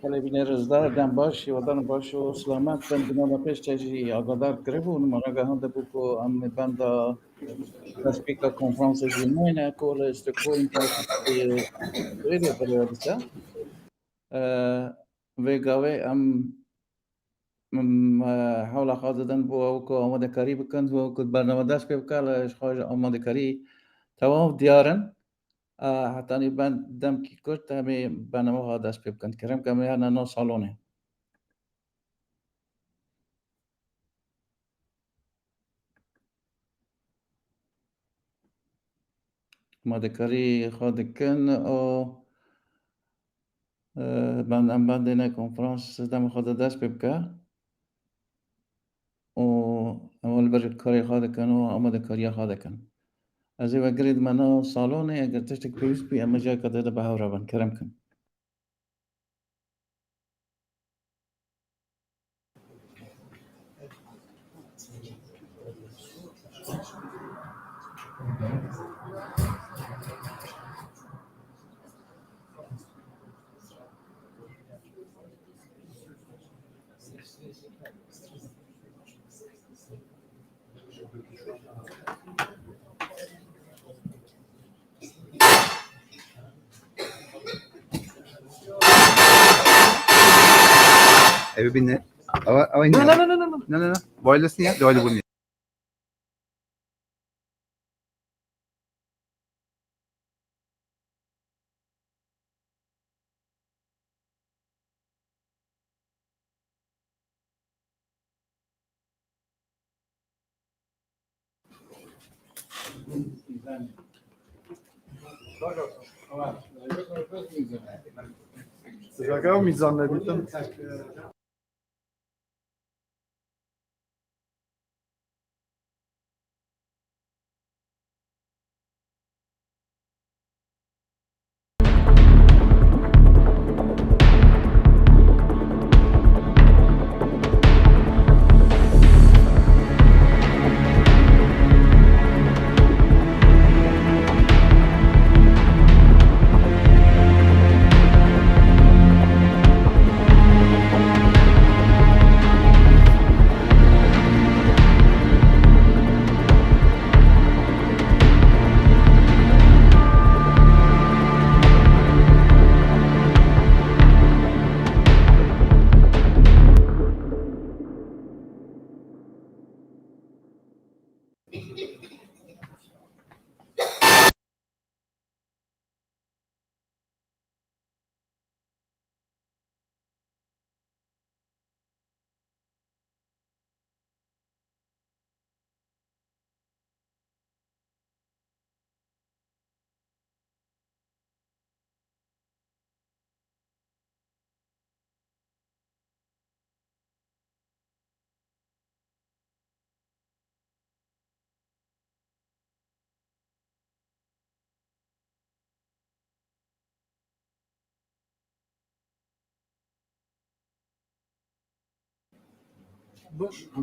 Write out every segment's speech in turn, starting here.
Hele bineriz da den baş vadan baş o selamet ben bina peş çeşi agadar krebu numara gahan da bu ko am ben da speaker konferansı jimene ko le Stockholm ta öyle periodisa ve gave am حول خاطدن بو او کو آماده کاری بکن و کو برنامه داشت که بکال خواهش آماده کاری تمام دیارن حتی نی بند دم کی کشت همه برنامه ها داشت بکن کرم که همه نه سالونه آماده کاری خواهد کن او بند نه کنفرانس دم خواهد داشت بکن و اول بر کاری خواهد کن و آماده کاری خواهد کن از این وگرید منو سالونه اگر تشتک پیوست بی اما جای کده به هوا روان کرم کن ببین نه وایرلس نیه دایل بونی Zagrał mi za nebitem.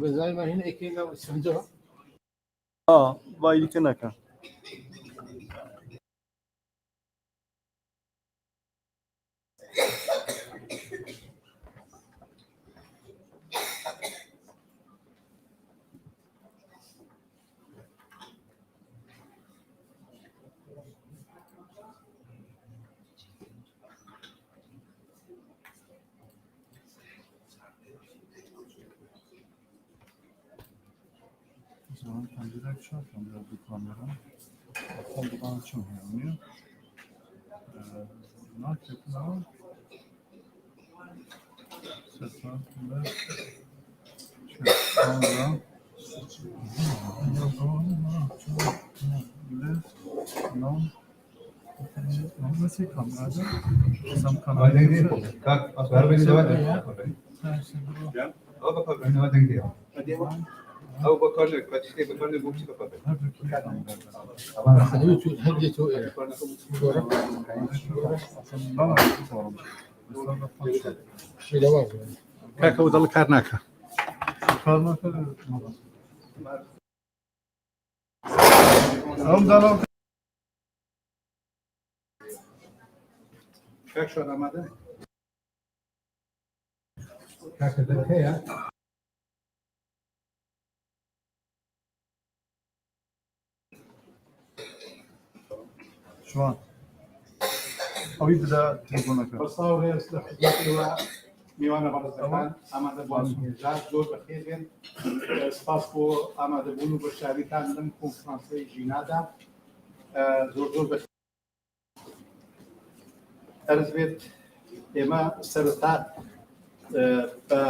بذاری من این اکی نمی‌سنجا. وایلی که نکن. Zaman pencere açıyor, pencere bir kamera. Buradan açılmıyor. Ne yapacağız? Ses var. Sonra nasıl kamerada? Sam kamerada. Kalk, ver beni devam et. Al bakalım, ben devam edeyim. او بکارله کاتیسته بکارله گوشی بکارله هل تو إيه؟ شيء لواء. كاكا وضل كارناكا. كارناكا. هم داروا کاک شوان ئامادە؟ کاکەدەت هەیە؟ شوان ئەوی بدا تلفۆنەکە بەسا و ڕێز لە خزمەتیەوە میوانە بەڕێزەکان ئامادە بوون زۆر بەخێر بێن سپاس بۆ ئامادەبوون و بەشداریتان لەم کۆنفرانسەی ژینادا زۆر بەخێر ئەرز بێت ئێمە سەرەتا بە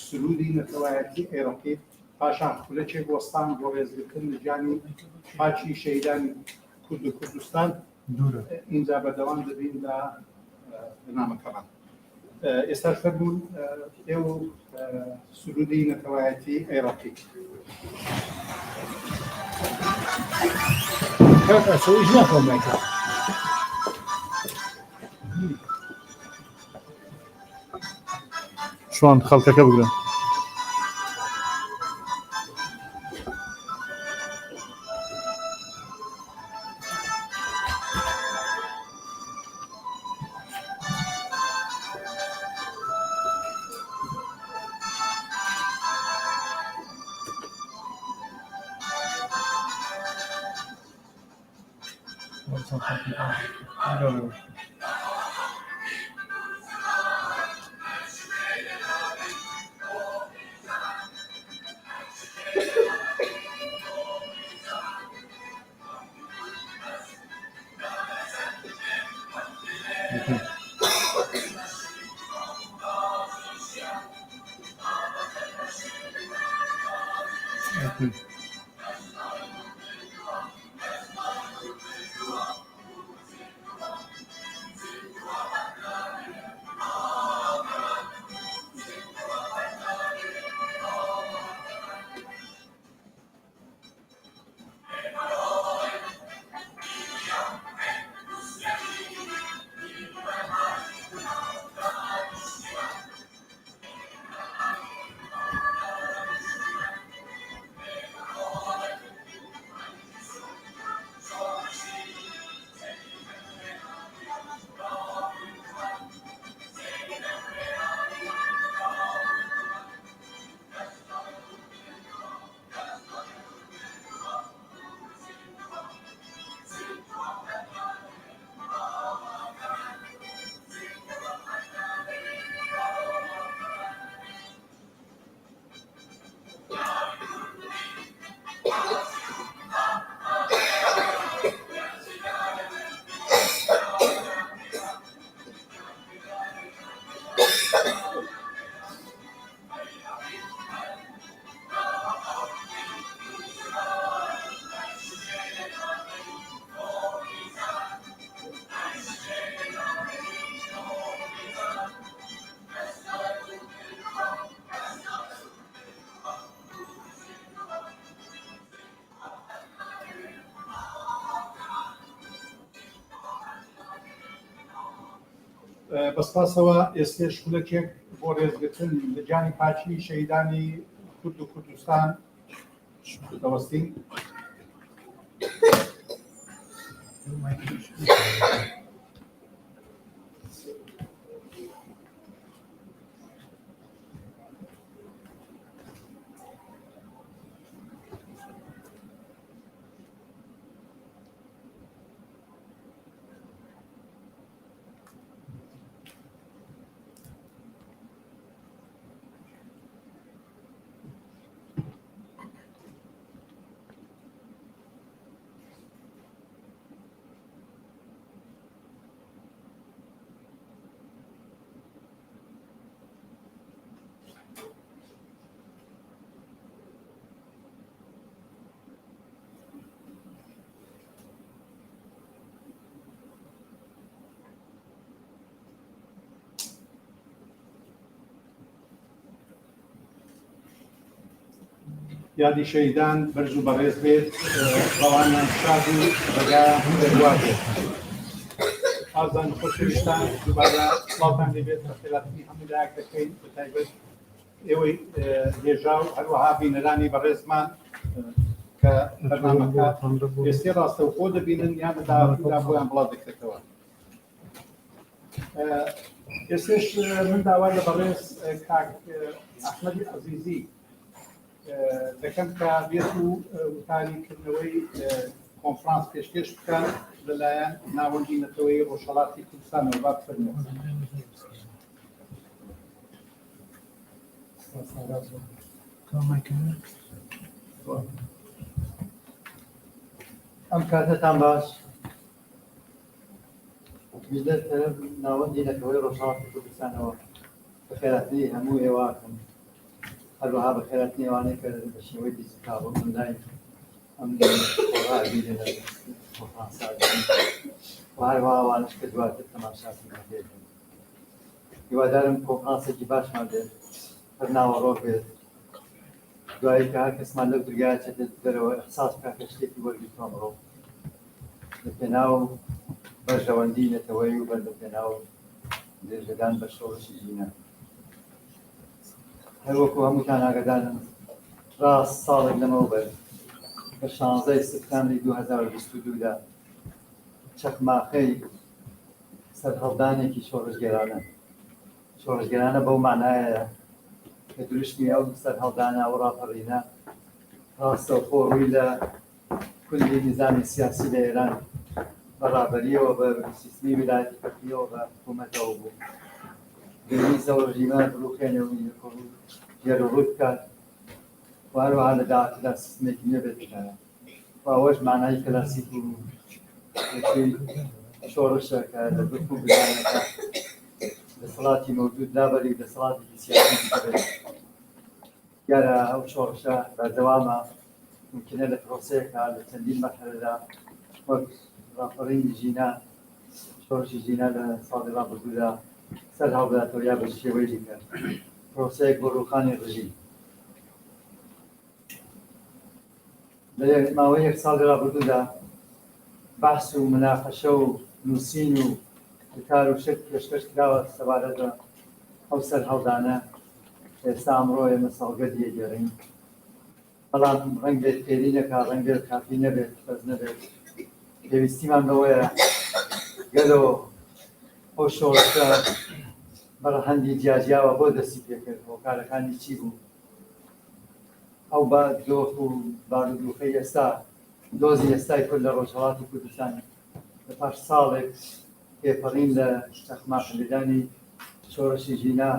سرودی نەتەوایەتی عێراقی پاشان خولەکێک وەستان بۆ ڕێزگرتن لە گیانی پاچی شەیدانی کورد و کوردستان دوورە اینجا بەردەوام دەبین لە بەنامەکەمان ئێستا فەرموون ئێوە سرودی نەتەوایەتی عێراقی کاکە سەویش ناخۆم ناکە شوان خەڵکەکە بگرن بەسپاسەوە ئێستێش خولەکێک بۆ ڕێزگرتن لە گیانی پاچی شەیدانی کورد و کوردستان دەوەستین یادی شەیدان بەرز و بەڕێز بێت ڕەوانیان شاد و ڕێگایان دەروا بێت ئازان خۆشەویستان دووبارە سڵاوتان دەبێت بە خێراتنی هەموو لایەک دەکەین بەتایبەت ئێوەی هێژا و هەروەها بینەرانی بەڕێزمان کە بەرنامەکە ئێستی ڕاستەوخۆ دەبینن یان لە داهاتوودا بۆیان بڵاو دەکرێتەوە ئێستش من داوا لە بەڕێز کاک ئەحمەدی عەزیزی دەکەم کە بێت و وتاریکردنەوەی کۆنفرانس پێشکەش بکە لەلایەن ناوەندی نەتەوەی ڕۆژهەڵاتی کوردستانەوە با بفەرمێت. ئەم کاتتان باش میلەت ناوەندی نەتەوەی ڕۆژهەڵاتی کوردستانەوە بەخێراتنی هەموو ئێواکەم هەروەها بەخێراتنی ئێوانەی کە بە شێوەی دیجیتاڵ ئۆنلاین ئەم خۆڕابیرە لە کۆنفرانسا و هەروەها ئەوانش کە دواتر تەماشاکەن دێتن. هیوادارم کۆنفرانسێکی باشمان بێت هەر ناوەڕۆک بێت دوایی کە هەر کەسمان لەو دورگایە چێتێت دەرەوە ئەحساس بکات کە شتێکی وەرگرتووە ئەمڕۆ لە پێناو بەرژەوەندی نەتەوەی و لە پێناو درێژەدان بە شۆڕشی ژینە. هەروەکو هەمووتان ئاگادارن ڕاست ساڵێک لەمەوبەر بە 16 سپتامبری 2022دا چەقماقەی سەرهەڵدانێکی شۆڕشگەرانە بەو معنایە کە دروشمی ئەو سەرهەڵدانە و ڕاپەڕینە ڕاستەوخۆ ڕووی لە کولی نظامی سیاسی لە ئێران بەڕابەریەوە بە سیستمی ویلایەتی فەرمیەوە بە حکوومەتەوە بوو. پێویستە ڕژیمە بڕووخێنێ و ژێرڕووی بکات و هەروەها لە داهاتوودا سیستمێکی نوێ بێت بکارە و ئەوەش معنای کلاسیک و شۆڕشە کە لە بەرک و بزانەکە دەسەڵاتی مەوجود لابەری دەسەڵاتێکی سیاسی بکەبێت. دیارە ئەو شۆڕشە بەردەوامە ممکنە لە پرۆسەیەکە لە چەندین مەرحەلەدا وەک ڕاپەڕینی ژینە شۆڕشی ژینە لە ساڵی ڕابردوودا سەر هەڵداتەوە یا بە شێوەی دیکە پرۆسەیەک بۆ ڕووخانی ڕژیم. لە ماوەی یەک ساڵی ڕابردوودا بەحس و مناقەشە و نووسین و کار و شت پێشکەش کراوە سەبارەت بە ئەو سەرهەڵدانە ئێستا ئەمڕۆ ئێمە ساڵگەر دیێگەڕین. بەڵام ڕەنگ بێت فێری نەکا ڕەنگە کافی نەبێت بەس نەبێت پێویستیمان بەوەیە گەلەوە ئەو شۆڕشە بەڕەهەندی جیاجیاوە بۆ دەستی پێکرد هۆکارەکانی چی بوو ئەو با دۆخ و بارودۆخەی ئێستا دۆزی ئێستای کورد لە ڕۆژهەڵاتی کوردستان لە پاش ساڵێک تێپەڕین لە چەقماقلێدانی شۆڕشی ژینە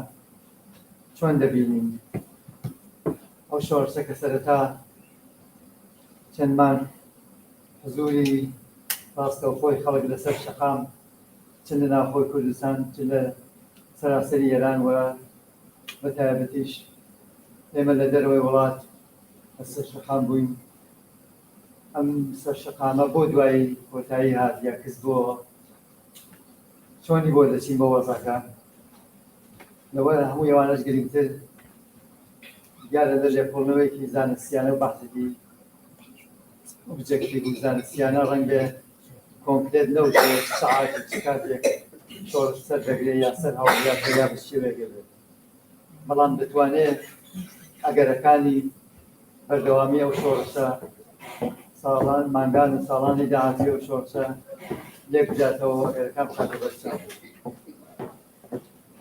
چۆن دەبینین. ئەو شۆڕشە کە سەرەتا چەندمان حزوری ڕاستەوخۆی خەڵک لەسەر شەقام چەند لە ناوخۆی کوردستان چەند لە سەراسەری ئێران وە بە تایبەتیش ئێمە لە دەرەوەی وڵات سەر شەقام بووین. ئەم سەر شەقامە بۆ دوایی کۆتایی هات یا کەس بۆەوە چۆنی بۆ دەچین بۆ وەزاکە لەوە هەموو ئێوانەش گرنگتر دیارە لە لێکۆڵنەوەیەکی زانستیانە و بەحثێکی ئۆبجێکتیڤ و زانستیانە ڕەنگە کۆمپلێت نەوتێت سەعاتێک چ کاتێک شۆڕش سەر دەگرێت یا سەر هەوڵات یا بە شێوەیەک بێت. بەڵام دەتوانێت ئەگەرەکانی بەردەوامی ئەو شۆڕشە ساڵان مانگان و ساڵانی داهاتی ئەو شۆڕشە لێک بداتەوە ئەگەرەکان بخاتە بەرچاو.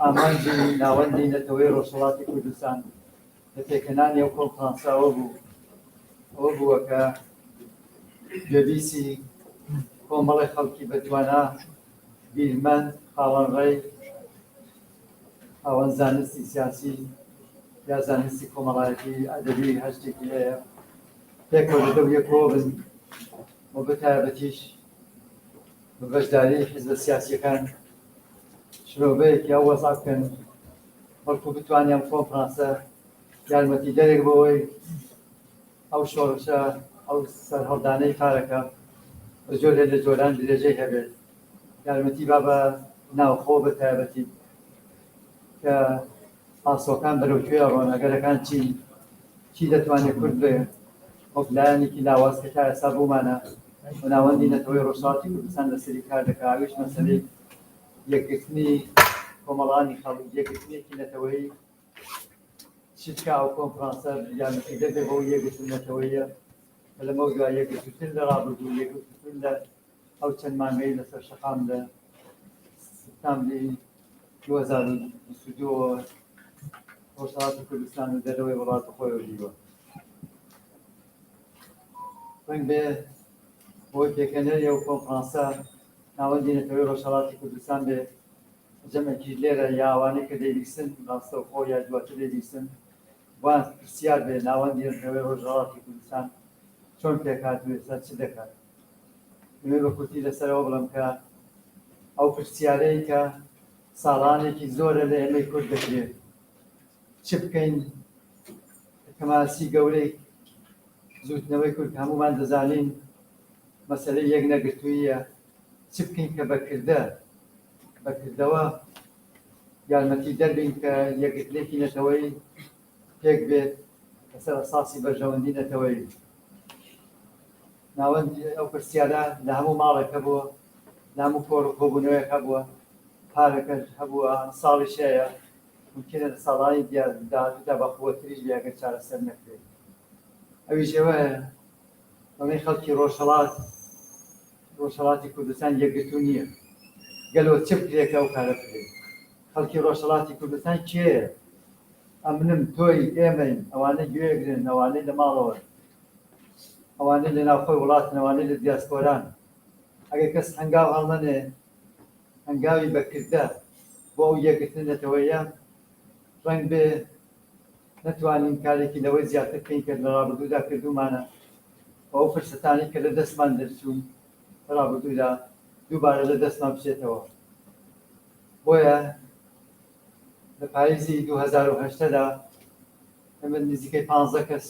ئامانجی ناوەندی نەتەوەی ڕۆژهەڵاتی کوردستان لە پێکەنانی ئەو کۆنفرانساوە بوو ئەوە بووە کە پێویستی کۆمەڵی خەڵکی بەتوانە بیرمەند خاوەنڕێی خاوەن زانستی سیاسی یا زانستی کۆمەڵایەتی ئەدەبی هەر شتێکی هەیە پێکەوە و یەکەوە بن و بە تایبەتیش بە بەشداری حیزبە سیاسیەکان شرۆبەیەکی ئەو وەزع بکەن بەڵکو بتوانیان کۆنفرانسە یارمەتی دەرێک بەوەی ئەو شۆڕشە ئەو سەرهەڵدانەی کارەکە بە جۆرێ لە جۆران درێژەی هەبێت یارمەتی با بە ناوخۆ بە تایبەتی کە پاسۆکان بەرەوکوێ ڕۆن ئەگەرەکان چی دەتوانێت کورد بێ وەک لایەنێکی لاواز کە تا ئێستا بوومانە و ناوەندی نەتەوەی ڕۆژهەڵاتی کوردستان لەسەری کار دەکات ئەویش مەسەلەی یەکگرتنی کۆمەڵانی خەڵک یەکگرتنێکی نەتەوەی چیتکە ئەو کۆنفرانسە یارمەتی دەبێ بۆ یەکگرتن نەتەوەیە کە لەمەو دوای یەکگرتن لە ڕابردوو یەکگرتن لە ئەو چەند مانگەی لەسەر شەقام لە سپتامبری 2022 ڕۆژهەڵاتی کوردستان و دەرەوەی وڵاتی خۆی دیوە ڕەنگ بێ بۆی پێکەنەری ئەو کۆنفرانسە ناوەندی نەتەوەی ڕۆژهەڵاتی کوردستان بێ جەمێکی لێرە یا ئەوانەی کە دەیویستن ڕاستەوخۆ یا دواتر دەیویستن وان پرسیار بێ ناوەندی نەتەوەی ڕۆژهەڵاتی کوردستان چۆن پێکات و ئێستا چ دەکات دوێ بە کورتی لەسەرەوە بڵم کە ئەو پرسیارەی کە ساڵانێکی زۆرە لە ئێمەی کورد دەکرێت چ بکەین کەماسی گەورەی زوتنەوەی کورد هەمومان دەزانین مەسەلەی یەک نەگرتوویە چ بکەین کە بەکردەوە یارمەتی دەربین کە یەکگرتنێکی نەتەوەی پێک بێت لەسەر ئەساسی بەرژەوەندی نەتەوەی ناوەندی ئەو پرسیارە لە هەموو ماڵێکە بووە لە هەموو کۆبوونەوەیەک هەبووە پارەکەش هەبووە ساڵیش هەیە ممکنە لە ساڵانی داهاتوودا بەقووەتریش بێ ئەگەر چارەسەر نەکرێت ئەویش ئەوەیە بەڵێ خەڵکی ڕۆژهەڵاتی کوردستان یەکگرتوو نییە گەلەوە چ بکرێت کە ئەو کارە بکرێت خەڵکی ڕۆژهەڵاتی کوردستان کێیە ئەمنم تۆی ئێمەین ئەوانەی گوێگرن ئەوانەی لە ماڵەوە ئەوانەی لە ناوخۆی وڵاتن ئەوانەی لە دیاسپۆران ئەگەر کەس هەنگاو هەڵمەنێ هەنگاوی بەکردە بۆ ئەو یەکگرتن نەتەوەیە ڕەنگ بێ نەتوانین کارێکی لەوەی زیاتر بکەین کە لە ڕابردوودا کردومانە ئەو فرسەتانی کە لە دەستمان دەرچوون لە ڕابردوودا دووبارە لە دەستمان بچێتەوە بۆیە لە پاییزی 2008دا ئەمە نزیکەی 15 کەس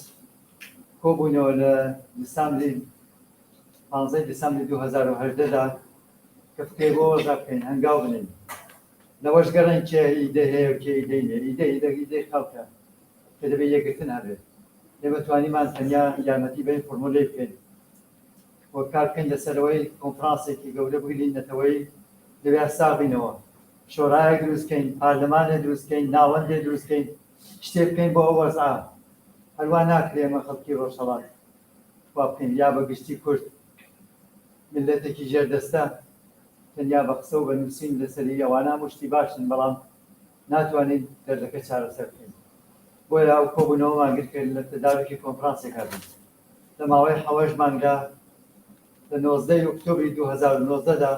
کۆبوونەوە لە دەسامبری 15 دەسامبری 2018دا کە فکرێ بۆ وەزا بکەین هەنگاو بنین لەوەش گەڕێن کێ ئیدەی هەیە و کێ ئیدەی نییە ئیدەی خەڵکە کە دەبێت یەکگرتن هەبێت ئێمە توانیمان تەنیا یارمەتی بەین فۆرمولەی بکەین بۆ کار بکەین لەسەرەوەی کۆنفرانسێکی گەورە بگرین نەتەوەی لەوێ ساغینەوە شۆڕایەک دروستکەین پارلەمانێک دروستکەین ناوەندێک دروستکەین شتێ بکەین بۆ ئەو وەزعا هەروە ناکرێ ئێمە خەڵکی ڕۆژهەڵات وا بکەین یا بە گشتی کورد ملەتێکی ژێردەستە تەنیا بە قسە و بە نووسین لەسەری ئەوانە هەموو باشن بەڵام ناتوانین دەردەکە چارەسەر بکەین بۆیە ئەو کۆبوونەوەمان گرکرد لە تەداوێکی کۆنفرانسێک هاتین لە ماوەی 7 مانگا لە 19 ئۆکتۆبری 2019دا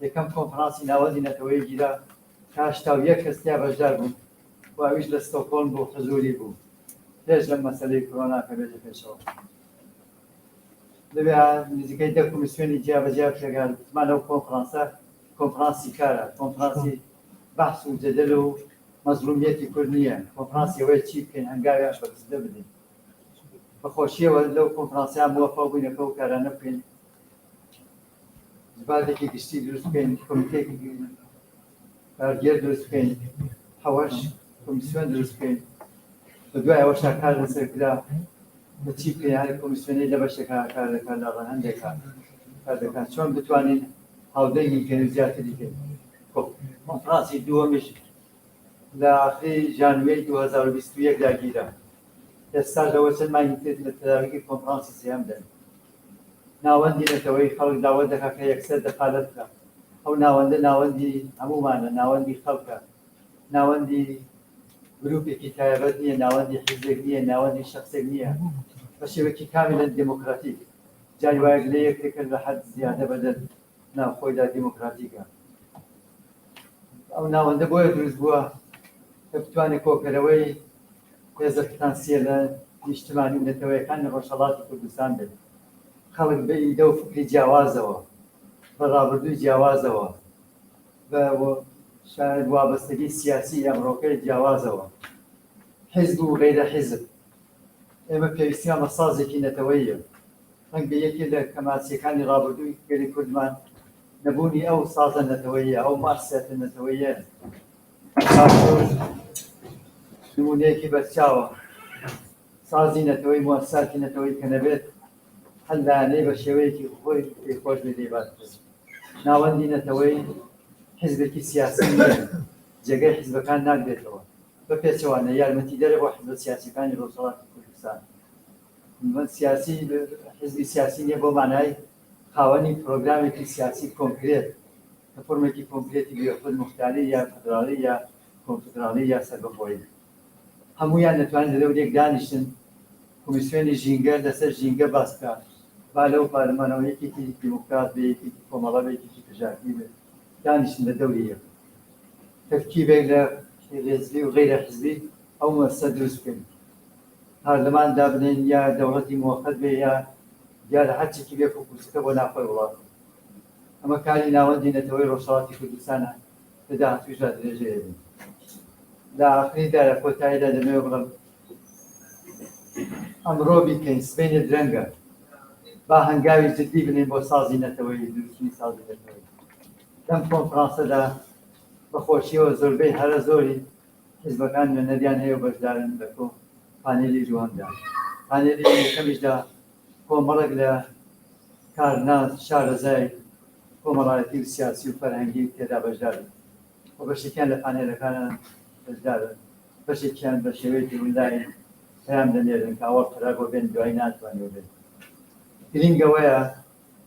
یەکەم کۆنفرانسی ناوەندی نەتەوەی گیرا کە 81 کەس تیا بەشدار بوون و ئەویش لە ستۆکۆلم بوو حزوری بوو پێش لەم مەسەلەی کۆرۆنا کە بێتە پێشەوە لەوێ نزیکەی 10 کۆمیسیۆنی جیابەجیا کرێگان وتمان ئەو کۆنفرانسی کارە کۆنفرانسی بەحس و جەدەل و مەزلومیەتی کورد نییە کۆنفرانسی ئەوەیە چی بکەین هەنگاویان بەدەستە بدەین بەخۆشیەوە لەو کۆنفرانسیان موەفەق بووینەکە و کارانە بکەین زبادێکی گشتی دروست بکەین کۆمیتێکی کارگێر دروست بکەین 7 کۆمیسیۆن دروست بکەین بە دوای ئەوەشا کار لەسەر کرا بە چی بکەین هەر کۆمیسیۆنەی لە بەشێکا کار دەکات لە هەندێکا کار دەکات چۆن بتوانین هاودەنگی کەین و زیاتری کەین کۆنفرانسی دووەمیش لە ئاخری ژانوێری 2021 دا گیرا ئێستا لەوە چەند مانگی تر لە تەداویکی کۆنفرانسی سێهەم دەن ناوەندی نەتەوەی خەڵک داوە دەکات کە یەکسەر دەخالەت بکات ئەو ناوەندە ناوەندی هەمومانە ناوەندی خەڵکە ناوەندی گروپێکی تایبەت نییە ناوەندی حیزبێک نییە ناوەندی شەخسێک نییە بە شێوەیەکی کاملەن دموکراتیک جای وایەک لە یەکێکن لە حەد زیادە بەدەن ناوخۆیدا دیموکراتیکە ئەو ناوەندە بۆیە دروست بووە کە بتوانێت کۆکەرەوەی هێزە پتانسیێلە نیشتیمانی و نەتەوەیەکانی ڕۆژهەڵاتی کوردستان بێت خەڵک بە ئیدە و فکری جیاوازەوە بە ڕابردووی جیاوازەوە بە شاید وابەستگی سیاسی ئەمڕۆکەی جیاوازەوە حیزب و غەیرە حیزب ئێمە پێویستیان بە سازێکی نەتەوەیە ڕەنگ بە یەکێ لە کەماسیەکانی ڕابردووی گەلی کوردمان نەبوونی ئەو سازە نەتەوەیە ئەو مارسیاتە نەتەوەیە نمونەیەکی بەرچاوە سازی نەتەوەی موەسساتی نەتەوەی کە نەبێت هەر لایەنەی بە شێوەیەکی خۆی پێخۆش بێ دەیبات ناوەندی نەتەوەی حیزبێکی سیاسی نییە جێگەی حیزبەکان ناگرێتەوە بە پێچەوانە یارمەتی دەرە بۆ حیزبە سیاسیەکانی ڕۆژهەڵاتی کوردستان حیزبی سیاسی نییە بۆ مانای خاوەنی پرۆگرامێکی سیاسی کۆنکرێت كفورمێکی کۆنکرێتی بێخود مختاری یا فدرالی یا کۆنفدرالی یا سەربەخۆیی هەمویان دەتوانن لە دەورێک دانیشتن کۆمیسیۆنی ژینگە لەسەر ژینگە باس بکات با لەو پارلمانەوە یەکێکی دیموکرات بێ یەکێکی کۆمەڵە بێ یەکێکی پژاکی بێ دانیشتن لە دەوری یەک تەرکیبێک لە حزبی و غیرە حزبی ئەو مەسە دروست بکەین پارلەمان دابنێن یا دەوڵەتی موقت بێ یا دیارە هەرچێکی بێ فۆکوسەکە بۆ ناخۆی وڵات ئەمە کاری ناوەندی نەتەوەی ڕۆژهەڵاتی کوردستانە لە داهاتوویشدا درێژەیە بێت لە ئاخریدا لە کۆتاییدا دەمەوێت بڵێم ئەمڕۆ بیکەین سبەینە درەنگە با هەنگاوی جدی بنێن بۆ سازی نەتەوەی دروستنی سازی نەتەوەی لەم کۆنفرانسەدا بەخۆشیەوە زۆربەی هەرە زۆری حیزبەکان وێنەریان هەیە و بەشدارن لە پانێلی جواندا پانێلی یەکەمیشدا کۆمەڵێک لە کارناز شارەزای کۆمەڵایەتی و سیاسی و فەرهەنگی تێدا بەشدارن و بەشێکیان لە پانێلەکانە بەشدارن بەشێکیان بە شێوەیەکی ئۆنلاین پەیام دەنێرن کە ئەوە قەرار بۆ بێن دوای ناتوانێت بێت گرنگەوەیە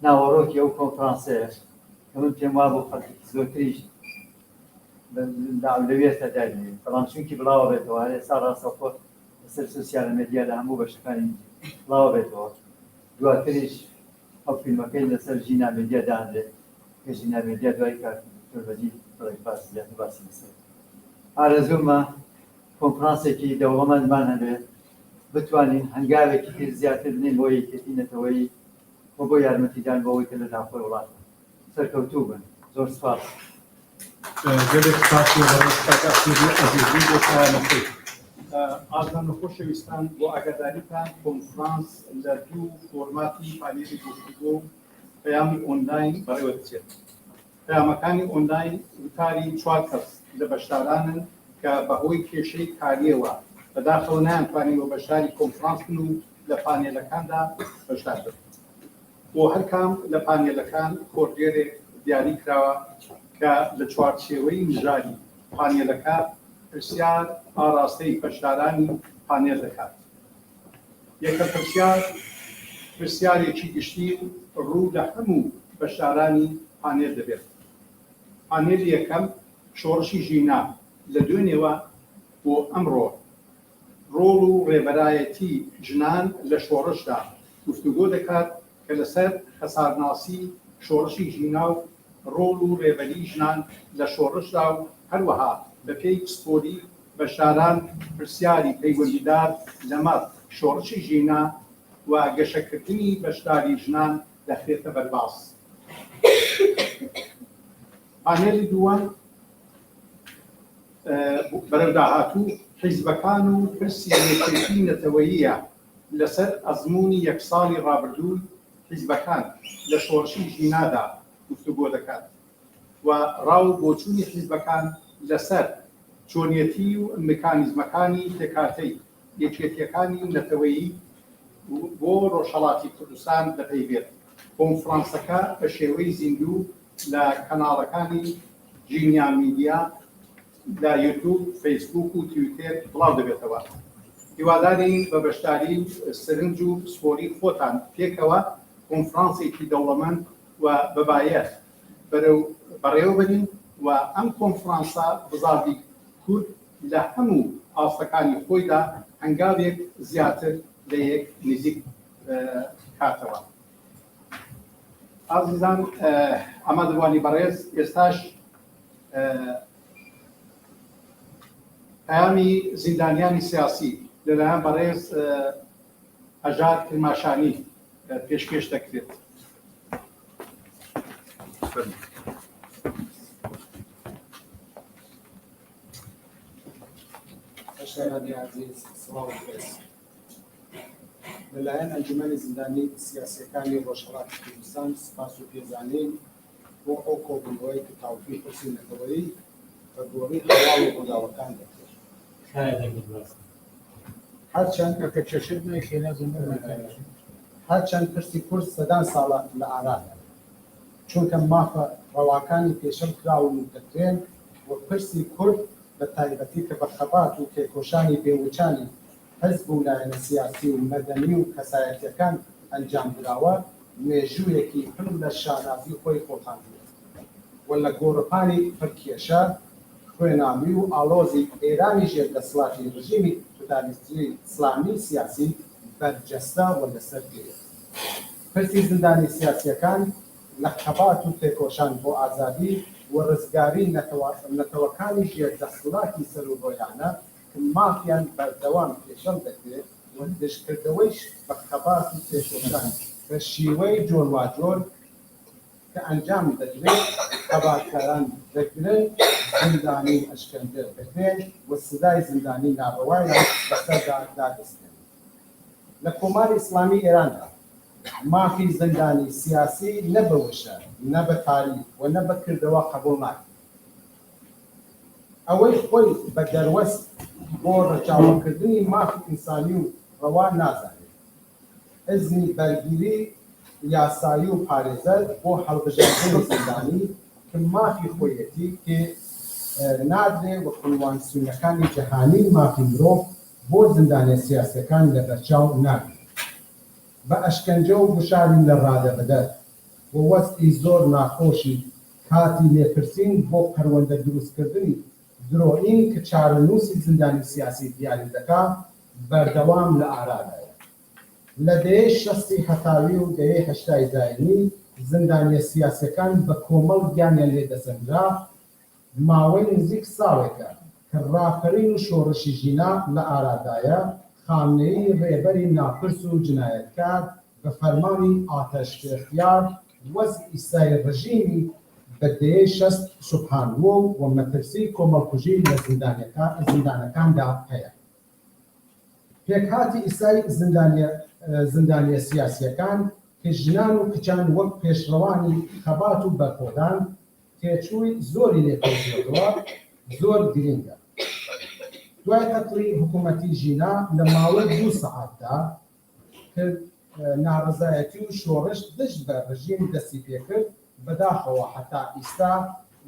ناوەڕۆکی ئەو کۆنفرانسەیە کە من پێم وا بۆ خەڵکی زۆرتریش لەوێتە دابینێت بەڵام چونکی بڵاوە بێتەوە هەر ئێستا ڕاستەوخۆ لەسەر سوسیال مێدیا لە هەموو بەشەکانی بڵاوە بێتەوە دواتریش ئەو فیلمەکەی لەسەر ژینا مێدیا داهەندێت کە ژینا مێدیا دوای کار تۆربەجی بڵێ باسی زیاتر باسی لەسەر ئارەزوومە کۆنفرانسێکی دەوڵەمەندمان هەبێت بتوانین هەنگاوێکی تر زیاتر بنین بۆ یەکێتی نەتەوەیی و بۆ یارمەتیدان بۆەوەی کە لە ناوخۆی وڵات سەرکەوتوو بن زۆر سپاس گەلێک سپاسی بەڕێزکاکە ئەسیری عەزیزی بۆ پایانەکەی ئازان و خۆشەویستان بۆ ئاگاداریتان کۆنفرانس لە دوو فۆرماتی پانێلی گفتوگۆ پەیامی ئۆنلاین بەڕێوە دەچێت پەیامەکانی ئۆنلاین وتاری 4 کەس لە بەشدارانن کە بەهۆی کێشەی کاریەوە بەداخەوە نایانتوانین بۆ بەشداری کۆنفرانس بن و لە پانێلەکاندا بەشدار بن بۆ هەر کام لە پانێلەکان کۆردێرێک دیاری کراوە کە لە چوارچێوەی نژادی پانێلەکە پرسیار ئاراستەی بەشدارانی پانێل دەکات یەکەم پرسیارێکی گشتی ڕوو لە هەموو بەشدارانی پانێل دەبێت پانێلی یەکەم شۆڕشی ژینا لە دوێنێوە بۆ ئەمڕۆ ڕۆڵ و ڕێبەرایەتی ژنان لە شۆڕشدا گفتوگۆ دەکات کە لەسەر خەسارناسی شۆڕشی ژینا و ڕۆڵ و ڕێبەری ژنان لە شۆڕشدا و هەروەها بەپێی پسپۆری بەشداران پرسیاری پەیوەندیدار لەمەڕ شۆڕشی ژینا و گەشەکردنی بەشداری ژنان دەخرێتە بەرباس پانێلی دووەم بەرەو داهاتوو حیزبەکان و پرسی یەکێتی نەتەوەییە لەسەر ئەزموونی یەک ساڵی ڕابردوو حیزبەکان لە شۆڕشی ژینادا گفتوگۆ دەکات و ڕاو بۆچوونی حیزبەکان لەسەر چۆنیەتی و مکانیزمەکانی تێکاتەی یەکێتیەکانی نەتەوەیی بۆ ڕۆژهەڵاتی کوردستان دەپەیوێت کۆنفرانسەکە بە شێوەی زیندوو لە کەناڵەکانی ژینیا میدیا لە یوتیوب فەیسبوک و تویتر بڵاو دەبێتەوە هیوادارین بە بەشداری سرنج و سپۆری خۆتان پێکەوە کۆنفرانسێکی دەوڵەمەند و بەبایەخ بەڕێوە بنین و ئەم کۆنفرانسە بزاردی کورد لە هەموو ئاستەکانی خۆیدا هەنگاوێک زیاتر لە یەک نزیک کاتەوە ئازیزان ئەمە دەوانی بەڕێز ئێستاش پەیامی زیندانیانی سیاسی لەلایەن بەڕێز هەژار کرماشانی پێشکەش دەکرێت بەشدارانی عەزیز سڵاو بێت لەلایەن ئەنجومەنی زیندانی سیاسیەکانی ڕۆژهەڵاتی کوردستان سپاس و پێزانین بۆ ئەو کۆبوونەوەی کە تاوفیق پرسی نەتەوەیی بە گۆڕی هەواڵ و ڕووداوەکان دەکرێت هەرچەند پرسی کورد سەدان ساڵە لە ئارادە چونکە مافە ڕەواکانی پێشەم کراون و دەکرێن و پرسی کورد بە تایبەتی کە بە خەبات و تێکۆشانی بێوچانی حزب و لایەنە سیاسی و مەدەنی و کەسایەتیەکان ئەنجام دراوە مێژوویەکی پڕ لە شانازی خۆی خۆتاندوێت و ولا گۆڕپانی پڕکێشە خوێناوی و ئاڵۆزی ئێرانی ژێر دەسەڵاتی ڕژیمی فدرالیستی ئیسلامی سیاسی بەرجەستە و لەسەر گرێت. پرسی زندانی سیاسیەکان لە خەبات و تێکۆشان بۆ ئازادی و ڕزگاری نەتەوەکانی ژێر دەسەڵاتی سەرۆڕۆیانە کە مافیان بەردەوام پێشەڵ دەکرێت و دژکردەوەیش بە خەبات و تێکۆشان بە شیوەی جۆرواجۆر کە ئەنجام دەدرێت خەباتکاران دەگرێت زندانی ئەشکەندە دەکرێن و سزای زندانی ناڕەوایان بەسەردا دادەستێن. لە کۆماری ئیسلامی ئێراندا مافی زندانی سیاسی نە بە وشە نە بە تاریخ و نە بە کردەوە قبوڵ ناکرێت. ئەوەی خۆی بە دەروەست بۆ ڕەچاوەکردنی مافی ئینسانی و ڕەوا نازانێت. ئەزنی بەرگیری یاسایی و پارێزەر بۆ هەڵبژاردنی زندانی کە مافی خۆیەتی کە نادرێ و قونوان سوونەکانی جەهانی مافی مرۆڤ بۆ زندانە سیاسیەکان لە بەرچاو ناگرێت. بە ئەشکەنجە و گوشاری لە ڕادەبەدەر و وەستی زۆر ناخۆشی کاتی لێپرسین بۆ پەروەندە دروستکردنی درۆئین کە چارەنووسی زندانی سیاسی دیاری دەکات بەردەوام لە ئارادایە. لە دەیەی شەستی هەتاوی و دەیەی هەشتای داینی زندانیە سیاسیەکان بە کۆمەڵ گیانیان لێدەسەنرا ماوەی نزیک ساڵێکە کە ڕاپەرین و شۆڕشی ژینا لە ئارادایە خامنەیی ڕێبەری ناپرس و جنایەتکار بە فەرمانی ئاتەشفێختیار وەزعی ئیسای ڕژیمی بە دەیەی شەست سوبحانوە و مەترسی کۆمەڵکوژی لە زیندانەکاندا هەیە. پێکهاتی ئیسای زندانیە سیاسیەکان کە ژنان و کچان وەک پێشڕەوانی خەبات و بەرخۆدان تێچووی زۆری لێکۆڵیەوە زۆر گرنگە. دوای قەتڵی حکوومەتی ژینا لە ماوەی 2 سەعاتدا کرد ناڕزایەتی و شۆڕش دژ بە ڕژیم دەستی پێکرد بەداخەوە هەتا ئیستا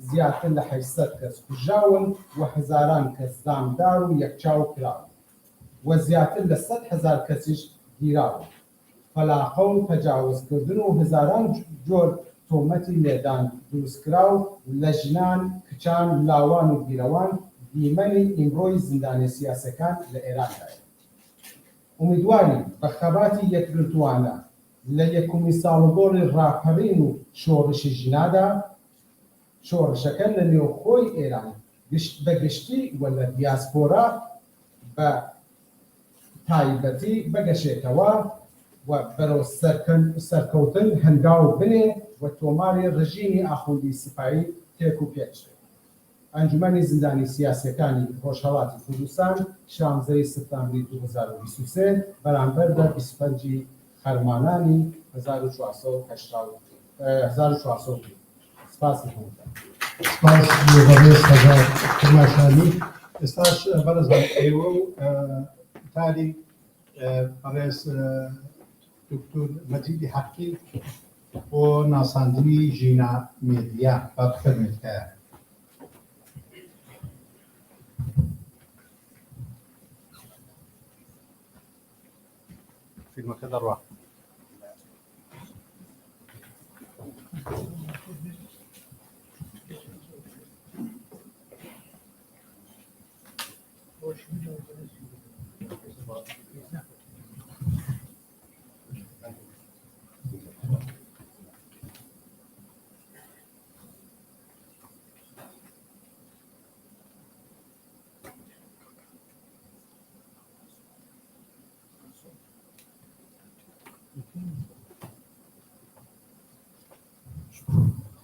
زیاتر لە 800 کەس کوژراون و هەزاران کەس دامدار و یەکچاو کراون و زیاتر لە 100,000 کەسیش گیراون. فەلاقە و تەجاوزکردن و هەزاران جۆر تۆمەتی لێدان دروستکراو لە ژنان، کچان، لاوان و بیرەوان دیمەنی ئیمڕۆی زندانە سیاسەکان لە ئێراندایە. ئومیدوارین بە خەباتی یەکگرتووانە لە یەکومی ساڵگۆڕی ڕاپەڕین و شۆڕشی ژینادا شۆڕشەکە لە نێوخۆی ئێران بە گشتی و لە دیاسپۆرا بە تایبەتی بەگەشێتەوە و بەرەو سەرکەوتن هەنگاو بنێ و تۆماری ڕژیمی ئاخوندی سپایی تێک و پێچێت. ئەنجومەنی زندانی سیاسیەکانی ڕۆژهەڵاتی کوردستان 16 سپتامبری 2023 بەرامبەر بە 25 خەرمانانی 1480. سپاسی هەمووتان. سپاس بەڕێز هەژار تەماشالی. ئێستاش بەرەزان ئێوە و تاری بەڕێز دکتۆر مەجیدی حەقی بۆ ناساندنی ژینا مێدیا بەفەرمێتکایە. فیلمەکە دەڕوا.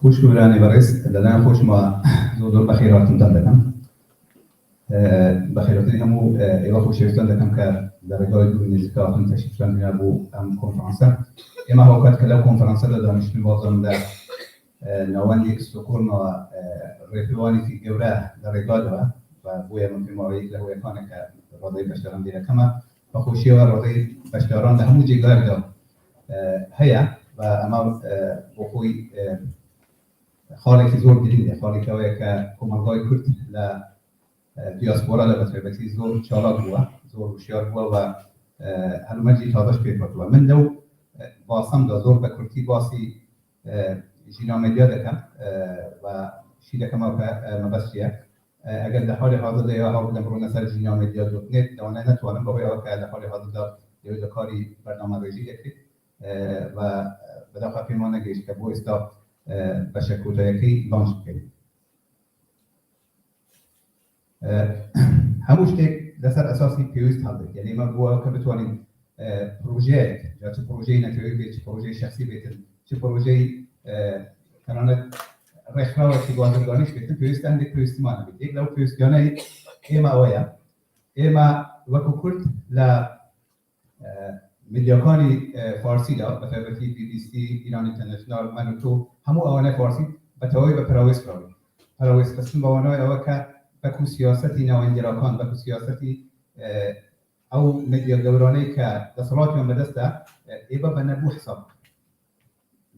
خوش ببرانی بەڕێز لەلایەن خۆشمە زۆر بەخێرهاتتان دەکەم. بەخێرهاتنی هەموو ئێوە خۆشەویستان دەکەم کە لە ڕێگای دوور نزیکاوتن تەشریفیان بۆ ئەم کۆنفرانسە. ئێمە هاوکات کە لەو کۆنفرانسەدا دانیشتوی بازارمدا ناوەندێک سۆکۆرمەوە ڕێپێوانێکی گەورە لە ڕێگادەوە و بۆیە من پێماوەیەک لە هۆیەکانە کە ڕادەی بەشداران دیرەکەمە بەخۆشیەوە ڕادەی بەشداران لە هەموو جێگایدا هەیە و ئەمە بۆ خۆی خاڵێکی زۆر گرنگە، خاڵێکەوەیە کە کۆمەلگای کورد لە دیاسپۆرا لە بەتایبەتی زۆر چالاک بووە، زۆر وشیار بووە و هەلومەرجی تازەش پێ کردووە. من لەو باسەمدا زۆر بە کورتی باسی ژینا مێدیا دەکەم و شيء كما مبسية اگر در حال حاضر یا حاول امروز نسر جنیا مدیا دوت نت دانه نتوانم با یا که در حال حاضر در کاری برنامه ریزی کرد و به داخل پیمان نگیش که با استا به شکل یکی لانچ کرد. هموش تک دستر اساسی پیوست هست. یعنی ما با که بتوانیم پروژه یا چه پروژه نتیجه چه پروژه شخصی بیتن چه پروژه کنانه رخنه و احتیاجاتش بیتن پیوست اندی پیوستی ما نبید. یک لو پیوستیانه ایما آیا ایما وکوکرد ل مدیاکانی فارسی دا به ترتیب BBC ایران اینترنشنال من و تو همو آوانه فارسی به توای به پراویس کردیم. پراویس قسم با آنها آوا که بکو سیاستی نوانگراکان بکو سیاستی او مدیا دورانی که دستوراتی من بدسته ایبا به نبو حساب.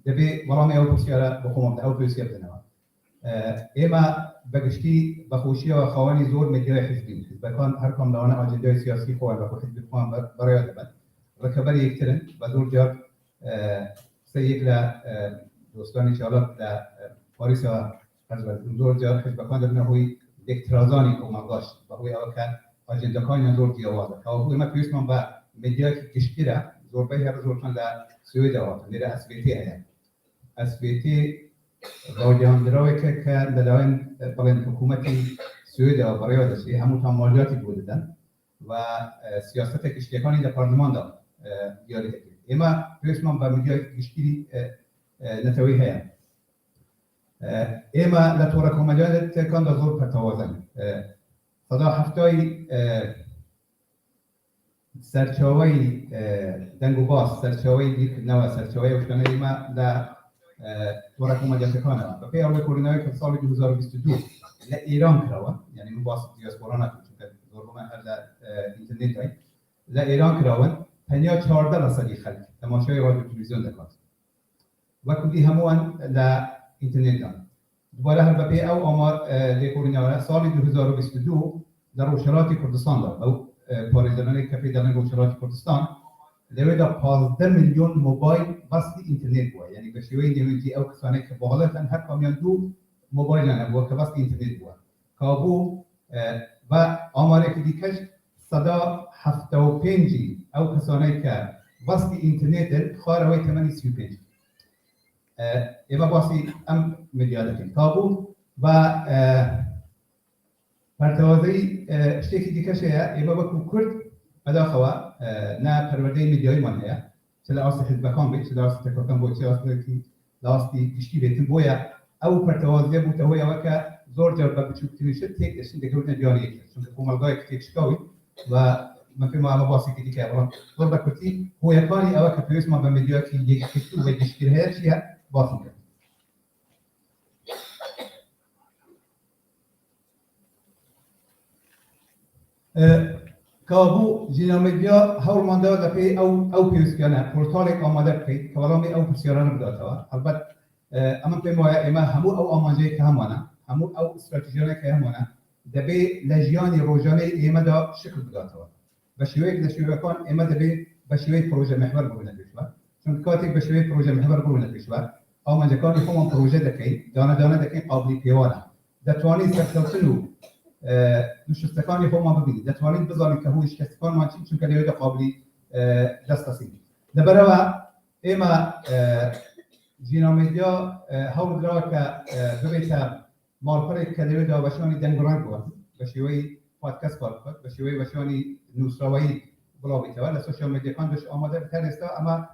دبی ورامی او بسیاره بخوام او بسیار بدنم. ایما بگشتی بخوشی و خوانی زور مدیا حزبی. بکن هر کم دانه آجندای سیاسی خواه بخو حزب خوان برای دبن. رکبری یکترن و زور جار سیک ل دوستانی شالا ل پاریس و زور جار حزب خوان دبنه هوی دکترازانی کوماگاش و هوی آوکه آجنده کانی زور دیوازه. که هوی ما پیوستمان با مدیا که کشتیره زور به هر زور کن ل سوید آوات. میره SVT هست. SVT راجعان دراوی که دلائن بالن حکومتی سوید آوات برای داشتی همون تمالیاتی بودن و سیاست کشتیکانی در پارلمان دا دیاری کرد. اما پیوستمان با مدیا کشتی نتوی هست. اما لطور کمجال تکان دا زور پرتوازن. صدا هفتای سرچاوی دنگو باس سرچاوی دیک نوا سرچاوی وشکنه اما دا طور کمجال تکانه. و پی اول کورینایی که سال 2022 ایران کراوه یعنی مباس دیاسپورا نکن چون زور بمن هر در اینترنت هایی ایران کراون 14% خلق تماشای رادیو تلویزیون دکات. و کدی همون در اینترنت دان. دوباره هر بپی او آمار لیکورینیاره سال 2022 در روشلاتی کردستان داد. او پاریزنانی کپی در روشلاتی کردستان دوید 15 میلیون موبایل بستی اینترنت بود. یعنی به شیوه نیمتی او کسانی که باالتن هر کامیان دو موبایل نبود که بستی اینترنت بود. کابو و آماری که دیکش صدا 75 او کسانی که بستی اینترنت خواروی 835 ایما باسی ام مدیالتی کابو و پرتوازی اشتیکی دیکشه ایما بکو کرد اداخوا نه پرورده مدیای من هیا چلا آستی حزبکان بید چلا آستی تکاکان بود چلا آستی کشتی بیتن بویا او پرتوازی بود هوی اوکا زور جربه بچوکتینیشه تیک اشتین دکرون دیانی یکی چون که کومالگای که تیک شکاوی و من فيما أنا باصي كذي كابرا ضرب كتي هو يقاني أو كبيوس ما بمديا كي يكتب ويشكر هذا شيء باصي كذا كابو جينا مديا هول ماندا لبي أو بيوس كنا بورتالك أمادة كي كلامي أو بسيارنا بدأتها البته أما فيما إما همو أو أمانجي كهمانا همو أو استراتيجية كهمانا دبي لجياني روجاني إما دا شكل بدأتها بشويك لشوية كان إما دبي بشوية بروجة محور بقولنا بيشوا چون كاتك بشوية بروجة محور بقولنا بيشوا أو من جكان يفهم بروجة دكين دانا دكين قابلي بيوانا دتواني سكتلو مش استكان يفهم ببيني دتواني بزاري كهوش كستكان ما تشين چون كده قابلي دستاسين دبروا إما جينا ميديا هاول دراك ببيتا مارپره کلیوی دا باشانی دنگران بود باشیوی پادکست کار کرد باشیوی نوسراوی بلاوی که ولی سوشال مدیا کان بهش آماده بتر است اما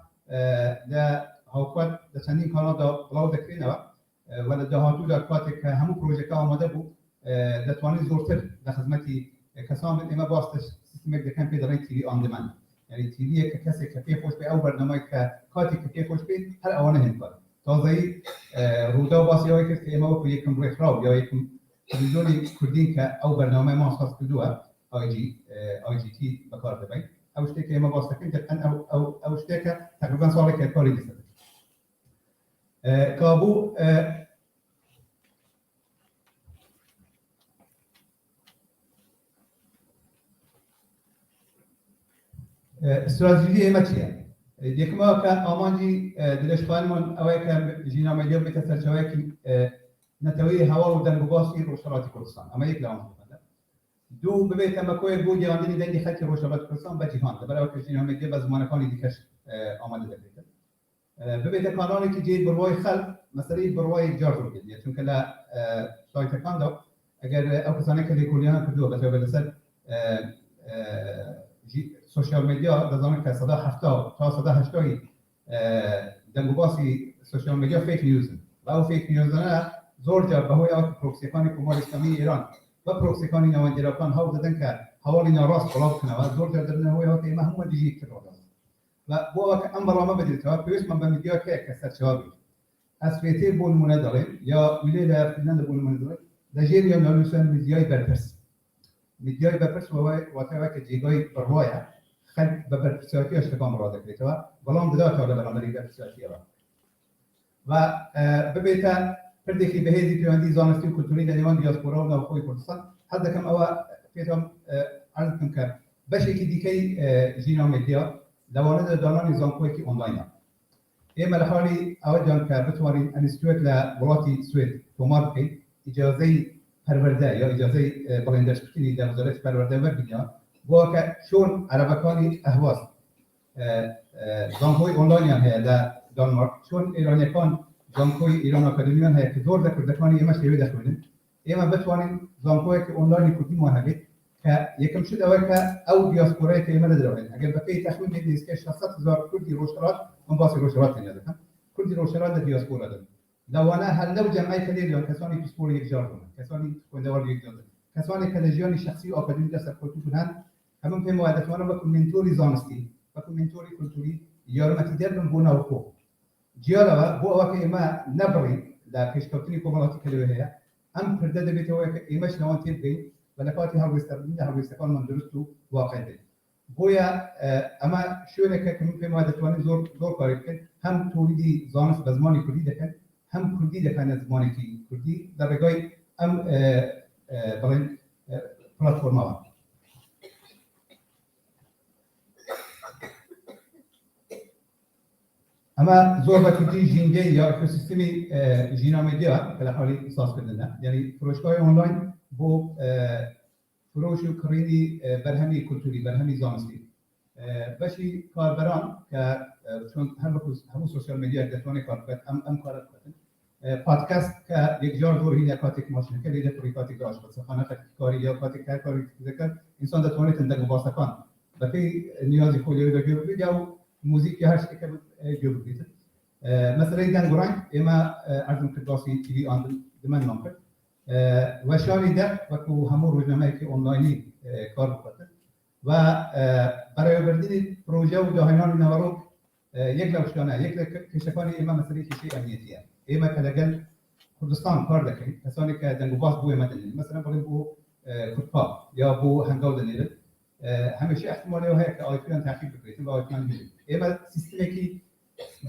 در حکومت در چندین کانال دا بلاو دکرینه ولی دهاتو در کاتی که همون پروژه که آماده بود دتوانی زورتر در خدمتی کسان بود اما باستش سیستم دکن پیدرین تیوی آن دمند یعنی تیوی که کسی که پی خوش به او برنامه که کاتی که پی خوش به هر آوانه هند کرد تازه‌ای رودا باسیایی که ما با یک کمبری خراب یا یک تلویزیونی کردین که او برنامه ما خاص کردوه آی جی تی بکار دبی اوشته که ما باستکیم دقیقاً اوشته که تقریباً سالی که کاری دیسته کابو استراتژی ما چیه؟ یکما که آمانجی دلش خواهیم اوه که جینا مدیا بتسرچوه که نتوی هوا و دنگوباسی روشارات کردستان اما یک لام بکنه دو ببیت اما کوی بود یاندنی دنگی خطی روشارات کردستان به جهان برای کشین هم میگه باز مانکانی دیکش آماده بکنه ببیت کانالی که جید بروای خلق مثلا بروای جارو بدید چون که لا سایت کاندو اگر او کسانی که لیکولیان کردو به طور بلسد سوشال میدیا دزانه که صدا هفته تا صدا هشتایی دنگوباسی سوشال میدیا فیک نیوز و او فیک نیوز نه زور جا به هوی آت پروکسیکانی کمال اسلامی ایران و پروکسیکانی نوانجراکان ها دادن که حوالی ناراست بلاو کنه و زور جا دادن هوی آت ایمه همه دیجی کرده و بو که ام برامه بدید ها پیوست من به میدیا که کسر چهابی از فیتی بون مونه داریم یا ولی در فنلند بون مونه داریم دجیر یا نالوسن میدیای برپرس میدیای برپرس و وقتی که جیگای بروایه خلق به برپرسیاتی اشتباه مراده کرده و بلام داده تا برنامه برپرسیاتی را و ببیت پردی که بهیزی پیوندی زانستی و کلتوری در دیوان دیاسپورا و نوخوی کردستان حد کم او فیتم عرض کم کرد بشه که دیکی جینا میدیا دوانه دانان زانکوی که آنلاین اما لحالی اول جان که بتوانید انستیتوت لولاتی سوید تومار که اجازه پرورده یا اجازه بلندرش بکنید در وزارت پرورده و بینیا با که شون عربکانی اهواز زانکوی آنلاین هم هست در دانمارک چون ایرانیکان زانکوی ایران آکادمیان هست که دور کردکانی ایمش لیوی دخمینن ایما بتوانید زانکوی که آنلاین کردی مهنگید که یکم شده و که او دیاسپورای که ایمه ندارن اگر بقیه تخمین میدید که 600,000 کردی روشرات من باسی روشرات نیادم کردی روشرات در دیاسپورا دارن لوانه هر لو جمعی کدیر یا کسانی دیاسپورا یک جار کنن کسانی کندوار یک جار کسانی که لجیانی شخصی و آکادمی دست کردی کنن همون که موادتوانه با کمنتوری زانستی و کمنتوری کلتوری یارمتی دربن بونا و کو جیالا بو او که ایما نبری در پیشکفتنی کمالاتی کلیوه هم پرده دبیته و که ایمش نوانتی بگید ولکاتی هاویستکان من درست و واقع دید. بویا اما شوره که ممکن ما دتوانی زور کاری کن هم تولیدی زانس به زمانی کردی دکن هم کردی دکن از زمانی که کردی در رگای ام برای پلتفرم ها. اما زور کردی جینگه یا اکوسیستمی جینا میدیا که لحالی احساس کردن یعنی فروشگاه آنلاین بو فروش و کردی برهمی کلتوری برهمی زانستی باشی کاربران که چون همون سوشال میدیا دتوانی کار کرد ام کار کردن پادکست که یک جار دور هی کاتی که ماشین که دیده پری کاتی که آشپز خانه کاری یا کاتی که کاری ذکر انسان دتوانی تندگ واسطان بقی نیازی خولی رو جوری یا موزیک یا هر چیزی که جوری مثلا ایدن گرانگ اما ارزم کرداسی تیوی آن دمن نام کرد و شانی ده و که همون روزنامه‌ای که آنلاینی کار بکنه و برای بردن پروژه و جاهنان نوارو یک لوشکانه یک کشفانی ایما مثلا کشی امنیتیه ایما که لگل کردستان کار دکن کسانی که دنگوباس بوی مدنی مثلا برای بو کتپا یا بو هنگاو دنیل همیشه احتمالی های که آیتیان تحقیق بکنید و آیتیان بید ایما سیستمی که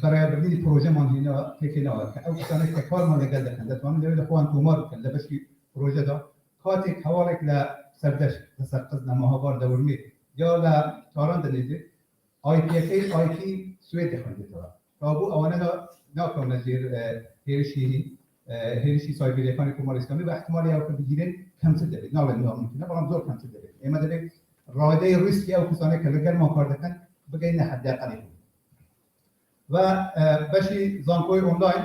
برای بردن پروژه ماندینا تکینا که او کسانی که کار ما لگل دکن دتوان لیل خوان تومار بکن لبشی پروژه دا کاتی حوالک ل سردش تسقط نماهوار دورمی یا ل تاران دنیدی آیتی سوید خواندی تو تابو آوانه ناکام نزیر هیرشی سایبری کانی کمال اسلامی و احتمالی او که بگیرن کمتر دارید نه ممکنه برام زور کمتر دارید اما دارید راده ریسکی او کسانی که لگل ما کار دکن بگین حد اقلی و باشی زانکوی آنلاین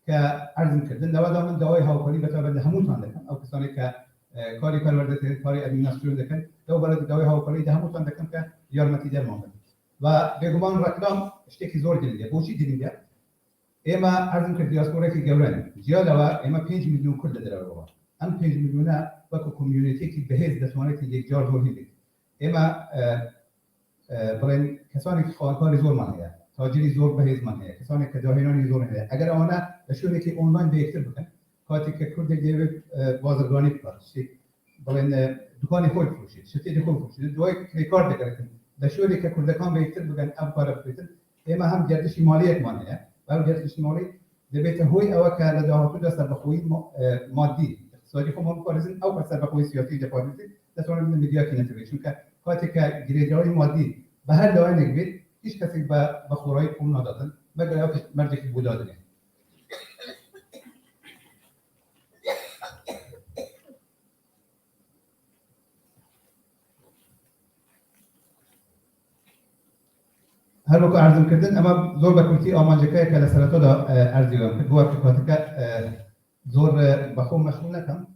که عرض کردن دوام دوای هاوکاری به طور همون دکن او کسانی که کاری پرورده کاری ادمینستراسیون دکن دو برای دوای هاوکاری ده همون دکن که یارمتی در مونده و بگمان رکلام اشتکی زور جلیه بوچی جلیه اما عرض کرد دیاسپورا که گورن جیالا اما 5 میلیون کرد در رو ام 5 میلیونه و کو کمیونیتی که بهز دستوانه که یک جار زور هیدی اما برای کسانی که کاری زور منه تاجری زور بهز منه کسانی که جاهلانی زور نه اگر آنها دشونه که آنلاین بهتر بکنن کاتی که کرد دیگه بازرگانی کنه برای دکانی خود فروشید شتی خود فروشید دوای ریکارد کردن دشونه که کردکان بهتر بگن اب کار بکنن اما هم گردش مالی یک مانه و گردش مالی دبیت هوی او که لداهاتو دست بخوی مادی اقتصادی خود ممکنه او پس بخوی سیاسی دپارتمنتی دستوانه من میدیا کی نتویشون که کاتی که گریدای مادی به هر لایه نگید هیچ کسی به خورای پول ندادن مگر یا مرجی که بودادنه هر وقت ارزم کردن اما زور بکرتی آمانجکای که لسرتا دا ارزی هم که گوار که کاتکا زور بخوم مشغول نکم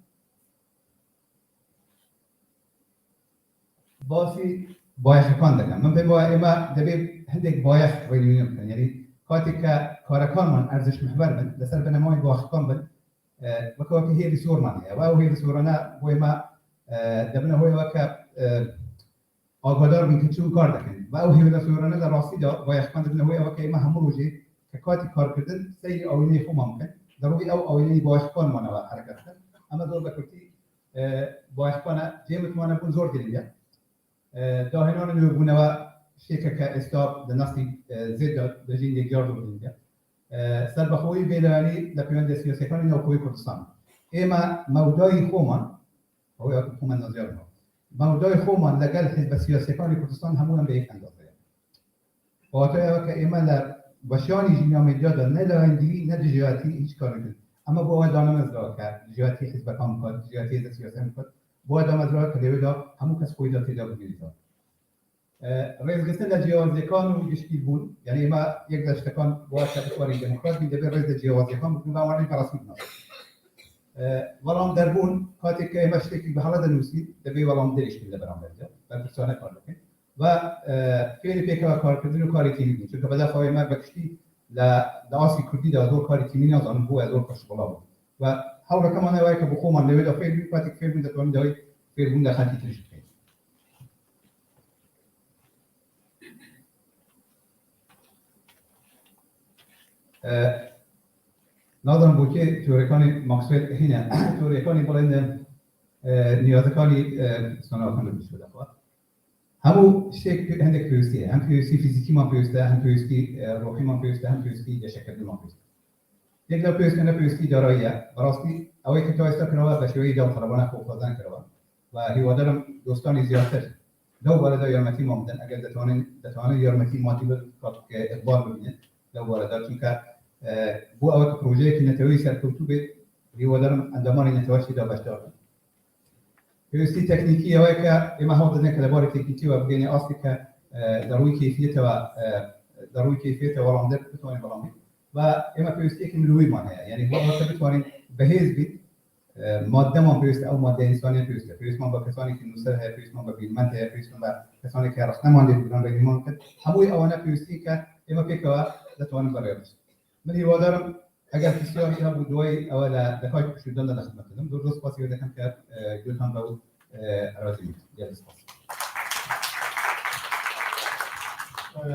باسی بایخ کان دکم من به با اما دبی هندک بایخ ویلیم کن یعنی کاتکا کارکان من ارزش محور بن لسر بنمای بایخ کان بن وكو هي اللي صور معناها واو هي اللي صورنا هو ما دبنا هو وكا آگادار بین که چون کار دکن و او هیولا صورنا در راستی دا با یخکان دبنا هو وكا ما همون روزی که کاتی کار کردن سری آوینه خو ممکن در روی او آوینه با یخکان مانا و حرکت کرد اما دور بکرتی با یخکان جیمت مانا بون زور گلیه داهنان نوبونه و شیکه که استاب در نسلی زید دجین یک جار دور گلیه سر بخوی بیلانی لپیوند سیاسی کنی نوکوی کردستان. اما موضوعی خومان هو یا خومان نزیاد ما. موضوعی خومان لگل حزب سیاسی کنی کردستان همون به یک اندازه. وقتی که اما لر باشانی جنیا میجاد نه لاندی نه جهاتی هیچ کاری کرد. اما با دانم از راه کرد جهاتی حزب کام کرد جهاتی سیاسی کرد. با دانم از راه کرد و همون کس خویدات دیده بودید. رئیس گستن لجیوازیکان و گشتی بود یعنی ما یک دشتکان با شبکه‌واری دموکرات بیده به رئیس جیوازیکان بود و وارد فراسمی ناس. ولام دربون کاتی که مشتکی به حالت نوسی دبی ولام دریش بیده برام برده و بسیار کار میکنه و خیلی پیکار کار کردن و کاری تیمی بود چون که بعد خواهی ما بکشتی لآسی کردی دادور کاری تیمی نیازان بود از دور کش بالا بود و حالا کمان نوایی که بخوام نوید آفر کاتی که فیلم دادن دایی فیلم دخلی تریش کنید. نادرم بود که تورکانی ماکسول هینه تورکانی بلند نیازکانی سناکان رو شده خواهد همو شکل هندک پیوستیه هم پیوستی فیزیکی ما پیوسته هم پیوستی روحی ما پیوسته هم پیوستی شکلی ما پیوسته یک دو پیوستی نه پیوستی داراییه براستی اولی که توسط کنوا بشویی دام خرابانه خوب خواهدن کنوا و هیوادارم دوستانی زیادتر دو بارده یارمتی ما بودن اگر دتوانه یارمتی مادی که اقبال ببینه دو بارده چون که بو اوت پروژه که نتوی سرکوتو به هیوادارم اندامان نتواشی دا باشدار پیوستی تکنیکی اولی که اما هم دادن که لبار تکنیکی و بگینی اصلی که دروی کیفیت ولامده بتوانیم ولامید و اما پیوستی که ملوی مانه یعنی با اوت بتوانیم بهیز بید ماده ما پیوسته او ماده انسانی پیوسته پیوست ما با کسانی که نوسر ہے پیوست ما با بیلمنت ہے پیوست ما با کسانی که رخنه مانده بودن بیلیمان کرد هموی اوانه پیوستی که اما پیکوا دتوانیم برای بست من هیوادارم اگر بسیاری ها بود دوای اول دکای کشیدن در خدمت دادم دو روز پاسی دکم که جلتان رو راضی بود جلد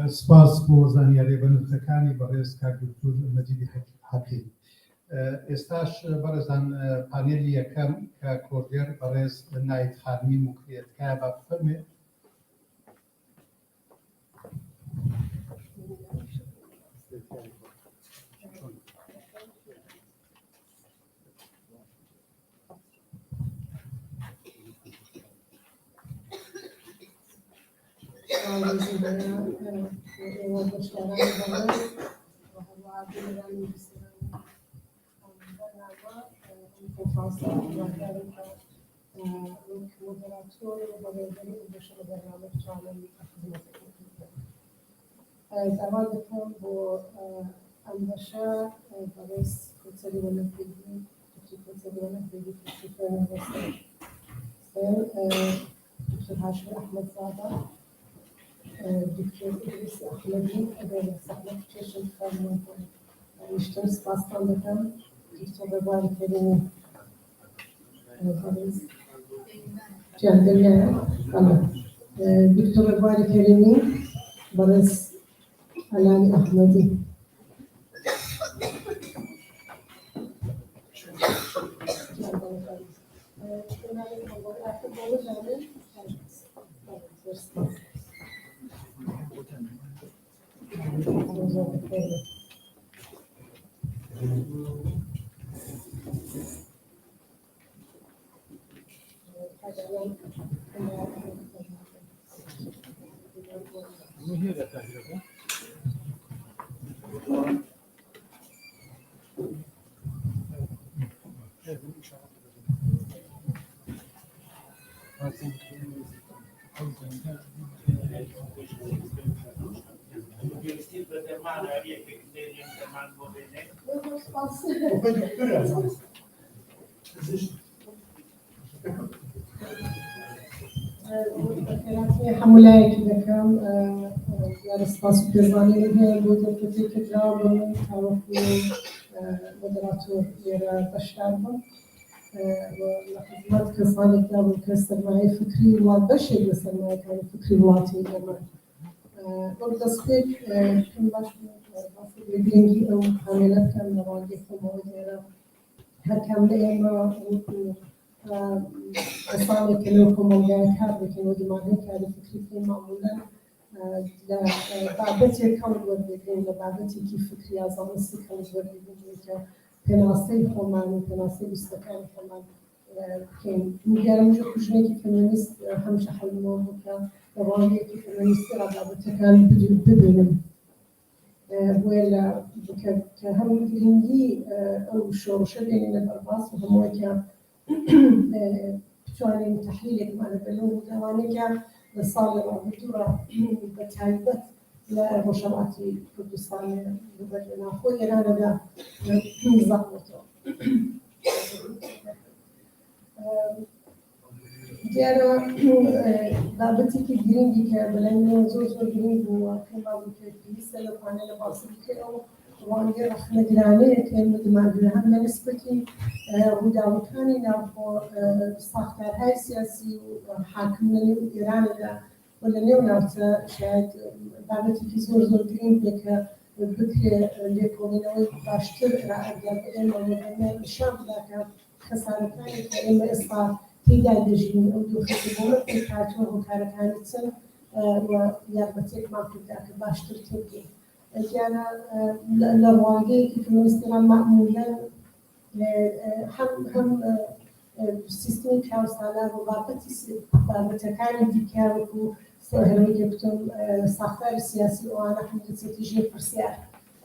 سپاس بۆ زانیاری بەنرخەکانی بەڕێز کاک دکتۆر مەجیدی حەقی ئێستاش بەڕێزان پانێلی یەکەم کە کۆردێر بەڕێز نایب خانمی موکرێتکە بە بفەرمێ زمان دکتر با اندشه برس کنسری و نفیدی کنسری و نفیدی دکتر هاشم احمد زاده دکتر ادریس احمدی اداره سحنه چشم فرمان اشتر سپاسان دکم دکتر باری کردنی برس جندلیه دکتر باری کردنی برس علانی احمدی حملایکی دەکەم دیارە سپاس و پێزانینی هەیە بۆ دەرکەوتێک کە دراوە بۆ من تاوەکو مۆدەراتۆر لێرە بەشدار بووم لە خزمەت کەسانێکدا بووم کە سەرمایەی فکری وڵات بەشێک لە سەرمایەکانی فکری وڵاتی ئێمە بەو دەستپێک پێم باش باسی لە گرنگی ئەو پانێلە بکەم لە ڕادیۆ خۆمەوە لێرە هەر کام لە ئێمە وەکو کەسانێک کە لەو کۆمەڵگایە کار دەکەن و دماغی کاری فکری پێ معمولاً لە بابەتێک کەڵک وەردەگرین لە بابەتێکی فکری یا زانستی کەڵک وەردەگرین کە پێناسەی خۆمان و پێناسەی بیستەکانی خۆمان بکەین دیارەمژە کوژنێکی فێمینیست هەمیشە حەولمەوە بکە لە ڕۆژێکی فێمینیستی بابەتەکان ببینن بۆیە لە کە هەموو گرنگی ئەو شۆڕشە بێنینە بەرباس و هەمووەکە بتوانین تحلیلێکمان لەبەرەوە ڕووداوانێکە لە ساڵی ڕابردووە بە تایبەت لە ڕۆژهەڵاتی کوردستان لەبەر لە ناوخۆی ئێرانەدا زەحمەتەوە دیارە بابەتێکی گرنگی کە بەلایەنەوە زۆر گرنگ بووە پێما بوو کە پێویستە لەو پانێلە باسی بکەین ئەو ڕوانگە ڕەخنەگرانەیە کە ئێمە دماغرا هەم لە نسبەتی ڕووداوەکانی ناوخۆ ساختارهای سیاسی و حاکم لە نێو ئێرانەدا و لە نێو ناوچە شاید بابەتێکی زۆر گرنگ بێ کە بکرێ لێکۆڵینەوەی باشتر ئەگەر ئێمە لەبەرنە نیشان بدا کە خەسارەکانی کە ئێمە ئێستا تێدا دەژین ئەو دۆخەتی بۆمە پێکاتوە هۆکارەکانی چەند و یارمەتێکمان پێدا کە باشتر تێبگەین دیانە لە ڕوانگەیەکی فێمینیستیمان معمولاً هەم سیستمی پیاوسالار و بابەتەکانی دیکە وەکو هەروەی گەبتم ساختاری سیاسی ئەوانە هەم دەچێتی ژێر پرسیار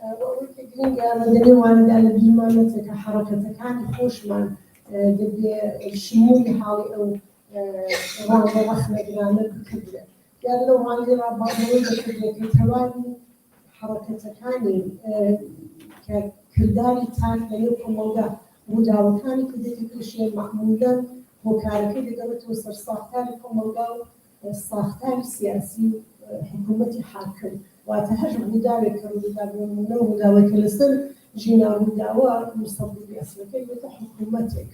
ئەوەی کە گرنگە لەدەنێ وانەدا لە بیرمان نەچێت کە حەرەکەتەکانی خۆشمان دەبێ شمولی حاڵی ئەو ڕوانگە ڕەخنەگرانە بکردرێت یان لەو ڕوانگە ڕابردنەوەی دەکردرێت کە تەواوی حەرەکەتەکانی کە کردداری تاک لە نێو کۆمەڵگا ڕووداوەکانی کە دەکردشێ معمولاً هۆکارەکەی دەگەڕێتەوە سەر ساختاری کۆمەڵگا و ساختاری سیاسی و حکوومەتی حاکم واتە هەر ڕووداوێک کە ڕووداوە ڕووداوەکە لەسەر ژینا ڕووداوە مستەبیلی ئەسلەکەی بێتە حکوومەتێک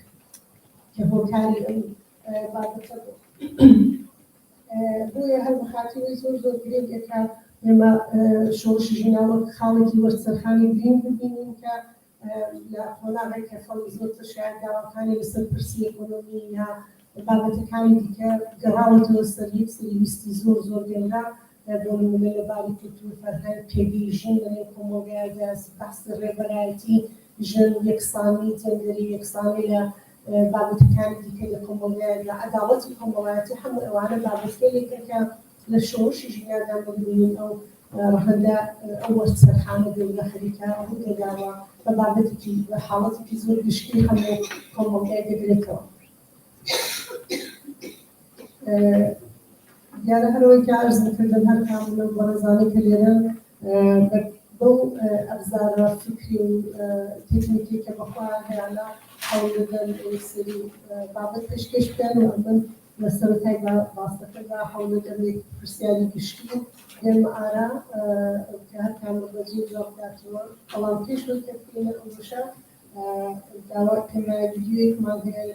کە هۆکاری ئەو بابەتە بوو بۆیە هەر بەخاتیەوەی زۆر گرنگێکە ئێمە شۆڕشی ژیناوە خاڵێکی وەرسەرخانی گرنگ ببینین کە لە قۆناغی کە خەڵکی زۆرتر شاید داواکانی لەسەر پرسی ئەکۆنۆمی یا بابەتەکانی دیکە گەڕاوەتەوە سەر یەک سەری ویستی زۆر گەورە بۆ نمونە لەباری کولتور فەرهەنگ پێگەیژین لە نێو کۆمەڵگەیەکدا بەحسی ڕێبەرایەتی ژن یەکسانی تێنگەری یەکسانی لە بابەتەکانی دیکە لە کۆمەڵگەیەکدا عەداڵەتی کۆمەڵایەتی هەموو ئەوانە بابەتێکێکە کە لە شۆڕشی ژینادا ببینین ئەو ڕەهەندە ئەو وەرسەرخانە گەورە خەریکە ڕوودەداوە بە بابەتێکی بە حاڵەتێکی زۆر گشتی هەموو کۆمەڵگەیە دەگرێتەوە دیارە هەرەوەی کە عەرزکردن هەر کامل و بەڕێزانەی کە لێرە بەو ئەبزارە فکری و تکنیکی کە بەخۆیان هەیەە هەوڵ دەدەن سەری بابەت پێشکەش بکەن و ئەمن لە سەرەتای باسەکەدا هەوڵ دەدەن پرسیاری گشتی ئێمە ئارا کە هەر کامل بەزوو جواب بداتەوە بەڵام پێشەوەی کە بکەینە ئەوشە داوا کەمای ڤیدیۆیەکمان هەیە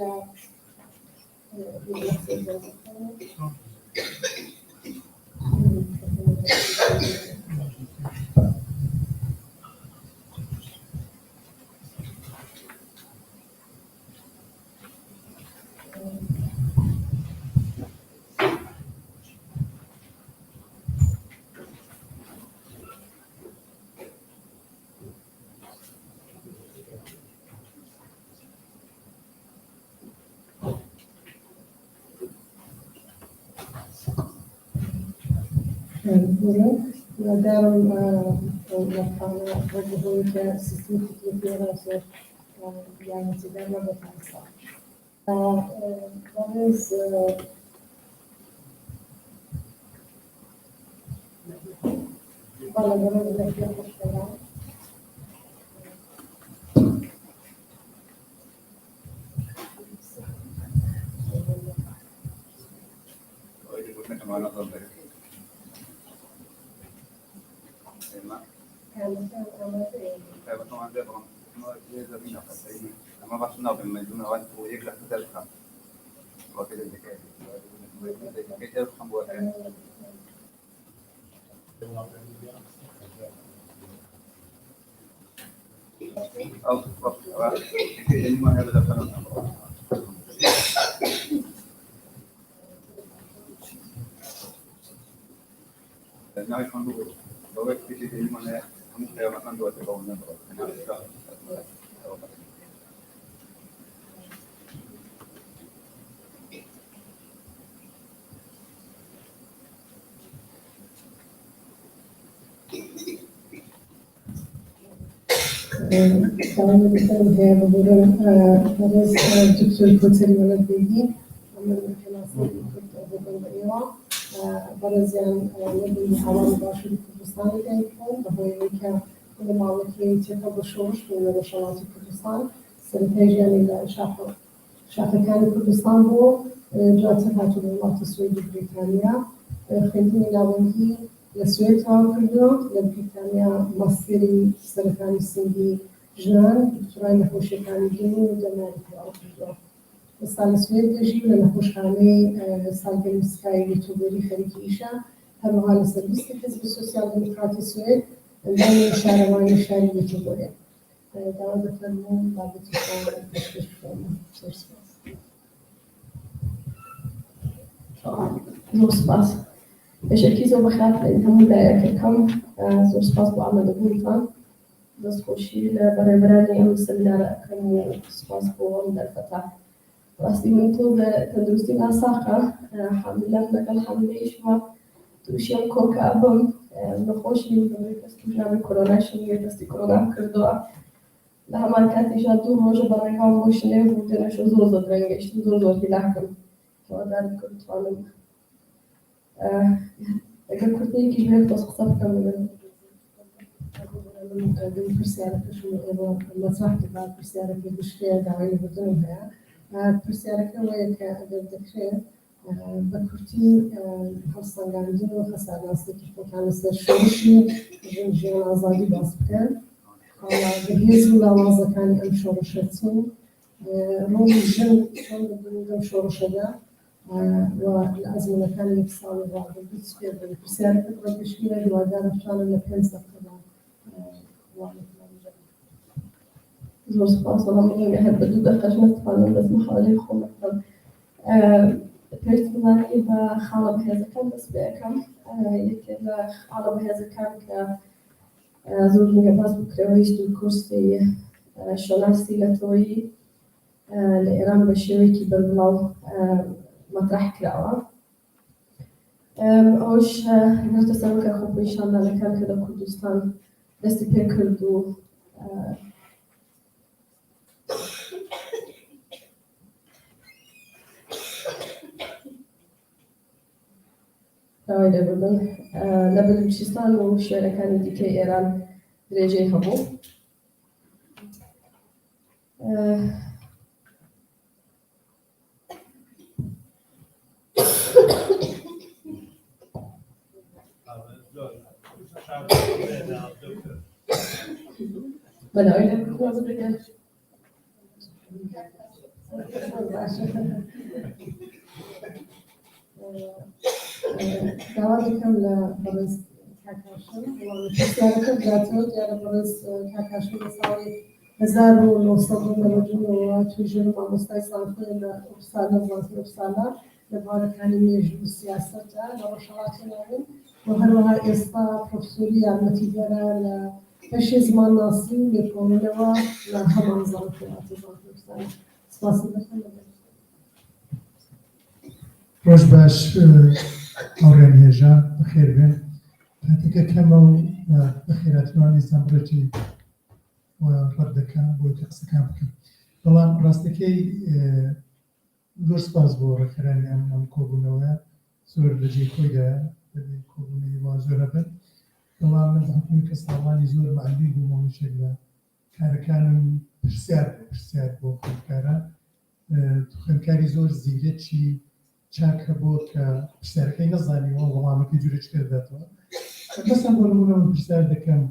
لە دارم لەخانە بۆبووی کە سیستمی تکنیکیەکە زۆر یارمەتیدەر نەبێتە بەڕێز بالا گرم دکتر خوش بدم. سلام میکنم که بودم باز دکتر کوتری ولد بیدی من کلاسی بودم ایران برازیان نبودی حالا باشی کردستان دیدم به هایی که من معلومی تیکا بشوش من بشوات کردستان سرپیجی شهرکانی کردستان بود جاته هاتو دولت سوئدی بریتانیا خیلی ناوندی لسوئد کار کردم لبریتانیا ماستری سرطانی سنگی جنان دکترای نخوشیکانی جنین و دماری کردم. سال سوئد داشتیم لنخوشخانه سالگرمیسکای یوتیوبری خریکی ایشا هر مقال سرویس حزب سوسیال دموکراتی سوئد دانی شهروانی شهری یوتیوبری. دعوت فرمون بابتی شما تشکیل فرمون. زور سپاس. بشكل زو بخاف همون دايرة كم زور سپاس بو عمل بولتان بس خوشي لبرابراني أم سمينار كم سپاس بو عمل الفتاة راسي من طول تدرستي مع ساقة حاملة نقل حاملة إيشوا توشي أم كوكا أبم نخوشي من بس كجامي كورونا شنية بس كورونا كردوا لها ماركات إيجادو روجا برقام موشنه بودنا شو زوزو درنگشت زوزو تلاحكم فأدار كنت فانم اگر کردی که جوری باز خطاب کنم من پرسیاره که شما اینا مطرح کرد پرسیاره که مشکل دعایی بدون هیا پرسیاره که ولی که اگر دکتر بکرتی خستانگاندی و خستانگاندی که فکر است شورشی جنجان آزادی باز کن حالا بهیز ملاحظه کنی ام شورشتون روز جن چون بدونم شورشده والأزمة كان يتصال بعض الجزء بالرسالة تقرأ تشكيلة الوزارة شان النفس كذا زور سپاس والله من هاد بدو دقیقش نتفاهم بس محاولة خو مثلا پرسنلی با خاله بهذا كان بس بكم يمكن خاله بهذا كان ك زور نجاباز بكرويش دو كورسي شناسی لطوری لإيران بشوي كي بالله مطرح كلاوة أوش نرتسم كخوب إن شاء الله لكان كده كردستان دستي بيكردو تاويل أبدا لبلوچستان وشاركان ديكي إيران درجة هبو بدأنا نقول بك دعوتكم لبرز كاكاشن ومشاركة جاتو ديال برز كاكاشن مساوي 1992 مع مستيسان في أبسالة أبسالة لبارة كانية السياسة لرشواتنا وهروها إصلاح بروفيسورية نتيجة لشيء زمان ناصي يكون لوا لهم نظام كلاتي روز باش أورين هجا بخير بين هاتيك كما بخيرات نوع نيسامبرتي وردك بويك قصكام بكم طبعا راستكي زور سپاس بۆ ڕێکخراوی ئەم کۆبوونەوەیە زۆر بەجێ خۆیدا بەبێ کۆبوونەوەی وا زۆرە بن بەڵام من حکومی کە ساڵانی زۆر معلمی بوومەوە شێگە کارەکانم پرسیار بۆ خوێندکاران خوێندکاری زۆر زیرەکی چاک هەبوو کە پرسیارەکەی نەزانیەوە وەڵامەکەی جورێک دەداتەوە بەسم بۆ نمونە پرسیار دەکەم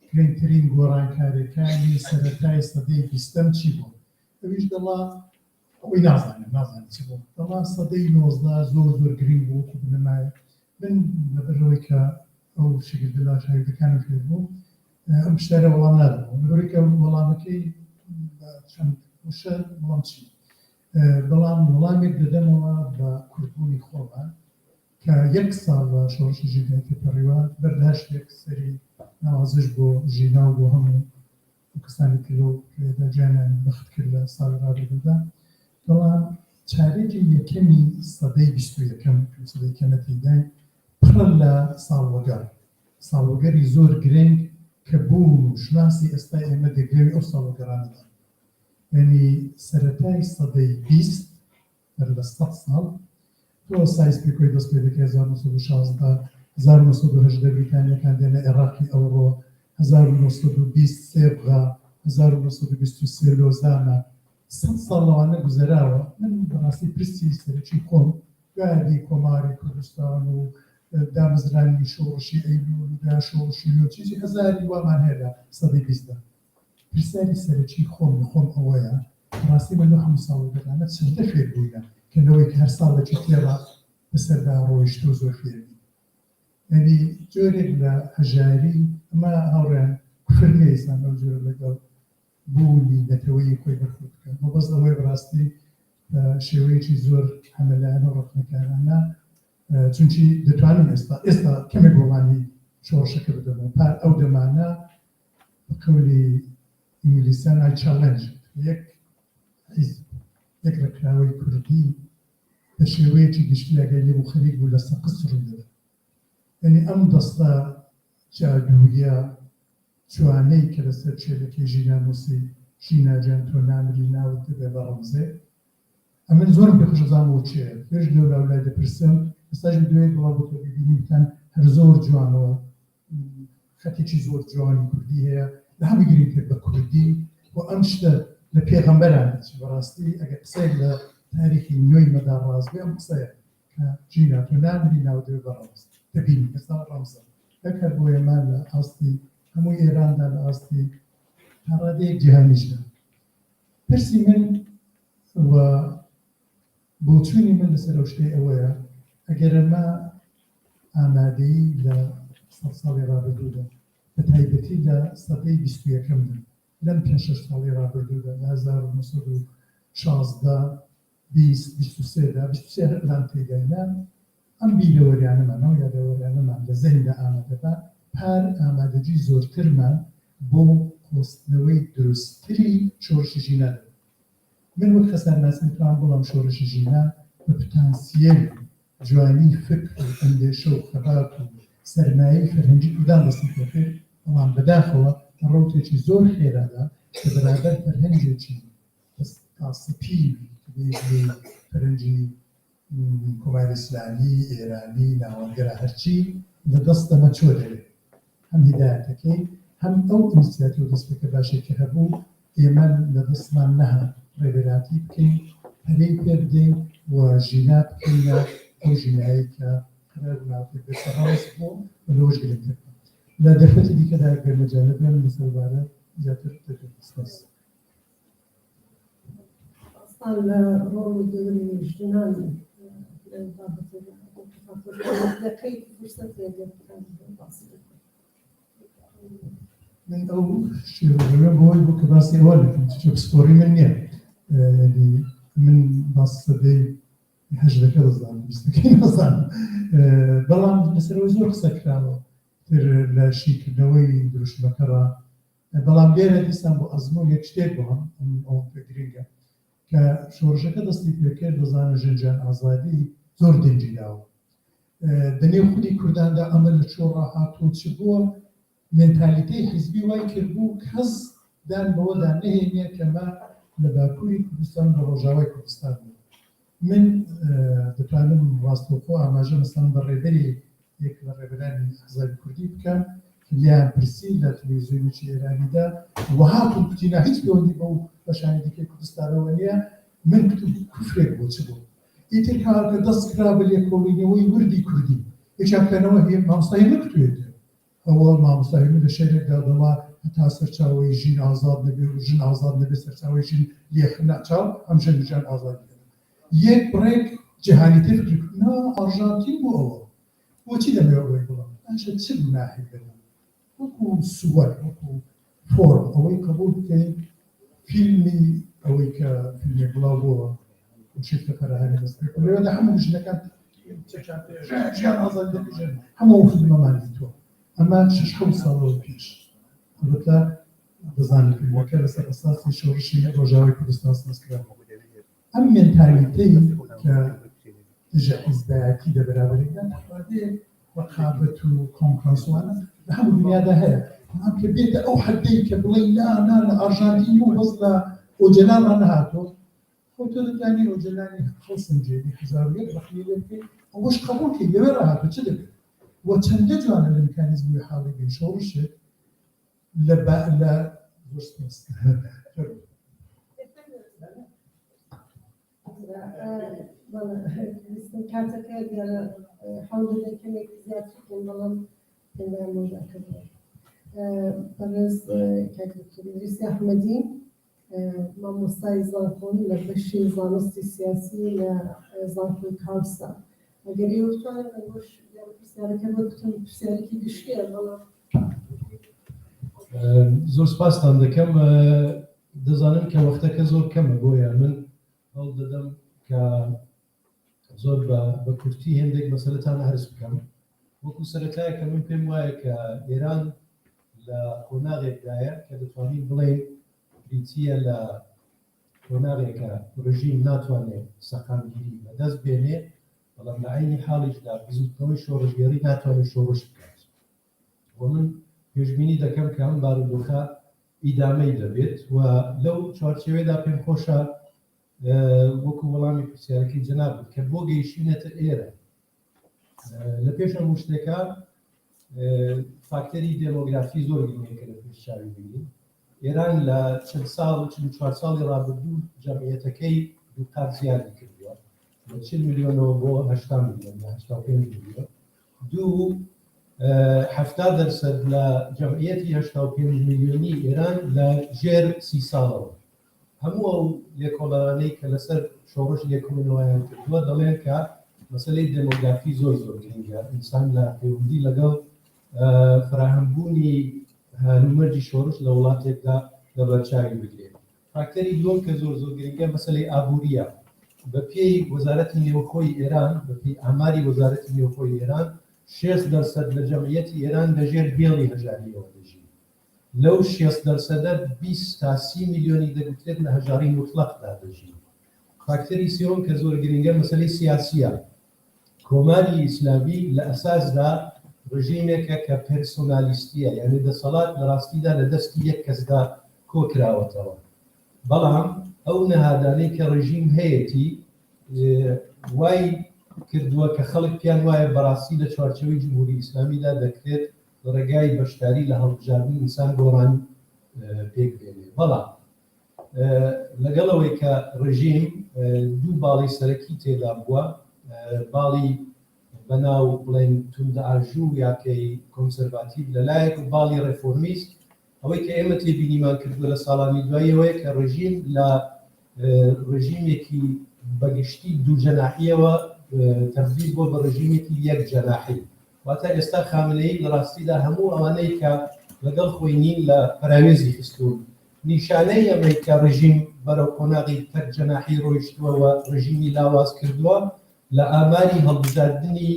گرنگترین گۆڕانکاریەکانی سەرەتای سەدەی 20م چی بوو ئەویش دەڵا ئەوەی نازانم چی بوو دەڵا سەدەی 19 زۆر گرنگ بوو کە بنەمایە من لەبەرەوەی کە ئەو شەگردە شاگردەکانم فێر بوو ئەم شتارە وەڵام نادەمەوە لەبەرەوەی کە وەڵامەکەی چەند وشە وەڵام چی بەڵام وەڵامێک دەدەمەوە بە کورتبوونی خۆمان کە 1 ساڵ بە شۆڕشی ژینەیەکی پەڕیوە بەردەها شتێک سەری ناوازش بۆ ژینا و بۆ هەموو کەسانی کردو پێدا گیانیان بەخت کرد لە ساڵی ڕابردوودا بەڵام چارەکی یەکەمی سەدەی 21م سەدەی کەمەتیدای پڕە لە ساڵوەگەری زۆر گرنگ کە بوو شناسی ئێستا ئێمە دەگرێوی ئەو ساڵوەگەرانەدا یعنی سەرەتای سەدەی 20 لە 100 ساڵ تۆ سایز پێکۆی دەست پێ دەکەی 1916 1970 بریتانیەکان دێنە عێراقی ئەوڕۆ 1920 سێبغا 1923 لۆزانە 100 ساڵ لەوانە گوزەراوە من بەڕاستی پرسی سەرەکی خۆم گوایدی کۆماری کوردستان و دامەزرانی شۆڕشی ئەیلول و دا شۆڕشی لۆ چیزی هەزاری وامان هەیە سەدەی 20دا پرسیاری سەرەکی خۆم ئەوەیە ڕاستی من لە هەموو ساڵەکانە چەندە فێر بووینە کەنەوەی کە هەر ساڵێکی تێڕا بەسەردا ڕۆیشت و زۆر فێربی یعنی جۆرێک لە هەژاری ئەمە هاوڕێن کوفر نیە ئێسان ئەو جۆرە لەگەڵ بوونی نەتەوەی خۆی بەرخۆ بکەن مەبەست ئەوەی بەڕاستی شێوەیەکی زۆر هەمەلایەنە و ڕەخنەکارانە چونکی دەتوانم ئێستا کەمێک بۆمانی شۆڕشەکە بدەمەوە پار ئەو دەمانە بە قەولی ئینگلیسیان ئای چاڵەنج یەک ڕێکخراوەی کوردی بە شێوەیەکی گشتی ئەگەری بۆ خەریک بوو لە سەقز ڕووی دەدا یعنی ئەم دەستە جادوویە جوانەی کە لەسەر چێلەکەی ژینانوسی ژیناجان تۆ نامری ناوت دەبێ بە ڕەمزێ ئەمن زۆرم پێخۆش دەزانەوە چێە پێش لەولای دەپرسم ئێستاش دوێت وڵا بۆ تۆ ببینی بتان هەر زۆر جوانەوە خەتێکی زۆر جوانی کوردی هەیە لە هەمووی گرنگ کرد بە کوردی و ئەم شتە لە پێغەمبەران بەڕاستی ئەگەر قسەیەک لە تاریخی نوێی مەدا ڕاست بێ ئەم قسەیە کە ژینا تۆ نامری ناو دەبێ بە ڕەمز دەبینی ئێستا ڕەمزە هەر بۆ ئێمان لە ئاستی هەمووی ئێراندا لە ئاستی هەڕادەیەک جیهانیشدا پرسی من و بۆچوونی من لەسەر ئەو شتەی ئەوەیە ئەگەر ئەمە ئامادەیی لە 100 ساڵی ڕابردوودا بە تایبەتی لە سەدەی 21ەمدا لەم 5-6 ساڵی ڕابردوودا لە 1916 23دا 23 لام تێگەینا ئەم بیرەوەریانەمان ئەو یادەوەریانەمان لە زەهیندا ئامادەبا پار ئامادەجی زۆرترمان بۆ خۆستنەوەی دروستتری شۆڕشی ژینا من وەک خەسارناسی میتوانم بڵام شۆڕشی ژینا بە پتانسیەل جوانی فکر و ئەندێشە و خەبات و سەرمایەی فەرهەنگی کوردان دەستی پێکرد بەڵام بەداخەوە ڕەوتێکی زۆر خێرادا کە بەرابەر فەرهەنگێکی تاسپی فەرهەنگی کۆماری ئیسلامی ئێرانی ناوەندگەرە هەرچی لە دەستەمە چۆ دەوێت هەم هیدایەتەکەی هەم ئەو ئینسیاتیڤ و دەستپێکە باشێکی هەبوو ئێمە لە دەستمان نەها ڕێبەراتی بکەین هەرەی پێ بدەین و ژینا بکەینە ئەو ژینایی کە قەرار ناوتێک بێتە ڕاست بوو و لەوەش گرنگتر لە دەرفەتی دیکەدا گەر مەجالە بێن لەسەربارە زیاتر دەکرێت سپاس أصلاً رول الجنان لكي فرصة من ئەو شێوەیە بۆی بۆ کە باسی ئەوە دەکەم چ پسپۆری من نییە من باس سەدەی هەژدەکە دەزانم بیستەکەی نەزانم بەڵام لەسەرەوەی زۆر قسە کراوە تر لە شیکردنەوەی دروشمەکەڕە بەڵام لێرە دیسان بۆ ئەزمۆ یەک شتێک بڵم ئەو گرنگە کە شۆڕشەکە دەستی پێکرد دەزانە ژەنجان ئازادی زۆر دەنجی داوە دەنێو خودی کورداندا ئەمە لە چۆ ڕاهاتوو چ بووە مێنتالیتەی حیزبی وای کردبوو کەس دان بەوەدا نەهێنێ کەمە لە باکووری کوردستان بە ڕۆژاوای کوردستان بوو من دەتوانم ڕاستەوخۆ ئاماژە مەسەڵەن بە ڕێبەری یەک لە ڕێبەرانی ئازادی کوردی بکەم لیان پرسی لە تەلەڤیزیۆنێکی ئێرانیدا وهاتم کوتینا هیچ پەیوەندی بەو بەشانی دیکەی کوردستانەوە نییە من کتم کوفرێک بۆ چ بوو ئیتر کارکە دەست کرا بە لێکۆڵینەوەی وردی کوردی هیچکەنەوە هێ مامۆستای نەکتوێت ئەوە مامۆستای من لە شێرێکدا دەڵا هەتا سەرچاوەی ژین ئازاد نەبێ و ژن ئازاد نەبێ سەرچاوەی ژین لێخناچاو ئەم ژن و ژیان ئازاد بێت یەک بڕێک جیهانی تر نا ئارژانتین بوو ئەوە بۆچی دەمەوێت ئەوەی بڵام ئەشە چ گوناحی بێت وەکو سووەر وەکو فۆرم ئەوەی قبول بکەین فیلمی ئەوەی کە فیلمی بڵاو بووە شرکە فەرهانی دەست پێ لەوێدا هەموو ژنەکان ژیان ئازاد دەبژێن هەموو فیلمەمانی دیتووە ئەمە 6 ساڵەوە پێش البته دەزانێت فیلمەکە لەسەر ئەساسی شۆڕشی ڕۆژاوای کوردستان سەرکرا ئەم مێنتالیتەی کە دژە حیزبایەتی لە بەرابەریدا تەخوادێ رقابەت و کۆنفرانسوانە لە هەموو دنیادا هەیە ئەم کە بێتە ئەو حەدەی کە بڵێ نا لە ئارژانتین و بەس لە ئۆجەلان ڕەنەهاتۆ خۆتۆ دەتوانێت ئۆجەلانی خەڵسنجێنی هەزارویەک بەخلی لێ بکەیت ئەوەش قبوڵکەی لەوێ ڕەهاتۆ چ دەبێت و چەندە جوانە لە میکانیزمی حاڵی بین شۆڕشێت لە کاتەکە حەوڵ کەمێک زیاتر بەڵام بەڕێز کاکتوریسی ئەحمەدی مامۆستای زانکۆنی لە بەشی زانستی سیاسی لە زانکۆی کارسا ئەگەر ئێوە بتوانن پرسیارەکە بکەن پرسیارێکی گشتیە بەڵام زۆر سپاستان دەکەم دەزانم کە وەختەکە زۆر کەمە بۆیە من هەوڵ دەدەم کە زۆر بە کورتی هێندێک مەسەلەتان عەرز بکەم وەکو سەرەتایە کە من پێم وایە کە ئێران لە قۆناغێکدایە کە دەتوانین بڵێن بریتیە لە قۆناغێکە ڕژیم ناتوانێت سەقامگیری بەدەست بێنێ بەڵام لە عینی حاڵیشدا بزوتنەوەی شۆڕشگەری ناتوانێت شۆڕش بکات و من پێشبینی دەکەم کە ئەم بارودۆخە ئیدامەی دەبێت و لەو چوارچێوەیەدا پێم خۆشە وەکو وەڵامی پرسیارەکەی جەناب کە بۆ گەیشتینەتە ئێرە لە پێش هەموو شتێکە فاکتەری دێمۆگرافی زۆر گرنگێکە لە پێشچاوی بینین ئێران لە چەند ساڵ 4 ساڵی ڕابردوو جەمعیەتەکەی دووقات زیادی کردووە لە 40 میلیۆنەوە بۆ 80 میلیۆن 85 میلیۆن دوو 70% لە جەمعیەتی 85 میلیۆنی ئێران لە ژێر 30 ساڵەوە هەموو ئەو لێکۆڵەرانەی کە لەسەر شۆڕش لێکۆڵینەوەیان کردووە دەڵێن کە مەسەلەی دێمۆگرافی زۆر گرنگە ئینسان لە پەیوەندی لەگەڵ فراهەمبوونی هەنومەرجی شۆڕش لە وڵاتێکدا لە بەرچاوی بگرێت فاکتەری دووەم کە زۆر گرنگە مەسەلەی ئابووریە بە پێی وەزارەتی نێوخۆی ئێران بە پێی ئاماری وەزارەتی نێوخۆی ئێران 6% لە جەمعیەتی ئێران لەژێر بێڵی هەژاریەوە دەژین لەو 6%دە 20 تا 30 میلیۆنی دەگوترێت لە هەژاری مطلقدا دەژین فاکتەری سێوەم کە زۆر گرنگە مەسەلەی سیاسیە کۆماری ئیسلامی لە ئەساسدا ڕژیمێکە کە پێرسۆنالیستیە یعنی دەسەڵات لە ڕاستیدا لە دەستی یەک کەسدا کۆکراوەتەوە بەڵام ئەو نەهادانەی کە ڕژیم هەیەی وای کردووە کە خەڵک پیان وایە بەڕاستی لە چوارچەوەی جمهوری ئیسلامیدا دەکرێت ڕێگای بەشداری لە هەڵبژاردنی ئینسان گۆڕان پێک بێنێ بەڵام لەگەڵەوەی کە ڕژیم دوو باڵی سەرەکی تێدا بووە باڵی بەناو بڵێن توندە ئاژوو یاکەی کۆنسەرواتیڤ لەلایەک و باڵی ڕێفۆرمیست ئەوەی کە ئێمە تێبینیمان کردووە لە ساڵانی دواییەوەی کە ڕژیم لە ڕژیمێکی بەگشتی دوو جەناحیەوە تەبدیل بۆ بە ڕژیمێکی یەک جەناحی واتە ئێستا خامنەی لە ڕاستیدا هەموو ئەوانەی کە لەگەڵ خۆی نین لە پەراوێزی خستوون نیشانەی ئەمەی کە ڕژیم بەرەو کۆناغی تەک جەناحی ڕۆیشتووەوە ڕژیمی لاواز کردووە لە ئاماری هەڵبژاردننی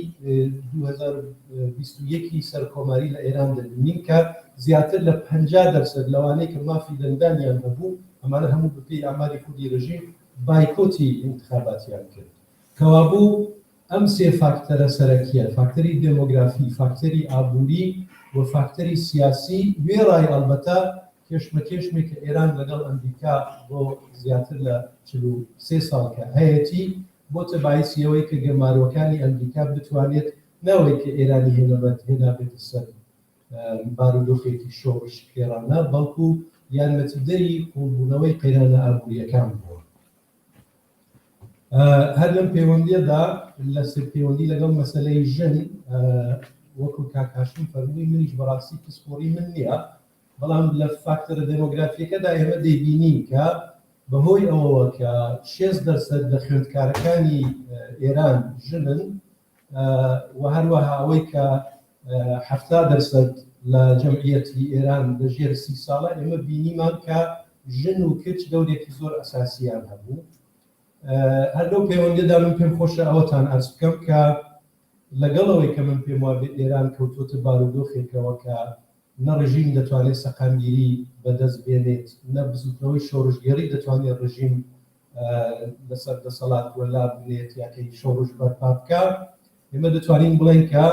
2021 سەرکۆماری لە ئێران دەبینین کە زیاتر لە 50% لەوانەی کە مافی دەنگدانیان هەبوو ئەمانە هەموو بپی ئاماری خودی ڕژیم بایکۆتی انتخاباتیان کرد کەوابوو ئەم سێ فاکتەرە سەرەکیە فاکتەری دێمۆگرافی فاکتەری ئابووری و فاکتەری سیاسی وێڕای ئەلبەتە کێشمەکێشمێک کە ئێران لەگەڵ ئەمریکا بۆ زیاتر لە 43 ساڵ کە هەیەی بۆتە باعثیەوەی کە گەماروەکانی ئەمریکا بتوانێت نەوەی کە ئێرانی هێنابێتە سەر بارودۆخێکی شۆڕش کێرانە بەڵکو یارمەتیدەری قوڵبوونەوەی قەیرانە ئابووریەکان بووە. هەر لەم پەیوەندیەدا لە سەرپەیوەندی لەگەڵ مەسەلەی ژن وەکو کاکاشم فەرمووی منیش بەڕاستی پسپۆری من نییە، بەڵام لە فاکتۆرە دەمۆگرافیەکەدا ئێمە دەیبینین کە بەهۆی ئەوەوە کە 6% لە خوێندکارەکانی ئێران ژنن و هەروەها ئەوەی کە 70% لە جەمعیەتی ئێران لەژێر 30 ساڵە ئێمە بینیمان کە ژن و کچ دەورێکی زۆر ئەساسیان هەبوو. هەر لەو پەیوەندیدا من پێم خۆشە ئەوەتان ئەرز بکەم کە لەگەڵەوەی کە من پێم وابێت ئێران کەوتوتە بارودۆخێکەوە کە نە ڕژیم دەتوانێت سەقامگیری بەدەست بێنێت، نە بزوتنەوەی شۆڕژگەری دەتوانێت ڕژیم لەسەر دەسەڵات وەلا بنێت یاکەی شۆڕژ بەرپا بکە، ئێمە دەتوانین بڵێن کە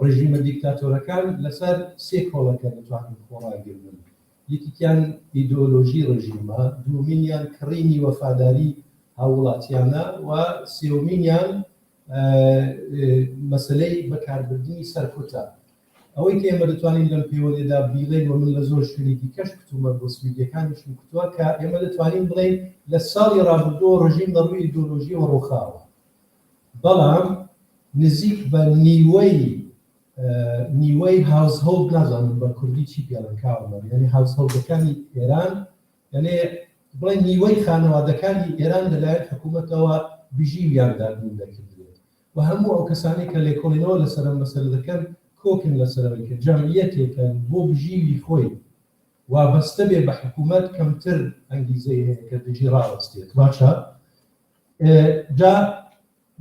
ڕژیمە دیکتاتۆرەکان لەسەر سێ کۆڵەکە دەتوانین خۆڕاگرن. یەکیان ئیدۆلۆژی ڕژیمە، دوومینیان کڕینی وەفاداری هاوڵاتیانە و سێومینیان مەسلەی بەکاربردنی سەرکوتە. ئەوەی کە ئێمە دەتوانین لەم پەیوەندیدا بیڵێن و من لە زۆر شوێنی دیکەش کتومە بۆ سویدیەکانیشم کتووە کە ئێمە دەتوانین بڵێن لە ساڵی ڕابردووە ڕژیم لە ڕووی ئیدۆلۆژیەوە ڕووخاوە، بەڵام نزیک بە نیوەی هاوسهۆڵد نازانم بە کوردی چی پێڵەنکاوە، یعنی هاوسهۆڵدەکانی ئێران، یعنی بڵێن نیوەی خانەوادەکانی ئێران لەلایەن حکوومەتەوە بژیویان دابین دەکردێت و هەموو ئەو کەسانی کە لێکۆڵینەوە لەسەر مەسەلە دەکەن کۆکن لەسەرەوەی کە جەمعیەتێکن بۆ بژیوی خۆی وابەستە بێ بە حکوومەت کەمتر ئەنگیزەی هەیە کە دژی ڕاوەستێت. باشە جا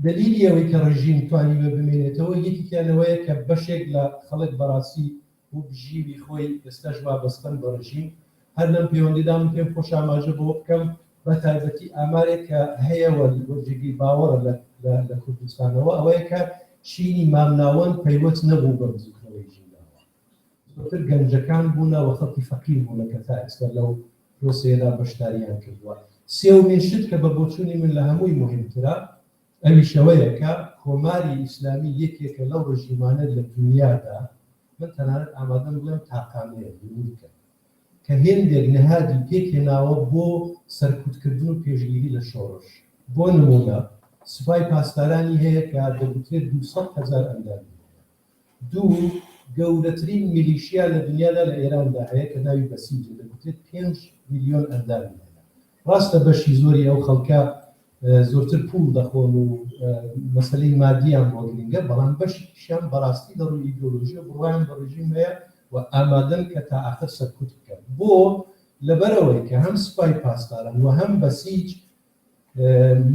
دلیلی ئەوەی کە ڕژیم توانی بە بمێنێتەوە یەکیانەوەیە کە بەشێک لە خەڵک بەڕاستی بۆ بژیوی خۆی ئێستاش وابەستن بە ڕژیم. هەر لەم پەیوەندیدا من پێم خۆش ئاماژە بۆ بکەم بە تایبەتی ئامارێک کە هەیەوە وەرجێگەی باوەڕە لە کوردستانەوە ئەوەیە کە چینی مامناوەند پەیوەست نەبوو بە بزووکەوەی ژینەوە، زۆرتر گەنجەکان بوونە و خەڵکی فەقیر بوونە کە تا ئێستا لەو پرۆسەیەدا بەشداریان کردووە. سێومین شت کە بە بۆچوونی من لە هەمووی مهمترە ئەویشەوەیە کە کۆماری ئیسلامی یەکێکە لەو ڕژیمانە لە دنیادا من تەنانەت ئامادەم بڵێم تاقانەیە دوورکە کە هێندێک نەهادی پێکهێناوە بۆ سەرکوتکردن و پێشگیری لە شۆڕش. بۆ نمونە سوپای پاسدارانی هەیە کە دەگوترێت 200,000 ئەندامی، دوو گەورەترین میلیشیا لە دنیادا لە ئێراندا هەیە کە ناوی بەسیجە، دەگوترێت 5 میلیۆن ئەندامی هەیە. ڕاستە بەشی زۆری ئەو خەڵکە زۆرتر پوڵ دەخۆن و مەسلەی مادیان بۆ گرنگە، بەڵام بەشیشیان بەڕاستی لە ڕووی ئیدۆلۆژیە بڕوایان بە ڕژیم هەیە و ئامادەن کە تا ئاخر سەرکوت بکەن. بۆ لەبەرەوەی کە هەم سوپای پاسداران و هەم بەسیج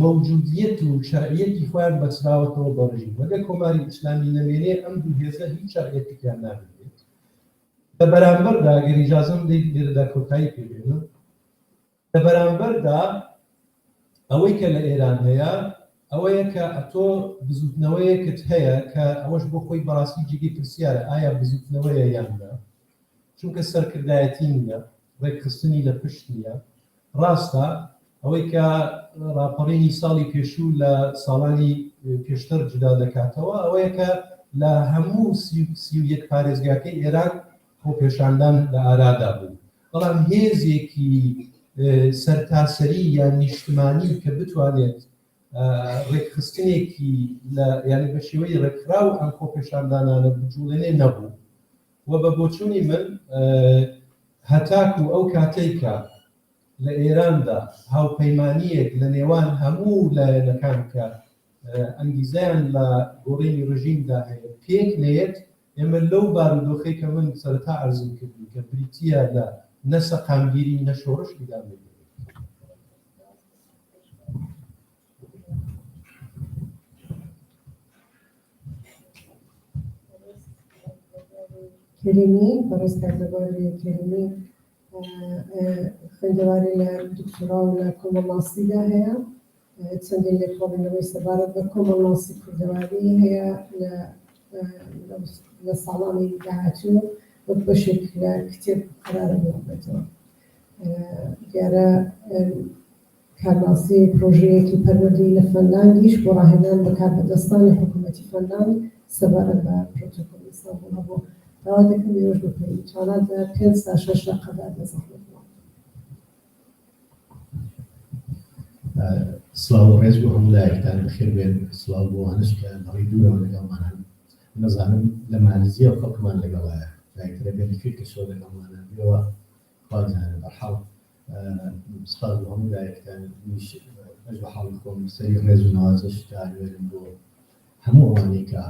موجودیت و شرعیەتی خۆیان بەسراوەتەوە بە ڕژیم، وەگە کۆماری ئیسلامی نەمێنێ ئەم دوو هێزە هیچ شرعیەتێکیان نابێت. لە بەرامبەردا ئەگەر ئیجازەم بدەیت لێرەدا کۆتایی پێبێنم، لە بەرامبەردا ئەوەی کە لە ئێران هەیە ئەوەیە کە ئەتۆ بزوتنەوەیەکت هەیە کە ئەوەش بۆ خۆی بەڕاستی جێگەی پرسیارە ئایا بزوتنەوەیە یاننا، چونکە سەرکردایەتی نییە، ڕێکخستنی لە پشت نییە. ڕاستە ئەوەی کە راپەڕینی ساڵی پێشوو لە ساڵانی پێشتر جدا دەکاتەوە ئەوەیە کە لە هەموو 31 پارێزگاکەی ئێران خۆپێشاندان لە ئارادا بوو، بەڵام هێزێکی سەرتاسەری یان نیشتمانی کە بتوانێت ڕێکخستنێکی یعنی بە شێوەی ڕێکخراو ئەم خۆپێشاندانانە بجوڵێنێ نەبوو و بە بۆچوونی من هەتاکو ئەو کاتێکە لە ئێراندا هاوپەیمانیەک لە نێوان هەموو لایەنەکان کە ئەنگیزیان لە گۆڕینی ڕژیمدا هەیە پێک نێت، ئێمە لەو بارودۆخەی کە من سەرەتا عەرزم کردم کە بریتیە لە نەسەقامگیری نەشۆڕش بیدامێ. کەریمی بەڕێزکردنەوەی کەریمی خوێندەواری لە دکتۆرا و لە کۆمەڵناسیدا هەیە، چەندین لێکۆڵینەوەی سەبارەت بە کۆمەڵناسی کوردەواری هەیە لە ساڵانی داهاتوو وەک بەشێک لە کتێب قەرارە بێتەوە. دیارە کارناسی پرۆژەیەکی پەروەردەیی لە فەنلاندیش بۆ ڕاهێنان بەکاربەدەستانی حکوومەتی فەنلاند سەبارەت بە پرۆتۆکۆلی ئیستانبوڵ بۆ هذا كم يوجد في كانت كنسة شش قدر بزحمة سلااو ڕێز بۆ هەموو لایەکتان بەخێر بێن سلااو بۆ ئەوانش کە لەڕێی دوورەوە لەگەڵمان هەن نەزانم لە مالزیە و خەڵکمان لەگەڵایە لایەکترە بێنفیت کە شۆ لەگەڵمانە بێەوە خوازانە بەرحەڵ سپاس بۆ هەموو لایەکتان ئەش بە حاڵی خۆم سەری ڕێز و نوازش داوێرم بۆ هەموو ئەوانەی کە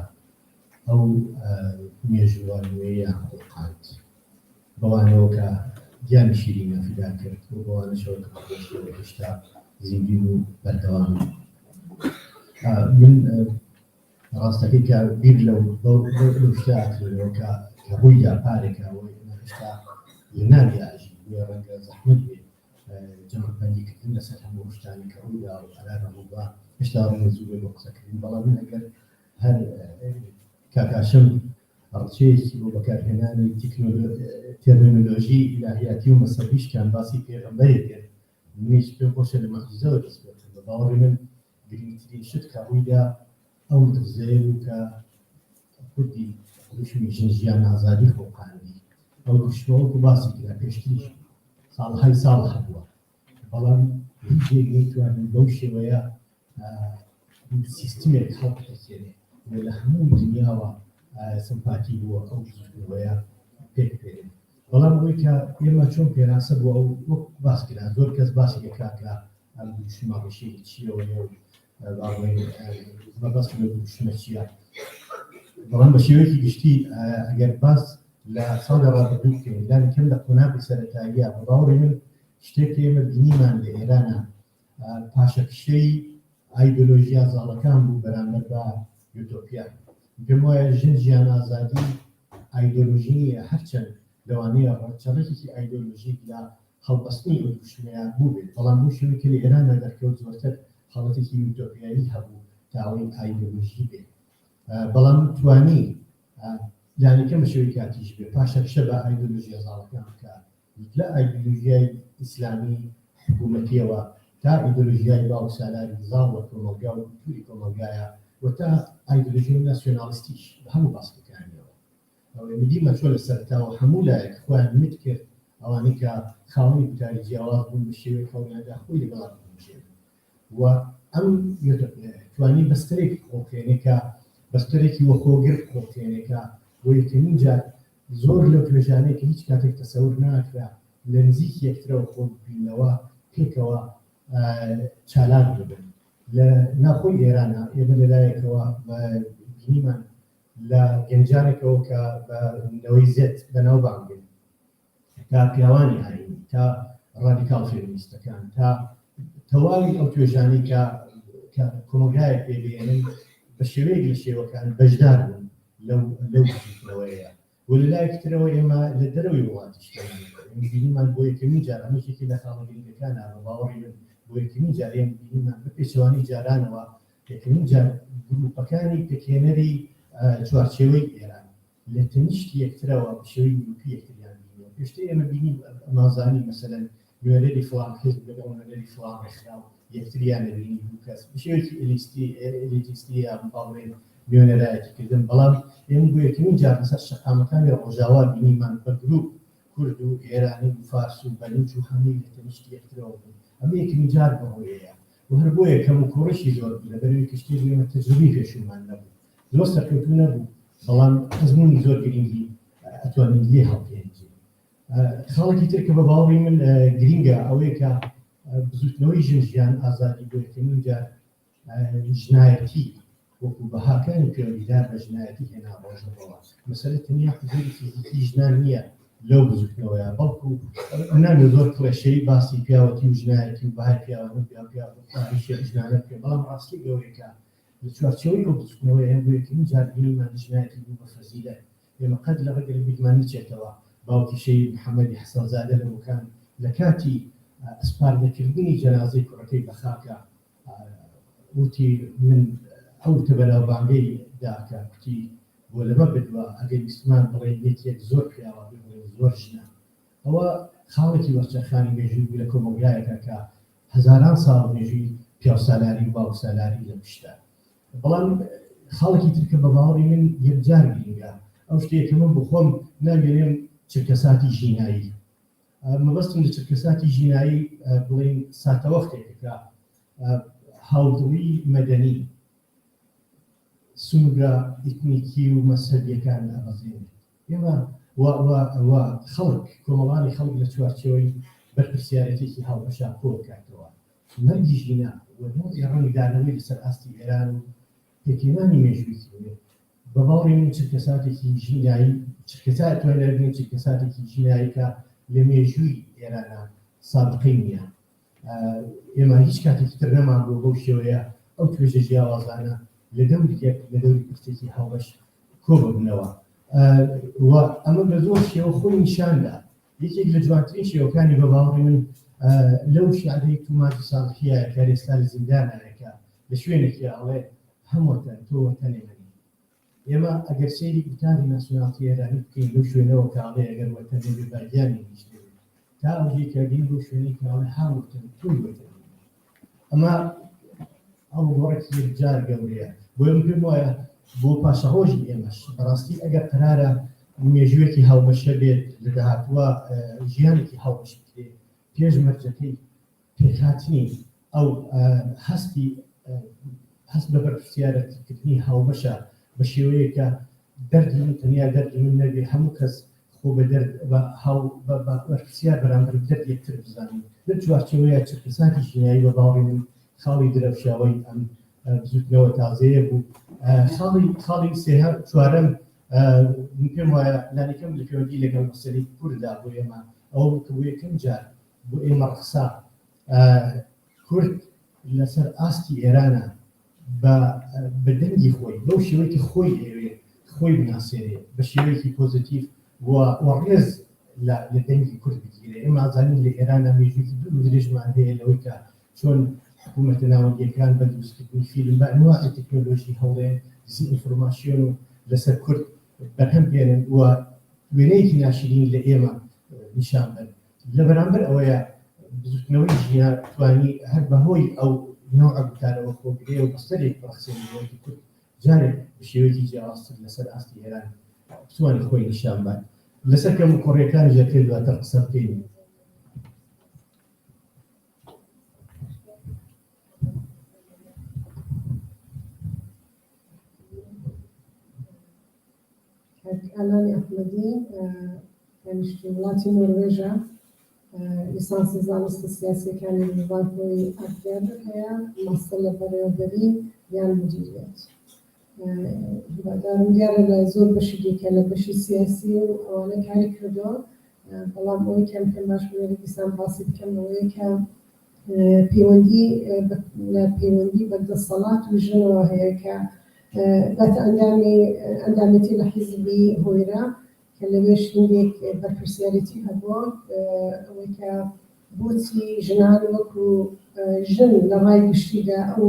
ئەو مێژووە نوێیان قوڵقاند بەوانەوە کە گیانی شیرینە فیدا کرد و بەوانەشەوە کە بەخۆشیەوە هێشتا زیندین و بەردەوام من ڕاستەکەی کە بیر لەو شتا کردەوە کە ڕوویدا پارێکەوەی هێشتا لەناوی ئاژی وێ ڕەنگە زەحمەت بێت جەمعبەندیکردن لەسەر هەموو شتانی کە ڕوویدا و قەرارە ڕوودا هێشتا ڕێز زوو بێ بۆ قسەکردن بەڵام من ئەگەر هەر کاکاشم ڕچەیەکی بۆ بەکارهێنانی تێرمینۆلۆژی ئیلاهیاتی و مەسەبیشکان باسی پێغەمبەرێک کرد منیش پێم خۆشە لە مەخزەوە دەست بێتم بە باوەڕی من گرنگترین شت کە ڕوویدا ئەو دزەیە و کە کوردی دوشمی ژنجیان ئازادی خۆقاندی ئەو دوشمەوەکو باسی کرا پێشتریش ساڵهای ساڵ هەبووە بەڵام هیچ یەک نەیتوانین بەو شێوەیە سیستمێک هەڵبکێنێ لە هەموو دنیاوە سمپاتی بووە ئەو دوشمەوەیە پێک پێێن بەڵام ئەوەی کە ئێمە چۆن پێناسە بووە ئەو وەک باس کرا زۆر کەس باسی دەکاتکە ئەم دوشمەڕشەی چیەوەیە و بەبەست لە دوشمە چییە بەڵام بە شێوەیەکی گشتی ئەگەر باس لە ساڵی ڕابردوو بکەین لانی کەم لە قۆناغی سەرەتاییە بە باوەڕی من شتێک ئێمە بینیمان لە ئێرانە پاشەکشەی ئایدۆلۆژیا زاڵەکان بوو بەرامبەر بە یوتۆپیا پێم وایە ژنجیان ئازادی ئایدۆلۆژی نیە هەرچەند لەوانەیە ڕەچەڵێکی ئایدۆلۆژیک لە هەڵبەستنی ئەو دوشمەیە بوو بێت بەڵام بۆ شێوەیەکی لە ئێرانە دەرکەوت زۆرتر حاڵەتێکی یوتۆپیایی هەبوو تاوەی ئایدۆلۆژی بێت بەڵام توانی لانەکەم بە شێوەی کاتیش بێ پاشەکشە بە ئایدۆلۆژیە زاڵەکان بکات لە ئایدۆلۆژیای ئیسلامی حکوومەتیەوە تا ئایدۆلۆژیای باوسالاری زاڵ وە کۆمەلگا و توری کۆمەلگایە و تا ئایدۆلۆژیای ناسیۆنالیستیش بە هەموو باسەکانیەوە دیمە چۆن لە سەرتاوە هەموو لایەک خۆیان مت کرد ئەوانەی کە خاوەنی کوتاری جیاواز بوون بە شێوەی خەونیاندا خۆی لەگەڵا بژێن و ئەم توانی بەستەرێک خۆکرێنێکە بەستەرێکی وەخۆگر خۆکرێنێکە بۆ یەکەمین جار زۆر لەو توێژانەیە کە هیچ کاتێک تەسەور ناکرا لە نزیکی یەکترەوە خۆ بینەوە پێکەوە چالان ببن لە ناخۆی ئێرانە ئێمە لەلایەکەوە بینیمان لە گەنجانێکەوە کە بەنەوەی زێت بەناوبانگ بن تا پیاوانی ئاینی تا ڕادیکاڵ فێمینیستەکان تا تەواوی ئەو توێژانی کە کۆمەلگایەک پێبێنن بە شێوەیەک لە شێوەکان بەشدار بوون لەو جوڵەوەیە و لەلایەکترەوە ئێمە لە دەرەوەی وڵاتیشتمان بینیمان بۆ یەکەمین جار ئەمەشێکی لە خاڵە گرنگەکانە بە باوەڕی من بۆ یەکەمین جار ئێمە بینیمان بە پێچەوانی جارانەوە یەکەمین جار گروپەکانی پێکێنەری چوارچێوەی ئێران لە تەنیشتی یەکترەوە بە شێوەی گروپی یەکتریان بینیەوە پێشتر ئێمە بینی ئەمازانی مەسەلەن نوێنەری فڵان حیزب لەگەڵ نوێنەری فڵان ڕێکخراو یەکتریان لەبینی دوو کەس بە شێوەیەکی ئێلیتیستی یا باڵێن نوێنەرایەتیکردن بەڵام ئێمە بۆ یەکەمین جار لەسەر شەقامەکانی ڕۆژاوا بینیمان بە گروپ کورد و ئێرانی و فارس و بەلوچ و هەمووی لە تەنیشتی یەکترەوە بوون ئەمە یەکەمین جار بەهۆیەیە و هەر بۆ یەکەم و کۆڕشی زۆر لەبەرەوەی کشتێک ئێمە تەجروبی پێشومان نەبوو زۆر سەرکەوتوو نەبوو بەڵام ئەزموونی زۆر گرنگی ئەتوانین لێ هەڵپێنجین خاڵێکی تر کە بە باوەڕی من گرینگە ئەوەیە کە بزوتنەوەی ژنجیان ئازادی بۆ یەکەمین جار ژنایەتی وەکو بەهاکانی پەیوەندیدار بە ژنایەتی هێنا ڕۆژەوە مەسەلە تەنیا حضوری فیزیکی ژنان نییە لەو بزوتنەوەیە بەڵکو نامێ زۆر کڵێشەی باسی پیاوەتی و ژنایەتی و بەهای پیاوانە ژنانە پێ بەڵام ڕاستی گەورەیەکە لە چوارچەوەی ئەو بزوتنەوەی هەیە بۆ یەکەمین جار بینیمان ژنایەتی بوو بە فەزیلەت ئێمە قەت لە ڕێگە بیرمان نچێتەوە باوکی شەید محەممەدی حەسەنزادە لە وەکان لە کاتی ئەسپاردەکردنی جەنازەی کوڕەکەی بە خاکە وتی من ئەو تەبەراوبانگەی داکە کوتی بۆ لەمە بدوە ئەگەر بیستمان بڵێ یەکێک زۆر پیاوە بڵێ زۆر ژنە ئەوە خاڵێکی وەرچەخانی مێژووی لە کۆمەلگایەکە کە هەزاران ساڵ مێژووی پیاوسالاری و باوسالاری لە پشتە بەڵام خاڵێکی ترکە بە باوەڕی من یەکجار گرینگە ئەو شتێکە من بخۆم نامێنێم چرکەساتی ژینایی مەبەستم لە چرکەساتی ژینایی بڵێن ساتەوەختێکەکە هاوڵی مەدەنی سنوورە ئیتنیکی و مەسەبیەکان ئەڕەزێنێت ئێمە خەڵک کۆمەڵانی خەڵک لە چوارچەوەی بەرپرسیارەتێکی هاوبەشا کۆ بکاتەوە مەرگی ژینە ڕەنگدانەوەی لەسەر ئاستی ئێران و پێکێنانی مێژوویی بە باوەڕی من چرکەساتێکی ژینایی چرکەسات توانێت چرکەساتێکی ژیناییکە لە مێژووی ئێرانە سابقەی نییە ئێمە هیچ کاتێکی تر نەمان بۆ بەو شێوەیە ئەو توێژە جیاوازانە لە دەورێک لە دەوری پرسێکی هاوبەش کۆ ببنەوە ئەمە بە زۆر شێوە خۆی نیشاندا یەکێک لە جوانترین شێوەکانی بە باوەڕی من لەو شیعرەی توماتی ساڵحیە کە ئێستا لە زیندانەکە لە شوێنێکی ئەڵێ هەمووتەن تۆ وەتەنێ منی ئێمە ئەگەر سەیری گوتانی ناسیۆناڵیتی ئێرانی بکەین لەو شوێنەوە کە ئەڵێ ئەگەر وەتەنێ بێ باگیانی نیش دەبێت تا ئەوژێکەگەین بۆ شوێنەی کە ئەڵێ هەمووتەن تۆی وەتەنێ ئەمە ئەو وەڕێکی جار گەورەیە بۆیە من پێم وایە بۆ پاشەهۆژی ئێمەش بەڕاستی ئەگەر قرارە مێژوویەکی هاوبەشە بێت لە داهاتووە ژیانێکی هاوبەش بکرێت پێش مەرجەکەی پێکهاتنی ئەو هەست بە بەرپرسیارەتکردنی هاوبەشە بە شێوەیەکە دەردی من تەنیا دەردی من نەبێ هەموو کەس خۆ بە دەرد بەرپرسیار بەرامبەر دەرد یەکتر بزانین لە چوارچەوەیە چرکەساتی ژینایی بە باوەڕی من خاڵی درەفشاوەی ئەم زوتنەوە تازەیە بوو خاڵی سێهەم چوارەم پێم وایە لانەکەم لە پەیوەندی لەگەڵ مەسەلەی کووردا بۆ ئێمە ئەوە بوو کە بۆ یەکەم جار بۆ ئێمە ڕقسا کورد لەسەر ئاستی ئێرانە بە دەنگی خۆی بەو شێوەیەکی خۆی ئێوێ خۆی بناسێنێ بە شێوەیەکی پۆزیتیڤ وەڕێز لە دەنگی کورد بگیرێ ئێمە ئازانین لە ئێرانە مێژوویەکی دوو درێژمان هەیە لەوەی کە چۆن حکوومەتە ناوەندیەکان بە دروستکردنی فیلم بە ئەنواعی تەکنۆلۆژی هەوڵێن دیزی ئینفۆرماسیۆن و لەسەر کورد بەرهەم بێنن و وێنەیەکی ناشرین لە ئێمە نیشان بن لە بەرامبەر ئەوەیە بزوتنەوەی ژیان توانی هەر بەهۆی ئەو نوع گوتارەوە خۆگرێ و بەستەرێک بەڕخسێنەوەی کورد جارێک بە شێوەیەکی جیاوازتر لەسەر ئاستی ئێران توانی خۆی نیشان بات لەسەر کەم کوڕیەکانی ژەکرد دواتر قسە بکەین ئەلانی ئەحمەدی دانیشتووی وڵاتی نۆروێژە لیسانسی زانستی سیاسیەکانی زبانکۆی ئەفراد هەیە ماستەر لە بەڕێوەبەری یان مدیریەت هیوادارم دیارە لە زۆر بەشی دیکە لە بەشی سیاسی و ئەوانە کاری کردەوە بەڵام ئەوەی کەم پێم باش بوێت دیسان باسی بکەم ئەوەیە کە پەیوەندی بە دەسەڵات و ژنەوە هەیە کە بەتە ئەندامەتی لە حیزبی هۆیرە کە لەوێش هندێک بەرپرسیارەتی هەبووە ئەوەی کە بۆچی ژنان وەکو ژن لە ڕای گشتیدا ئەو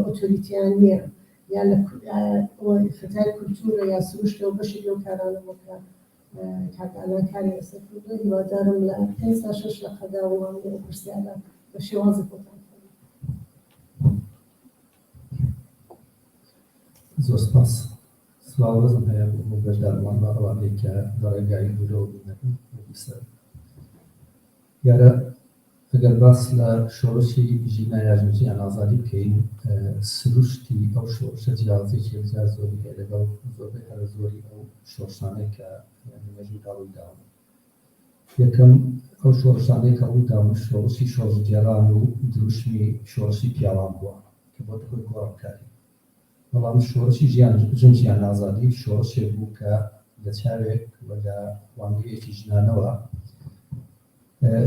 ئۆتۆریتیان نییە یا لە فتای کولتورە یا سروشتە و بەشی لەو کارانەوە کە کاکانان کاری لەسەر کردووە هیوادارم لە 5-6 لە قەداوەوە ئەو پرسیارە بە شێوازی خۆتان زۆر سپاس سڵاوەزم هەیە بۆ بەشدارمان بە ئەوانەی کە بەڕێگای دوورەوە بوونەکەن بیسەر یارە ئەگەر باس لە شۆڕشی ژینە یاژنجیان ئازادی بکەین سروشتی ئەو شۆڕشە جیاوازێکی بزار زۆری هەیە لەگەڵ زۆربەی هەرە زۆری ئەو شۆڕشانەی کە مێژوودا ڕوویداون یەکەم ئەو شۆڕشانەی کە ڕوویداون شۆڕشی شۆڕژگێڕان و دروشمی شۆڕشی پیاوان بووە کە بۆ خۆی گۆڕانکاری بەڵام شۆڕشی ژنجیان ئازادی شۆڕشێک بوو کە لە چاوێک و لە وانگەیەکی ژنانەوە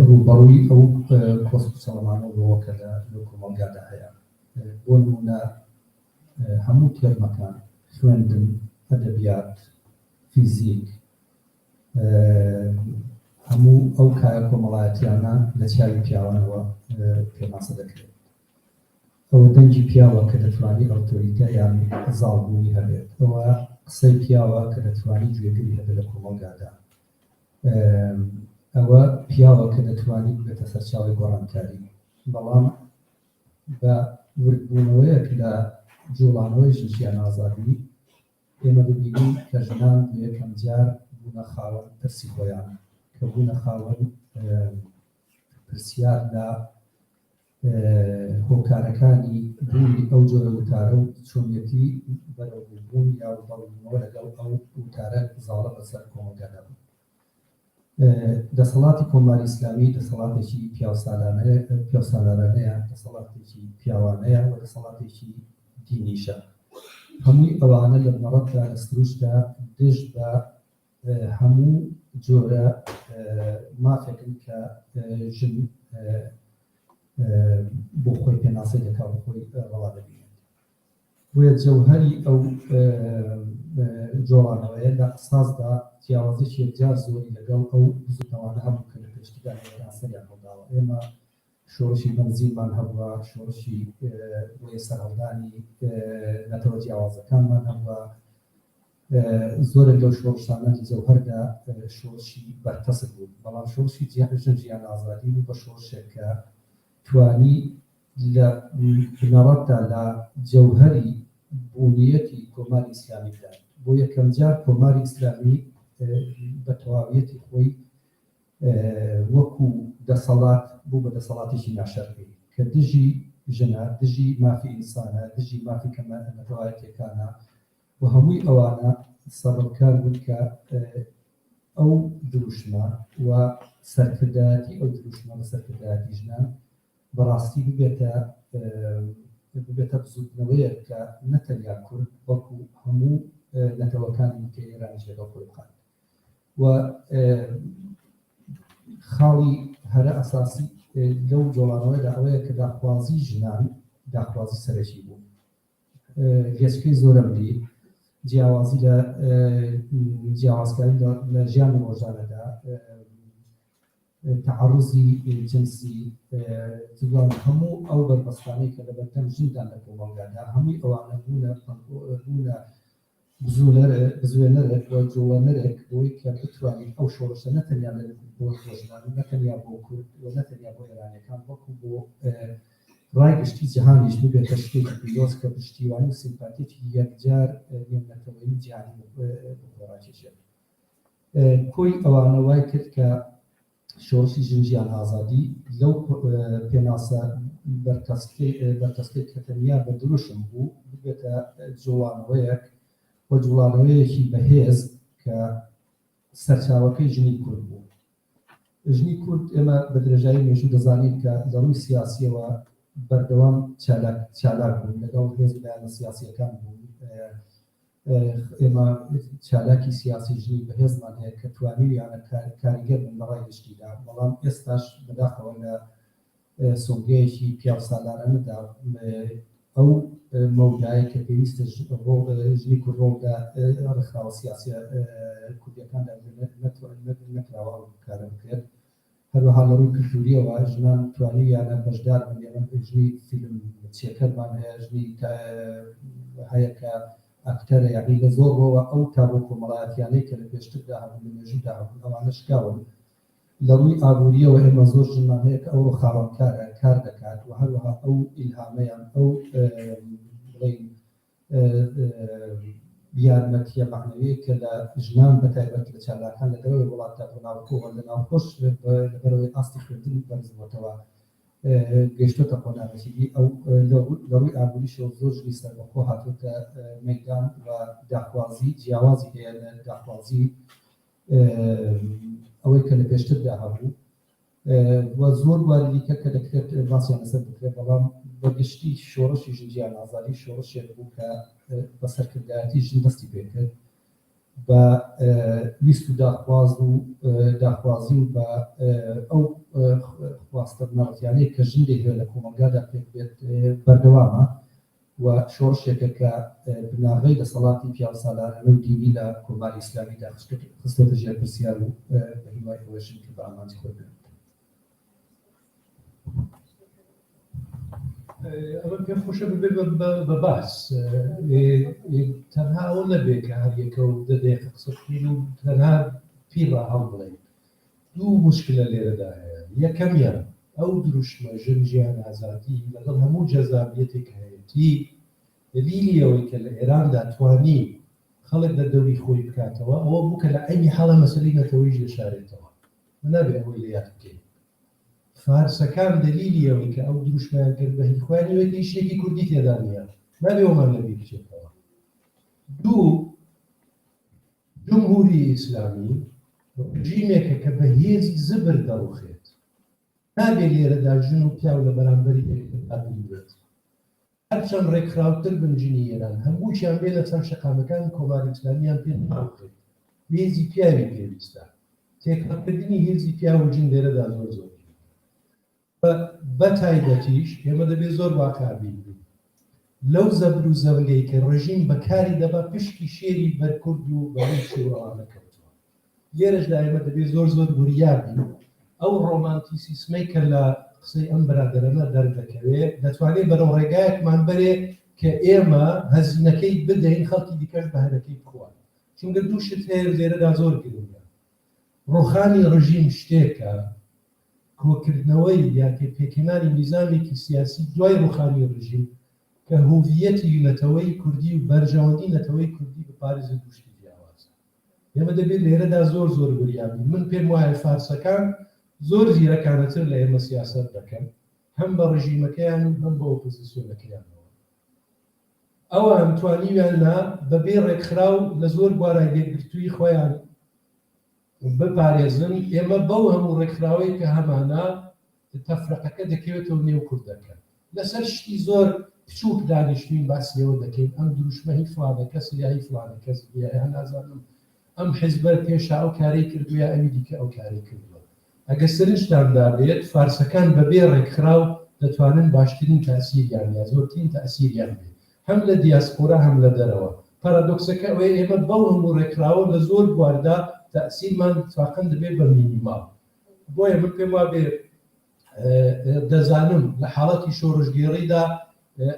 ڕووبەڕووی ئەو کۆسپ سەڵەمانەوە بەوە کە لە کۆمەڵگادا هەیە بۆ نمونە هەموو تێرمەکان خوێندن ئەدەبیات فیزیک هەموو ئەو کارە کۆمەڵایەتیانە لە چاوی پیاوانەوە پێماسە دەکرێت ئەوە دەنگی پیاوە کە دەتوانی ئۆتۆریتە یان زاڵبوونی هەبێت ئەوە قسەی پیاوە کە دەتوانی گوێگری هەبێت لە کۆمەڵگادا ئەوە پیاوە کە دەتوانی بێتە سەرچاوی گۆڕانکاری بەڵام بە وردبوونەوەیەک لە جوڵانەوەی ژنجیان ئازادی ئێمە ببینین کە ژنان بۆ یەکەم جار بوونە خاوەن پرسی خۆیان کە بوونە خاوەن پرسیار لە هۆکارەکانی بوونی ئەو جۆرە وتارە و چۆنیەتی بەرەوبوون یا بەڵبوونەوە لەگەڵ ئەو وتارە زاڵە بەسەر کۆمەلگادا بوو. دەسەڵاتی کۆماری ئیسلامی دەسەڵاتێکی پیاوسالارانەیە، دەسەڵاتێکی پیاوانەیە و دەسەڵاتێکی دینیشە. هەمووی ئەوانە لە بنەڕەتدا لە سروشدا دژ بە هەموو جۆرە مافێکن کە ژن بۆ خۆی پێناسەی دەکا بۆ خۆی ڕەوا دەبینێت. بۆیە جەوهەری ئەو جۆڵانەوەیە لە ئەساسدا جیاوازێکی یەکجار زۆری لەگەڵ ئەو بزوتەوانە هەبوو کە لە پێشتیدا پێناسەیان هەڵداوە. ئێمە شۆڕشی بەنزینمان هەبووە، شۆڕشی بۆیە سەرهەڵدانی نەتەوە جیاوازەکانمان هەبووە، زۆرە لەو شۆڕشانەی جەوهەردا شۆڕشی بەرتەسک بوو، بەڵام شۆڕشی ژیان ئازادی بوو بە شۆڕشێک کە توانی لە بنەڕەتدا لە جەوهەری بوونیەتی کۆماری ئیسلامی بدات. بۆ یەکەم جار کۆماری ئیسلامی بە تەواویەتی خۆی وەکو دەسەڵات بوو بە دەسەڵاتێکی ناشەرقی کە دژی ژنە، دژی مافی ئینسانە، دژی مافی کەمەتەوایەتەکانە و هەمووی ئەوانە سەبەبکار بوون کە ئەو دروشمە و سەرکردایەتی ئەو دروشمە بە سەرکردایەتی ژنان بەڕاستی ببێتە بزوتنەوەیە کە نەتەنیا کورد بەڵکو هەموو نەتەوەکانی کە ئێرانیش لەگەڵ خۆی بخات. و خاڵی هەرە ئەساسی لەو جۆڵانەوەیدا ئەوەیە کە داخوازی ژنان داخوازی سەرەکی بوو. هێچکەی زۆرە ملی جیاوازی لە جیاوازکاری لە ژیانی ڕۆژانەدا، تعرضی جنسی، هەموو ئەو بەربەستانەی کە لە بەردەم ژندان لە کۆمەڵگادا هەمووی ئەوانە بوونە بزوێنەرێک و جۆڵەنەرێک بۆی کە بتوانین ئەو شۆڕشە نەتەنیا بۆ خۆژنان، نەتەنیا بۆ کورد و نەتەنیا بۆ ئێرانیەکان بەڵکو بۆ ڕای گشتی جیهانیش ببێتە شتێکی پیرۆز کە پشتیوانی و سیمپاتیەکی یەکجار نێونەتەوەی جیهانی ڕاکێشێت. کۆی ئەوانە وای کرد کە شۆڕشی ژنجیان ئازادی لەو پێناسە بەرکەسکەی کە تەنیا بە دروشم بوو ببێتە جوڵانەوەیەک و جوڵانەوەیەکی بەهێز کە سەرچاوەکەی ژنی کورد بوو. ژنی کورد ئێمە بە درێژایی مێژوو دەزانین کە لەڕووی سیاسیەوە بەردەوام چالاک بوون لەگەڵ هێزبیانە سیاسیەکان بوون. ئێمە چالاکی سیاسی ژنی بەهێزمان هەیە کە توانیویانە کاریگەر بن لە ڕای گشتیدا، بەڵام ئێستاش بەداخەوە لە سۆنگەیەکی پیاوسالارانەدا ئەو مەودایە کە پێویستە ژنی کورد ڕۆڵدا ڕێکخراوە سیاسی کوردیەکاندا نەکراوە ئەو کارە بکرێت. هەروەها لە ڕووی کلتوریەوە ژنان توانیویانە بەشدار بن. ئێمە ژنی فیلم چێکەرمان هەیە، ژنی هەیە کە ئەکتەرە یاغی لە زۆر ڕۆوە ئەو تابۆ کۆمەڵایەتیانەی کە لە پێشتردا هەبوون لە مێژوودا هەبوون ئەوانە شکاون. لە ڕووی ئابووریەوە ئێمە زۆر ژنمان هەیە کە ئەو خاوەنکارە کار دەکات و هەروەها ئەو ئیلهامەیان ئەو بڵێن یارمەتیە معنەویە کە لە ژنان بەتایبەت لە چالاکان لەدەرەوەی وڵاتدا بەناوکۆوە لە ناوخۆش لەبەرەوەی ئاستی خوێندن بەرزبووەتەوە گەیشتۆتە قۆناغێکی ئەو لە ڕووی ئابووریشەوە زۆر ژنی سەربەخۆ هاتوۆتە مەیدان و داخوازی جیاوازی هەیە لە داخوازی ئەوەی کە لە پێشتردا هەبوو و زۆر واریکە کە دەکرێت باسییان لەسەر بکرێت، بەڵام بەگشتی شۆڕشی ژنجیان ئازادی شۆڕشێک بوو کە بە سەرکردایەتی ژن دەستی پێکرد بە ویست و داخوازی و بە ئەو خواستە بنەڕەتیانەی کە ژن دەیهێ لە کۆمەلگادا پێک بێت بەردەوامە و شۆڕشێکە کە بناغەی دەسەڵاتی پیاوسالارانە و دینی لە کۆماری ئیسلامیدا خستۆتە ژێر پرسیار و بە هیوای ئەوەشن کە بە ئامانجی خۆی بێت. ئەمە پێم خۆشە ببێت بە باس تەنها ئەوە نەبێت کە هەریەکە و دەدەیەکە قسە بکەین و تەنها پیڕە هەڵ بڵێن. دوو موشکلە لێرەدا هەیە. یەکەمیان ئەو دروشمە ژنجیان ئازادی لەگەڵ هەموو جەزابیەتێک هەیەتی دلیلی ئەوەی کە لە ئێراندا توانی خەڵک لە دەوری خۆی بکاتەوە ئەوە بووکە لە عینی حاڵە مەسلەی نەتەوەی ژێشارێتەوە نابێ ئەوەی لە یاد بکەین فارسەکان دلیلی ئەوەی کە ئەو دروشمیان کرد بە هیچ خوێنەوەی هیچێکی کوردی تێدا نیە نابێ ئەومان لەبیر بچێتەوە دوو جمهوری ئیسلامی ڕژیمێکە کە بە هێزی زبر دەڕوخێت نابێ لێرەدا ژن و پیاو لە بەرامبەری بێت هەرچەند ڕێکخراوتر بنجینی ئێران هەمووشیان بێ لە چەند شەقامەکان کۆماری ئیسلامیان پێ ناوخێت هێزی پیاوی پێویستە تێکڕکردنی هێزی پیاو و جن لێرەدا زۆر زۆر بە تایبەتیش ئێمە دەبێت زۆر واقعبین بین لەو زەبر و زەولەی کە ڕژیم بەکاری دەبا پشتی شێری بەرکورد و بەڵی شێوەوانە کەوتووە لێرەشدا ئێمە دەبێت زۆر زۆر وریابین ئەو ڕۆمانتیسیسمەی کە لە قسەی ئەم بەرادەرانە دەردەکەوێت دەتوانێت بەرەو ڕێگایەکمان بەرێ کە ئێمە هەزینەکەی بدەین خەڵکی دیکەش بە هەرەکەی بخوان چونکە دوو شت هەیە لێرەدا زۆر گرنگە ڕۆخانی ڕژیم شتێکە کۆکردنەوەی یا پێکهێنانی نیزامێکی سیاسی دوای ڕۆخانی ڕژیم کە هوڤیەتی نەتەوەی کوردی و بەرژەوەندی نەتەوەی کوردی بپارێزە دوشتی جیاوازە ئێمە دەبێت لێرەدا زۆر زۆر وریابین من پێم وایە فارسەکان زۆر زیرەکانەتر لە ئێمە سیاست دەکەن هەم بە ڕژیمەکەیان و هەم بە ئۆپۆزیسیۆنەکەیانەوە ئەوە ئەمتوانیویان لا بەبێ ڕێکخراو لە زۆر بوارای لێگرتووی خۆیان بپارێزن ئێمە بەو هەموو ڕێکخراوەی کە هەمانە تەفرەقەکە دەکەوێتەوە نێو کوردەکە لەسەر شتی زۆر بچووک دانیشتوین باسیەوە دەکەین ئەم دروشمە هی فلانە کەس یا هی فلانە کەس یان نازانم ئەم حیزبەر پێشا ئەو کارەی کردووە ئەوی دیکە ئەو کارەی کردووە ئەگە سرنجداندا بێت فارسەکان بەبێ ڕێکخراو دەتوانن باشترین تاسیریان یا زۆرترین تاسیریان بێت هەم لە دیاسپۆرا هەم لە دەرەوە پارادۆکسەکە ئەوەیە ئێمە بەو هەموو ڕێکخراوە لە زۆر بواردا تأثیرمان تاقن دەبێت بە مینیمال بۆیە من پێم وابێ دەزانم لە حاڵەتی شۆڕژگێڕیدا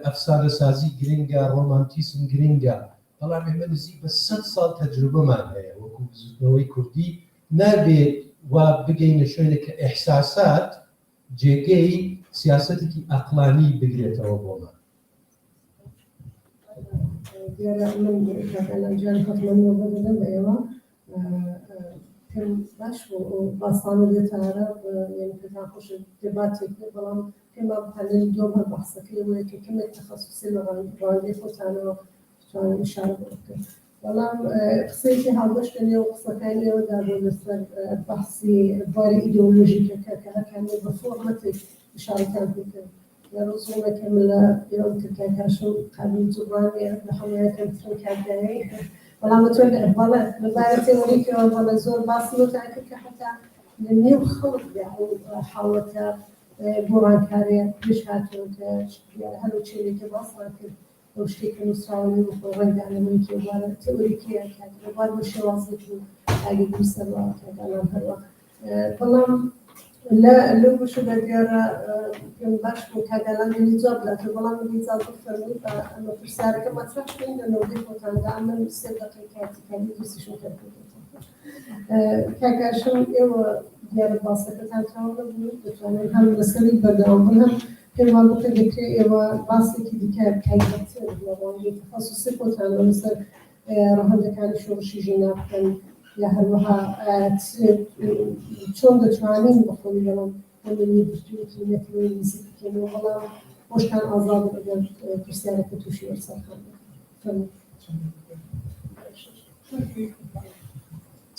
ئەفسانە سازی گرنگە ڕۆمانتیسم گرنگە بەڵام ئێمە نزیک بە 100 ساڵ تەجروبەمان هەیە وەکو بزنەوەی کوردی نابێت وا بگەینە شوێنێکە ئەحساسات جێگەی سیاسەتێکی ئەقلانی بگرێتەوە بۆمان دیارە من کاکەلانجیان هەتمەنیوە بەدەم بە ئێوە پێم باش بوو باستانە دێتارە یعنی پێتان خۆش دێباتێک بەڵام پێما هەندێک دۆمە بەحسەکەی وەیە کە کەمێک تەخەسوسی لە ڕاندەی خۆتانەوە بتوانن ئیشارە بکەن بەڵام قسەیەکی هاوبەشتە نێو قسەکانی ئێوەدا بۆ لەسەر بەحسی بواری ئیدۆلۆژیکەکە کە هەکانێ بە فۆرمەتێک ئیشارەتان بکەن لە ڕۆژێکم لە ئێوە ترکیاکاشم قابل جوڕانێ لە هەموویەکەم ترکیاکایی بەڵام تۆ بەڵێ لەبارە تێوەریکەوە بەڵێ زۆر باسی وتان کرد کە حتا لە نێو خەڵکدا ئەو حاڵەتە گۆڕانکاریە پێش هاتووە کە هەرو چێرێکە باسان کرد ئەو شتێکە نووسراوە ڕێگانەوەی کێوارە تێوەریکەیە کات لەبار بە شێوازێک و ئاگەری سەرواکەدانان هەروە بەڵام لە بشە دیارە پێم باش بوو کاگەلانێنی جواب داتە بەڵام ئیجازە فەرمووی بە ئەمە پرسیارەکە مەطرح بکەین لە نەوەی خۆتاندا من 3 دقیقەتی دووسیشم کاکاشم ئێوە دیارە باسەکەتان تەواو نەبوو دەتوانن هەم لەسەری بەردەوام بن هەم پێم وان بکە دەکرێت ئێوە باسێکی دیکە تایبەتتر لە ڕۆژی تەخەسوسی خۆتانە لەسەر ڕەهەندەکانی شۆڕشی ژینا بکەن یا هەروەها چۆن دەتوانین بەخۆی لەوەم هەمووی برتوویەکی نەتەوەی نزیک بکەینەوە بەڵام خۆشتان ئازاد ئەگەر پرسیارەکە تووشی وەرسەرخان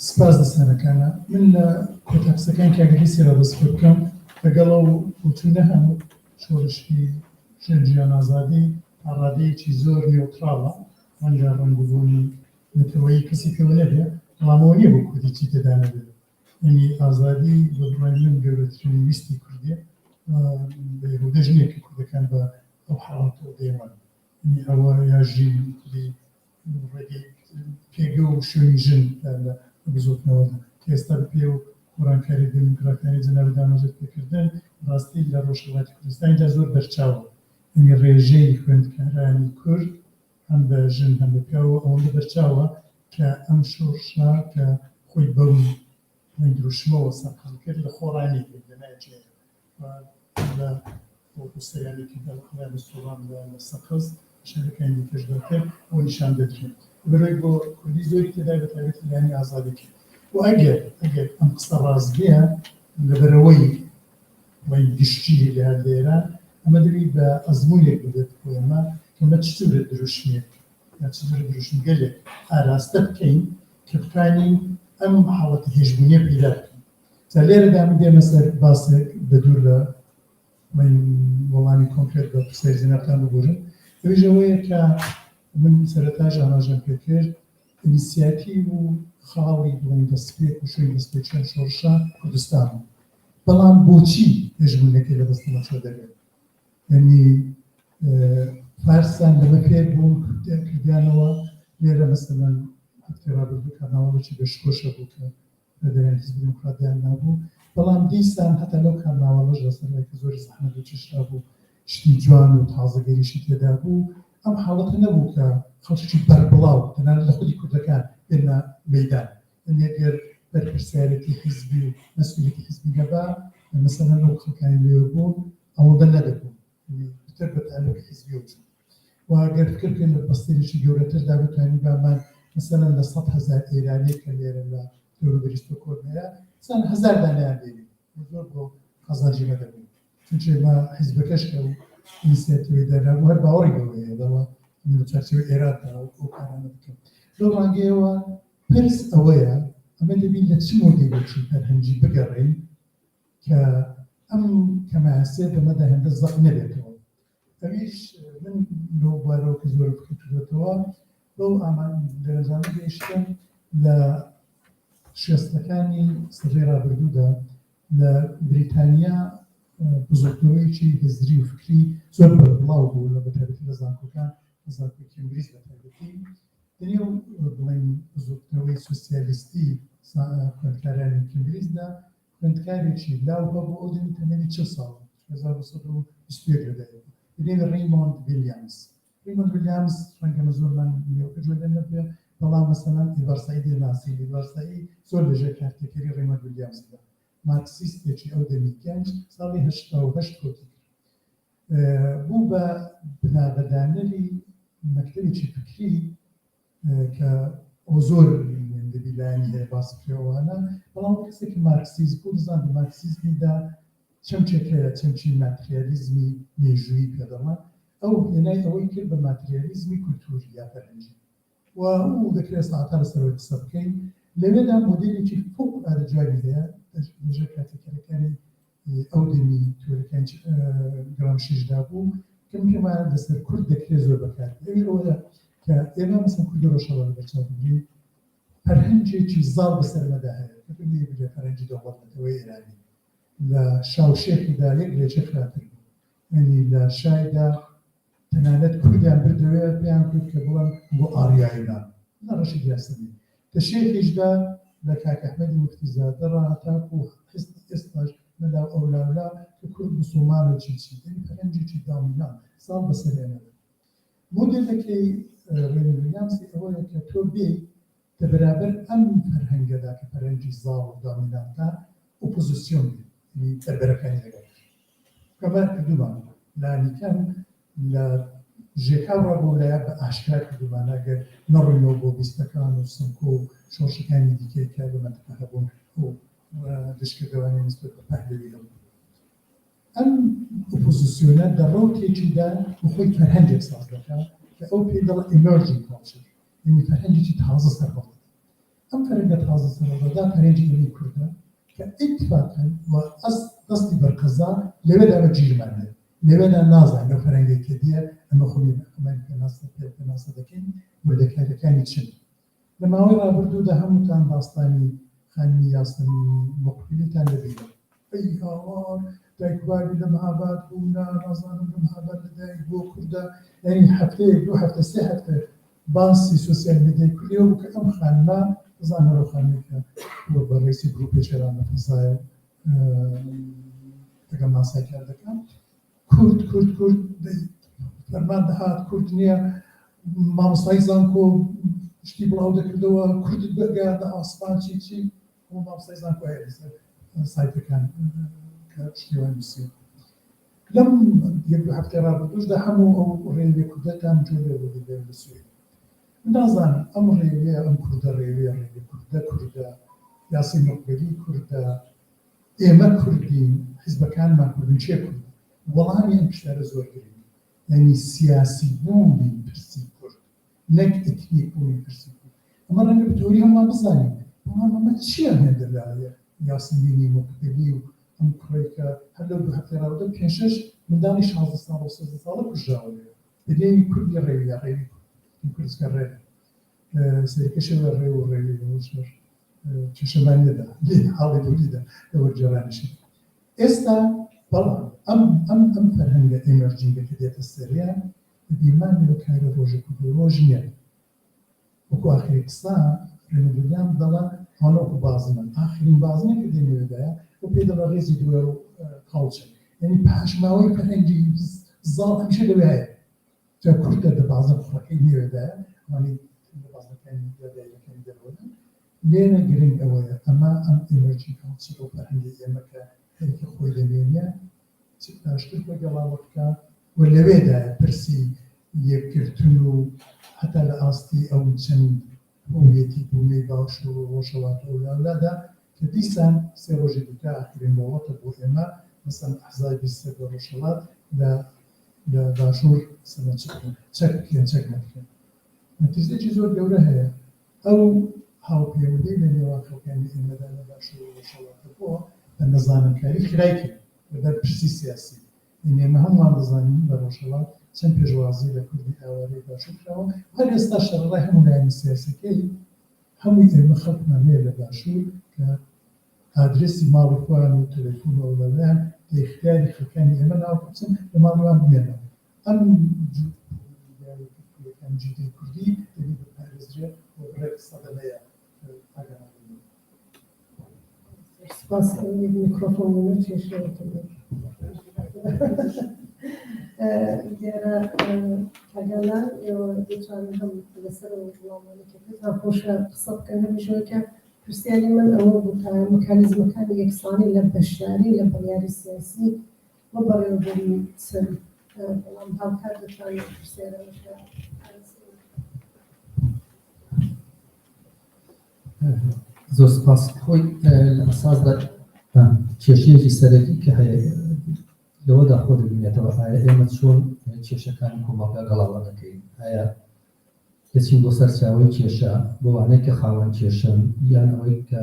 سپاس دەسەرەکانە من لە کۆتەقسەکان کاگەری سێرە دەست پێ بکەم لەگەڵ ئەو وچوونە هەموو شۆڕشی ژیان ئازادی ئاڕادەیەکی زۆر نیوتراڵە ئەنجا ڕەنگبوونی نەتەوەیی کەسی پێوە نەبێ بەڵامەوە نییە بۆ کوردی چی تێدا نەبێت یعنی ئازادی بە بڕای من گەورەترین ویستی کوردیە بە یهودە ژنێکی کوردەکان بە ئەو حاڵەتەوە دەیەوان ئەوە یا ژین ڕێگەی پێگە و شوێنی ژن لە بزۆتنەوەدا کە ئێستا پێ و قۆڕانکاری دموکراتیانی جەنابەت دامەزێت پێکردن ڕاستی لە ڕۆژهەڵاتی کوردستانیدا زۆر بەرچاوە یعنی ڕێژەی خوێندکارانی کورد هەم بە ژن هەم بە پیاوە ئەوەندە بەرچاوە کە ئەم شۆڕشە کە خۆی بەو دروشمەوە سەرقەڵ کرد لە خۆڕانی لەنایجێ لە سەیانێکی دەڵقڵای بە سوڵان لە سەقز شارەکانی دیکەشدا کرد ئەو نیشان دەدرێت بروی بۆ کوردی زۆری تێدا بەتایبەت لایەنی ئازادی کرد و ئەگەر ئەم قسە ڕاست بێ لەبەرەوەی وەی گشتی لە هەردێرە ئەمە دەبی بە ئەزموونێک بدێت بۆ ئێمە کە ئەمە چ جۆرە دروشمێت یا چ جۆرە دروشمگەلێک ئاراستە بکەین کە بتوانین ئەم حاڵەتی هێژبوونیە پیدا بکەین جا لێرەدا من دێمە سەر باسێک بەدوور لە وەڵامی کۆنکرێت بە پرسیاری زێنەبتان بگۆڕم ئەویش ئەوەیە کە من سەرەتاش ئاماژەم پێ کرد ئینیسیاتیڤ و خاڵی بڵین دەستپێک و شوێنی دەستپێکیان شۆڕشە کوردستان بوو بەڵام بۆچی هێژبوونەکەی لە دەست نەچۆ دەبێت یعنی فارسان لەمە پێر بوون کردیانەوە لێرە مەسەلەن هەفتەی ڕابردوو کارناوەڵێکی بەشکۆشە بوو کە لە دەریان حیزب دیموکراتیان نابوو بەڵام دیسان هەتا لەو کارناوەڵەش لەسەرەوەی کە زۆری زەحمەت و چێشرا بوو شتی جوان و تازەگەریشی تێدا بوو ئەم حاڵەتە نەبوو کە خەڵکی بەربڵاو تەنانەت لە خودی کوردەکان بێنە مەیدان ئەگەر بەرپرسیارەتی حیزبی و مەسئولیەتی حیزبی نەبا مەسەلەن ئەو خەڵکانی لێوە بوون ئەوەندە نەدەبوو تر بە تعلق حیزبی وچوو و ئەگەر فکر بکەین لە بەستێرێکی گەورەتردا بتوانین بامان مەسەلەن لە 100,000 ئێرانی کە لێرە لە دەوروبەری ستۆکۆلمەیە چەند هەزار دانەیان دێنین زۆر بۆ قەزانجی نەدەبوو چونچە ئێمە حیزبەکەش کە ئینیسیاتیڤی دەرابوو هەر باوەڕی بەوەیە لەوە لە چارچێوەی ئێراندا ئەو کارانە بکەن لەو ڕانگەیەوە پرس ئەوەیە ئەمە دەبین لە چ مۆدێلێکی فەرهەنگی بگەڕێین کە ئەم کەماسێ بەمەدا هەندە زەق نەبێتەوە ئەویش من لەو بارەوە کە زۆر فکر کردوێتەوە بەو ئامان دەرەنجامە گەیشتم لە شێستەکانی سەدەی ڕابردوودا لە بریتانیا بزۆتنەوەیکی هێزری و فکری زۆر بەربڵاو بوو لە بەتایبەتی لە زانکۆکان لە زانکۆکی ئینگلیز بەتایبەتی دنیو بڵین بزۆتنەوەی سوسیالیستی خوێندکارانی ئینگلیزدا خوێندکارێکی لاو هەبوو ئەو دەمی تەمەنی 40 ساڵ 1920 لەدایە بدێنە ڕەیمۆند ویلیامز ڕەیمۆند ویلیامز ڕەنگەمە زۆرمان نیوەکە جوێدە نەبێ بەڵام مەسەلەن ئیڤارسایدی ناسی ئیڤارسایی زۆر لەژێر کارتێکەری ڕەیمۆند ویلیامزدا مارکسیستێکی ئەو دەمی گەنج ساڵی 88 کۆتی کرد بوو بە بنابەدانەری مەکتەبێکی فکری کە ئەو زۆر دەبیلایانی هەیە باسی پێوانە بەڵام کەسێکی مارکسیست بوو دەزان مارکسیزمیدا چەمچێک هەیە چەمچی ماتریالیزمی مێژووی پێدەڵات ئەو هێنای ئەوەی کرد بە ماتریالیزمی کولتوری یا فەرهەنگی و ئەو دەکرێت ساعتە لەسەرەوەی قسە بکەین لەوێدا مۆدێلێکی فوق ئارەجاری هەیە لەژێر کاتێکەکانی ئەو دەمی تۆرەکان گرامشیشدا بوو کە پێوایە لەسەر کورد دەکرێت زۆر بەکار ئەوی ئەوەیە کە ئێمە مەسەن کوردی ڕۆژهەڵات بەچاو بگرین فەرهەنگێکی زاڵ بەسەرمەدا هەیە کە بێ بێ فەرهەنگی دەوڵەتەوەی ئێرانی لە شاوشێخیدا یەک لێچە فراتر بوو یعنی لە شایدا تەنانەت کوردیان بردەوەیە پێیان کرد کە بڵێن بۆ ئاریاییان لە ڕەشی دیاسەبی لە شێخیشدا لە کاک ئەحمەدی موفتیزادە ڕاهاتاکو و ئێستاش مەلاو ئەولاولا کە کورد موسڵمان و چیچی فەرهەنگێکی دامینان ساڵ بەسەرێنە مۆدێلەکەی ڕێنە ویلیامزی ئەوەیە کە تۆ بێ کە بەرابەر ئەم فەرهەنگەدا کە فەرهەنگی زاڵ و دامیناندا ئۆپۆزیسیۆن دەربەرەکانی لەگەڵ کەمە کردومان لانیکەم لە ژێکا ڕابۆلایە بە ئاشکرا کردومانە گەر نەڕووینەوە بۆ بیستەکان و سمکۆ و شۆشەکانی دیکەی کە لە منتەقە هەبوون و دشکردەوانی نسبەت بە پەهلەوی هەبوون ئەم ئۆپۆزیسیۆنە دەڕۆکێکیدا بۆ خۆی فەرهەنگێک ساز دەکات کە ئەو پێی دەڵێ ئیمەرجینگ کاڵچەر یعنی فەرهەنگێکی تازە سەربەڵێت ئەم فەرهەنگە تازە سەربەڵێتدا فەرهەنگی ئەوی کوردە کە ئیتفاقاً و دەستی بەرقەزا لەوێدا بە گیرمان هەیە لەوێدا نازانین لەو فەرهەنگێکە دیە ئەمە خۆی پێناسە دەکەین وردەکاریەکانی چین لە ماوەی ڕابردوودا هەمووتان باستانی خانی یاسەمی مقبلیتان لەبیرە ئەی هاوار دایکباری لە مەهاباد بوو نازانم لە مەهاباد لەدایک بۆ کوردە یعنی هەفتەیەک دوو هەفتە سێ هەفتە باسی سوسیال میدیای کوردیەوە بوو کە ئەم خانمە بزانە ڕۆ خانێکە بە ڕێسی گروپی شێران لە فەزایە دەگەم ماسای کار دەکەم کورد فەرمان دەهات کورد نییە مامۆستای زانکۆ شتی بڵاو دەکردەوە کوردت بەرگاردە ئاسمان چی ئەو مامۆستای زانکۆ هەیە لەسەر سایتەکان کە شتیوان نووسیوە لەم یەک دوو هەفتەی ڕابردووشدا هەموو ئەو ڕێوێ کوردەتان جۆ لێ لە سوێد نازانم ئەم ڕێوەیە ئەم کوردە ڕێوەیە ڕێوی کوردە یاسی مقبلی کوردە ئێمە کوردین حیزبەکانمان کوردن چێ کورد وەڵامی ئەم پشتارە زۆر گرنگ یعنی سیاسی بوومی پرسی کورد نەک ئەتنیک بوومی پرسی کورد ئەمە ڕەنگە بەتۆری هەمووان بزانین ئەمە چییە هێندە لایە یاسمینی مقبلی و ئەم کوڕێکە هەر لەو دوو هەفتەی ڕابردە پێنج شەش منداڵی 16 ساڵ و 13 ساڵە کوژراوە بدێوی کوردی ڕێویە ڕێوی کوردستان ڕێ سەرکەشەوە ڕێ و ڕێوی زۆر چێشەمانیەدا لێ حاڵی دووریدا ئەوە جێرانشی ئێستا بەڵام ئەم فەرهەنگە ئێمەرجینگە کە دێتە سەریان بیمان لە کارە ڕۆژە ڕۆژ نییە وەکو ئاخری قسە ڕێنەدوریان دەڵە هەڵۆکو بازنە ئاخرین بازنە کە دێنێدایە و پێ دەڵە ڕێزی دوێ و کاڵچە یعنی پاشماوەی فەرهەنگی زاڵ هەمیشە لەوێ هەیە جا کوردە دە بازن فڕەکەی نێوێدایە ئەوانەی بازنەکانی دەدایەکانی دەرەوەدە لێنە گرنگ ئەوەیە ئەمە ئەم ئێمەرجی کاڵچە و فەرهەنگی ئێمەکە هەرکە خۆی لەوێنە باشتر خۆی گەڵاوە بکە و لەوێدایە پرسی یەکگرتن و هەتا لە ئاستی ئەو چەند هویەتی بوومەی باش و ڕۆژەڵات و لاولادا کە دیسان سێ ڕۆژی دیکە ئاخرینەوەتە بۆ ئێمە مەسەن ئەحزای بیستە بە ڕۆژەڵات لە باشوور چەک نەکرێن نەتیجەیەکی زۆر گەورە هەیە ئەو هاوپەیوەندی لە نێوان خەڵکانی ئێمەدا لە باشوور و ڕۆژەڵاتە بۆ بە نەزانمکاری خرای کرد لەبەر پرسی سیاسی ئێمە هەمووان دەزانین بە ڕۆژەڵات چەند پێشوازی لە کوردی ئاوارەی باشوور کراوە هەر ئێستا شەڕەڵای هەموو لایەنی سیاسەکەی هەمووی ئێمە خەڵکمان هەیە لە باشوور کە ئادرێسی ماڵی خۆیان و تەلەفۆن و لەلایەن لە اختیاری خەڵکانی ئێمە ناوکوچن لە ماڵیوان بمێنەوە ئەم جدی کوردی دەبی بپارێزرێت بۆ بڕێک سەدەلەیە ئاگەمانە سپاس میکرۆفۆنە چێشەوەتە دیارە کاگەلان ئێوە دەتوانن هەم لەسەر وڵامانێکەکەتان خۆشە قسە بکەن هەمیشەوەکە پرسیاری من ئەوە بوو مەکانیزمەکانی یەکسانی لە بەشداری لە بڕیاری سیاسی وە بەڕێوەبەری چەند بەڵام هاوکار دەتوانێت پرسیارەکە زۆر سپاس خۆی لە ئەساسدا کێشەیەکی سەرەکی کە هەیە لەوەدا خۆ دەبینێتەوە ئایا ئێمە چۆن کێشەکانی کۆمەڵگا گەڵاوە دەکەین ئایا دەچین بۆ سەرچاوەی کێشە بۆ وانەیە کە خاوەن کێشن یان ئەوەی کە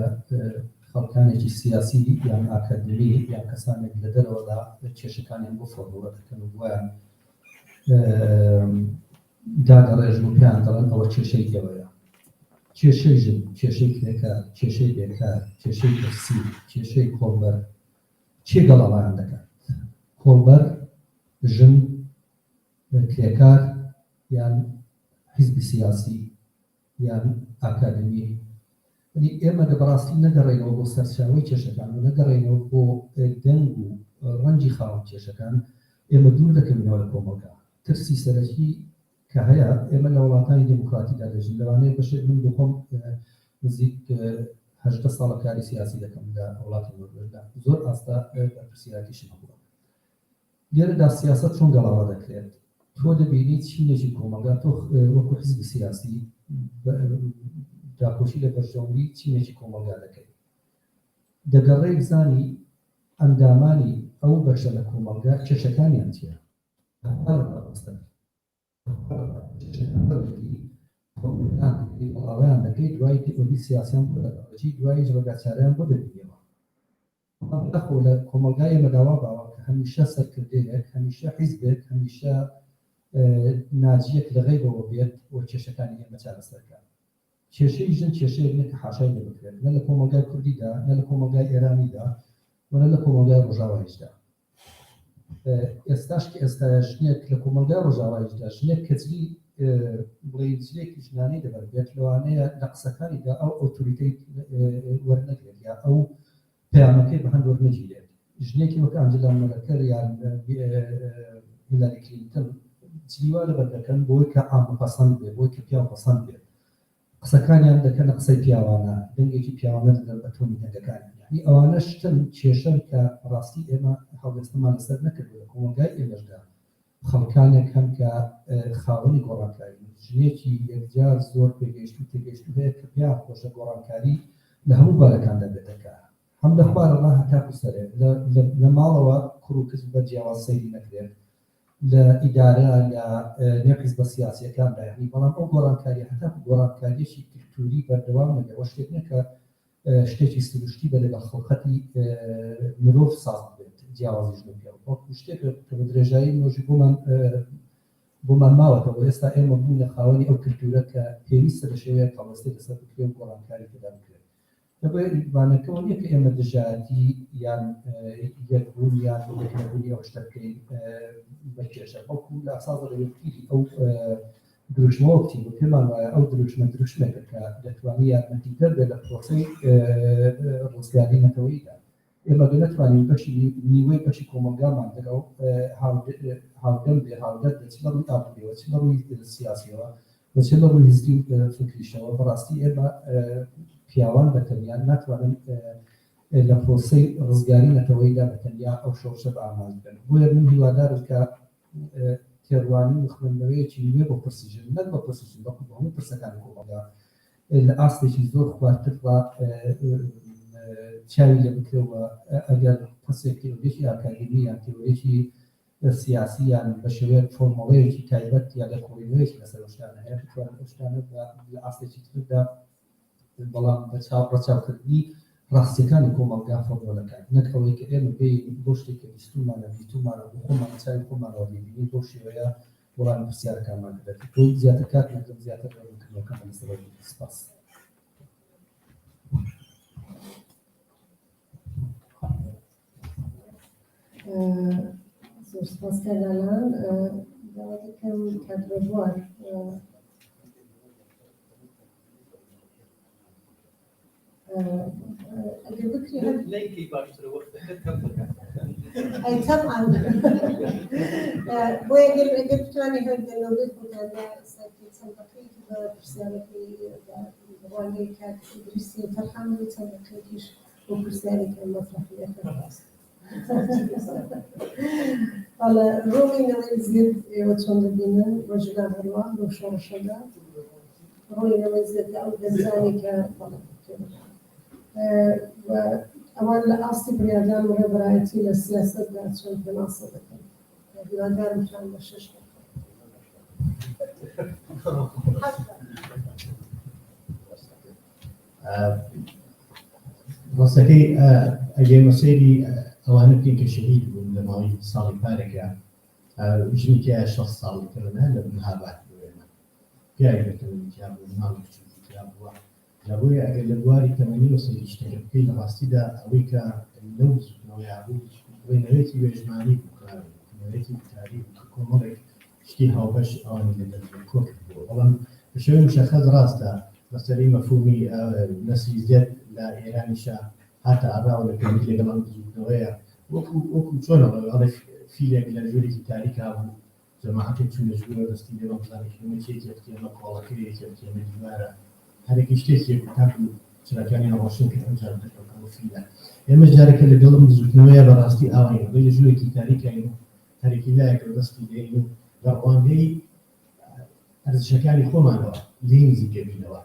خەڵکانێکی سیاسی یان ئاکادمی یان کەسانێک لە دەرەوەدا کێشەکانیان بۆ فۆرموڵە دەکەن و بۆیان داگەڕێژ و پێیان دەڵێن ئەوە کێشەی ئێوەیە کێشەی ژن کێشەی کرێکار کێشەی بێکار کێشەی پرسی کێشەی کۆڵبەر چی گەڵاویان دەکات کۆڵبەر ژن کرێکار یان حیزبی سیاسی یان ئاکادمی ئێمە لە بەڕاستی نەگەڕێنەوە بۆ سەرچاوەی کێشەکان و نەگەڕێنەوە بۆ دەنگ و ڕەنجی خاوەن کێشەکان ئێمە دوور دەکەینەوە لە کۆمەڵگا ترسی سەرەکی کە هەیە ئێمە لە وڵاتانی دموکراتیدا دەژین لەوانەیە بەشێک من بخۆم نزیک 18 ساڵە کاری سیاسی دەکەم لە وڵاتی نۆروێژدا زۆر ئاستا پرسیارێکیشم هەبووە لێرەدا سیاست چۆن گەڵاوە دەکرێت تۆ دەبینیت چینێکی کۆمەڵگا تۆ وەکو حیزبی سیاسی داپۆشی لە بەرژەوەندی چینێکی کۆمەڵگا دەکەیت دەگەڕێ بزانی ئەندامانی ئەو بەشە لە کۆمەڵگا کێشەکانیان چییە ئەویان دەکەیت دوای تێکۆڵی سیاسیان بۆ دەگەڕێتی دوای ڕێگاچارەیان بۆ دەبینەوە لەخۆ لە کۆمەڵگای ئێمە داوا باوە کە هەمیشە سەرکردەیەک هەمیشە حیزبێک هەمیشە ناجیەک لە غەیبەوە بێت بۆ کێشەکانی ئێمە چارەسەرکات کێشەی ژن کێشەیەک نێک کە حاشای لێ بکرێت نە لە کۆمەلگای کوردیدا نە لە کۆمەلگای ئێرانیدا و نە لە کۆمەلگای ڕۆژاواییشدا ئێستاش کە ئێستا ژنێک لە کۆمەلگای ڕۆژاواییشدا ژنێک کەچی بڵێ جلێکی ژنانی دەبێت لەوانەیە لە قسەکانیدا ئەو ئۆتۆریتەی وەرنەگرێت یا ئەو پەیامەکەی بە هەند وەرنەگیرێت ژنێکی وەکو ئەنجلا مەرکەل یان هیلاری کلینتن جلیوا لەبەر دەکەن بۆی کە ئامەپەسەند بێت بۆی کە پیاو پەسەند بێت قسەکانیان دەکەن لە قسەی پیاوانە دەنگێکی پیاوانە دەدەن بە تۆنی دەنگەکانی یعنی ئەوانە شتن کێشەن کە ڕاستی ئێمە هەڵوێستمان لەسەر نەکردووە کۆمەلگای ئێمەشدا خەڵکانێک هەم کە خاوەنی گۆڕانکاری ژنێکی یەکجار زۆر پێگەشت و تێگەشت هەیە کە پێیان خۆشە گۆڕانکاری لە هەموو بارەکاندا بێتەکە هەم لە خوارەڵا هەتاکو سەرێ لە ماڵەوە کوڕ و کچ بە جیاواز سەیری نەکرێت لە ئیدارە لە نێقیز بە سیاسیەکاندا یعنی بەڵام ئەو گۆڕانکاری هەتاکو گۆڕانکاریەکی کلتوری بەردەوام نەبێت ئەوە شتێک نییە کە شتێکی سروشتی بە لەگەڵ خەڵقەتی مرۆڤ ساز بێت جیاوازیش نەبێت وەکو شتێک کە بە درێژایی نۆژی بۆمان ماوەتەوە ئێستا ئێمە بوون لە خاوەنی ئەو کلتورە کە پێویستە لە شێوەیە کاڵستی لەسەر بکرێ و گۆڕانکاری پێدا بکرێت لەبەر ئیبانەکەەوە نییە کە ئێمە دژایەتی یان یەکبوون یان یەکنەبوونی ئەو شتە بکەین بەکێشە بەڵکو لە ئاساز ڕێوەکیری ئەو دروشمەوەکتی و پێمان وایە ئەو دروشمێکە کە دەتوانێت یارمەتیدەر بێت لە پرۆسەی ڕزگاری نەتەوەییدا ئێمە نەتوانین بەشی نیوەی بەشی کۆمەلگامان دەگەڵ هاودەم بێ هاودەر بێت لە ڕووی ئابوویەوە چ لە ڕووی سیاسیەوە و چ لە ڕووی هزتی و فکریشەوە بەڕاستی ئێمە پیاوان بەتەنیان ناتوانن لە پرۆسەی ڕزگاری نەتەوەییدا بەتەنیا ئەو شەوشە بە ئاماژ بن بۆیە من هیوادارم کە تێڕوانی و خوێندنەوەیەکی نوێ بۆ پرسیژن نەک بە پرسیژن بەڵکو بە هەموو پرسەکانی کۆمەلگا لە ئاستێکی زۆر خواردتر بە چاوی لێ بکرێەوە ئەگەر پرسێک تێورێکی ئاکادمی یان تێورێکی سیاسی یان بە شێوەیە فۆرمۆڵەیەکی تایبەت یا لە کۆڕینەوەیەکی لەسەر شتانە هەیە بتوانن ئەو شتانە لە ئاستێکی تردا بەڵام بە ڕەچاوکردنی ڕاستیەکانی کۆمەلگا فۆرمۆلەکان نەک ئەوەی کە ئێمە بێ بۆ شتێککە بیستومانە بیتومانە بۆ خۆمان چاوی خۆمانەوە ببینین بۆ شێوەیە وەڵامی پرسیارەکانمان بدەێت تۆی زیاتر کات نەکەم زیاتر ڕێکردنەوەکان لەسەر سپاس زۆر سپاسکارانان داوات دەکەم کادرە بوار ئەگەر بکری لەیکی باشترە وەختەکەت کەم بکە ئەی طبعا بۆ ئەگەر بتوانێت هەردەنەوەت بۆتاندا ئێستاکی چەند دەقەیەکی بە پرسیارەکەی بڕوانەیە کات ئیدریسی فەرحامی چەند دەقەیەکیش بۆ پرسیارێکی مەطرحیەکە باست حالا ڕۆڵینەوەی زیاد ئێوە چۆن دەبینن ڕۆژگار هەروە بۆ شۆڕشەدا ڕۆڵینەوەی زیاد ئەو دەزانێت کە ئەوان لە ئاستی بریاردان و ڕێبەرایەتی لە سیاسەتدا چۆن پێناسە دەکەن هیوادارم بە شەش ڕاستەکەی ئەگەر مەسێری ئەوانە بکەین کە شەهید بوون لە ماوەی ساڵی پارێکە ژنێکی 6 ساڵی کردە لە بنهابات بوێمە پیاوێتەوەیا بوو ماڵی کچوکیا بووە لەبووی ئەگەر لە بواری تەمەنی و سەری شتێک بکەین لە ڕاستیدا ئەوەی کە لەو زوونەوەیا بوو وێنەوەیەکی وێژمانی بووکارێتی تاریخ کۆمەڵێک شتی هاوبەش ئەوانی لە کۆکرد بووە بەڵام بە شێوەی مشەخەز ڕاستە مەسەلەی مەفهومی نەسلی زێد لە ئێرانیشە هاتە ئاراوە لە پێویست لەگەڵ ئەم زوونەوەیە وەکو چۆنەوە فیلێک لە ژوورێکی تاریکا بوو جەماعەتێک چوونە ژوورە دەستی لێ بەزانێت کێکێک تێمە کۆڵەکەی تێمە دیوارە هەرێکی شتێک تاکو چراکانی ڕۆشن کە ئەمجار دەکەوە فیلە ئێمە جارێکە لەگەڵم زوونەوەیە بەڕاستی ئاوای بە لە ژوورێکی تاریکین و هەرێکی لایەکە دەستی لێین و لە ڕوانگەی ئەرزشەکانی خۆمانەوە لێ نزیکە بینەوە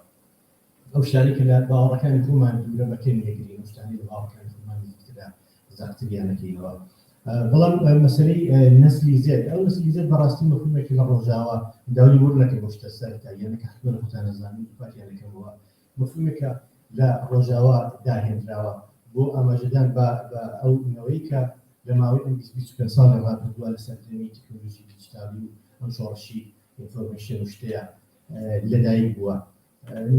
ئەو شتانی کە لە باوەڕەکانی خۆمان دوورە بەکەم نێگرین و شتانی لە باوەڕەکانی خۆمان نزیکترا زیاتریانەکەینەوە بەڵام مەسەلەی نەسلی زێد ئەو نەسلی زێد بەڕاستی مەفهومێکی لە ڕۆژاوە داوری وەرنەکە بۆ شتە سەرتا یانەکە حتمەن خۆتان نەزانن پاتیانەکەمەوە مەفهومێکە لە ڕۆژاوە داهێنراوە بۆ ئاماژەدان بە ئەو نەوەی کە لە ماوەی ئەم 25 ساڵی ڕابردووە لە سەردەمی تەکنۆلۆژی دیجیتالی و ئەم شۆڕشی ئینفۆرمێشن و شتەیە لەدایک بووە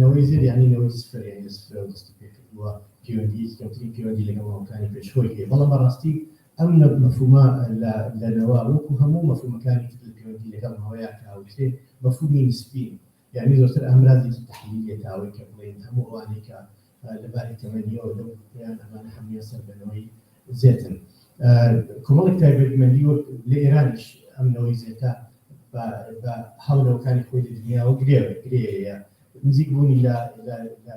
نەوەی زێد یانی نەوەی سفر یانی سفر و دەستی پێکردووە پەیوەندی کەمترین پەیوەندی لەگەڵ وڵاتانی پێشخۆی هەیە بەڵام بەڕاستی ئەم مەفهومە لەنەوە وەکو هەموو مەفهومەکانی تر پەیوەندی لەگەڵ هەوەیە کاوترێ مەفهومی نسبی یعنی زۆرتر ئەمرازی تحلیلیە تاوەی کە بڵێن هەموو ئەوانەی کە لەباری تەمەنیەوە لەو یان ئەمانە هەموویە سەر بنەوەی زێتن کۆمەڵێک تایبەتمەندی لە ئێرانیش ئەم نەوەی زێتە بە هەولەوەکانی خۆی لە دنیاوە گرێیە نزیک بوونی لە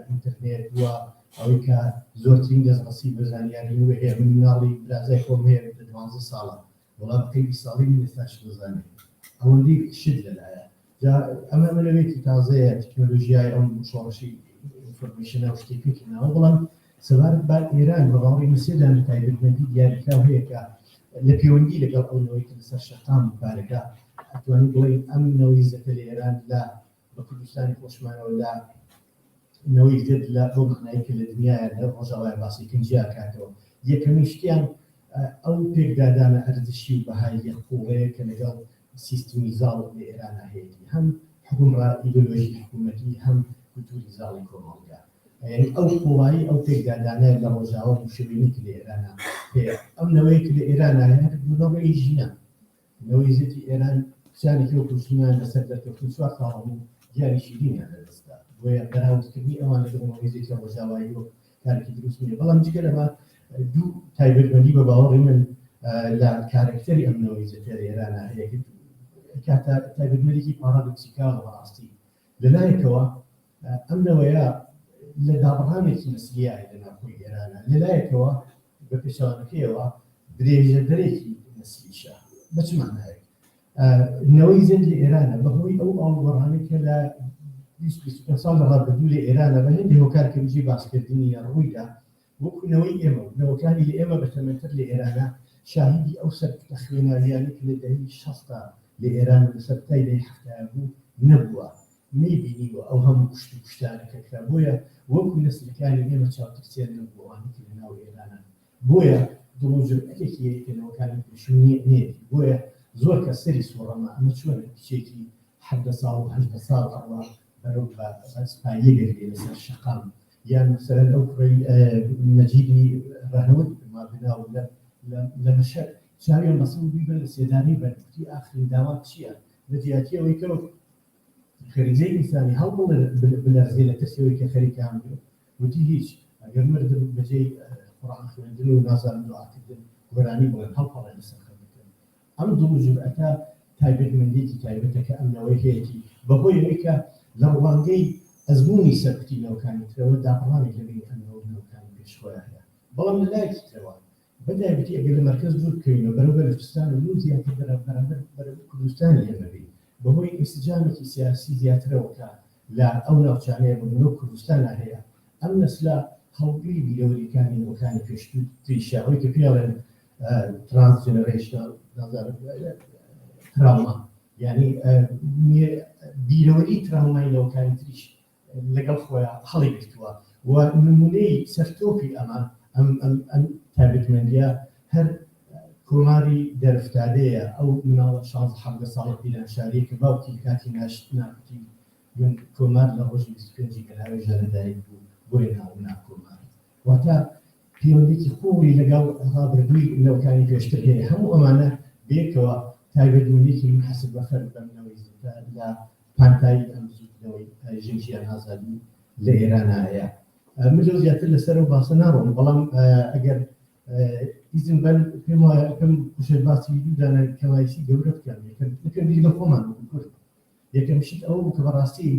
ئینتەرنێت وە ئەوەی کە زۆرترین دەستڕەسی بە زانیاری نوێ هەیە من مناڵی برازای خۆم هەیە لە 12 ساڵە وەڵام بکەی 20 ساڵی من ئێستاش بزانێت ئەوەندەی شت لەلایە ئەمە منەوێتی تازەیە تەکنۆلۆژیای ئەم شۆڕشی ئینفۆرمیشنە و شتێکی پێکردنەوە بەڵام سەبارەت بە ئێران بە باوەڕی مسێدان تایبەتمەندی دیاریکراو هەیە کە لە پەیوەندی لەگەڵ ئەوەوەی کە لەسەر شەقام بارەکە ئەتوانین بڵێن ئەم نەوەیزەکە لە ئێران لە بە کوردستانی خۆشمانەوە لە نەوەی زێت لە ئەو معنایی کە لە دنیاە لە ڕۆژاوای باسی کنجیا کاتەوە یەکەمی شتیان ئەو پێکدادانە ئەردشی و بەهای یەخۆڵەیە کە لەگەڵ سیستمی زاڵ لە ئێرانە هەیەی هەم حکومڕا ئیدۆلۆژی حکوومەتی هەم کولتوری زاڵی کۆمەڵگا یعنی ئەو قوڵایی ئەو پێکدادانە لە ڕۆژاوە و شوێنی کە لە ئێرانە هەیە ئەم نەوەی کە لە ئێرانە هەیە بوونەوەی ژینە نەوەی زێتی ئێران کچانێکی وەکو سلیمان لەسەر دەرکەوتن 4 ساڵ بوو دیاری شیرینیان لەدەستدا بۆیە بەراوردکردنی ئەوان لەگەڵ نەوەی زێتی ڕۆژاوایی و کارێکی دروست نییە بەڵام جگە لەمە دوو تایبەتمەندی بە باوەڕی من لە کارکتەری ئەم نەوەی زێتە لە ئێرانە هەیە کاتە تایبەتمەندێکی پارادۆکسیکاڵە بەڕاستی لەلایەکەوە ئەم نەوەیە لە دابڕانێکی نسلیایە لە ناوخۆی ئێرانە لەلایەکەوە بە پێچوانەکەیەوە درێژە دەرێکی نسلیشە بە چ معنایەک نەوەی زێت لە ئێرانە بەهۆی ئەو ئاڵوبەڕانەی کە لە 20 ساڵ لە ڕابردوو لە ئێرانە بە هێندی هۆکارکردنی باسکردنی ڕوویدا وەکو نەوەی ئێمە نەوەکانی لە ئێمە بەتەمەنتر لە ئێرانە شاهیدی ئەو سەر خوێناریانێک لە دەهی 60 لە ئێران لەسەر تای لەی هەفتەیە بوو نەبووە نەیبینیوە ئەو هەموو کوشت و کوشتانەکە کرا بۆیە وەکو نەسلەکانی ئێمە چاوترسیان نەبووەوانی کە لە ناو ئێرانە بۆیە دڵۆژەکێکی یەکەنەوەکانی پێشونی نێتی بۆیە زۆر کە سەری سوڕەما ئەمە چۆنە کچێکی 7 ساڵ و 8 ساڵ ئەوە بەرەو بە سپایە گەرێ لەسەر شەقام یان مەسەلەن ئەو کوڕەی نەجیبی ڕاهەوت ما بناو لە مەشەد چاویان بەسەڵ بیبە لە سێدانی بەرگوتی ئاخرین داوات چییە لە جیاتی ئەوەی کە خەریزەی ئینسانی هەڵبڵ بلەرزێ لە کەسەوەی کە خەریکان بێ وتی هیچ ئەگەر مردم بەجێی قورئان خوێندن و نازانم دوعاکردن گۆرانی بڵێن هەڵپەڕێ لەسەر خەڵکەکە ئەم دڵ و جورئەتە تایبەتمەندێکی تایبەتەکە ئەم نەوەی هەیەی بەهۆی ئەوەی کە لە ڕوانگەی ئەزمموی سەرکوتی نەوەکانی ترەوە داپەڕانێک لەبێ ئەمەوە نەوەکانی پێشخۆیان هەیە بەڵام لە لایەکی ترەوە بەدایبەتی ئەگەر لە مەرکەز دوور بکەینەوە بەرەو بەلوچستان و لو زیاتر بەرامبەر کوردستانی ئێمە بێ بەهۆی ئینسجامێکی سیاسی زیاترەوە کە لە ئەو ناوچانەیە بۆ کوردستانە هەیە ئەم نەسلە هەڵگری بیرەوەریەکانی نەوەکانی پێشتری شاوەی کە پێڵێن ترانسجێنەرێشنال تراوما یعنی بیرەوەری تراومای نەوەکانی تریش لەگەڵ خۆیان هەڵی گرتووە و نمونەی سەرتۆپی ئەم تایبەتمەندیە هەر کۆماری دەرفتادەیە ئەو مناڵە 16 ساڵی پیرانشاریە کە باوکی کاتی ناشناکوتی من کۆمار لە ڕۆژی 25 گەلاوی ژەرەدایی بوو بۆی ناونا کۆمار واتە پەیوەندێکی خۆی لەگەڵ ڕابردووی نەوەکانی پێشتر هەیە هەموو ئەمانە بێکەوە تایبەتمەندێکی منحەسب بە فەرق بەمنەوەی لە پانتایی ئەم زوودنەوەی ژنگیان ئازادی لە ئێرانە هەیە من لەو زیاتر لەسەر و باسە ناڕۆم بەڵام ئەگەر ئیزن بەن پێم وایە ئەەکەم کوشێت باسی دوودانە کەمایسی گەورە بکەم یەکەم بیر لە خۆمان کورد یەکەم شت ئەوە کە بەڕاستی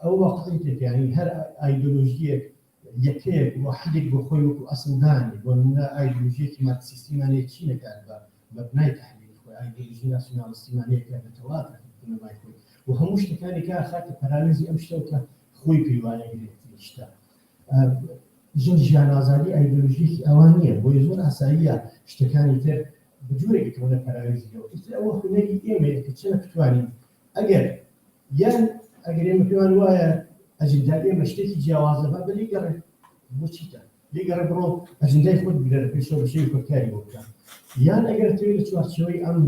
ئەو واقعیتێکیانی هەر ئایدۆلۆژیەک یەکەیەک واحدێک بۆ خۆی وەکو ئەسڵدانی بۆ نمونە ئایدۆلۆژیەکی مارکسیستیمانەیە چی نەکات بە مەبنای تەحلیلی خۆی ئایدۆلۆژی ناسیۆنالیستیمانەیەکە لە تەواوە بنەمای خۆی و هەموو شتەکانی کە خاتە پەرانێزی ئەم شتەوە خۆی پەیوانە گرێتی شتە ژیان ئازادی ئایدۆلۆژیەکی ئەوان نییە بۆی زۆر ئاساییە شتەکانی تر بجوورێک بکەونە پەراوێزیەوە ئەوە خوێنەری ئێمەیە کە چەنە بتوانین ئەگەر ئێمە پێوان وایە ئەجندای ئێمە شتێکی جیاوازە بە لێگەڕێ بۆچیتە لێگەڕێ بڕۆ ئەجندای خۆت بگەرە پێشەوە بەشەی کۆکاری بۆ بکە یان ئەگەر تەوێت لە چوارچەوەی ئەم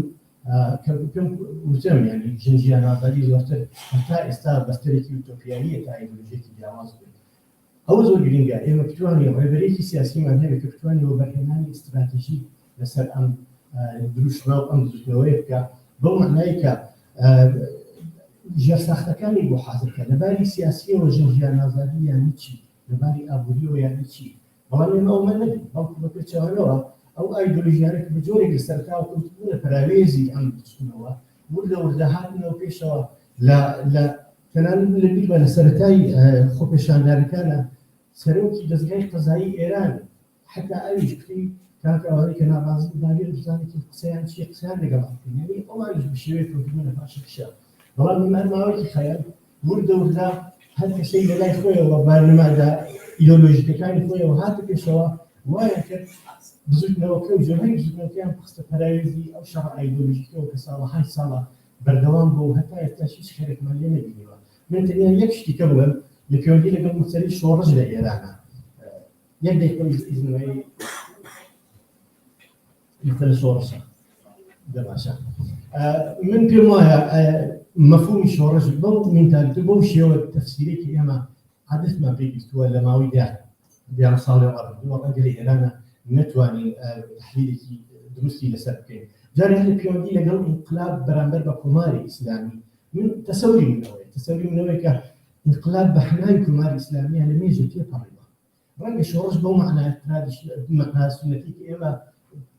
پێم وتم ینی ژیان ئازادی زۆرتر هەتا ئێستا بەستەرێکی ئوتۆپیاییە تا ئایدۆلۆژیەکی جیاواز بێت ئەوە زۆر گرنگە ئێمە بتوانین ڕێبەرێکی سیاسیمان هەیە کە بتوانین بەرهێنانی استراتیژی لەسەر ئەم دروشتنەوە ئەم زوودنەوەیە بکە بەو معنایی کە ژێرساختەکانی بۆ حازرکە لەباری سیاسیەوە ژیان ئازادی یانی چی لەباری ئابووریەوە یانی چی بەڵام ئێمە ئەومە نەبین بەڵکو بە پێچەوانەوە ئەو ئایدۆلۆژیانێک بە جۆرێک لە سەرتاوە کەوتبوونە پەراوێزی ئەم بچوونەوە وردە وردەهاتنەوە پێشەوە لە تەنانەت لەبیر بە لە سەرەتای خۆپێشانداریەکانە سەرۆکی دەستگای قەزایی ئێران حتا ئەویش کوتی كانت أولئك ناباز دابير بزاني كيف قسيان شيء قسيان لقلبكم يعني أول بشيء وكمان فاش الشيء والله ما أولئك خيال ورد وردا هذا الشيء لا يخوي وبرنامج ده إيديولوجي كان يخوي وهذا كشوا وياك بزوجنا وكل جميع بزوجنا كان قصة فرائزي أو شرع إيديولوجي وكسالة هاي صالة بردوام بو حتى يستشيش شركة مالية بيجوا من تاني يكشتي كمان لكيودي لقى مستري شو رجل إيرانا يبدأ يكون إذن مثل صورة دراسة من بيرماها مفهوم شورش بو من تالت بو شيء تفسيري كيما حدث ما بيجت ولا ما ويدا بيرسالة ورد ورجل إيرانا نتواني تحليل دروسي لسبكين جاري هل بيودي لقى انقلاب برامبر بكماري إسلامي من تسوري من نوعي كانقلاب بحناي كماري إسلامي على ميزة كيف طريقة رنگ شورش بو معنى معنى سنتي كيما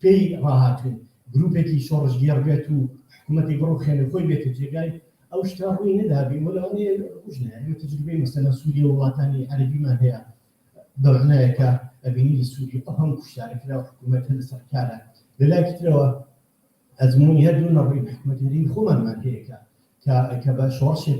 بي راهاتون جروبي شورش ديال بيتو حكومتي بروخين خوي بيت الجاي او اشتراوي ندابي ولا اني وجنا يعني تجربه مثلا سوريا والله ثاني عربي ما هي ضمناها كابني السوري افهم كشارك لا حكومتها السركاله لذلك ترى ازموني هدون الرئيس حكومتي دي خوما ما هيك كبشورش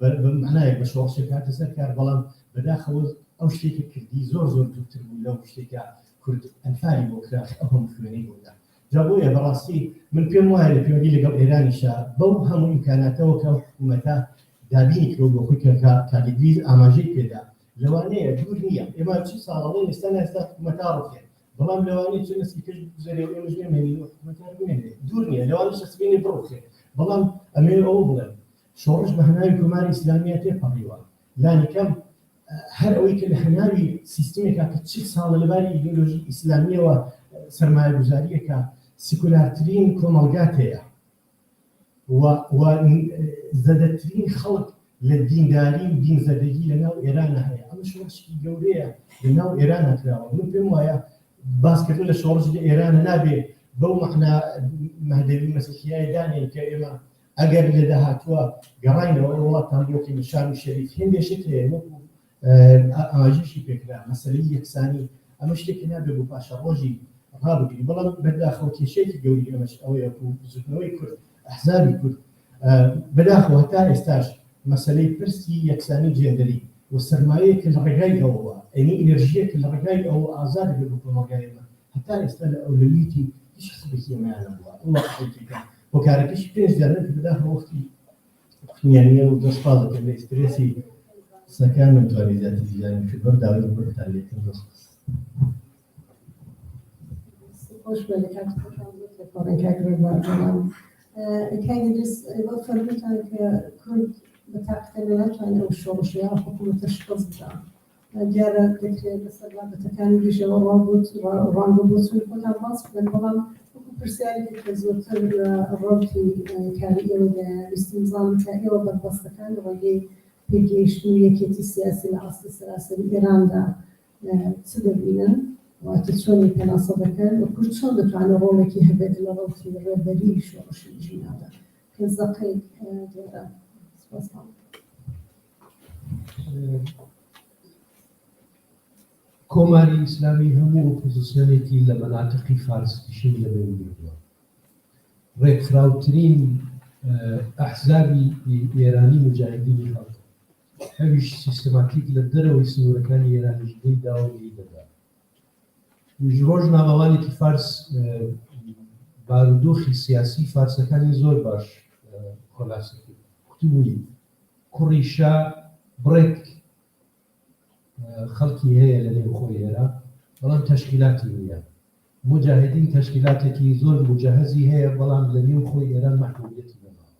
بمعنى بشورش كانت سركار بلان بداخل او شتي كردي زور دكتور ولا شتي كرد انفالي بوكرا اهم فيني ولا جابويا براسي من بيوم واحد بيوم اللي قبل ايران شا بوهم امكاناته وكحكومته دابينك لو بخوك كالجليز اماجي كذا لواني دورنيا اما شي صار الله استنى متعرف بلام لواني تنس كيف زري ومجني مني حكومته دورنيا لواني شسبيني بروخي بلام امير اوبل شورج بهناي كمال اسلاميه تقريبا يعني كم هر اويك الحناوي سيستميكا كتشي صار لبالي ايديولوجي اسلاميه وسرمایه گذاریه که سیکولارترین کۆمەڵگاتەیە و زەدەترین خەڵک لە دینداری و دین زەدەگی لەناو ئێرانە هەیە ئەمە شۆڕشی گەورەیە لەناو ئێرانە کراوە من پێم وایە باسکردن لە شۆڕشی ئێرانە نابێ بەو مەحنا مەهدەوی مەسیحیای دانێن کە ئێمە ئەگەر لە داهاتووە گەڕاینەوە وڵاتان بۆکەین شام شەریف هێندێشت هەیە وەکو ئاماژەیەکی پێکرا مەسەلەی یەکسانی ئەمە شتێکی نابێ بۆ پاشە ڕۆژی ڕابگری بەڵام بەداخەوە کێشەیەکی گەوری ئەمەش ئەوەیە و بزوتنەوەی کورد ئەحزابی کورد بەداخەوە هەتا ئێستاش مەسەلەی پرسی یەکسانی جێندەری و سەرمایەیەکە لە ڕێگای ئەوەوە ئەنی ئێنەرژیەکە لە ڕێگای ئەوە ئازاد بێ بۆ کۆمەڵگایەمە هەتا ئێستا لە ئەولەویەتی هیچ حسبێکی ئەمەیانە بووە وڵا حقیقەتەن بۆ کارەکەشی پێش دەرن کە بەداخەوە وەختی قوتنیانیە و دەستپاڵ دەکەن لە ئیسپرێسی قسەکان نەمتوانی زیاتر دیزانم کرد بەم داوای بۆتان لێکردن دەست خوش بلکات کارن که اگر بردارم که انگلیس و فرمودن که کرد به تقدیر نتوانه و شورشی ها حکومتش بزدن دیگر دکتر مثلا به تکانی دیشه و رانگو بود سوی کدام باز کنن بلام پرسیاری که زودتر رابطی کاری و استنظام کاری و بربستکان و یه پیگیشتن یکیتی سیاسی لعصر سراسری ایران دا چه ببینن وتشوني تناسبك وكل شون دفعنا رولك يهبد لغة في الربري شو شو جينا هذا كزقي جرا سبحان کۆماری ئیسلامی هەموو ئۆپۆزیسیۆنێکی لە مەناتقی فارس شین لە بینیوە ڕێکخراوترین ئەحزابی ئێرانی مجاهدینی خەڵک هەویش سیستەماتیک لە دەرەوەی سنوورەکانی ئێرانیش داوە دەدا ڕۆژنامەوانێکی فارس بارودۆخی سیاسی فارسەکانی زۆر باش خۆلاسە کرد کوتبووی کوڕی شا بڕێک خەڵکی هەیە لە نێو خۆی ئێرە بەڵام تەشکیلاتی نییە مجاهدین تەشکیلاتێکی زۆر مجهزی هەیە بەڵام لە نێو خۆی ئێران مەحدودیەتی بەماوە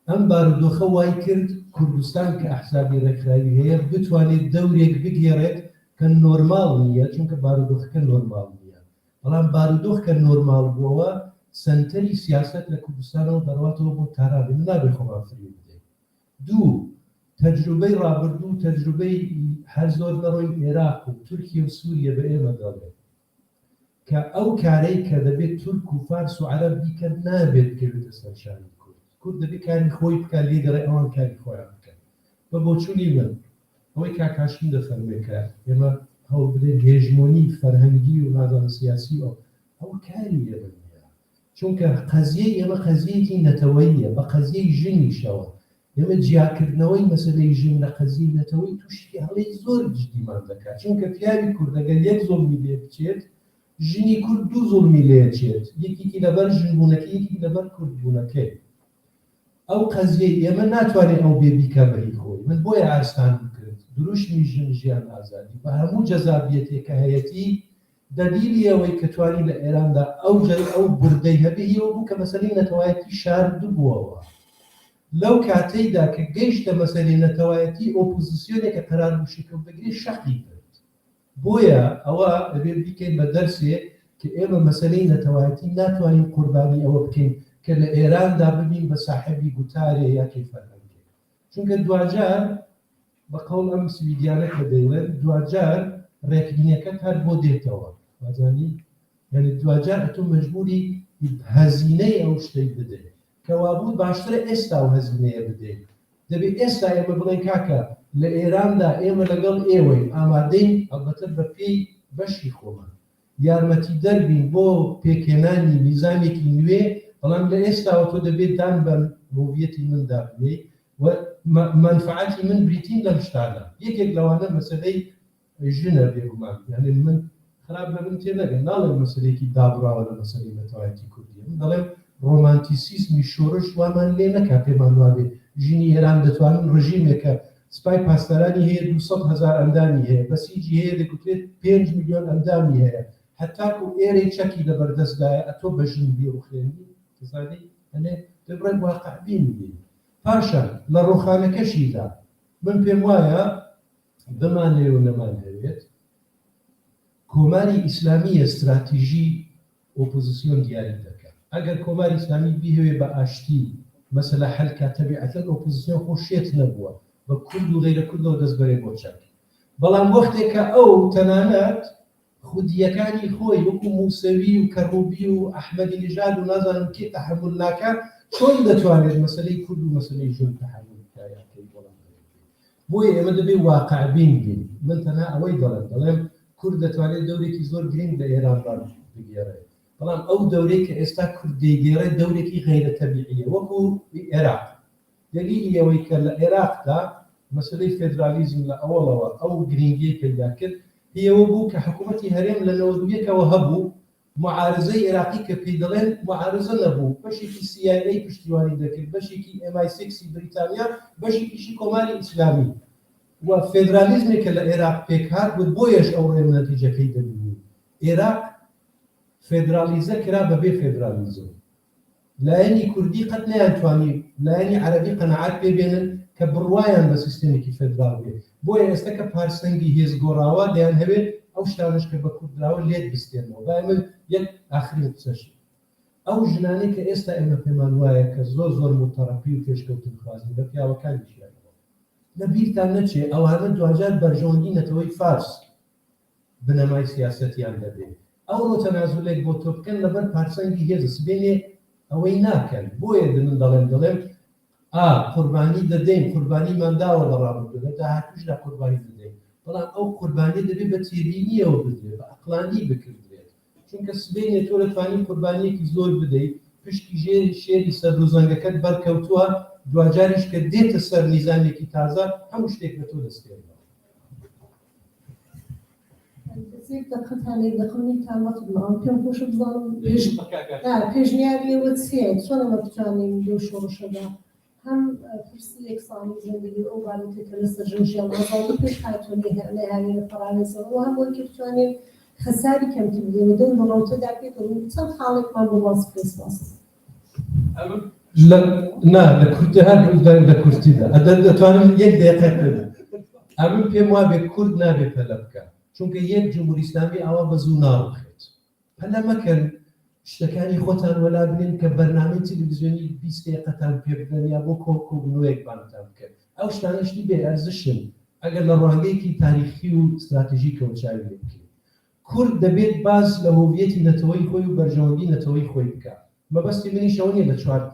ئەم بارودۆخە وای کرد کوردستان کە ئەحزابی ڕێکخراوی هەیە بتوانێت دەورێک بگێڕێت کە نۆرماڵ نییە چونکە بارودۆخەکە نۆرماڵ نییە بەڵام بارودۆخ کە نۆرماڵ بووەوە سەنتەری سیاست لە کوردستانەوە دەڕواتەوە بۆ تارابێ من نابێ خۆمان فری بدەین دوو تەجروبەی ڕابردوو تەجروبەی هەر زۆر لەڕۆی عێراق و تورکیە و سووریە بە ئێمە دەڵێت کە ئەو کارەی کە دەبێت تورک و فارس و عەرەب بیکەن نابێت کە بێتە سەرشانی کورد دەبێت کاری خۆی بکات لێگەڕێ ئەوان کاری خۆیان بکەن بە بۆچوونی من ئەوەی کاکاشم دەفەرمێ کە ئێمە هەوڵ بدەین هێژمۆنی فەرهەنگی و نازانم سیاسی ئەو کاری ئێمە نییە چونکە قەزیەی ئێمە قەزیەکی نەتەوەییە بە قەزیەی ژنیشەوە ئێمە جیاکردنەوەی مەسەلەی ژن لە قەزیەی نەتەوەی تووشی هەڵەی زۆر جدیمان دەکات چونکە پیاوی کورد ئەگەر یەک زوڵمی لێ بچێت ژنی کورد دوو زوڵمی لێچێت یەکێکی لەبەر ژنبوونەکەی یەکی لەبەر کوردبوونەکەی ئەو قەزیەی ئێمە ناتوانێت ئەو بێ بیکە بەهی خۆی من بۆیە ئارستان بکرد دروشمی ژن ژیان ئازادی بە هەموو جەزابیەتێکە هەیەتی دەلیلی ئەوەی کە توانی لە ئێراندا ئەو بردەی هەبێیەوە بوو کە مەسەلەی نەتەوایەتی شارد بووەوە لەو کاتەیدا کە گەیشتە مەسەلەی نەتەوایەتی ئۆپۆزیسیۆنێکە قەرار بوو شکل بگرێ شەقی کرد بۆیە ئەوە ئەبێ بیکەین بە دەرسێ کە ئێمە مەسەلەی نەتەوایەتی ناتوانین قوربانی ئەوە بکەین کە لە ئێراندا ببین بە ساحەبی گوتارێ یاکی فەرهەنگێ چونکە دوجار بە قەوڵ ئەم سویدیانە کە دەیڵێن دوجار ڕێکبینەکەت هەر بۆ دێتەوە وازانی یعنی دوجار ئەتۆ مەجبوری هەزینەی ئەو شتەی بدەیت کەوا بوو باشترە ئێستا و هەزینەیە بدەیت دەبێت ئێستا ئێمە بڵێن کاکە لە ئێراندا ئێمە لەگەڵ ئێوەی ئامادەین ئەلبەتە بە پێی بەشی خۆمان یارمەتی دەربین بۆ پێکێنانی میزانێکی نوێ بەڵام لە ئێستاوە تۆ دەبێت دان بە هویەتی مندا بێ و منفعەتی من بریتین لەم شتانە یەکێک لەوانە مەسەلەی ژنە بێگومان یعنی من خراپ لە من تێ نەگەن ناڵێن مەسەلەیەکی دابراوە لە مەسەلەی نەتەوایەتی کوردیە من دەڵێم ڕۆمانتیسیزمی شۆڕش وامان لێ نەکا پێمان وابێ ژینی ئێران دەتوانن ڕژیمێکە سپای پاسدارانی هەیە 200,000 ئەندامی هەیە بەسیجی هەیە دەکوترێت 5 میلیۆن ئەندامی هەیە هەتاکو ئێرەی چەکی لەبەردەستدایە ئەتۆ بەژین بێ و خوێنی تزانی ئەنێ دەبڕێت واقعبین بین پاشان لە ڕۆخانەکەشیدا من پێم وایە بمان لێ و نەمان هەوێت کۆماری ئیسلامی استراتیژی ئۆپۆزیسیۆن دیاری دەکات ئەگەر کۆماری ئیسلامی بیهوێ بە ئاشتی مەسەلە حەلکە تەبیعەتەن ئۆپۆزیسیۆن خۆشێت نەبووە بە کورد و غەیرە کوردەوە دەست بەرێ بۆ چەک بەڵام وەختێکە ئەو تەنانەت خودیەکانی خۆی وەکو موسەوی و کەڕوبی و ئەحمەدی نژاد و نازانم کێ تەحمل ناکات چۆن دەتوانێت مەسەلەی کورد و مەسەلەی ژن تەحمل بکات بۆڵام بۆیە ئێمە دەبێت واقعبین بین من تەنها ئەوەی دەڵێم کورد دەتوانێت دەورێکی زۆر گرنگ لە ئێراندا بگێڕێت بەڵام ئەو دەورەی کە ئێستا کورد دەیگێڕێت دەورێکی غەیرە تەبیعیە وەکو عێراق دلیلی ئەوەی کە لە عێراقدا مەسەلەی فێدرالیزم لە ئەوڵەوە ئەو گرنگی پەیدا کرد هیەوە بوو کە حکوومەتی هەرێم لە 91ەوە هەبوو معارزەی عێراقی کە پێی دەڵێن معارزە نەبوو بەشێکی CIA پشتیوانی دەکرد بەشێکی MI6 بریتانیا بەشێکیشی کۆماری ئیسلامی و فێدرالیزمێکە لە عێراق پێکهات بوو بۆیەش ئەو ڕێم نەتیجەکەی دەبینی عێراق فێدرالیزە کرا بەبێ فێدرالیزم لایەنی کوردی قەت نەیانتوانی لایەنی عەرەبی قەنەعات پێبێنن کە بڕوایان بە سیستێمێکی فێدرال بێت بۆیە ئێستا کە پارسەنگی هێز گۆڕاوە دەیان هەبێت ئەو شتانش کە بە کوردراوە لێت بستێنەوە بەمە یەک ئاخری قسەش ئەو ژنانەی کە ئێستا ئێمە پێمان وایە کە زۆر متەڕەپی و پێشکەوتن خوازن بە پیاوەکانیشیانەوە لە بیرتان نەچێ ئەوانە دوجار بەرژەوەندی نەتەوەی فارس بنەمای سیاسەتیان دەبێت ئەو ڕۆ تەنازولێک بۆ تۆ بکەن لەبەر پارسەنگی هێز سبێنێ ئەوەی ناکەن بۆیە من دەڵێم قوربانی دەدەین قوربانی ماداوە لە ڕابردووە داهاتوشدا قوربانی دەدەین بەڵام ئەو قوربانی دەبێت بە تێبینیەوە بدرێت بە عەقلانی بکردرێت چونکە سبێنێ تۆ دەتوانین قوربانیەکی زۆر بدەیت پشتی ژێری شێری سەرروزەنگەکەت بەرکەوتووە دوجاریش کە دێتە سەر میزانێکی تازە هەموو شتێک بە تۆ دەستێنەوە پێم خۆش بزانم پێشنیاریەوە چیە چۆنەمە بتوانین لەو شۆڕشەدا هەم پرسی یەکسانی زندگی ئەو بابەتێکە لەسەر ژنجیان ئازادی پێش هاتوونی هەیە لە پەرانێزەوە هەم وەرکی بتوانین خەساری کەمتر بدەین و دەور بە ڕەوتەدا پێکەوین چەند خاڵێکمان بۆ باس پێسپاس نا لە کوردی هەر لە کورتیدا دەتوانم یەک دقیقە بدەم ئەمن پێم وابێ کورد نابێت پەلە بکات چونکە یەک جمهوری ئیسلامی ئەوە بەزوو ناڕخێت پەلە مەکەن شتەکانی خۆتان وەلا بنێن کە بەرنامەی تەلەڤیزیۆنی 20 دقیقەتان پێ بدەن یا بۆ کۆبوونەوەیەکبانتان بکەن ئەو شتانەشتی بێ ئەرزشن ئەگەر لە ڕوانگەیەکی تاریخی و استراتیژیکە چاوی لێ بکەین کورد دەبێت باز لە هویەتی نەتەوەی خۆی و بەرژەوەندی نەتەوەی خۆی بکات مەبەستی منیش ئەوە نیە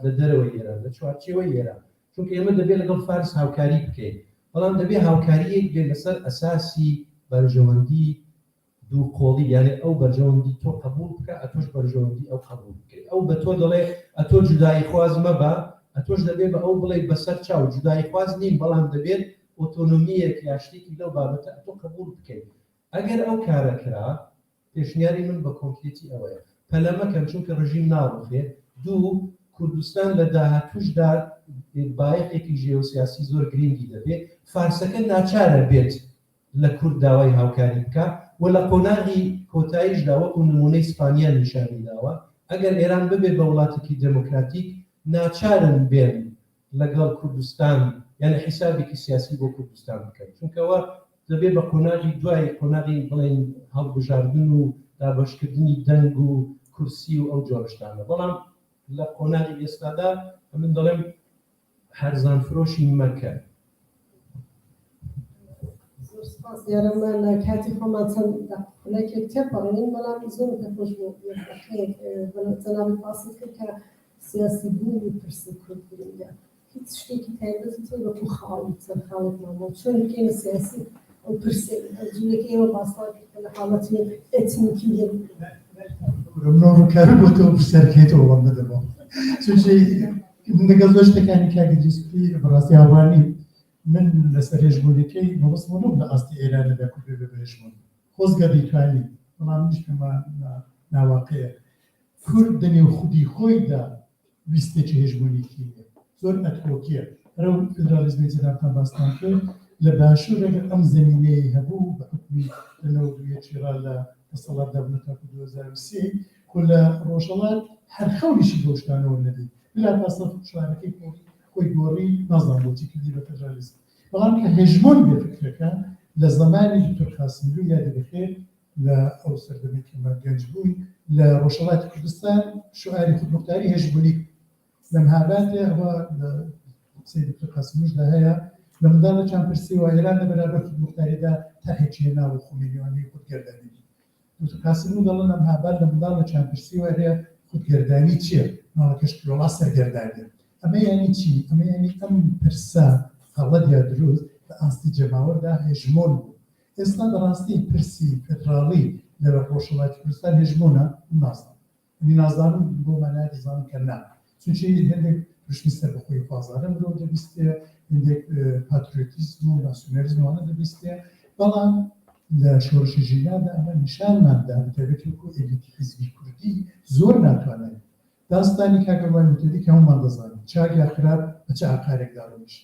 لە دەرەوەی ئێران لە چوارچێوەی ئێران چونکە ئێمە دەبێت لەگەڵ فارس هاوکاری بکەین بەڵام دەبێت هاوکاریەک بێت لەسەر ئەساسی بەرژەوەندی دوو قۆڵی یعنی ئەو بەرژەوەندی تۆ قبول بکە ئەتۆش بەرژەوەندی ئەو قبول بکەیت ئەو بە تۆ دەڵێ ئەتۆ جودایی خواز مەبە ئەتۆش دەبێت بە ئەو بڵێ بەسەر چاو جودایی خواز نیم بەڵام دەبێت ئۆتۆنۆمیەک یا شتێکی لەو بابەتە ئەتۆ قبول بکەیت ئەگەر ئەو کارە کرا پێشنیاری من بە کۆنکرێتی ئەوەیە پەلەمەکەم چونکە ڕژیم ناڕوخێت دوو کوردستان لە داهاتووشدا بایەقێکی ژێوسیاسی زۆر گرنگی دەبێت فارسەکە ناچارە بێت لە کورد داوای هاوکاری بکە و لە قۆناغی کۆتاییشدا وەکو نمونەی ئیسپانیا نیشانی داوە ئەگەر ئێران ببێ بە وڵاتێکی دموکراتیک ناچارن بێن لەگەڵ کوردستان یعنی حسابێکی سیاسی بۆ کوردستان بکەن چونکەوە دەبێت بە قۆناغی دوای قۆناغی بڵێن هەڵبژاردن و دابەشکردنی دەنگ و کورسی و ئەو جۆرشتانە بەڵام لە قۆناغی ئێستادا من دەڵێم هەرزان فرۆشی مەکە دیارەمان کاتی خۆمان چەند خولەکێک تێپەڕێنین بەڵام زۆر پێخۆش بوو جەنابی باسی کرد کە سیاسی بوون و پرسی کورد گرنگە هیچ شتێکی تایبەتی تۆ وەکو خاڵی چەند خاڵێکمان بۆ چۆن بکەینە سیاسی ئەو پرسێ جوولەکە ئێوە باسان لە حاڵەتی ئێتنیکی هێن منۆ ڕووکارە بۆ تۆ پرسیارکەیتەوە وەم بدەمەوە چونچی لەگەڵ زۆر شتەکانی کاگە دیسپلی بەڕاستی هاوانی من لەسەر هێژبوونەکەی مەبەستمەوە لە ئاستی ئێرانە بە کورد بێ هێژبوون خۆزگە دەیتوانی بەڵام هیچ پێمان ناواقەیە کورد دەنێو خودی خۆیدا ویستێکی هێژبوونێکی زۆر ئەتکۆکیە هەرە فدرالیزمی جەنابتان باستان کرد لە باشوور ئەگەر ئەم زەمینەیە هەبوو بە حکمی لەنەوە دوویەکیرا لە دەسەڵاتدا بوون تاکو 2023 کۆ لە ڕۆژهەڵات هەر خەوریشی بۆ شتانەوە نەبێت بلا پاسە شوارەکەی خۆی گۆڕی نازان بۆچی کردی بە فدرالیزم بەڵام کە هێژبوون بێ فکرەکە لە زەمانی دکتۆر قاسمیلو یادی بخێر لە ئەو سەردەمێکی کە گەنج بووی لە ڕۆژهەڵاتی کوردستان شوعاری خودمختاری هێژبوونی لەم هاباتێ ئەوە لە قسەی دکتۆر قاسمیلوشدا هەیە لە منداڵە چەندپرسی و ئێران لە بەرابەر خودمختاریدا تەرهێکی هێناوە خۆمیلیۆنی خودگەردانی دکتۆر قاسمیلو دەڵێن لەم هابات لە منداڵە چەندپرسی و هەیە خودگەردانی چییە ماڵەکەش کلۆڵا سەرگەردانێت ئەمە یانی چی ئەمە یانی ئەم پرسە هەڵەت یا دروست لە ئاستی جەماوەردا هێژمۆن بوو ئێستا بەڕاستی پرسی فدراڵی لە ڕۆژهەڵاتی کوردستان هێژمۆنە نازانم ئەمی نازانم بۆ مانای دەزانم کە نا چونچی هەندێک پشتی سەر بەخۆی خوازانە مرۆڤ دەبیستێ هەندێک پاتریۆتیزم و ناسیۆنالیزموانە دەبیستێ بەڵام لە شۆڕشی ژینادا ئەمە نیشانماندا بەتایبەتی وەکو ئێلیتی حیزبی کوردی زۆر ناتوانێت داستانی کاگەڵوای متەدی کە هەمومان دەزانین چاک یا خراپ بە چه ئاقارێکدا ڕۆیشت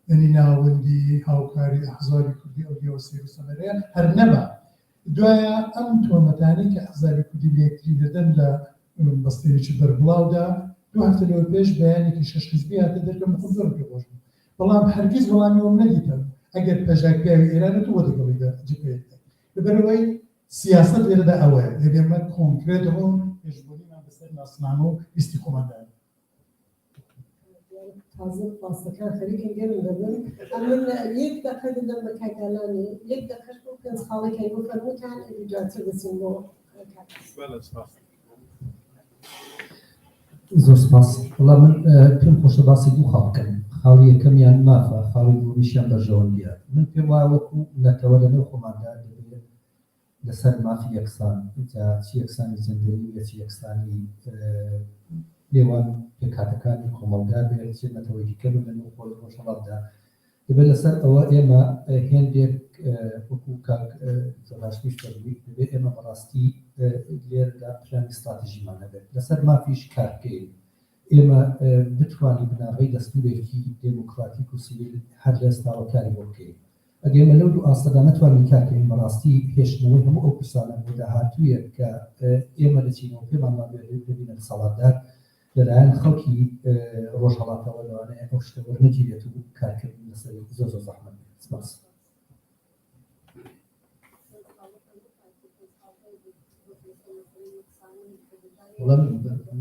یعنی ناوەندی هاوکاری ئەحزابی کوردی ئەو دیوە سێر و سەمەرەیە هەر نەما دوایە ئەم تۆمەتانەی کە ئەحزابی کوردی لە یەکتری دەدەن لە بەستێنێکی بەربڵاودا دوو هەفتە لەوە پێش بەیانێکی شەش حیزبی هاتە دەرکەم خۆ زۆر پێخۆش بوو بەڵام هەرگیز وەڵامیەوەم نەدیتم ئەگەر پەژاکپیاوی ئێرانە تو بۆ دەگەڵیدا جپێت لەبەرەوەی سیاست لێرەدا ئەوەیە لێرێمە کۆنکرێت ڕۆن هێژبوونیمان بەسەر ناسنامە و ویستی خۆماندان تازە پاسەکان خەریکن گەرم دەبن ئەمن یەک دەقە دەدەم بە کاکالانی یەک دەقەش بۆ پێنج خاڵێکی بۆ فەرمووتان دواتر دەچین بۆ زۆر سپاس وەڵام من پێم خۆشە باسی دوو خاڵ بکەم خاڵی یەکەمیان مافە خاڵی دووەمیشیان بەرژەوەندیە من پێم وایە وەکو نەتەوە لەنێو خۆماندا دەبێت لەسەر مافی یەکسان چی یەکسانی جەندەری چی یەکسانی نێوان پێکهاتەکانی کۆمەڵگا بێت چێت نەتەوەی دیکە بن لەنێو خۆی ڕۆژهەڵاتدا دەبێت لەسەر ئەوە ئێمە هێندێک وەکو کاک زۆراشتیش فەرمووی دەبێت ئێمە بەڕاستی لێرەدا پلانی استراتیژیمان هەبێت لەسەر مافیش کار بکەین ئێمە بتوانین بناغی دەستورێکی دموکراتیک و سیڤیل هەر لە ئێستاوە کاری بۆ بکەین ئەگەر لەو دوو ئاستەدا نەتوانین کارکەین بەڕاستی هێشتنەوەی هەموو ئەو پرسانە بۆ داهاتوویە کە ئێمە دەچینەوە پێمان وابێت ببینە دەسەڵاتدار لەلایەن خەڵکی ڕۆژهەڵاتەوە لەوانەیە ئەو شتە وەرنەگیرێت و کارکردن لەسەر زۆر زۆر زەحمەت بێت سپاس وەڵام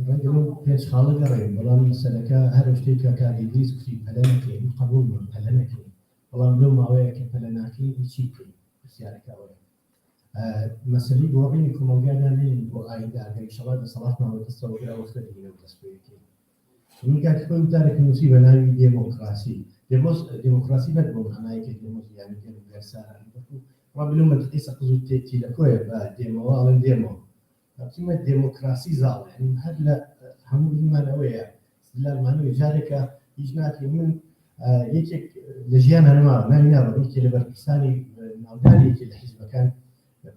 ڕەنگە پێنج خاڵە گەڕێن بەڵام مەسەلەکە هەر شتێکە کاریگریز کوتی پەلە نەکەین قبول بوون پەلە نەکەین بەڵام لەو ماوەیە کە پەلە ناکەین چی بکەین پرسیارەکەوەیە مەسەلی گۆڕینی کۆمەلگادا نین بۆ ئایندا ئەگەر ئینشەڵا دەسەڵاتمانەوە دەستەوەگرا وەختە دێنە و دەستپێکی من کاتی خۆی وتارێکی نووسی بە ناوی دێمۆکراسی دێمۆکراسی نەک بۆ معنایەکی دێمۆزیانی دێموکراسیە رابلو مدرسة قزوت تيتي لكوي با ديمو والله ديمو كما الديمقراطي زال يعني هلا هم ما نويا لا ما نوي ذلك يجناك من يجيك لجيان أنا ما نعرف يجي لبركستاني نوداني يجي الحزب كان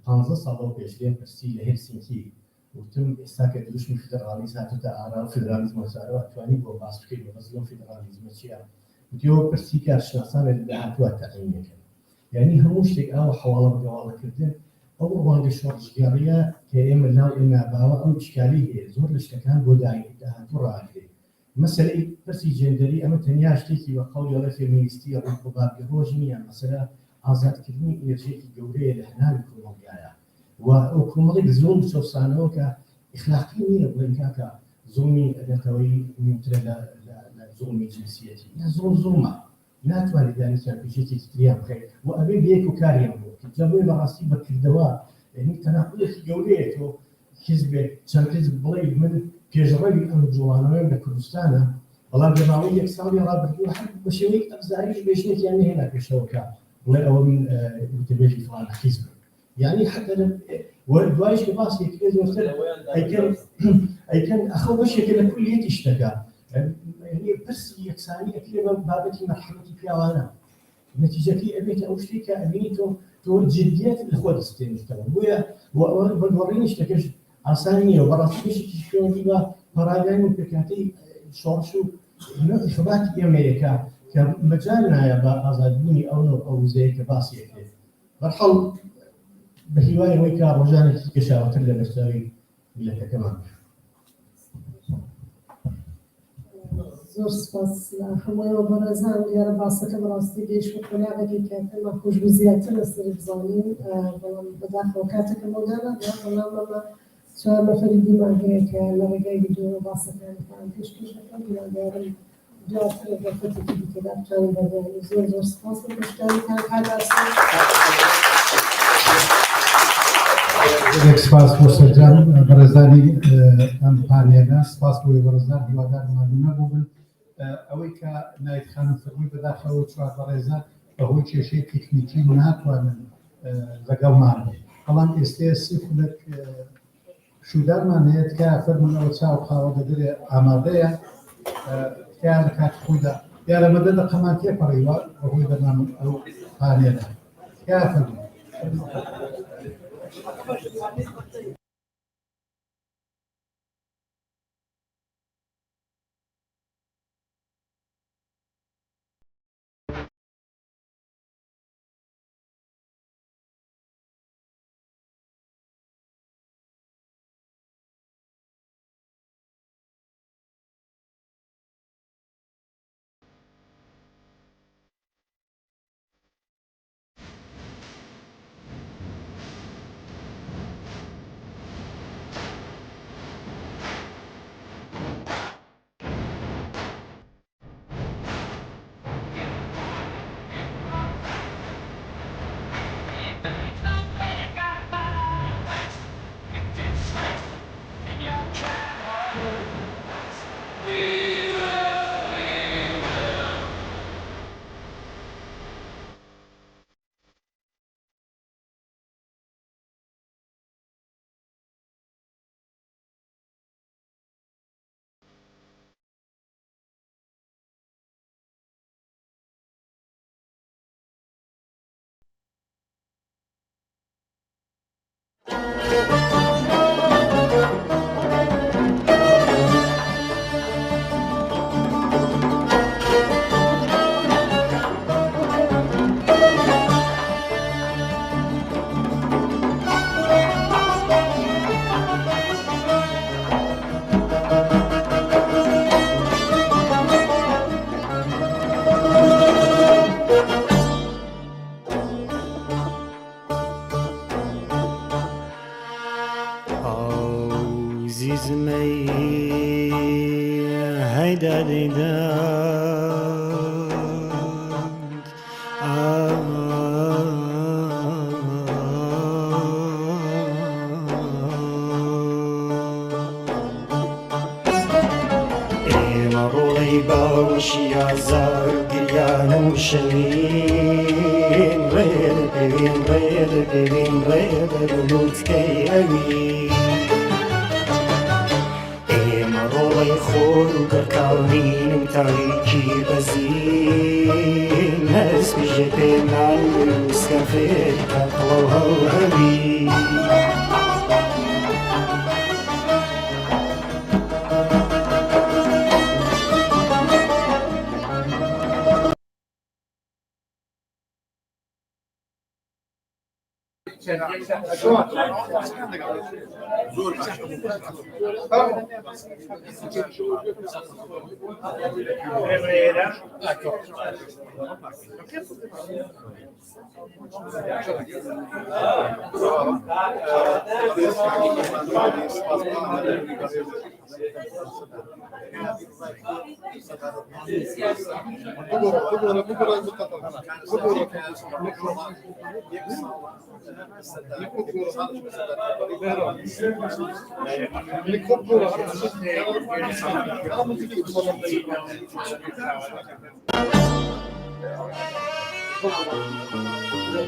15 صالون بيشلين برسي لهلسنكي وتم استاك دوش من فيدراليزم حتى آراء فيدراليزم مسار وتواني بو باسكيل ونظام فيدراليزم شيء وديو برسي كارشناسان اللي هاتوا التعيين يعني هموش تك أو حوالا كردن أو روانج شورجياريا كأم الله إما باوا أو إشكاليه زور لشتكان بوداي هاتوا راجلي مثلا برسي جندري أما تنياش تيجي وقول يلا فيمينيستي أو بابي روجني مثلا آزاد كلمة إنرجيتي جورية لحنا بكون جاية وكمالك زوم سوسانو كإخلاقية وإنكاكا زومي أدتوي نمتلا زومي جنسيتي لا زومة لا تواني ذلك بجيتي تريام خير وأبي بيكو كاريام بو جابوا براسي بالدواء يعني تناقض جورية تو حزب كان حزب بليد من بيجري أم جوانوين بكردستان والله جماعية يكسر يرى بدو حد بشوي أبزاري بيشنك يعني هنا بشوكة ولا أو من متبادل فلان حزب يعني حتى ودوايش باسي كذا مثلا أي كان أخو بشكل كلية اشتكى يعني بس يكساني كلمة بابتي مرحلتي فيها وأنا نتيجة أبيت أو شيء كأبيته تو جديات الأخوة الستين اشتغل ويا ووريني اشتكيش عسانية وبراسي شلون ديبا براجعين بكاتي شورشو إخباتي أمريكا كمجالنا يا بازاديني أو زي كباسي كده برحل بهواية ويكا رجعنا كشاوة اللي نشتري لك كمان زور سپاس همه و برزن دیار باسه که مراستی دیش بکنه اگه که ما خوش بزیادتر نصر بزنیم بداخل وقتی که مدرن یا ما شاید نفری دیماغی که لرگای بدون باسه که پیش کنم دیارم جاتر دفتی که دیگر چند بدن زور سپاس مشتری سپاس بۆ سەرجان بەڕێزانی ئەم پانێلە سپاس بۆ بەڕێزان هیوادار مادوونە بووبن ئەوەی کە نایب خانم فەرمووی بەداخەوە چوار بەڕێزان بەهۆی کێشەی تکنیکی ناتوانن لەگەڵمان بەڵام ئێستا سی خولەک شودارمان هەیە تکایە فەرموون ئەوە چاو قاوە دەدرێ ئامادەیە تکایە لە کاتی خۆیدا یا لە مەدە دەقەمان تێپەڕیوە بەهۆی بەرنامە ئەو پانێلە تکایە فەرموون باوشی آزار گریان و شلین ریل دەوین ڕێدە دەوین ڕێدە لوتکەی ئەوی ئێمە ڕۆڵەی خۆر و گەرکاڵین و تاریکی بەزین هەسبیژە پێمان وروسکە فێرکە قڵەو هەوهەوی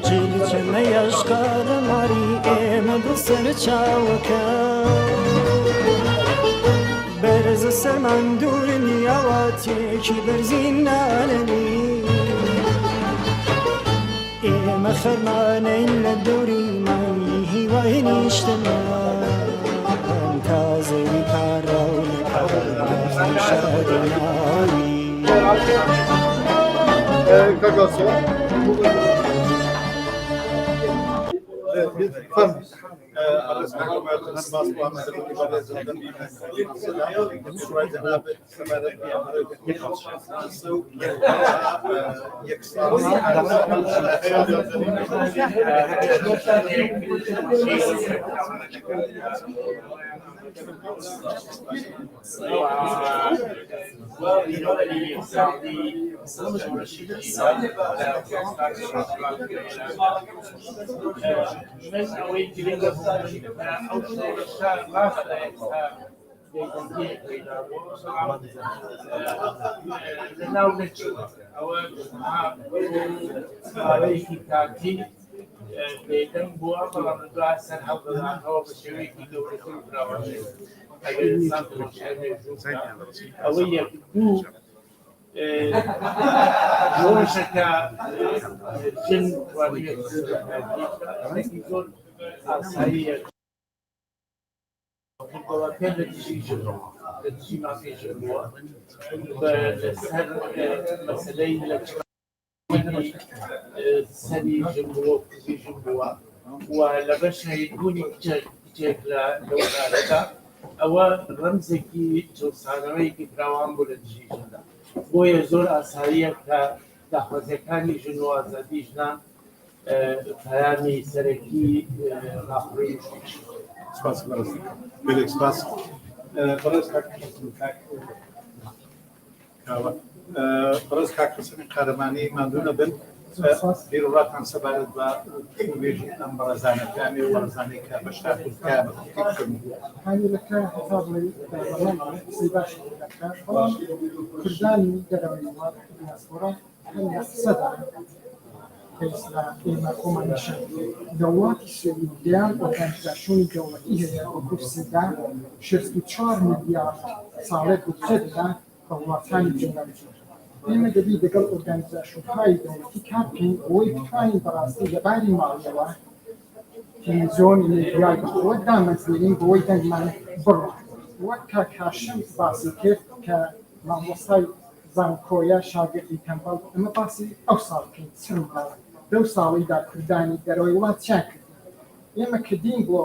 جلجمە یاشقارە ماری ئێمە بسەر چاوەکە بەرزە سەرمان دوور نیاواتێکی بەرزین نانەنی ئێمە فەرمانەین لە دووری مای هیوای نیشتمان تازەوی پاڕاو لە کارمان شادێناوی Well, you know that he is بێدەنگ بووە بەڵام دوای سەر هەڵدەدانەوە بە شێوەیەکی گەورەتر و فراوانتر ئەگەر ئینسان ئەوەی یەک دوو جۆشەکە ژن توانێت زۆر ئاساییە پێ لە دژی ژنەوە لە دژی مافی ژن بووە لەسەر مەسەلەی لە سەری ژن بووە و کوزی ژن بووە و لە بەشەیبوونی کچێک لە لەوەدارەدا ئەوە ڕەمزێکی جوسانەوەیەکی فراوان بوو لە دژی ژندا بۆیە زۆر ئاساییە کە داخوازیەکانی ژن و ئازادی ژنان پەیامی سەرەکی ڕاخۆی سپاس بەڕێز سپاس بەڕێز بەڕێز کاک حوسێن قارەمانی ماندوو نەبن بیرۆڕاتان سەبارەت بە وێژی ئەم بەڕێزانەکانی و بەڕێزانەی کە بەشدار هەمیلەکە حساب قسەی باش بەڵام کوردانی دەرەوەی وڵات دیاسپۆرا هەمیە سەدا کەیسرا ئێمە کۆمانیشن دەوڵاتی سوێدیان ئۆرگانیزاسیۆنی دەوڵەتی هەیە وەکو سیدا 64 میلیارد ساڵێک بودجە دەدات بە وڵاتانی جنوبی ئێمە دەبی لەگەڵ ئۆرگانیزاسیۆنهای دەوڵەتی کار بکەین بۆی بتوانین بەڕاستی لەباری ماڵیەوە تەلەڤیزیۆن میدیای بەخۆ دامەزرێنین بۆی دەنگمان بڕوە وەک کاک هاشم باسی کرد کە مامۆستای زانکۆیە شاگردی تەمبەڵ ئەمە باسی ئەو ساڵ بکەین چەندە دەو ساڵیدا کوردانی دەرەوەی وڵات چیان کرد ئێمە کردین بۆ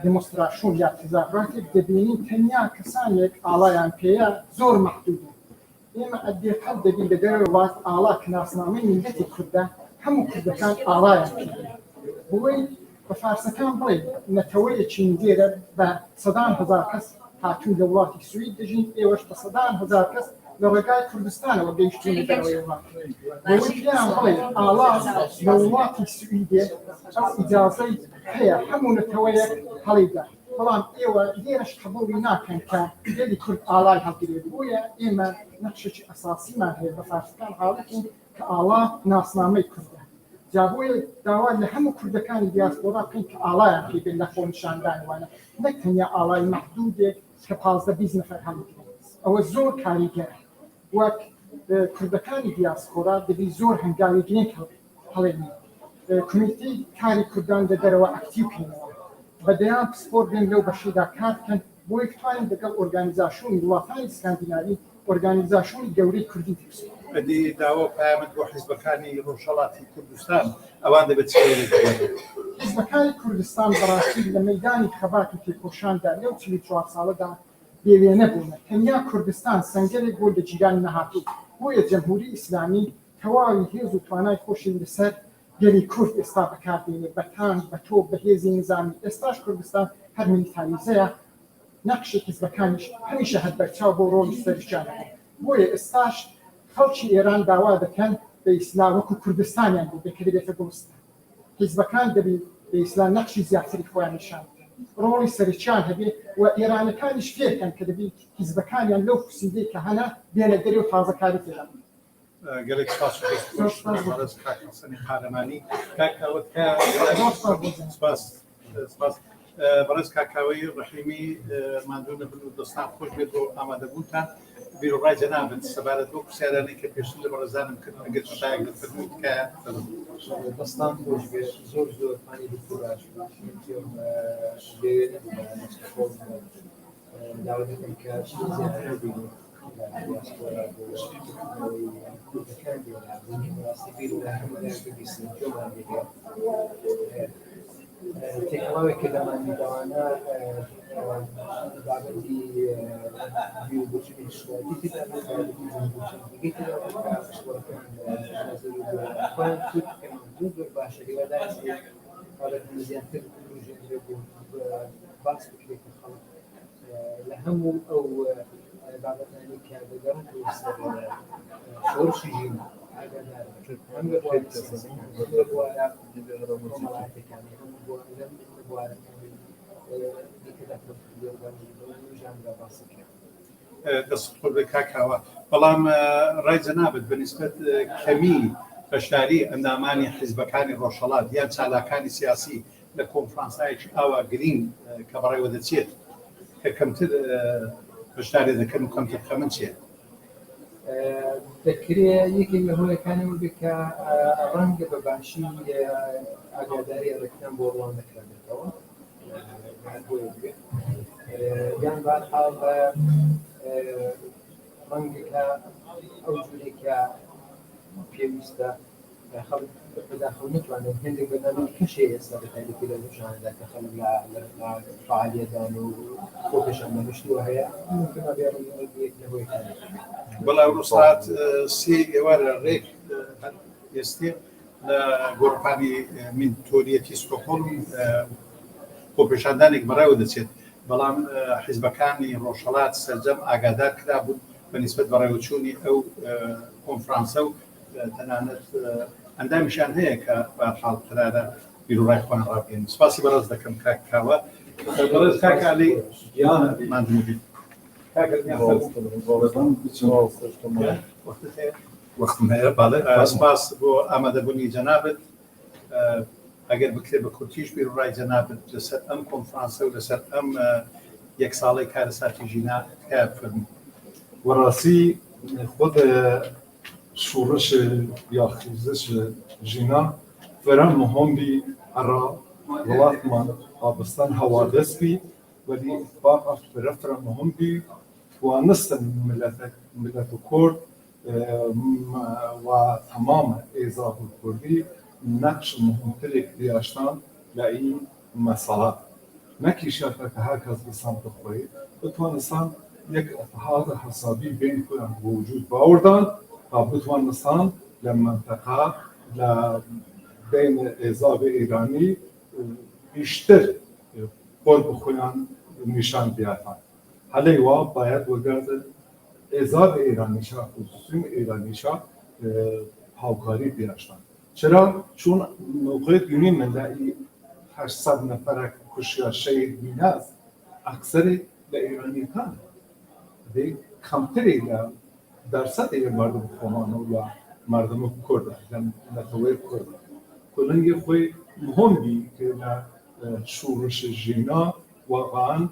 دمۆستراسیۆن یا تظاهراتێک دەبینین تەنیا کەسانێک ئاڵایان پێیە زۆر مەحدودن ئێمە ئەدێقەت دەبین لە دەرەوەی وڵات ئاڵا کناسنامەی میلەتی کوردە هەموو کوردەکان ئاڵایان پێیە بۆی بە فارسەکان بڵێ نەتەوەیەکی نگێرە بە سەدان هەزار کەس هاتوون لە وڵاتی سوید دەژین ئێوەش بە سەدان هەزار کەس لە ڕێگای کوردستانەوە گەیشتوونە دەرەوەی وڵات بۆی پیان بڵێ ئاڵا لە وڵاتی سویدێ ئەو ئیجازەی هەیە هەموو نەتەوەیەک هەڵیدا بەڵام ئێوە لێرەش قبوڵی ناکەن کە دێلی کورد ئاڵای هەڵگرێت بۆیە ئێمە نەخشێکی ئەساسیمان هەیە بە فارسەکان هاوڵێکین کە ئاڵا ناسنامەی کوردە جابوی داوا لە هەموو کوردەکانی دیاسپۆرا بکەین کە ئاڵایان پێبێت لە خۆ نیشاندانی وانە نەک تەنیا ئاڵای مەحدودێک کە 15-20 نەفەر هەموو ئەوە زۆر کاریگەرە وەک کوردەکانی دیاسپۆرا دەبی زۆر هەنگاوی گرنگ هەڵێنی کمیتی کاری کوردان لە دەرەوە ئەکتیو بکەینەوە بەدەیان پسپۆر بێن لەو بەشێدا کار بکەن بۆی بتوانین لەگەڵ ئۆرگانیزاسیۆنی وڵاتانی سکاندیناوی ئۆرگانیزاسیۆنی گەورەی کوردی دروست ئەدی داوا پامەد بۆ حیزبەکانی ڕۆژهەڵاتی کوردستان ئەوان دەبێت حیزبەکانی کوردستان بەڕاستی لە مەیدانی خەباتی تێکۆشاندا لەو 44 ساڵەدا بێوێنە بوون تەنیا کوردستان سەنگەرێک بۆ لە جیران نەهاتوو بۆیە جەمهوری ئیسلامی تەواوی هێز و توانای خۆشی لەسەر گەلی کورد ئێستا بەکاردێنێ بە تانک بە تۆپ بە هێزی نظامی ئێستاش کوردستان هەر میلیتاریزەیە نەقشی حیزبەکانیش هەمیشە هەر بەرچاو بۆ ڕۆڵی سەرجانەوە بۆیە ئێستاش خەڵکی ئێران داوا دەکەن بە ئیسلام وەکو کوردستانیان بوو بکردێتە گۆستان حیزبەکان دەبی بە ئیسلام نەقشی زیاتری خۆیان نیشان ڕۆڵی سەرچیان هەبێ و ئێرانەکانیش فێرکەن کە دەبی حیزبەکانیان لەو فسیدەی کە هەنا بێنە دەرێ و تازەکاری تێدا گەلێک سپاس حسنی قارەمانی بەڕێز کاکاوەی ڕەحیمی مادوو نەبن و دەستان خۆش بێت بۆ ئامادەبوونتان بیرۆڕای جەنابەت سەبارەت بۆ پرسیارانەی کە پێشتر لە بەڕێزانم کرد ئەگەر شایەک دەفەرموویت کە دەستان خۆش بێت زۆر زۆرمانی بکوراش داوا دەکەم کە زیاتر ببینێت تێکەڵاوێککە لەمانی داوانە بابەتی زۆر باشە زیاتر باس بکرێت خەڵک لە هەموو ئەو بابەتانی کە دەگەڕن شۆڕشی ژین هەم لە بوارە کۆمەڵایەتەکانی هەم لەم بوارەکانی دیکەدا باسی کرد دەست خۆ بێ کاکاوە بەڵام ڕای جەنابەت بەنسبەت کەمی بەشداری ئەندامانی حیزبەکانی ڕۆژهەڵات یان چالاکانی سیاسی لە کۆنفرانسایەکی ئاوا گرنگ کە بەڕێوە دەچێت کە کەمتر بەشداری دەکەن و کەمتر خەمن چێت دەکرێت یەکێک لە هۆیەکانی بێت کە ڕەنگە بە باشی ئاگاداری ڕێکخراوەکان بۆ ڕوان نەکرێتەوە یان بەرحاڵ ڕەنگێکە ئەو جوورێکە پێویستە خەڵک بەداخەو نتوانێت هێندێک بەنامەی کەشێ ئێستا بەتایبەتی لە ژانەدا کە خەڵک لە فعالیەتدان و بۆ پێشان نەگەشتووە هەیە یەک لە هۆیەکانی بەڵام ڕۆژهەڵات سێ ئێوارە ڕێک ئێستێ لە گۆڕپانی مینتۆریەتی ستۆکهۆلم بۆ پێشاندانێک بەڕێوە دەچێت بەڵام حیزبەکانی ڕۆژهەڵات سەرجەم ئاگادار کرابوون بەنسبەت بەڕێوەچوونی ئەو کۆنفرانسە و تەنانەت ئەندامیشان هەیە کە بەحاڵ قرارە بیرۆڕای خۆیان ڕابگەین سپاسی بەڕێز دەکەم کاکاوە بەڕێز کاکالی مادمبی وەختم هەیە سپاس بۆ ئامادەبوونی جەنابەت ئەگەر بکرێت بە کورتیش بیرۆڕای جەنابەت لەسەر ئەم کۆنفرانسە و لەسەر ئەم یەک ساڵەی کارەساتی ژینا تکایە بفەرموون وەڕاستی خۆت شورش یا خیزش ژینا فرم مهم بی ارا ولاتمان آبستان حوادث بی ولی اتفاقا فرم مهم بی توانستن ملت کرد و تمام اعضاء کردی نقش مهمتری داشتن لای مسئله نکیشد که هر کس بسام بخوری بتوانستن یک اتحاد حسابی بین خودم وجود باوردن و بتوانستن لمنطقه بین اعضاء ایرانی بیشتر خود بخویان نشان بیاتن حالا ایوا باید وگرد اعضاء ایرانیشا خصوصی ایرانیشا همکاری بیاشتن چرا؟ چون موقع دینی ملایی 800 نفر کشیا شهید بینه است اکثر ایرانی کن دی کمتری درصد مردم خواهان یا مردم کرد نتویر کرد کلنگ خوی مهم بی که شورش جینا واقعا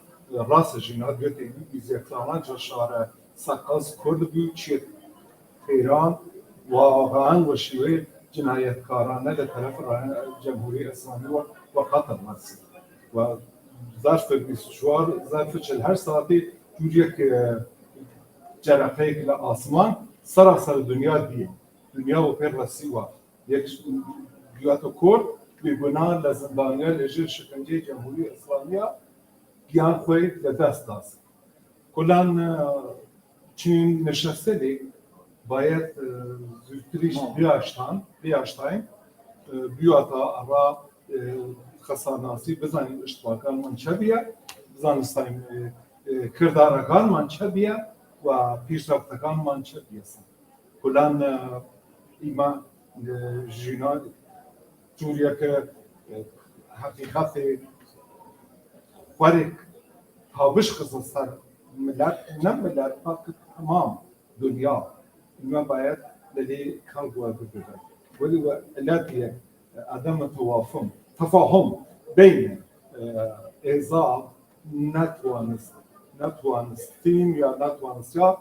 راست جینا گرده بیزیکلانان جاشاره سکاز کرد بی چیت ایران واقعا و شیوه جنایتکارانه در طرف جمهوری اسلامی و قطر مست و ظرف 24 ظرف 48 ساعتی جوریه که جرقه که آسمان سراسر دنیا دیه دنیا و پر رسی و یک بیات و کرد بیگناه لزندانیا لجر شکنجه جمهوری اسلامی گیان خوی لدست دست کلان چین نشسته دی باید زودتریش بیاشتایم بیاتا ارا خسارناسی بزنیم اشتباکان من چه بیه بزنستایم کردارکان من چه بیه و پیشرفتکان من چه بیسن کلان ایما جینا جوریه که حقیقت خوارک تابش خصوص سر ملت نه ملت فقط تمام دنیا ایما باید لدی خلق وارد ولی و علت عدم تفاهم بین اعضا نتوانستیم یا نتوانستیا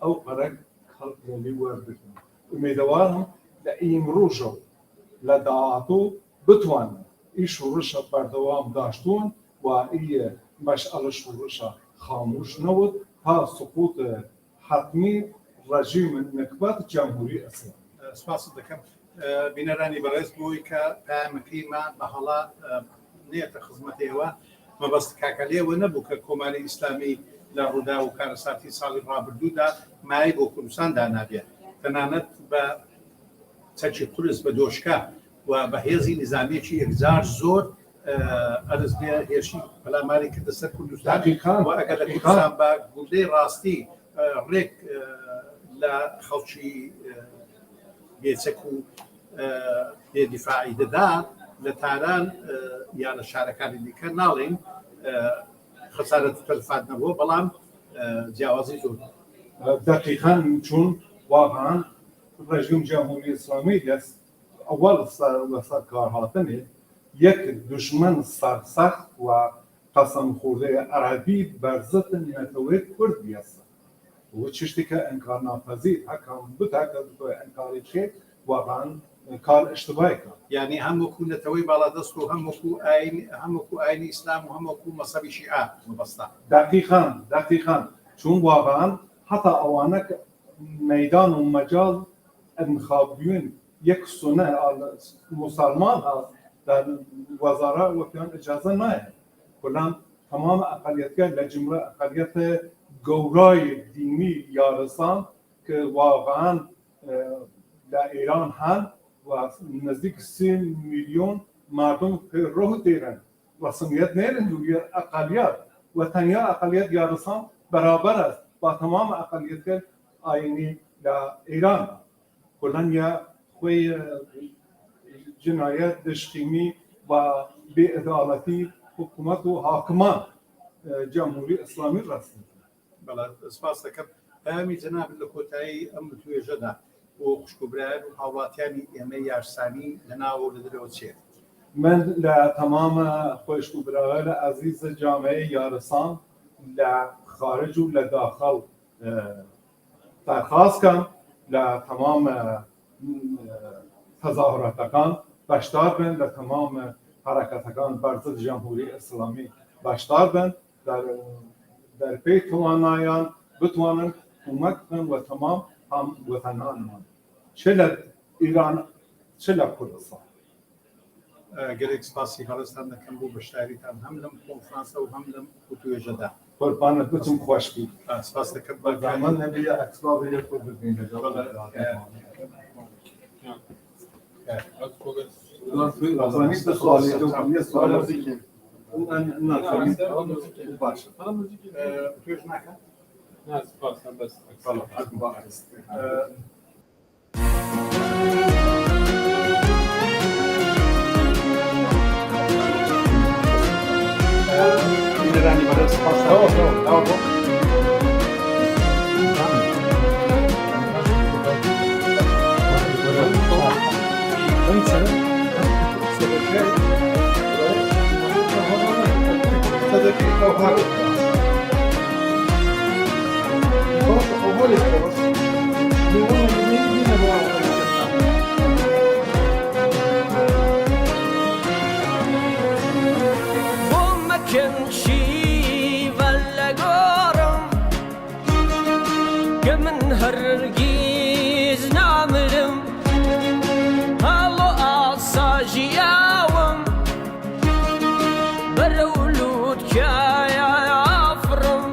او قرق خلق لدی وارد امیدوارم لئیم روشو لدعاتو بتوان ای شورش بردوام داشتون و ای مشعل شورش خاموش نبود تا سقوط حتمی رژیم نکبت جمهوری اسلامی. سپاس دکم بینرانی برایس بوی که پیامکی ما به حالا نیت خدمتی و مبست کاکلی و نبود که کمال اسلامی لرودا و کارساتی سالی رابردو دا مای با کردستان دانابیه. تنانت با تجی پلیس به دوشکا و به هزی نظامی چی اگزار زور از بیا هیچی بلا ماری که دست کردستان و اگر کردستان با گوده راستی ریک لا خلشي بيتسكو بدفاعي دا لتاران يعني شاركان اللي كان نالين خسارة تلفات نبوه بلام جوازي زود دقيقا چون واقعا رژیم جمهوری اسلامی دست اول سر کار هاتنه یک دشمن سرسخت و قسم خورده عربی بر ضد نتوی کرد بیست و چشتی که انکار ناپذیر حکم بود انکاری که واقعا کار اشتباهی کرد یعنی هم کو نتوی بالا دست و هم کو عین اسلام و هم کو مذهب شیعه مبسطه دقیقاً چون واقعا حتی اوانک میدان و مجال انتخابیون یک سنه مسلمان هست در وزاره و پیان اجازه نه کلان تمام اقلیت‌ها لجمله اقلیت گورای دینی یارسان که واقعا در ایران هست و نزدیک 3 میلیون مردم که روح دیرن رسمیت نیرن دوی اقلیت و تنها اقلیت یارسان برابر است با تمام اقلیت آینی در ایران کلان یا خوی جنایت دشتیمی و بی‌عدالتی حکومت و حاکمان جمهوری اسلامی رسمی بله سپاس دکم همی جناب لکوتایی ام توی جدا و خوشکبرای و حواتیانی امی یارسانی لناو لدرو چه من لتمام خوشکبرای عزیز جامعه یارسان لخارج و لداخل درخواست کن لتمام تظاهراتکان باشدار بند لتمام حرکتکان بر ضد جمهوری اسلامی باشدار بند در پی توانایان بتوانند کمک کنند و تمام هم وطنانمان چه ایران چه کردستان گرک سپاسی هرستان دکم بو بشتاریتان هم لم کنفرانس و هم لم توی جدا قربانت بتون خوش بید سپاس دکم با زمان نبی اکسباب یک رو ببینید نیست سوالی دو سوالی نه باشه توش نکن نه سپاس بس رانی برای سپاس Thank you. هرگیز نامرم هەڵۆ ئاساژیاوم بەرەولووتکایە ئافڕم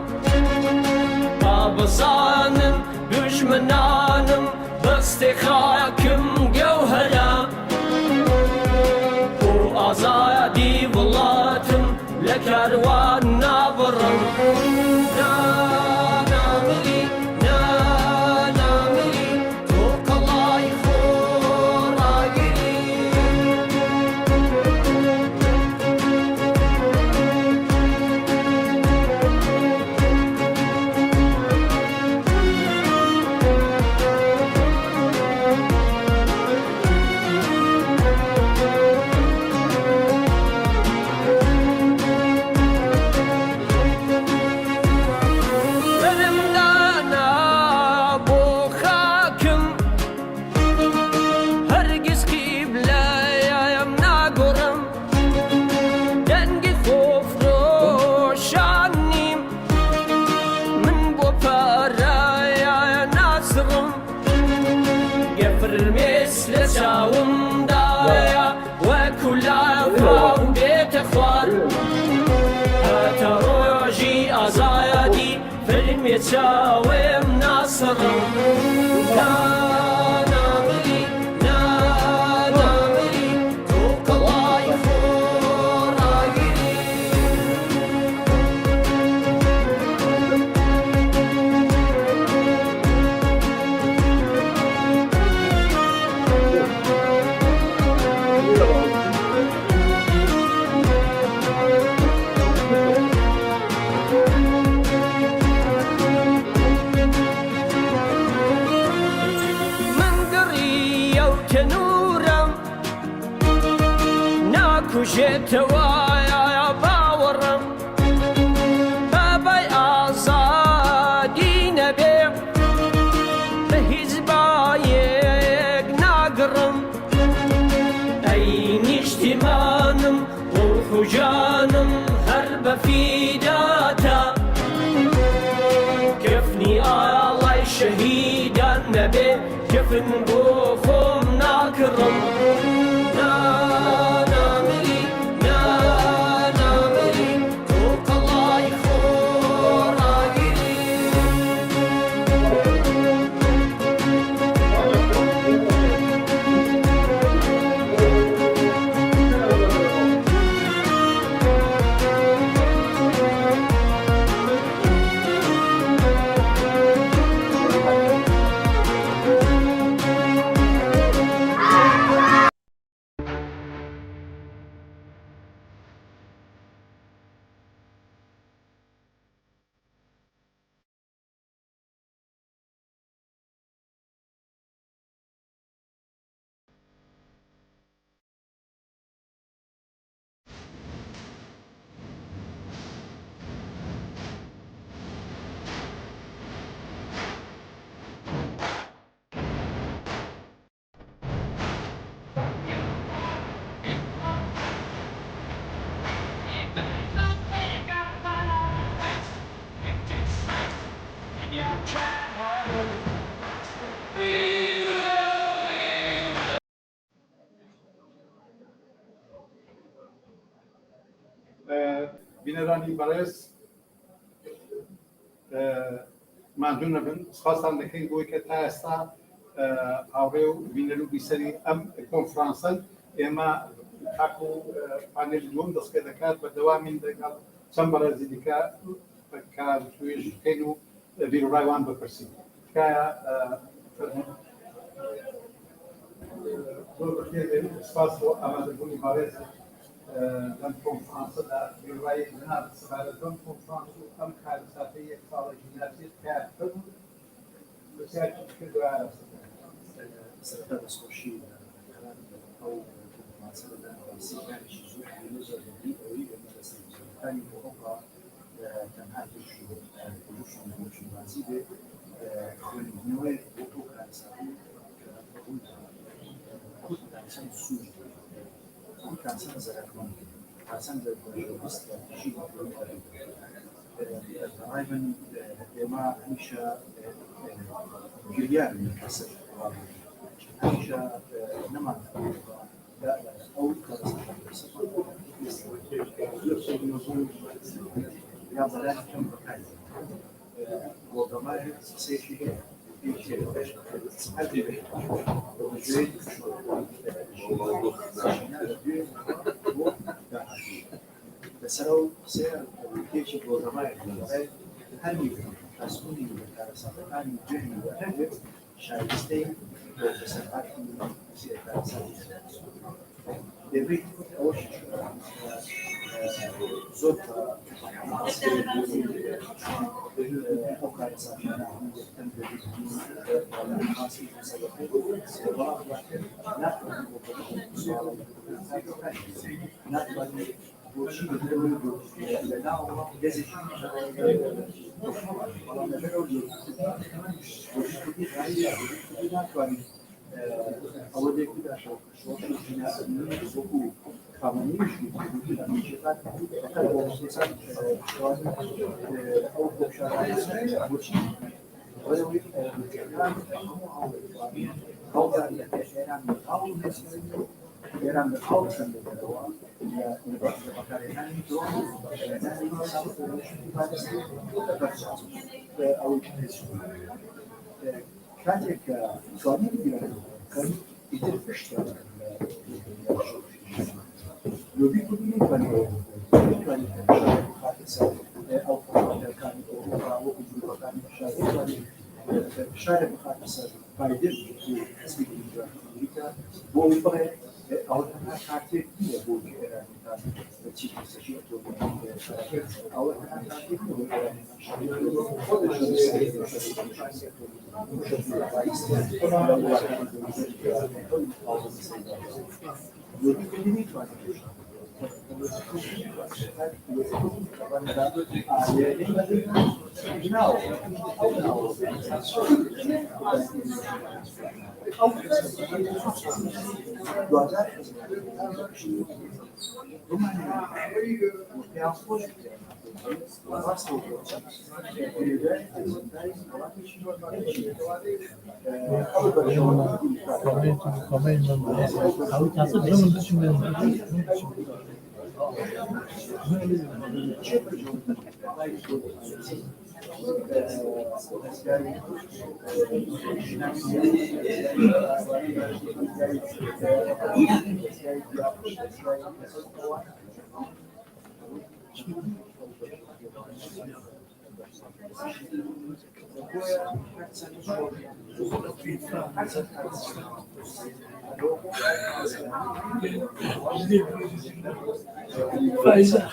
ئابزانم دوژمنانم بەستێ خاکم گەوهەرە بۆ ئازادی وڵاتم لە کاروان نابڕم چاوێم ناسڕم نامری نامری تۆ کەڵای خۆڕاگیری کوژێتەوایە باوەڕم بابای ئازادی نەبێ بە هیچ بایەک ناگڕم ئەی نیشتیمانم ڕوحوجانم هەر بەفیداتە کەفنی ئاڵای شەهیدان نەبێ کەفن بۆ خۆم ناکڕم بینەرانی بەڕێز مادوو نەبن سپاسان دەکەین بۆی کە تا ئێستا هاوڕێ و بینەر و بیسەری ئەم کۆنفرانسن ئێمە تاکو و پانێلی دووەم دەست پێ دەکات بە دەوامین دەگەڵ چەند بەڕێزی دیکە کار توێژ بکەین و بیرڕایوان بپرسین تکایە زۆر بەخێر سپاس بۆ ئامادەبوونی بەڕێز لەم کۆنفرانسەدا بیرڕای جناب سەبارەت بەم کۆنفرانس و ئەم کارساتەی یەک ساڵێکی ناچێت کار کردن بەسیاری کردووە سەرتا دەستخۆشی ئەو کۆنفرانسەدا سیگارێکی زۆر زۆر ئەوەی ئێمە لە سەرکردەکانی ئەوروپا غالبا ما همیشه گریان کسر همیشه نمان او یا برای کم بکنی و دمای سیشی بسرو سير كيش بوزماي هني مسؤولي هني جهني وهدف شايستين بسرعات سير دبيت أوش زوج أوكار سافنا Eran de Hausen de Verona, y de Bacarena, كانت قانون كان يتفشت لو بيكون كان او كان او كان شارع خاص بايدن في حزب الامريكا هو يبغى او انا كاتب هي هو تشيك سشيء او انا كاتب فايزة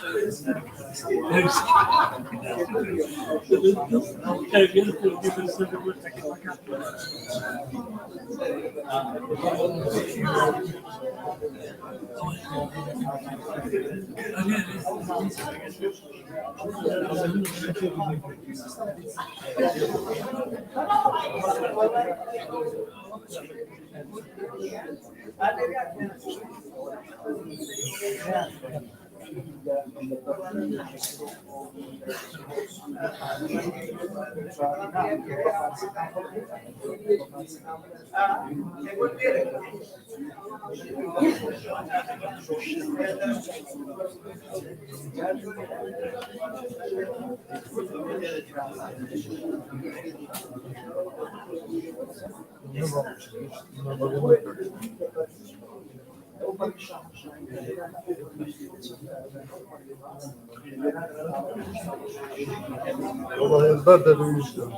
والله البرد بيشتغل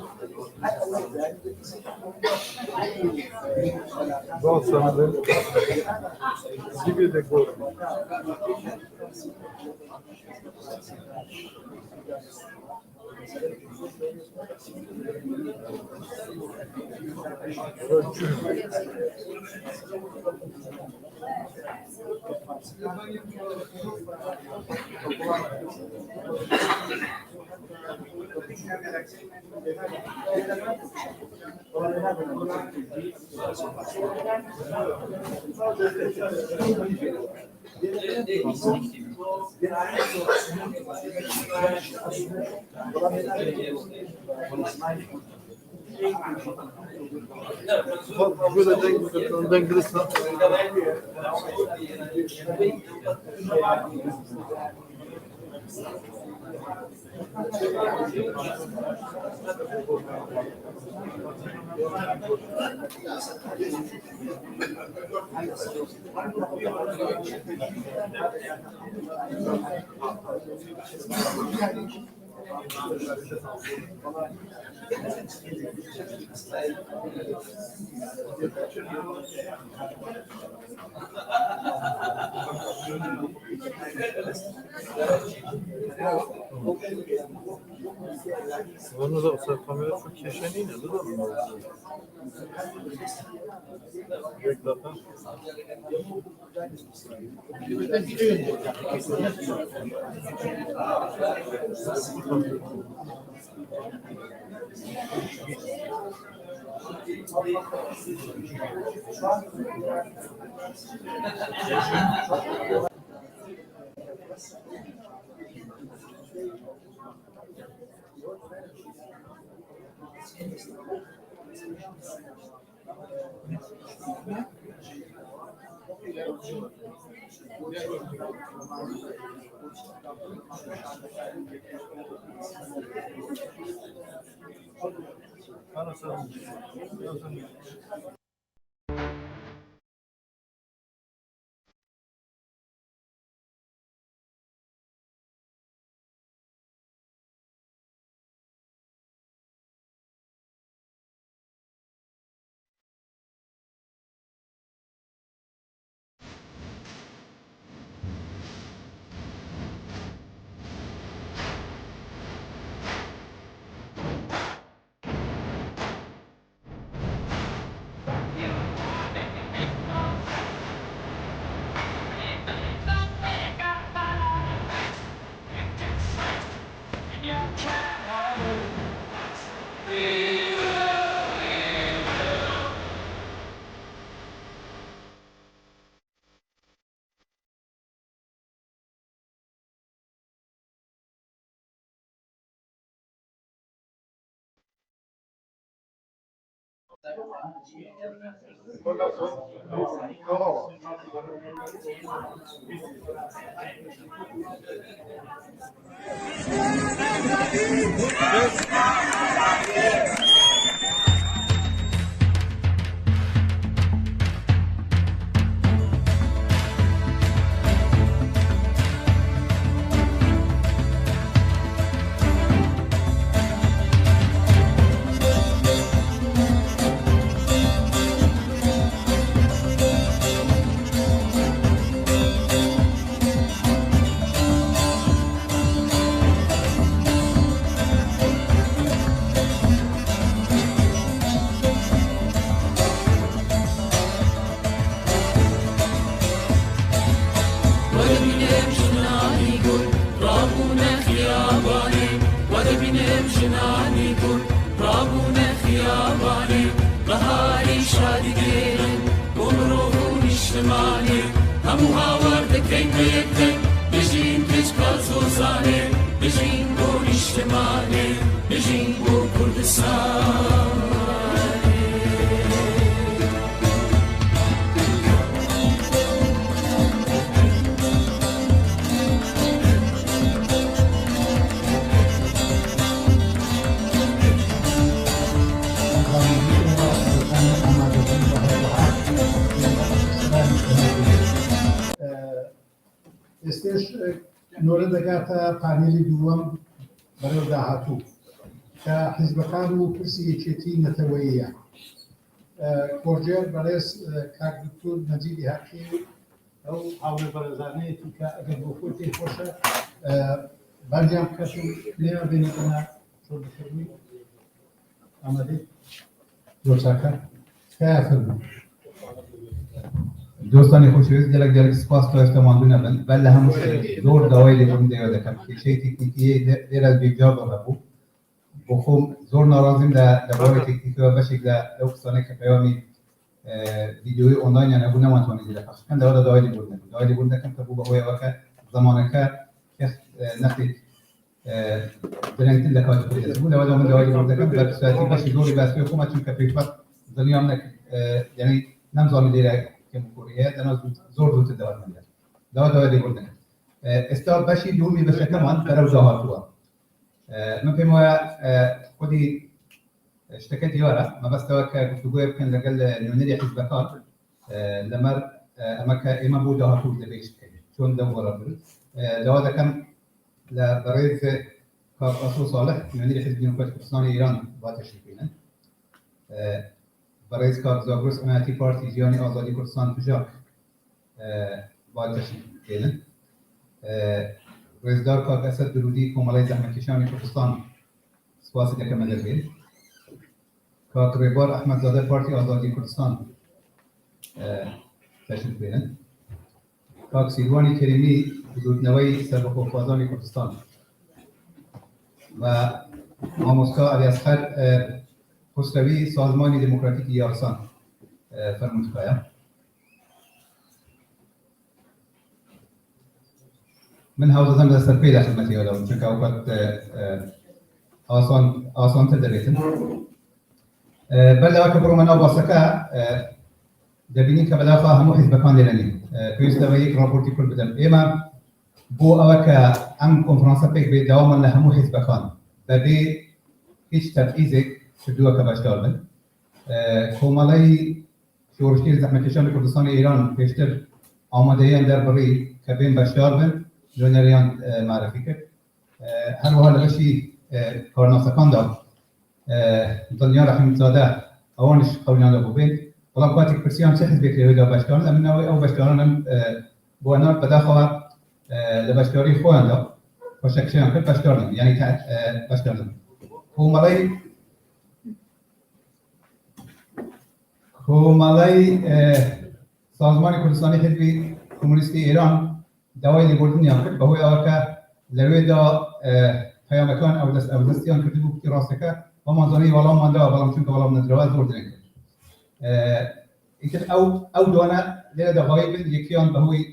بعض سنة جيبي دكتور Onu da olsa kamera çok keşeniyle de mi? Reklamdan. ئێستش نۆرە دەگاتە پانێلی دووەم بەرەو داهاتوو کە حیزبەکان و پرسی یەکێتی نەتەوەییە. کۆرجێر بەڕێز کاک دکتۆر مەجیدی حەقی ئەو هاوڕێ بەرەزانەیەتی کە ئەگەر بۆ خۆی پێی خۆشە بەردیان بکەس و لێوە بێنێتەنە زۆر بکردنی ئامادەی زۆر چاکە تکایە فەرموو. دوستانی خوشویست گەلک سپاس تۆشتەماندوو نەبن بەل لە هەموو زۆر داوای لێبوون دەیەوە دەکەم کێشەی تکنیکی لێرە بێجا بەڕەبوو بخوم زور ناراضیم در باره تکنیکی و بشک در او کسانی که پیامی ویدیوی آنلاین یا نبود نمانتوانی دیده پخش کن در دایلی بود نکن دایلی بود نکن که بو به هوی وقت زمانه که نخی درنگتین لکات بوده بود در من دایلی بود نکن و بسیاتی بشی زوری بسیار خومه چون که پیفت ظلیام نکن یعنی نمزانی دیره که مکوریه در زور دوت دوات من در دایلی بود نکن استاد بشی دومی بشه کمان در او دهاتوه من پیمویا خودی اشتكيت يارا ما بس توكل كتبوه يمكن لقل نونيري حزبكات لمر أما إما بوده هاتوه لبيش شون دور ربنا لو هذا كم لبريد كأصل صالح نونيري حزب ديمقراطي كردستان إيران باتشريفينه بريد كزاغروس أماتي بارتي جياني آزادي كردستان تجاك باتشريفينه رئیسدار کاغاسد درودی کمالای زحمتکشان کردستان سپاس دکم مدربیر کاغریبار احمد زاده پارتی آزادی کردستان تشریف بیارن کاغ سیروانی کریمی حدودنوی سربخوفازان کردستان و ماموسکا علی اصغر خسروی سازمان دموکراتیک یارسان فرمودکایا من هاوز زن دستر پیدا خدمتی آدم چون که اوقات آسان تدریتن بله وقت برو من آباسکه دبینی که بلا خواه همو حزب کان دیرنی پیوست و یک راپورتی کل بدم ایما بو اوکه ام کنفرانسا پیک به دوام لهمو حزب کان ببی هیچ تبعیزی شدوه که باشدار بند کومالای شورشگیر زحمتکشان کردستان ایران پیشتر آمادهی در بری که بین باشدار بند جونریان معرفی کرد هر وحال بشی کارناسکان داد دنیا رحمت زاده اوانش قولیان دابو بین ولام قاتی پرسیان چه حزبی که دا باشدارن امن نوی او باشدارن هم بو انار بدا خواه لباشداری خوان دا باشکشیان کرد باشدارن یعنی باشدارن کومالای سازمان کردستانی حزبی کمونیستی ایران دوای لیبردن یا کرد به هوی آورکه لروی دا پیامکان او دستیان کرده بود که راسته که و منظانی والا مانده و بلام چون که والا مندروه زور درنگ کرد اینکه او دوانه لیره دا غایب یکیان به هوی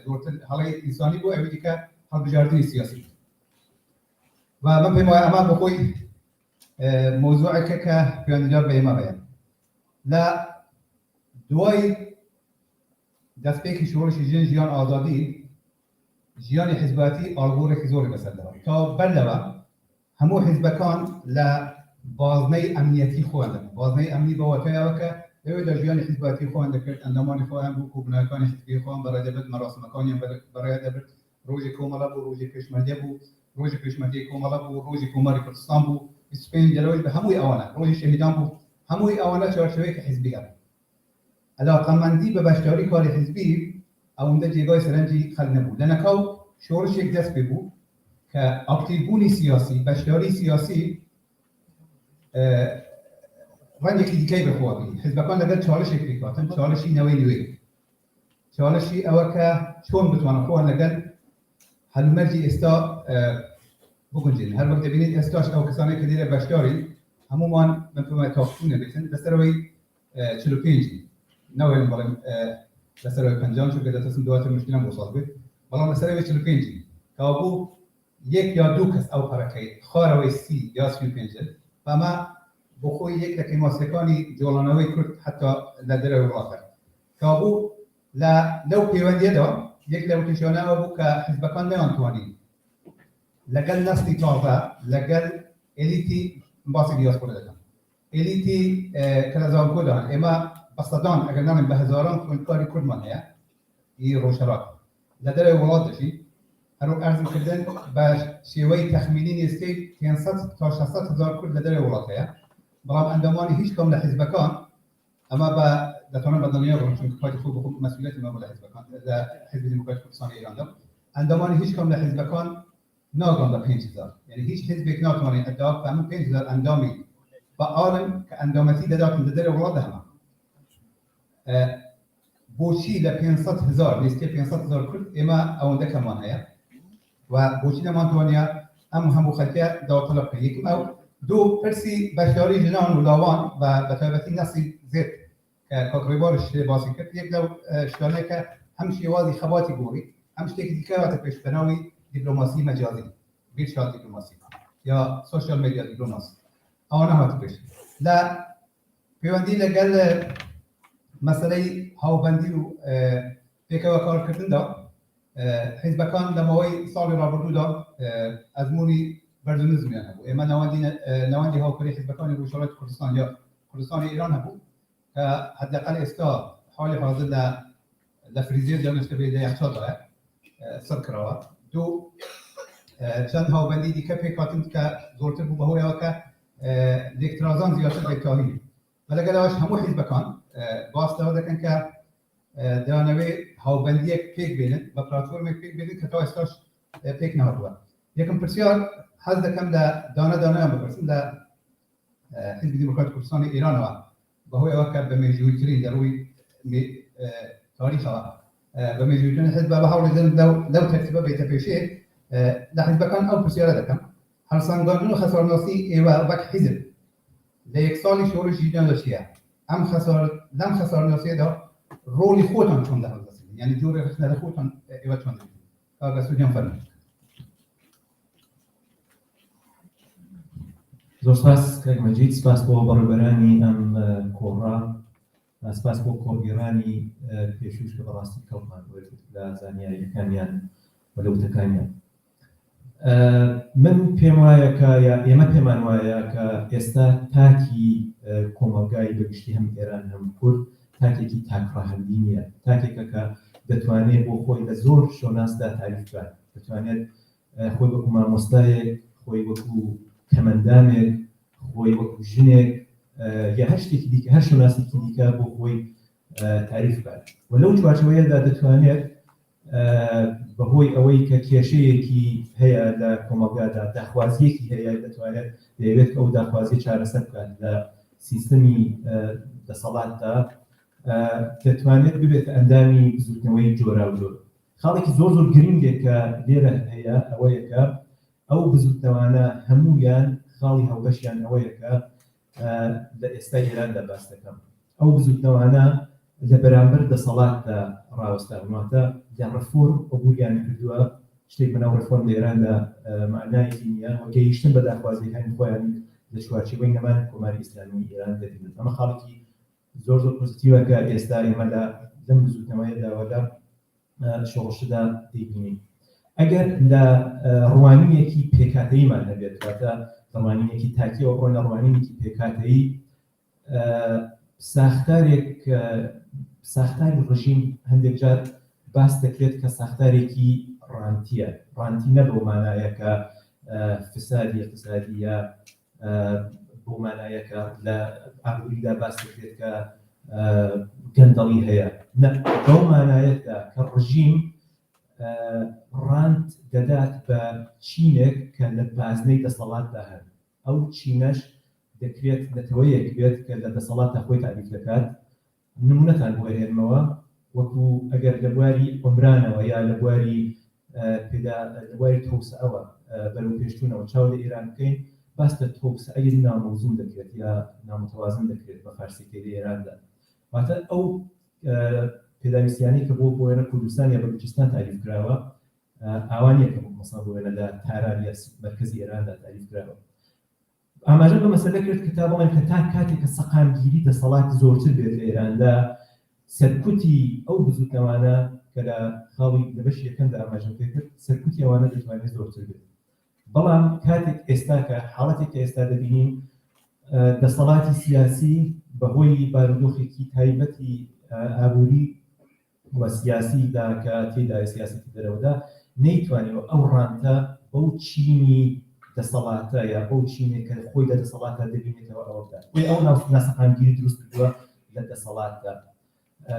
زورتر حالی انسانی بود اویدی که حال بجاردین سیاسی و من پیمای اما بخوی موضوعی که پیاندجار به ایما بیان لا دوای دست پیکی شورش جیان آزادی جیان حزباتی آلگور خزوری بسر دارم تا بلوا همو حزبکان لبازنه امنیتی خواندن بازنه امنی با وطای اوکه اوی در جیان حزباتی خوانده کرد اندامان خواهم بود کوبنایکان حزبی خواهم برای دبت مراسمکانی برای دبت روژ کومالا بود روژ پیشمرده بود روژ پیشمرده کومالا بود روژ کوماری کردستان بود اسپین جلوی به هموی آوانه روژ شهیدان بود هموی آوانه چارچوبه که حزبی هم علاقمندی به باشداری کار حزبی اونده جیگای سرنجی خل نبود لنکاو شورش یک دست ببود که اکتیبونی سیاسی باشداری سیاسی رنگ یکی دیگه بخواه بید حزبکان لگل چالش یک بکاتن چالشی نوی چالشی او که چون بتوانم خواه لگل هل مرجی استا بکنجین هر وقت بینید استاش او کسانی که دیره باشداری همومان من فهمه تافتونه بیتن دستروی 45 نوعی بالام لسروی 50 چون که دستم دوات مشکل هم وصل بید بالام لسروی 45 کابو یک یا دو کس او حرکت خواروی 30 یا 35 و ما بخوی یک لکی موسیقانی جولانوی کرد حتی لدره وراثه کابو لو پیوندیه دا یک لو کشانه او که حزبکان نیانتوانی لگل نسلی تازه لگل الیتی باسی دیاسپورا دادن الیتی کلازان کدان اما بصدان اگر نام به هزاران کنکاری کردمان هیا ای روشرات لدره ولادشی هرو ارز کردن با شیوه تخمینی نیستی 500 تا 600 هزار کرد لدره ولاد هیا برام اندامانی هیچ کم لحزبکان اما با دتوانم بدنیا برام چون کاری خوب مسئولیت ما بود لحزبکان لحزب دموکراتی کردستان ایران دم اندامانی هیچ کم لحزبکان ناگام به 5000 یعنی هیچ حزب یک ناتوانی ادعا فهم 5000 اندامی با عالم که اندامتی دادن در ولاد هم بوشی ل 500000 نیستی 500000 کرد اما اونده کمان هیا و بوشی نمان توانیا هم خلقیه داو طلب کنید او دو پرسی بەشداری ژنان و لاوان و بە تایبەتی نەسی زێت کە کاکڕێبارش باسی کرد یەک لەو شتانەیە کە هەم شێوازی خەباتی گۆڕی هەم شتێکی دیکە هاتە پێش بە ناوی دیپلۆماسی مەجازی ڤیرچوال دیپلۆماسی یا سوشیال مێدیا دیپلۆماسی ئەوانە هاتە پێش لە پەیوەندی لەگەل مەسەلەی هاوبەندی و پێکەوە کارکردندا حیزبەکان لە ماوەی ساڵی ڕابردوودا ئەزمموی بەرزنزمیان هەبوو ئێمە ناوەندی هاوکاری حیزبەکانی ڕۆژهەڵاتی کوردستان یا کوردستانی ئێران هەبوو کە حداقل ئێستا حاڵی حاضر لە فریزێر جانشتە بێ لە یەخچالدایە سەر کراوە دوو چەند هاوبەندی دیکە پێک هاتن کە زۆرتر بوو بەهۆیەوە کە لێکترازان زیاتر بێتاوی بە لەگەڵەوەش هەموو حیزبەکان باستەوە دەکەن کە دەیانەوێت هاوبەندیەک پێک بێنن بە پلاتفۆرمێک پێک بێنن کە تا ئێستاش پێک نهاتووە یەکەم پرسیار حەز دەکەم لە دانەدانەیان بپرسم لە حیزبی دیموکراتی کوردستانی ئێرانەوە بەهۆی ئەوە کە بە مێژوویترین دەڕووی تاریخەوە بە مێژوویترین حیزب بە هەوڵێدن لەو تەرتیبە بێتە پێشێ لە حیزبەکان ئەو پرسیارە دەکەم هەڵسانگاندن و خەسارناسی ئێوە وەک حیزب لە یەک ساڵی شۆڕشی دانیشتیە لەم خەسارناسیەدا ڕۆلی خۆتان چۆن دەهەڵدەستن یعنی جۆرە خستنە خۆتان ئێوە چۆن دەبێت کاکە سوودیان فەرموویت زۆر سپاس کاک مەجید سپاس بۆ بەڕێوەبەرانی ئەم کۆڕا سپاس بۆ کۆڕگێڕانی پێشوش کە بەڕاستی کەڵمان لە زانیاریەکانیان و لە وتەکانیان من پێم وایە کە ئێمە پێمان وایە کە ئێستا تاکی کۆمەلگای بەگشتی هەم ئێران هەم کورد تاکێکی تاکڕاهەندی نییە تاکێکە کە دەتوانێت بۆ خۆی لە زۆر شۆناسدا تاریف بکات دەتوانێت خۆی وەکو مامۆستایەک خۆی وەکو کەمەندامێک خۆی وەکو ژنێک یا هەر شتێکی دیکە هەر شۆناسێکی دیکە بۆ خۆی تاریف بکات و لەو چوارچەوەیەدا دەتوانێت بەهۆی ئەوەی کە کێشەیەکی هەیە لە کۆمەلگادا داخوازیەکی هەیە دەتوانێت دەیەوێت ئەو داخوازی چارەسەر بکات لە سیستەمی دەسەڵاتدا دەتوانێت ببێت ئەندامی بزوتنەوەی جۆرا و جۆر خاڵێکی زۆر زۆر گرنگێک کە لێرە هەیە ئەوەیە کە ئەو بزوتنەوانە هەموویان خاڵی هەڵبەشیان ئەوەیە کە لە ئێستای ئێراندا باس دەکەم ئەو بزوتنەوانە لە بەرامبەر دەسەڵاتدا ڕاوەستاوناتە لە ڕەفۆرم ئۆبوریان کردووە شتێک بەناو ڕەفۆرم لە ئێراندا معنایەکی نییە و گەیشتن بە داخوازیەکانی خۆیان لە چوارچێوەی نەمانی کۆماری ئیسلامی ئێران دەبینن ئەمە خاڵێکی زۆر زۆر پۆزیتیڤە کە ئێستا ئێمە لەم بزوتنەوەیەداوە لە شۆڕشدا دەیبینین ئەگەر لە ڕوانینێکی پێکاتەییمان هەبێت واتە ڕوانینێکی تاکیەوە بڕۆین لە ڕوانینێکی پێکاتەیی ساختاری ڕژیم هەندێک جار باس دەکرێت کە ساختارێکی ڕانتیە ڕانتی نە بۆ مانایە کە فسادی اقتصادی یا بۆ مانایە کە لە ئابووریدا باس دەکرێت کە گەندەڵی هەیە بەو مانایەتدا کە ڕژیم ڕاند دەدات بە چینێک کە لە بازنەی دەسەڵاتدا هەن ئەو چینەش دەکرێت نەتەوەیەک بێت کە لە دەسەڵاتدا خۆی تعریف دەکات نمونەتان بۆ هێنمەوە وەکو ئەگەر لە بواری عمرانەوە یا لە بواری تۆسەوە بەرەو پێشچوونەوە چاو لە ئێران بکەین باس لە تۆسەی نامەوزون دەکرێت یا نامتەوازن دەکرێت بە فارسیکەی لە ئێراندا واتە ئەو پێداویستیانی کە بۆ وێنە کوردستان یا بەلوچستان تعریف کراوە ئاوانیە کە مەسا بۆ وێنە لە تاران یا مرکزی ئێراندا تعریف کراوە ئاماژە بە مەسەلە کرد کە تا بڵێن کە تا کاتێک کە سەقامگیری دەسەڵات زۆرتر بێت لە ئێراندا سەرکوتی ئەو بزوتنەوانە کە لە خاڵی لە بەشی یەکەمدا ئاماژەم پێ کرد سەرکوتی ئەوانە دەتوانێت زۆرتر بێت بەڵام کاتێک ئێستا کە حاڵەتێک کە ئێستا دەبینین دەسەڵاتی سیاسی بەهۆی بارودۆخێکی تایبەتی ئابووری وە سیاسیدا کە تێدای سیاسەتی دەرەوەدا نەیتوانێت ئەو ڕانتە بەو چینی دەسەڵاتە یا بەو چینێک کە خۆی لە دەسەڵاتە دەبینێتەوە ئەوەدا ئەو ناسەقامگیری دروست کردووە لە دەسەڵاتدا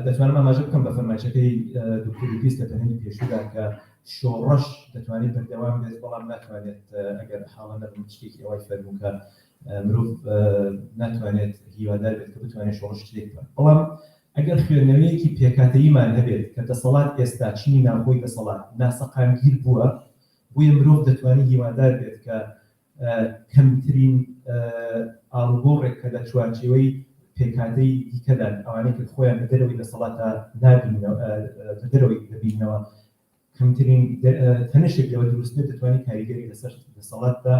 دەتوانم ئاماژە بکەم بە فەرمایشەکەی دکتۆر پیس لە تەنێنی پێشودا کە شۆڕەش دەتوانێت بەردەوام بێت بەڵام ناتوانێت ئەگەر حاڵە نەبن شتێکی ئەوەی فەرمووکە مرۆڤ ناتوانێت هیوادار بێت کە بتوانێت شۆڕش شتێک بکات بەڵام ئەگەر خوێندنەوەیەکی پێکاتەییمان هەبێت کە دەسەڵات ئێستا چینی ناوخۆی دەسەڵات ناسەقامگیر بووە بۆیە مرۆڤ دەتوانێت هیوادار بێت کە کەمترین ئاڵوگۆڕێک کە لە چوارچێوەی پێکاتەی دیکەدان ئەوانەی کە خۆیان لە دەرەوەی دەسەڵاتە نابینەوە لە دەرەوەی دەبینەوە کەمترین تەنشێک لەوە دروستێت دەتوانێت کاریگەری لەسەر دەسەڵاتدا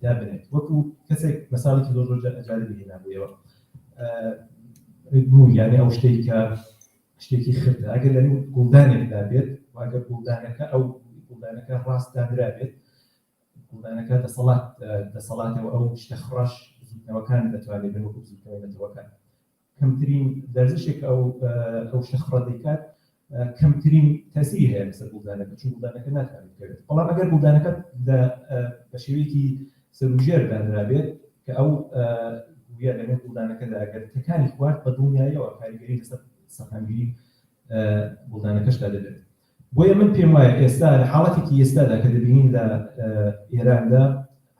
دابنێت وەکو کەسێک مەساڵێکی زۆر جالبی هێنابوویەوە بوو یانێ ئەو شتێک کە شتێکی خردە ئەگەر لە گوڵدانێکدا بێت واگەر گوڵدانەکە ئەو گوڵدانەکە ڕاستدانرا بێت گوڵدانەکە دەسەڵاتەوە ئەو شتە خڕەش بزوتنەوەکان دەتوانێت بن وەکو بزوتنەوەی نەتەوەکان کەمترین دەرزشێک ئەو شتە خڕە دەیکات کەمترین تەسیری هەیە لەسەر گوڵدانەکە چون گوڵدانەکە ناتوانێت بکەوێت بەڵام ئەگەر گوڵدانەکە بە شێوەیەکی سەروژێر دانرا بێت کە ئەو گویا لەنێو گوڵدانەکەدا ئەگەر تەکانی خوارد بە دڵنیاییەوە کاریگەری لەسەر سەقامگیری گوڵدانەکەشدا دەبێت بۆیە من پێم وایە ئێستا لە حاڵەتێکی ئێستادا کە دەبینین لە ئێراندا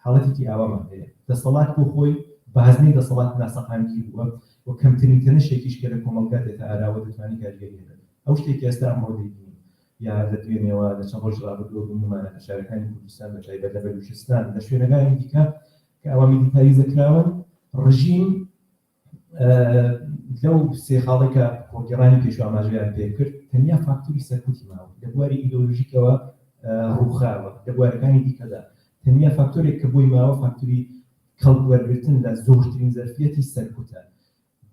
حاڵەتێکی ئاوامان هەیە دەسەڵات بۆ خۆی بەهەزنەی دەسەڵات ناسەقامگیر بووە و کەمترین تەنشێکیش کە لە کۆمەڵگا دێتە ئاراوە دەتوانێت کاریگەری هەبێت ئەو شتێکی ئێستا ئەمڕۆ دەبینین یا لە دوێنێەوە لە چەند ڕۆژ ڕابردووە بوونمانە لە شارەکانی کوردستان بە تایبەت لە بەلوچستان لە شوێنەکانی دیکە کە ئەوە میلیتاریزەکراون ڕژیم لەو سێ خاڵێکە کۆگەڕانی پێشوە ئاماژەیان پێ کرد تەنیا فاکتوری سەرکوتی ماوە لە بواری ئیدۆلۆژیکەوە ڕووخاوە لە بوارەکانی دیکەدا تەنیا فاکتۆرێک کە بۆی ماوە فاکتوری کەڵکوەرگرتن لە زۆرترین زەرفەتی سەرکوتە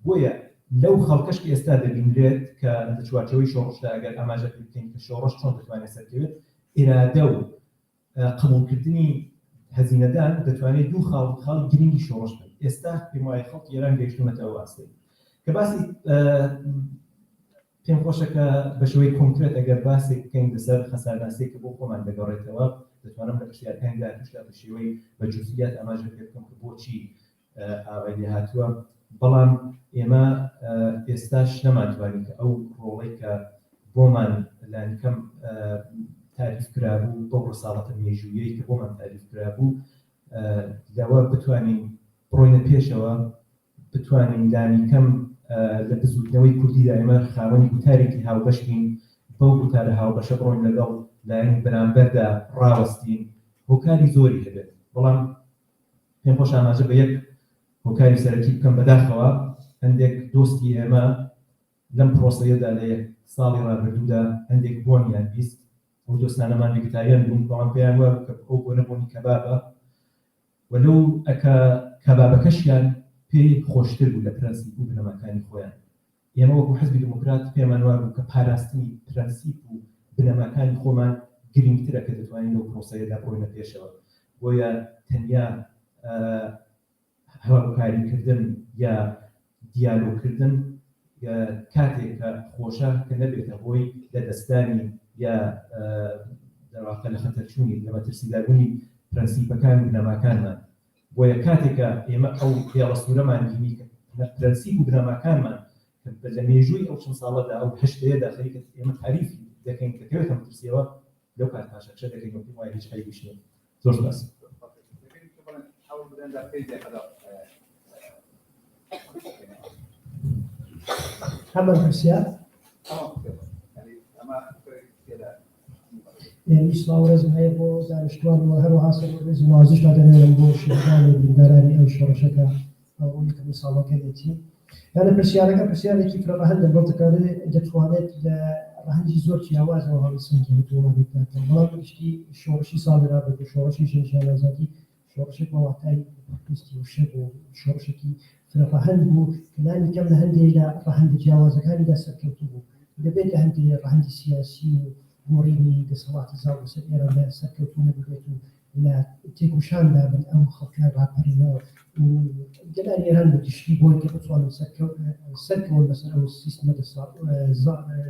بۆیە لەو خەڵکەش کە ئێستا دەبینرێت کە لە چوارچەوەی شۆڕشدا ئەگەر ئاماژە بکەین کە شۆڕش چۆن دەتوانێت سەرکەوێت ئێرادە و قبولکردنی هەزینەدان دەتوانێت دوو خاڵ گرنگی شۆڕش بن ئێستا پێم وایە خەڵک ئێران گەیشتومەتەوە واستەی کە باسی پێم خۆشەکە بە شێوەی کۆنکرێت ئەگەر باسێک بکەین لەسەر خەسارناسیێک کە بۆ خۆمان دەگەڕێتەوە دەتوانم لە پرسیارەکانیدا توشدا بە شێوەی بە جوزئیات ئاماژە پێ بکەم کە بۆچی ئاوای لێ هاتووە بەڵام ئێمە ئێستاش نەماتوانین کە ئەو ڕۆڵەی کە بۆمان لانکەم تاریف کرابوو بۆ ڕساڵەتە مێژوویەی کە بۆمان تاریف کرابوو لەوە بتوانین بڕۆینە پێشەوە بتوانین لانیکەم لە بزوتنەوەی کوردیدا ئێمە خاوەنی گوتارێکی هاوبەشین بەو گوتارە هاوبەشە بڕۆین لەگەڵ لایەنی بەرامبەردا ڕاوەستین هۆکاری زۆری هەبێت بەڵام پێم خۆش ئاماژە بە یەک هۆکاری سەرەکی بکەم بەداخەوە هەندێک دۆستی ئێمە لەم پرۆسەیەدا لە یەک ساڵی ڕابردوودا هەندێک بۆنیان بیست ئەو دۆستانەمان وێگتاریان بوون بەڵام پێیان وە کە ئەو بۆنە بۆنی کەبابە وەلەو ئەکە کەبابەکەشیان پێی خۆشتر بوو لە پرەنسیپ و بنەماکانی خۆیان ئێمە وەکو حزبی دموکرات پێمان وا بوو کە پاراستنی پرەنسیپ و بنەماکانی خۆمان گرنگترە کە دەتوانین لەو پرۆسەیەدا بڕۆینە پێشەوە بۆیە تەنیا هەواڵکاریکردن یا دیالۆگکردن کاتێک کە خۆشە کە نەبێتە هۆی لە دەستانی یا دەواقع لە خەتەرچوونی لە مەترسیدابوونی پرەنسیپەکان و بنەماکانمان بۆیە کاتێکە ئێمە ئەو پێڵەسوورەمان بینی کە پرەنسیپ و بنەماکانمان لە مێژووی ئەو چەند ساڵەدا ئەو هەشتەیەدا خەریکە ئێمە تاریفی دەکەین کە کەوێتە مەترسیەوە لەو کات پاشەکشە دەکەین و پێم وایە هیچ عیبیش نییە زۆر سپاس هەمان پرسیار ئیسلاوەرزم هەیە بۆ دانیشتوانەوە هەروەها سەرۆز نوازش دادەنێرم بۆ شێخانی بریندارانی ئەو شۆڕشەکە ئەوەی کە ساڵەکە دێتی یانە پرسیارەکە پرسیارێکی فرەڕەهەندە بەڵتەکارێ دەتوانێت لە ڕەهەندی زۆر جیاوازەوە هەڵسنگی بتوانە بکاتەوە بەڵام گشتی شۆڕشی ساڵی ڕابردوو و شۆڕشی ژنجیان ئازادی شۆڕشێک وڵاتای پێویستی و شەک و شۆڕشێکی فرەڕەهەند بوو کە نانی کەم لە هەندێک لە ڕەهەندە جیاوازەکانیدا سەرکەوتوو بوو دەبێت لە هەندێک ڕەهەندی سیاسی و گۆڕینی دەسەڵاتی زاڵ لەسەر ئێران لە سەرکەوتوو نەبێت و لە تێکوشاندا بن ئەم خەڵکان ڕاپەڕینەوە گەلان ئێران بە گشتی بۆی کە بتوانن سەرکەون بەسەر ئەو سیستمە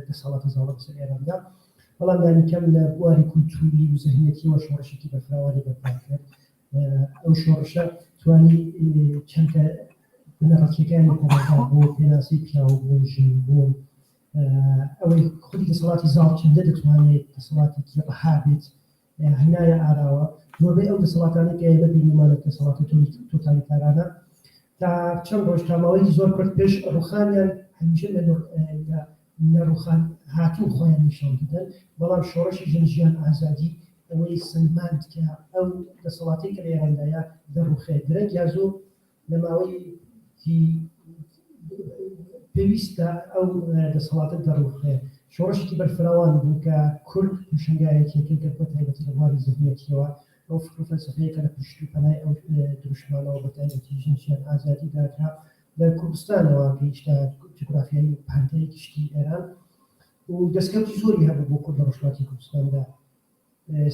دەسەڵاتە زاڵە بەسەر ئێراندا بەڵام دانی کەم لە بواری کولتوری و زەهینەتیەوە شۆڕشێکی بەفراوانی بەرپا کرد ئەو شۆڕشە توانی چەندە بنەڕەتیەکانی کۆمەلگا بۆ پێناسی پیاوبوون ژنبوون ئەوەی خودی دەسەڵاتی زاڵ چەندە دەتوانێت دەسەڵاتێکی ڕەها بێت هەنایە ئاراوە زۆربەی ئەو دەسەڵاتانەی کە ئێمە بینیمانە دەسەڵاتی تۆتالیتارانە تا چەند ڕۆژ تاماوەیەکی زۆر کورت پێش ڕوخانیان هەمیشە لە ڕوخان هاتوو خۆیان نیشان دەدەن بەڵام شۆڕشی ژنجیان ئازادی ئەوەی سلماند کە ئەو دەسەڵاتی کە لە ئێراندایە دەڕوخێت درەنگ یا زۆر لە ماوەیەکی پێویستە ئەو دەسەڵاتە دەڕوخێت شۆڕشێکی بەرفراوان بوو کە کورد پیشنگایەکێکی کە بە تایبەتی لە بواری زەهمیەتیەوە ئەو فکر و فەلسەفەیە کە لە پشت و پەنای ئەو دروشمانەوە بە تایبەتی ژنجیان ئازادی داکرا لە کوردستانەوە گەیشتە جغرافیایی پانتەیە گشتی ئێران و دەستکەوتی زۆری هەبوو بۆ کورد لە ڕۆژهەڵاتی کوردستاندا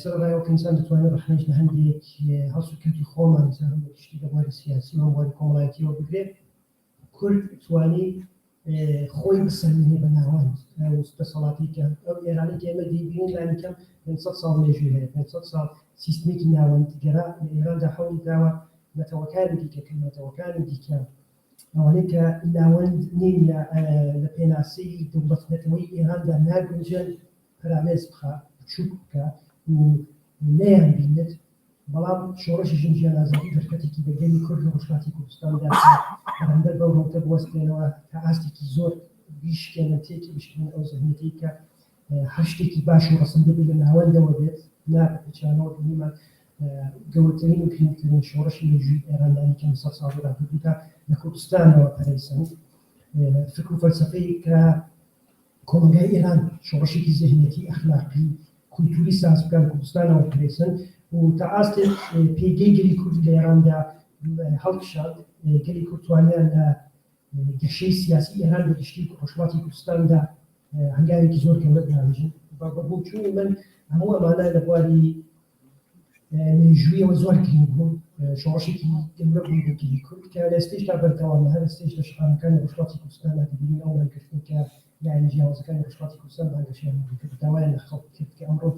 سەرڕایەوە کە ئینسان دەتوانێت ڕەخنەش لە هەندێک هەڵسوکەوتی خۆمان گشتی لە بواری سیاسی و بواری کۆمەڵایەتیەوە بگرێت کورد توانی خۆی بسەلمێنێ بە ناوەند دەسەڵاتی کە ئەو ئێرانی کە ئێمە دەیبینین لانی کەم 500 ساڵ مێژووی هەیە 500 ساڵ سیستمێکی ناوەندگەرا لە ئێراندا هەوڵی داوە نەتەوەکانی دیکەکە نەتەوەکانی دیکە ئەوانەی کە ناوەند نین لە پێناسەی دەوڵەتنەتەوەی ئێراندا ناگونجێن پەرامێز بخە بچووک بکە و نەیان بینێت بەڵام شۆڕشی ژنجیان ئازادی دەرفەتێکی بەگەری کورد لە ڕۆژهەڵاتی کوردستاندا بەرامبەر بەو ڕۆتە بوەستێنەوە کە ئاستێکی زۆر بیشکێنە تێکی بشکێن ئەو زەحمەتەی کە هەر شتێکی باش و ڕەسەن دەبێت لە ناوەندەوە بێت ناپەچانەوە بینیمە گەورەترین و گرنگترین شۆڕشی مێژووی ئێرانیانی کە 100 ساڵ ڕابردوودا لە کوردستانەوە پەرەیسەند فکر و فەلسەفەی کە کۆمەلگای ئێران شۆڕشێکی زەحمەتی ئەخلاقی کولتوری ساز بکات کوردستانەوە پەرەیسەند و تا ئاستێک پێگەی گەلی کوردی لە ئێراندا هەڵکشاند گەلی کورد توانیان لە گەشەی سیاسی ئێران بە گشتی ڕۆژهەڵاتی کوردستاندا هەنگاوێکی زۆر گەورە داژین بۆ چوونی من هەموو ئەمانە لە بواری مێژوویەوە زۆر گرنگ بوون شۆڕشێکی گەورە بوون بۆ گەلی کورد کە لە ئێستێشدا بەردەوامە هەر ئێستێش لە شقامەکانی ڕۆژهەڵاتی کوردستاندا دەبینین ئەو وەرگرتن کە لایەنە جیاوازەکانی ڕۆژهەڵاتی کوردستان بانگەشیان کرد داوایان لە خەڵک کرد کە ئەمڕۆ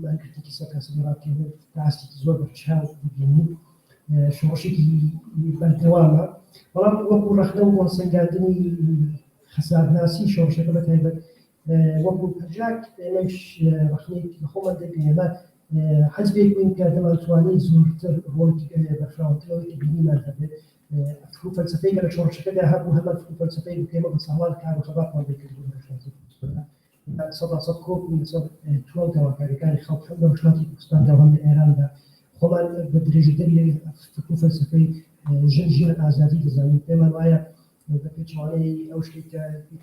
مانکردێکی سەرکاسەبڕاکێنێت ئاستێکی زۆر بەرچاو ببینین شۆڕشێکی بەردەوامە بەڵام وەکو ڕەخنە و سەنگاندنی خەسارناسی شۆڕشەکە بە تایبەت وەکو پەرژاک ئێمەش ڕەخنەیەکی لە خۆمان دەبینێمە حەزبێک بووین کە دەمانتوانین زۆرتر ڕۆڵی بەرفراوترەوەی کە بینیمان هەبێت فکر و فەلسەفەی کە لە شۆڕشەکەدا هەبوو هەمان فکر و فەلسەفەی بکەمە بە ساڵان کار و خەباتمان بکردبوون لە شۆڕشی کوردستاندا سەد کۆبوون توان داواکاریەکانی خەڵک هەم لە ڕۆژهەڵاتی کوردستاندا و هەم لە ئێراندا خۆمان بە درێژەدەری فکر و فەلسەفەی ژن ئازادی دەزانین پێمان وایە بە پێچوانەی ئەو شتێک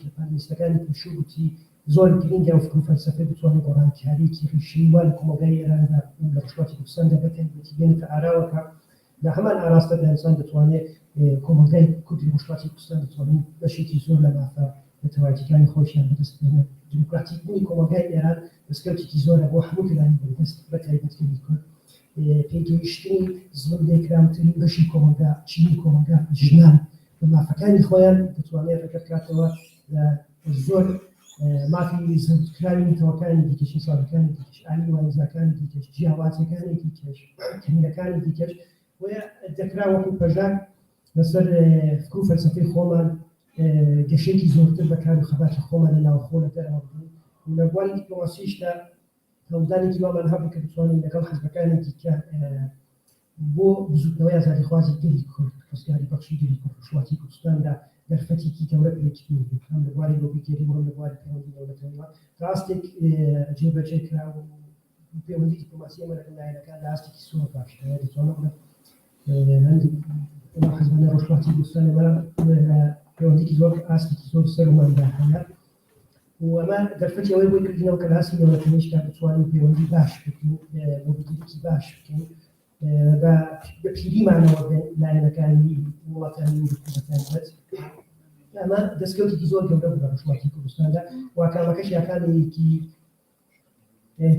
کە پانویستەکانی پێشوو گوتی زۆر گرنگە و فکر و فەلسەفەی بتوانێت گۆڕانکاریی ڕیشەی وا لە کۆمەلگای ئێراندا لە ڕۆژهەڵاتی کوردستاندا بەتایبەتی بێنێتە ئاراوەکە لە هەمان ئاراستەدا ئینسان دەتوانێت کۆمەلگای کوردی ڕۆژهەڵاتی کوردستان دەتوانین بەشێکی زۆر لە مافە نەتەوایەتیەکانی خۆشیان بەدەست بێنێت دیموکراتیک بوونی کۆمەلگای ئێران دەستکەوتێکی زۆرە بۆ هەموو لایەن بەدەست بەتایبەتکردنی کورد پێگەیشتنی زڵم لێکراوترین بەشی کۆمەلگا چینی کۆمەلگا ژنان بە مافەکانی خۆیان دەتوانێت ڕێگە بکاتەوە لە زۆر مافی زەوتکراوی نەتەوەکانی دیکەشی ساڵەکانی دیکەش ئاینی وانزاکانی دیکەش جیاوازەکانی دیکەش کەمینەکانی دیکەش وەیە دەکرا وەکو پەژاک لەسەر فکر و فەلسەفەی خۆمان گەشەیەکی زۆرتر بەکار و خەباتی خۆمان لە ناوخۆ لە دەرەوە بوو و لە بواری دیپلۆماسیشدا هەوڵدانێکی وامان هەبوو کە بتوانین لەگەڵ حەزبەکانی دیکە بۆ بزوتنەوەی ئازادیخوازی گەلی کورد ڕزگاری بەخشی گەلی کورد ڕۆژهەڵاتی کوردستاندا دەرفەتێکی گەورە پێکی هەم لە بواری لۆبیگەری و هەم لە بواری پەیوەندی دەوڵەتەوەیەوە ڕاستێک جێبەجێ کرا و پەیوەندی دیپلۆماسی ئێمە لەگەڵ لایەنەکان لە ئاستێکی زۆر باشترە دەتوانم هەندێک حەزبانە ڕۆژهەڵاتی کوردستان پەیوەندێکی زۆر ئاستێکی زۆر سەرماندا هەیە و ئەمە دەرفەتی ئەوەی بۆی کردنەوە کە لە ئاستی دەوڵەتەوەیەشدا بتوانین پەیوەندی باش بکەین لۆبیگەریکی باش بکەین بە پیریمانەوە لایەنەکانی وڵاتانی حکوومەتیان ئەمە دەستکەوتێکی زۆر گەورە بوو لە ڕۆژهەڵاتی کوردستاندا واکامەکەش یاکانێکی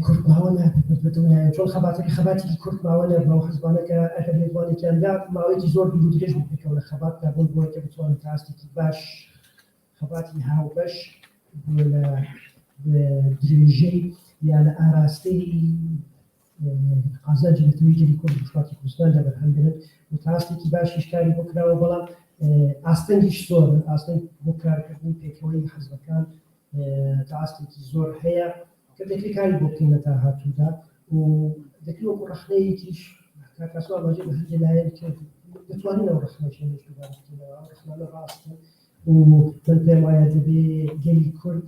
کورد ماوە نابێت چۆن خەباتێکی کورد ماوە بەو حەزبانە کە ئەگەر لێوانێکیاندا ماوەیەکی زۆر دوور و درێژ بکەوە لە خەباتدا بۆ بۆی کە بتوانن تاستێکی باش خەباتی هاوبەش لە درێژەی یا لە ئاراستەی قازانجی نەتەوەی گەلی کورد ڕۆژهەڵاتی کوردستاندا بەرهەمبێنن و تاستێکی باشیش کاری بۆ کراوە بەڵام ئاستەنگیش زۆر ئاستەنگ بۆ کارکردنی پێکەوەی حەزبەکان تاستێکی زۆر هەیە کە دەکرێت کاری بۆ بکەین لە داهاتوودا و دەکرێت وەکو ڕەخنەیەکیش کاکاسۆ ئاماژە بە هەندێک لایەن کرد دەتوانین ئەو ڕەخنەشە دووبارە بکەینەوە ڕەخنانە ڕاستە و من پێم وایە دەبێ گەلی کورد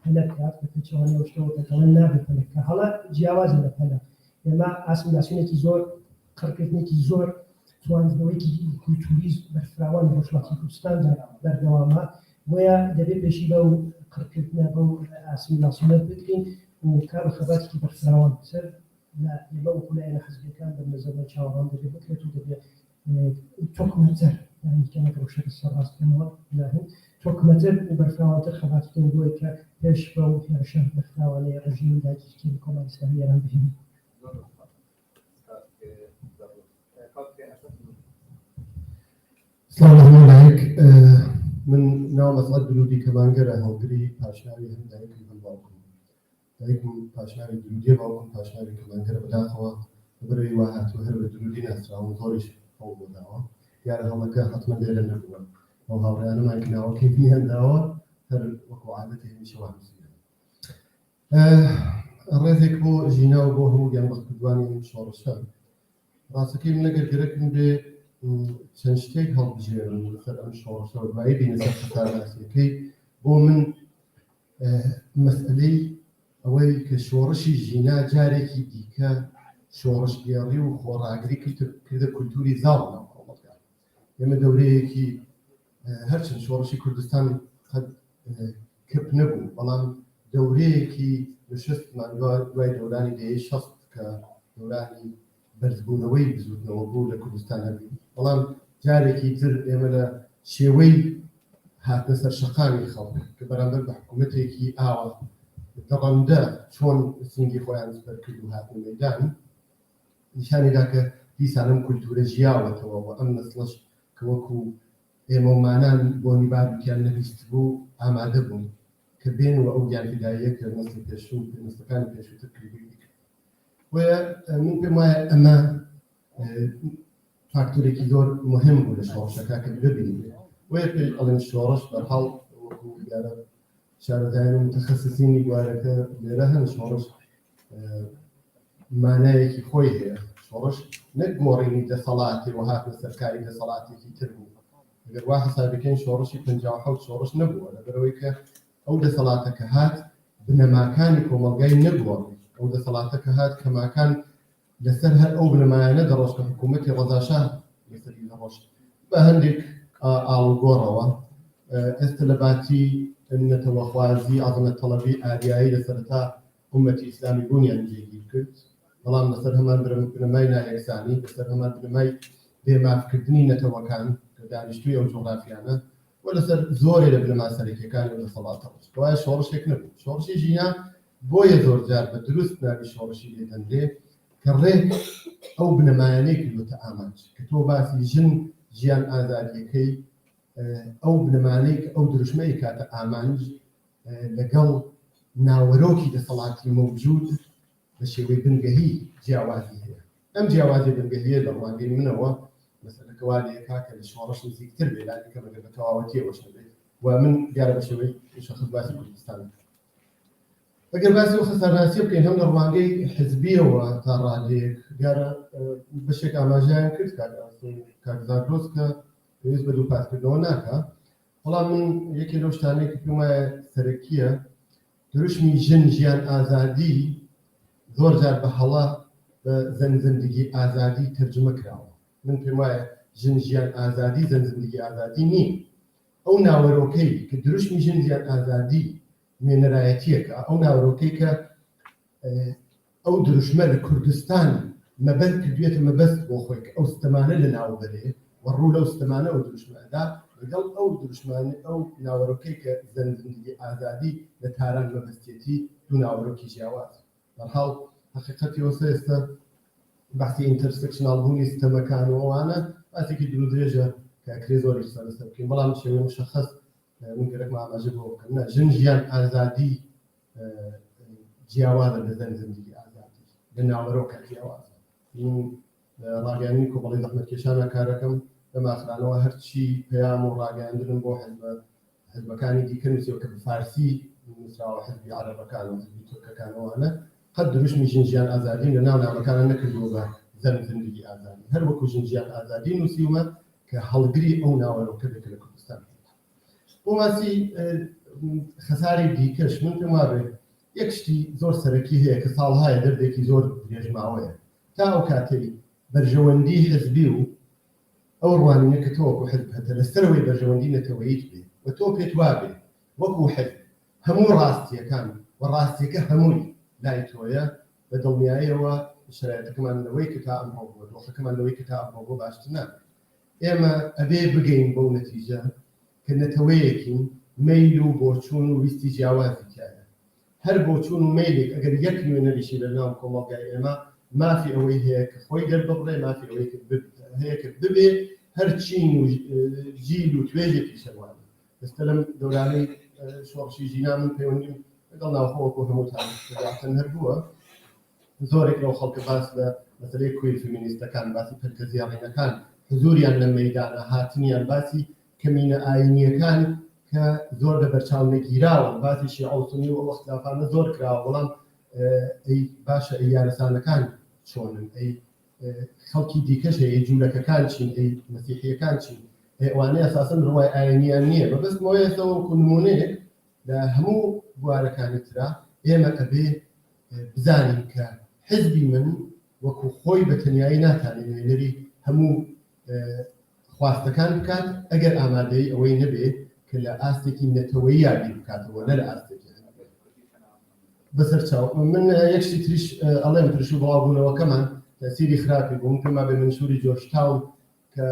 پەلەکات بە چوانەوە شتەوەکەەوە نابێت پەلەکە هەڵا جیاوازن لە پەلە ئێمە ئاسیمیلاسیۆنێکی زۆر قڕکردنێکی زۆر توانبوویەکی کولتوریز بەرفراوان بۆ وڵاتی کوردستاندا بەردەوامە بۆیە دەبێت پێشی بە و قڕکردنە بە و ئاسیمیلاسیۆنە بکرین و کار بە خەباتێکی بەرفراوان سەر ئێمە وەکو لایەنە حزبیەکان بەرنەزەرە چاوەڕان دەبێت بکرێت و دەبێت تۆکمەتەر یعنی کەمەکە سەرڕاستکەمەوە ناهێن تۆکمەتەر و بەرفراوانتر خەباتەکەن بۆی کە پێش بە و هێرشە بەرفراوانەیە ڕژیم داگیرکردنی کۆماری ئیسلامی ئێران بهێنین. السلام عليك من ناو مسألة دلودي كمان جرى هالدري باشناوي هم دايكم هم باوكم دايكم باشناوي دلودي باوكم باشناوي كمان جرى بداخوا بروي واحد وهرب دلودي ناس راهم طوريش أو بداوا يعني هم كان حتما دير النبوة أو هاوري أنا ما يمكن أو كيف نيان داوا هر وقو عادته مش واحد الرزق بو جينا وبو هو جنب خدواني شور الشام راسكي من نقدر كركن ب چەند شتێک هەڵبژێرن لەسەر ئەم شۆڕشەوەی بینەسەر خەتارناسیەکەی بۆ من مەسئلەی ئەوەی کە شۆڕشی ژینا جارێکی دیکە شۆڕشگێڕی و خۆڕاگری کردە کولتوری زاڵ ناو کۆمەلگا ئێمە دەورەیەکی هەرچەند شۆڕشی کوردستان قەت کرد نەبوو بەڵام دەورەیەکی نشستمان دوای دەورانی دەیەی شەست کە دەورانی بەرزبوونەوەی بزوتنەوە بوو لە کوردستان هەبی بەڵام جارێکی تر ئێمە لە شێوەی هاتنە سەر شەقامی خەڵک کە بەرامبەر بە حکوومەتێکی ئاوە دەڕەندە چۆن سینگی خۆیان سپەر کرد و هاتنە مەیدان نیشانێدا کە دیسانم کولتورە ژیاوەتەوە و ئەم نەسڵەش کە وەکو ئێمەمانان بۆنی بابیان نەویست بوو ئامادە بوون کە بێن و ئەو گیانفیداییە کە نەسڵی پێشوو نەسڵەکانی پێشووتر کردی ويا من بما أما فاكتوري كيدور مهم ولا شورش كاك ببين ويا في علم شورش برحال ويا شاردين متخصصين يقولك لرهن شورش معناه كي خوي هي شورش نقمرين ده صلاتي وهات السركاري ده صلاتي كي تربو اگر واحد سابقين شورش يبنجا حول شورش نبو انا برويك او ده صلاتك هات بنما كان وملقاي نقمر أو ده صلاتك هاد كما كان لسرها أو بلما ندرس كحكومتي رضاشاه يسري لروش بهندك الجوروا استلباتي إن توخوازي عظمة الطلبي آدياي لسرتا أمتي إسلامي بنيا نجيجي كنت والله نصرها ما بنماينا يكساني بسرها ما بنماي بما فكرتني نتوكان كدانشتوي أو جغرافيانا ولا سر زوري لبنما سريكي كان ولا صلاة الرش كواي شورش هيك نبو شورش يجينا بۆیە زۆر جار بە دروست ناوی شۆڕشی لێدەنرێ کە ڕێک ئەو بنەمایانەی کردوتە ئامانج کە تۆ باسی ژن ژیان ئازادیەکەی ئەو بنەمانەی کە ئەو دروشمەی کاتە ئامانج لەگەڵ ناوەرۆکی دەسەڵاتی مەوجود بە شێوەی بنگەهی جیاوازی هەیە ئەم جیاوازی بنگەهیە لە ڕوانگەی منەوە مەسەلەکەوا لەیەکا کە لە شۆڕش نزیکتر بێ لایەکە بەگە بە تەواوەتیەوەش نەبێت و من دیارە بە شێوەی شەخص باسی کوردستان اگر باسی و خسارناسی بکەین هەم لە ڕوانگەی حزبیەوە تا ڕادێک دیارە بەشێک ئاماژیان کرد کاکزاکرۆس کە پێویست بە دووپاتکردنەوە ناکە بەڵام من یەکێ لەو شتانەی کە پێم وایە سەرەکیە دروشمی ژن ژیان ئازادی زۆر جار بە هەڵا بە زەنزەندگی ئازادی تەرجمە کراوە من پێم وایە ژن ژیان ئازادی زەنزەندگی ئازادی نین ئەو ناوەرۆکەی کە دروشمی ژن ژیان ئازادی نوێنەرایەتیەکە ئەو ناوەڕۆکەی کە ئەو دروشمە لە کوردستان مەبەست کردوێتە مەبەست بۆ خۆی کە ئەو ستەمانە لە ناوبەرێ وەڕوو لەو ستەمانە ئەو دروشمەدا لەگەڵ ئەو دروشمانە ئەو ناوەڕۆکەی کە زەنزەندگی ئازادی لە تاران مەبەستێتی دوو ناوەڕۆکی جیاواز بەرحاڵ حەقیقەتی ئەوسە ئێستا باسی ئینتەرسێکشناڵ بوونی ستەمەکانەوەوانە باسێکی درودرێژە کە کرێ زۆری سەرلەسەر بکەین بەڵام شێوەی مشەخەص من گەرەک ماماژە بۆ بکەم نە ژن ژیان ئازادی جیاوازە لە زەنزەندگی ئازادی لە ناوەرۆکە جیاوازە من ڕاگەیاندنی کۆمەڵی زەحمەتکێشانە کارەکەم لە ماخرانەوە هەرچی پەیام و ڕاگەیاندنم بۆ حزبەکانی دیکە نووسیەوە کە بە فارسی نووسراوە حزبی عەرەبەکان و حزبی تورکەکانەوەوانە قەت دروشمی ژن ژیان ئازادی لە ناو ناوەکانە نەکردووە بە زەنزەندگی ئازادی هەر وەکو ژن ژیان ئازادی نووسیومە کە هەڵگری ئەو ناوەرۆکە بێتە لە کوردستان بۆ ماسی خەساری دیکەش من پێم وابێ یەک شتی زۆر سەرەکی هەیە کە ساڵهایە دەردێکی زۆر درێژماوەیە تا ئەو کاتەی بەرژەوەندی حزبی و ئەو ڕوانینە کە تۆ حزب هەتە لەسەرەوەی بەرژەوەندی نەتەوەییت بێ و تۆ پێت وابێ وەکو حزب هەموو ڕاستیەکان و ڕاستیەکە هەمووی لای تۆیە بە دڵنیاییەوە شرایەتەکەمان لەوەی کە تا ئەمڕۆ بووە دۆخەکەمان لەوەی کە تا ئەمڕۆ بۆ باشتر نابێت ئێمە ئەبێ بگەین بەو نەتیجە کە نەتەوەیەکین مەیل و بۆچوون و ویستی جیاوازی تایە هەر بۆچوون و مەیلێک ئەگەر یەک نوێنەریشی لە ناو کۆمەڵگای ئێمە مافی ئەوەی هەیە کە خۆی دەربڕێ مافی ئەوەی هەیە کە ببێ هەر چین و جیل و توێژێکی شەوانە دەستە لەم دەورانەی شۆڕشی ژینا من پەیوەندیم لەگەڵ ناوخۆوەکو هەمووتان هەربووە زۆرێک لەو خەڵکە باس لە مەسەلەی کوێر فیمینیستەکان باسی پەرکەزیاڕینەکان حزوریان لە مەیدانە هاتنیان باسی کەمینە ئاینیەکان کە زۆر لە بەرچاو نەگیراوە باسی شیعە و سونی و ئەو اختلافانە زۆر کراوە بەڵام ئەی باشە ئەی یارەسانەکان چۆنن ئەی خەڵکی دیکەش هەیە جوولەکەکان چین ئەی مەسیحیەکان چین ئەوانەیە ئەساسن ڕوای ئاینیان نییە بەبەستمەوەی ئێستەوە وەکو نمونەیەک لە هەموو بوارەکانی ترا ئێمە ئەبێ بزانین کە حزبی من وەکو خۆی بە تەنیایی ناتوانێت نوێنەری هەموو خواستەکان بکات ئەگەر ئامادەی ئەوەی نەبێت کە لە ئاستێکی نەتەوەیی یابی بکاتەوە نە لە ئاستێکی بەسەر چاو من یەکشتی تریش ئەڵێم ترش و بڵاوبوونەوەکەمان تەسیری خراپی بوو من پێما بێ منشوری جۆرجتاون کە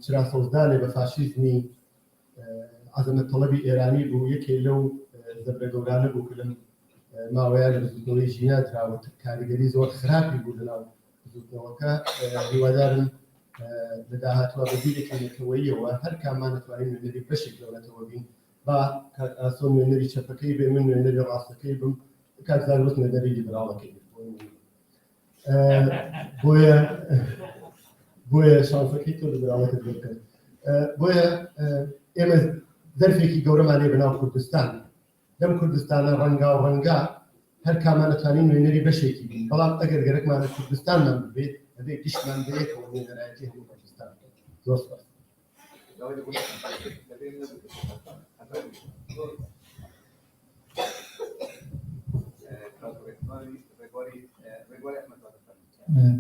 چراسۆزدانێ بە فاشیزمی عەزەمەت تەڵەبی ئێرانی بوو یەکێ لەو زەبرە گەورانە بوو کە لەم ماوەیە لە بزوتنەوەی ژینا دراوە کاریگەری زۆر خراپی بوو لەناو بزوتنەوەکە هیوادارم لە داهاتوە بەبیرێکی نەتەوەییەوە هەر کامان نەتوانین نوێنەری بەشێک لەو نەتەوە بین با کات ئاسۆ نوێنەری چەپەکەی بێ من نوێنەری ڕاستەکەی بم کاتزار وەست نەدەری لیبراڵەکەی بۆیە شانسەکەی تۆ لیبراڵەکەت بکەن بۆیە ئێمە دەرفێکی گەورەمانێ بەناو کوردستان لەم کوردستانە ڕەنگا و ڕەنگا هەر کامان نەتوانین نوێنەری بەشێکی بین بەڵام ئەگەر گەرەکمان لە کوردستانمان ببێت ئەبێ گشتمان بەیەکەوە نوێنەرایەتی هەموو کوردستان زۆر سپاس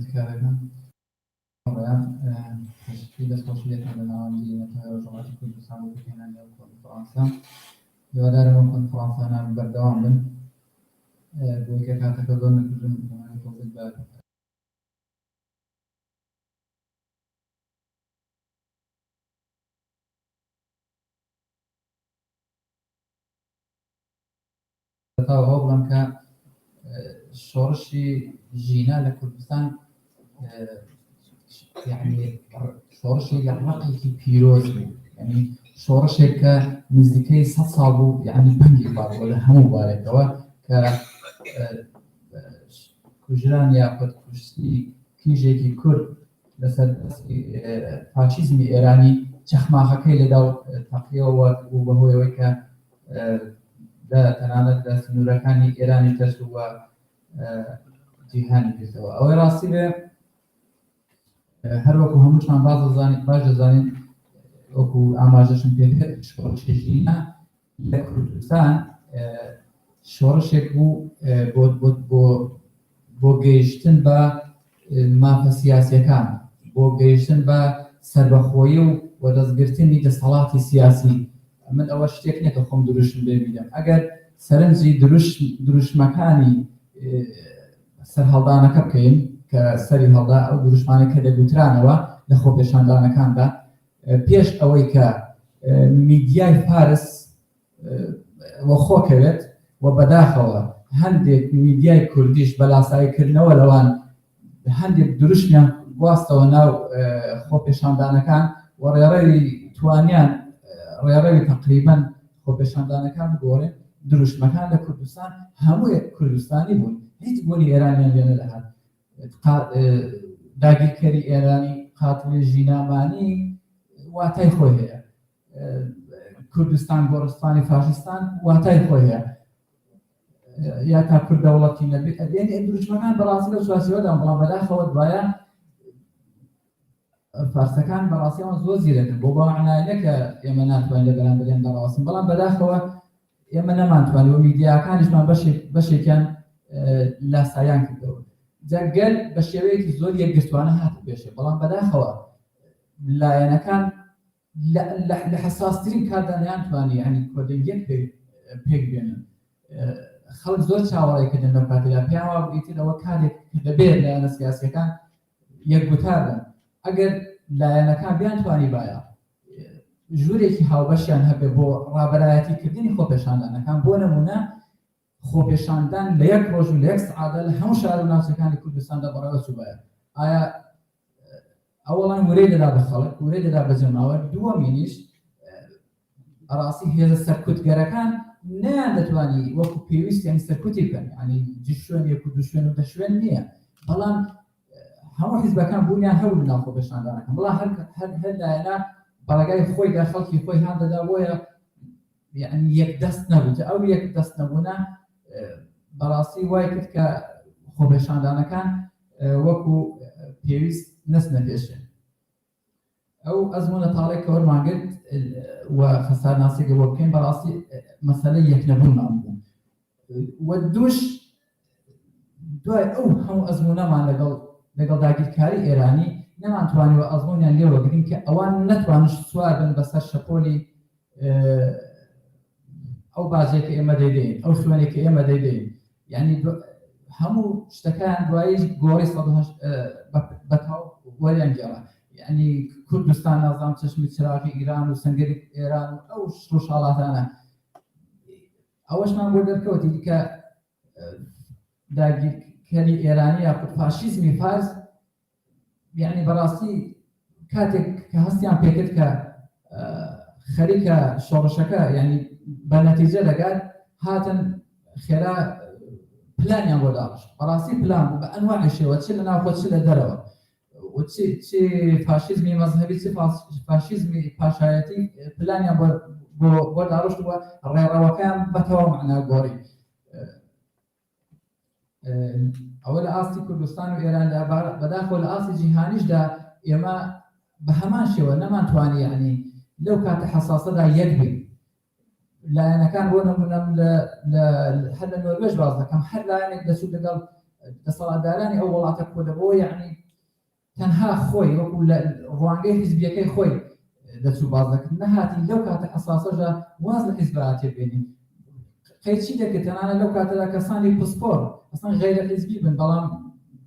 تکارەکان ڕۆیان تشکیل دەستخۆشیەکان لە ناوەندی نەتەوەی ڕۆژهەڵاتی کوردستان و بکەنانی کۆنفرانسە هیوادارم ئەم کۆنفرانسانە بەردەوام بن بۆی کە کاتەکە زۆر نەکردن بەمانەوەی تۆزێک بە ئەوە بڵم کە شۆڕشی ژینا لە کوردستان یعنی شۆڕشێک لە ڕقێکی پیرۆز بوو یعنی شۆڕشێک کە نزیکەی 100 ساڵ بوو یعنی پەنگی بابوو لە هەموو بارێکەوە کە کوژران یاخود کوشتی کیژێکی کورد لەسەر فاشیزمی ئێرانی چەخماخەکەی لەداو تەقیەوە بوو بەهۆیەوەی کە تەنانەت لە سنوورەکانی ئێرانی تەرس و جیهانی کردەوە ئەوەی ڕاستی بێ هەر وەکو هەمووشان باش دەزانین وەکو ئاماژەشم پێکرد شۆڕشی ژینە لە کوردستان شۆڕشێک بوو بۆ گەیشتن بە مافە سیاسیەکان بۆ گەیشتن بە سەربەخۆیی و وەدەستگرتنی دەسەڵاتی سیاسی من ئەوە شتێک نیە کە خۆم دروشم ببینم ئەگەر سەرنجی دروشمەکانی سەر هەڵدانەکە بکەین کە سەری هەڵدا ئەو دروشمانە کە دەگوترانەوە لە خۆ پێشاندانەکاندا پێش ئەوەی کە میدیای فارس وەخۆکەوێت و بەداخەوە هەندێک میدیای کوردیش بەلاساییکردنەوە لەوان هەندێک دروشمیان گواستەوە ناو خۆ پێشاندانەکان و ڕێڕەوی توانیان ڕێڕەوی تقریبەن خۆ پێشاندانەکان بگۆڕێن دروشمەکان لە کوردستان هەموو کوردستانی بوون هیچ بۆنی ئێرانیان لێنە دەهات داگیرکەری ئێرانی قاتڵی ژینامانی واتای خۆی هەیە کوردستان گۆڕستانی فاشستان واتای خۆی هەیە یا تا کورد دەوڵەتی نەبێت ئەدێن دروشمەکان بەڕاستی لە سواسیەوەدا بەڵام بەداخەوە دوایە فارسەکان بەڕاستیەوە زۆر زیرەکن بۆ بەمعنایە کە ئێمە ناتوانین لەگەڵان بڵێن بەڕاستن بەڵام بەداخەوە ئێمە نەمانتوانین و میدیاکانیشمان بەشێکیان لاسایان کردەوە جەگەل بە شێوەیەکی زۆر یەکگرتوانە هاتە پێشێ بەڵام بەداخەوە لایەنەکان لە حساسترین کاردا نەیانتوانی ینی کۆدنگێک پێک بێنن خەڵک زۆر چاوەڕێکردن لەم کاتێدا پێیان وا بگیتن ئەوە کارێک دەبێت لایەنە سیاسیەکان یەکگوتار بن ئەگەر لایەنەکان بیانتوانی باە ژوورێکی هاوبەشیان هەبێ بۆ ڕابەرایەتیکردنی خۆپێشاندانەکان بۆ نمونە خۆپێشاندان لە یەک ڕۆژ و لە یەک سعادە لە هەموو شار و ناوچەکانی کوردستاندا بەڕێوە چووبایە ئایا ئەوەڵان وەرەی دەدا بە خەڵک وەرەی دەدا بە جەماوەر دووەمینیش ڕاستی هێزە سەرکوتگەرەکان نیان دەتوانی وەکو پێویستیان سەرکوتی بکەن ینی شوێن یەک و دوو شوێن و دە شوێن نییە بەڵام هەموو حیزبەکان بوونیان هەوو لە ناو خۆپێشاندانەکان بەڵام هەر لایەنە بەڵگای خۆیدا خەڵکی خۆی هەان دەدا بۆیە یعنی یەک دەست نەبوو ئەو یەک دەست نەبوونە بەڕاستی وای کرد کە خۆپێشاندانەکان وەکو پێویست نەچنە پێشێ ئەو ئەزمونە تاڵێک کە وەرماگرت و خەسار ناسێگە بۆ بکەین بەڕاستی مەسەلەی یەکنەبوونمان بوو وە دووش دوای ئەو هەموو ئەزمونەمان لەگەڵ داگیرکاری ئێرانی نەمانتوانیوە ئەزمونیان لێوەگرین کە ئەوان نەتوانش سوار بن بەسەر شەپۆلی ئەو باجێک ئێمە دەیدەین ئەو شوێنێک کە ئێمە دەیدەین یعنی هەموو شتەکان دوایی گۆڕی بەتاو وەریان گێڕا یعنی کوردستان نازام چەشمی چراغی ئیران و سەنگەری ئێران و ئەو ڕۆژهاڵاتانە ئەوەشمان بۆ دەرکەوتی کە داگیرکەری ئێرانی یا فاشیزمی فارس یعنی بەڕاستی کاتێک کە هەستیان پێکرد کە خەریکە شۆڕشەکە یعنی بە نەتیجە دەگات هاتن خێرا پلانیان بۆ داڕش بەڕاستی پلان بوو بە ئەنواعی شێوە چ لە ناوخۆ چ لە دەرەوە چی فاشیزمی مەذهبی چی فاشیزمی پاشایەتی پلانیان بۆ داڕشت وە ڕێڕەوەکان بەتەواو معنا گۆڕی ئەوە لە ئاستی کوردستان و ئێراندا بەداخۆ لە ئاستی جیهانیشدا ئێمە بە هەمان شێوە نەمانتوانی یعنی لەو کاتە حەساسەدا یەک بین لایەنەکان بۆ نمونەم هەر لە نۆروێژ باز دەکەم هەر لایەنێک دەچوو لەگەڵ دەسەڵاتدارانی ئەو وڵاتە کۆ دەبەوە یعنی تەنها خۆی وەکو لە ڕوانگەی حیزبیەکەی خۆی دەچوو باز دەکرد نەهاتی لەو کاتە حەساسەدا واز لە حیزبەتی بێنین قەیچی دەکرد تەنانە لەو کاتەدا کەسانی پسپۆر ئەسڵان غەیرە حیزبی بن بەڵام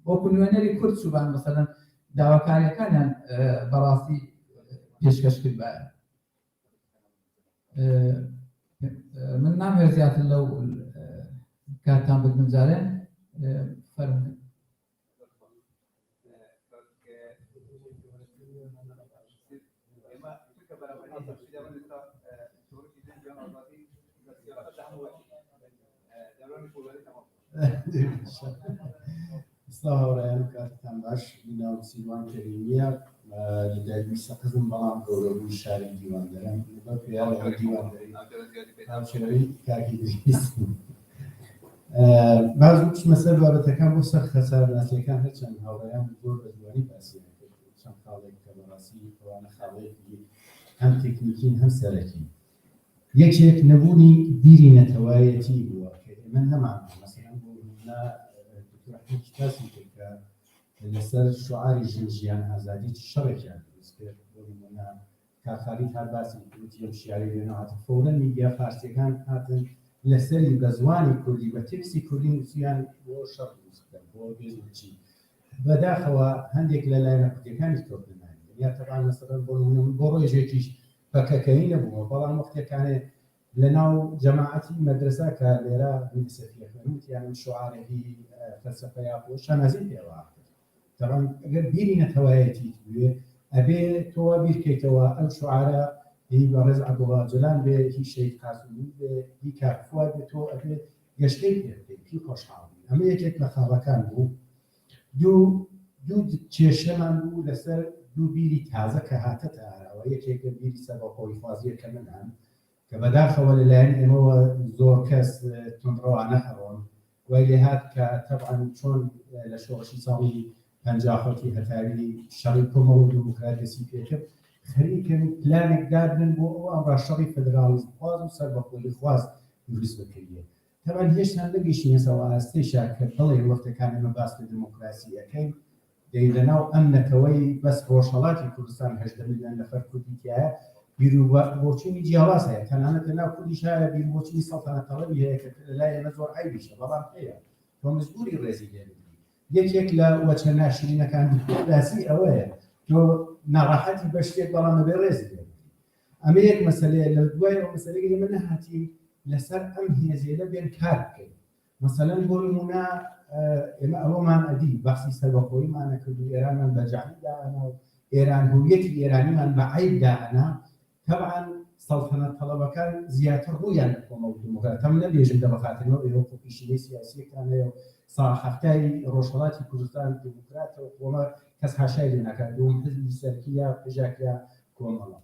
وەکو نوێنەری کورد چوبان مەسەلەن داواکاریەکانیان بەڕاستی پێشکەش کرد بایە من ناموێت زیاتر لەو کاتتان بگرم جارێ فەرمووی ئێستا هاوڕێیان کاتتان باش بیناو سیوان کەریمیە لە دایوی سەقزم بەڵام گەورەبووی شاری دیواندەرم بە پێیاڵی دیواندەری هاوشێوەی کاکی دەویست باز بچمە سەر بابەتەکان بۆ سەر خەسارناسیەکان هەرچەند هاوڕێیان زۆر بە جوانی باسییان کرد چەند خاڵێک کە بەڕاستی ئەوانە خاڵەیەکی هەم تێکنیکین هەم سەرەکی یەکێک نەبوونی بیری نەتەوایەتی بووە کە ئێمە نەمان مەسەلەن بۆ کاسی کرد لەسەر شعاری ژنجیان ئازادی شەڕێکیان دروست کرد بۆ نمونە کاخالی هەر باسی کوردی ئەم شیاری لێنەوەات فەورەن میدیا فارسیەکان هاتن لەسەری بە زمانی کوردی بە تێکسی کوردی نووسیان بۆ شەڕ دروست کرد بۆ بێزوچی بەداخەوە هەندێک لە لایەنە کوردیەکانی تۆپنان یا تەبان مەسەلەن بۆ ڕۆژێکیش بەکەکەی نەبووە بەڵام وەختێکانێ لە ناو جەماعەتی مەدرسە کە لێرە سەفیەکەوتیان شعارێکی فەلسەفەیە بۆ شانازی پێوە طبعا ئەگەر بیری نەتەوایەتی بێ ئەبێ تۆ بیرکەیتەوە ئەو شعارە هی بە ڕێز عەبدوڵڵاجەلان بێ هی شەید قاسمی بێ هی کاکفواد بێ تۆ ئەبێ گەشتەی پێ بکەیت پێی خۆشحاڵی ئەمە یەکێک لە خاڵەکان بوو دوو کێشەمان بوو لەسەر دوو بیری تازە کە هاتەتە ئاراوە یەکێکە بیری سەربەخۆی خوازیە کە منان کە بەداخەوە لەلایەن ئێمەوە زۆر کەس تونڕەوانە هەڕۆن وای لێ هات کە طبعا چۆن لە شۆڕشی ساڵی 50 پەنجاخۆتی هەتاوی شەڕی کۆمەڵ و دموکراتیسی پێکرد خەریکن پلانێک دابن بۆ ئەو ئەڕاشەڕی فەدرالیزم خواز و سەربەخۆیی خواز دروست بکردێ تەمان هێشتا نەگەیشتینە سەوا ئاستێشا کە بەڵێ وەختەکان ئێمە باس لە دموکراسی ئەەکەین دەی لەناو ئەم نەتەوەی بەس ڕۆژهەڵاتی کوردستان 8 میلیۆن نەفەر کوردی تایە بیرروبۆچینی جیاواز هەیە تەنانەت لەناو کوردیش هەیە بیرروبۆچینی سەڵتەنەتەڵەوی هەیە کە لای ئێمە زۆر عیبیشە بەڵام هەیە تۆ مزبوری ڕێزی لێ یەکێک لە وەچە ناشرینەکان دیموکراسی ئەوەیە تۆ ناڕاحەتی بە شتێک بەڵام بێ ڕێزی لێ ئەمە یەک مەسەلەیە لە دوای ئەو مەسەلەی ئێمە نەهاتی لەسەر ئەم هێزیە بێن کار بکەین مەسەلەن بۆ نمونە ئێمە ئەوەمان ئەدی بەخسی سەربەخۆییمان نەکرد و ئێرانمان بەجاعلی داهەنا و ئێران هویەتی ئێرانیمان بە عیب داهەنا طبعا سەڵتەنەت تەڵەبەکان زیاتر ڕوویان لە کۆمەڵ دموکرات ئەم نەبێژم دە بەخاتەوە ئێوە پیشینەی سیاسیەکانەیە و ساڵ هەفتای ڕۆژهەڵاتی کوردستان دموکراتەوە کۆمە کەس هاشای لێ ناکات دوم حزبی سەرکیە پژاکرا کۆمەڵە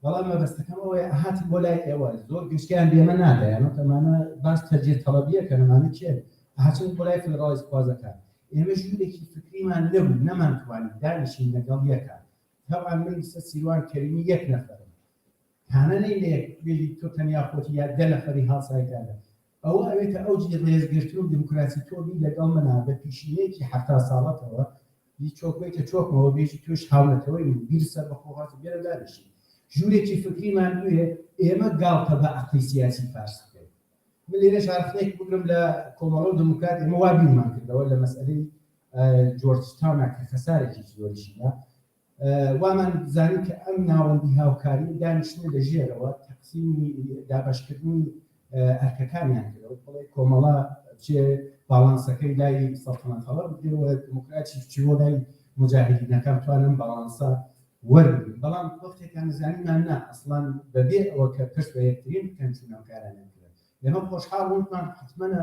بەڵام مەبەستەکەم ئەوەیە هاتی بۆ لای ئێوە زۆر گشتیان بێمە نادایەنەوە تەمانە باس تەرجێ تەڵەبیە کە نەمانە چێت هاچن بۆ لای فدرالیست خوازەکان ئێمە ژوورێکی فکریمان نەبوو نەمانتوانین دانیشین لەگەڵ یەکە طبعا من سیروان کەریمی یەک نەفەرم تانەی لێ بێژی تۆ تەنیا خۆتی یا 10 نەفەری هاڵسایدانە ئەوە ئەوێتە ئەوجی ڕێزگرتن و دموکراسی تۆبی لەگەڵ منە بە پیشینەیەکی 70 ساڵەتەوە هیچ چۆکبێتە چۆکمەوە بێژی توش هاونەتەوەی بیر سەر بەخۆهات بێرە دانیشین ژوورێکی فکریمان دوێ ئێمە گاڵتە بە عەقلی سیاسی فارس بکەین من لێرە شارخنێک بگرم لە کۆمەڵە و دموکرات ئێمە وا بیرمان کردەوە لە مەسئلەی جۆرجتاونە کە خەسارێکی زۆریشیە وامان زانی کە ئەم ناوەندی هاوکاری دانیشتن لە ژێرەوە تەقسیمی دابەشکردنی ئەرکەکانیان کردەوە بڵێ کۆمەڵە چێ باڵانسەکەی لای سەڵتەنەتەڵە بدێەوە دموکراتی چیوە لای مجاهدینەکان توانن باڵانسە وەربگرن بەڵام وەختێکان نزانیمان نا ئەسڵان بەبێ ئەوە کە پشت بە یەکترین بکەن چونەکارانیان کرد لێمە خۆشحاڵ بوونمان حتمەنە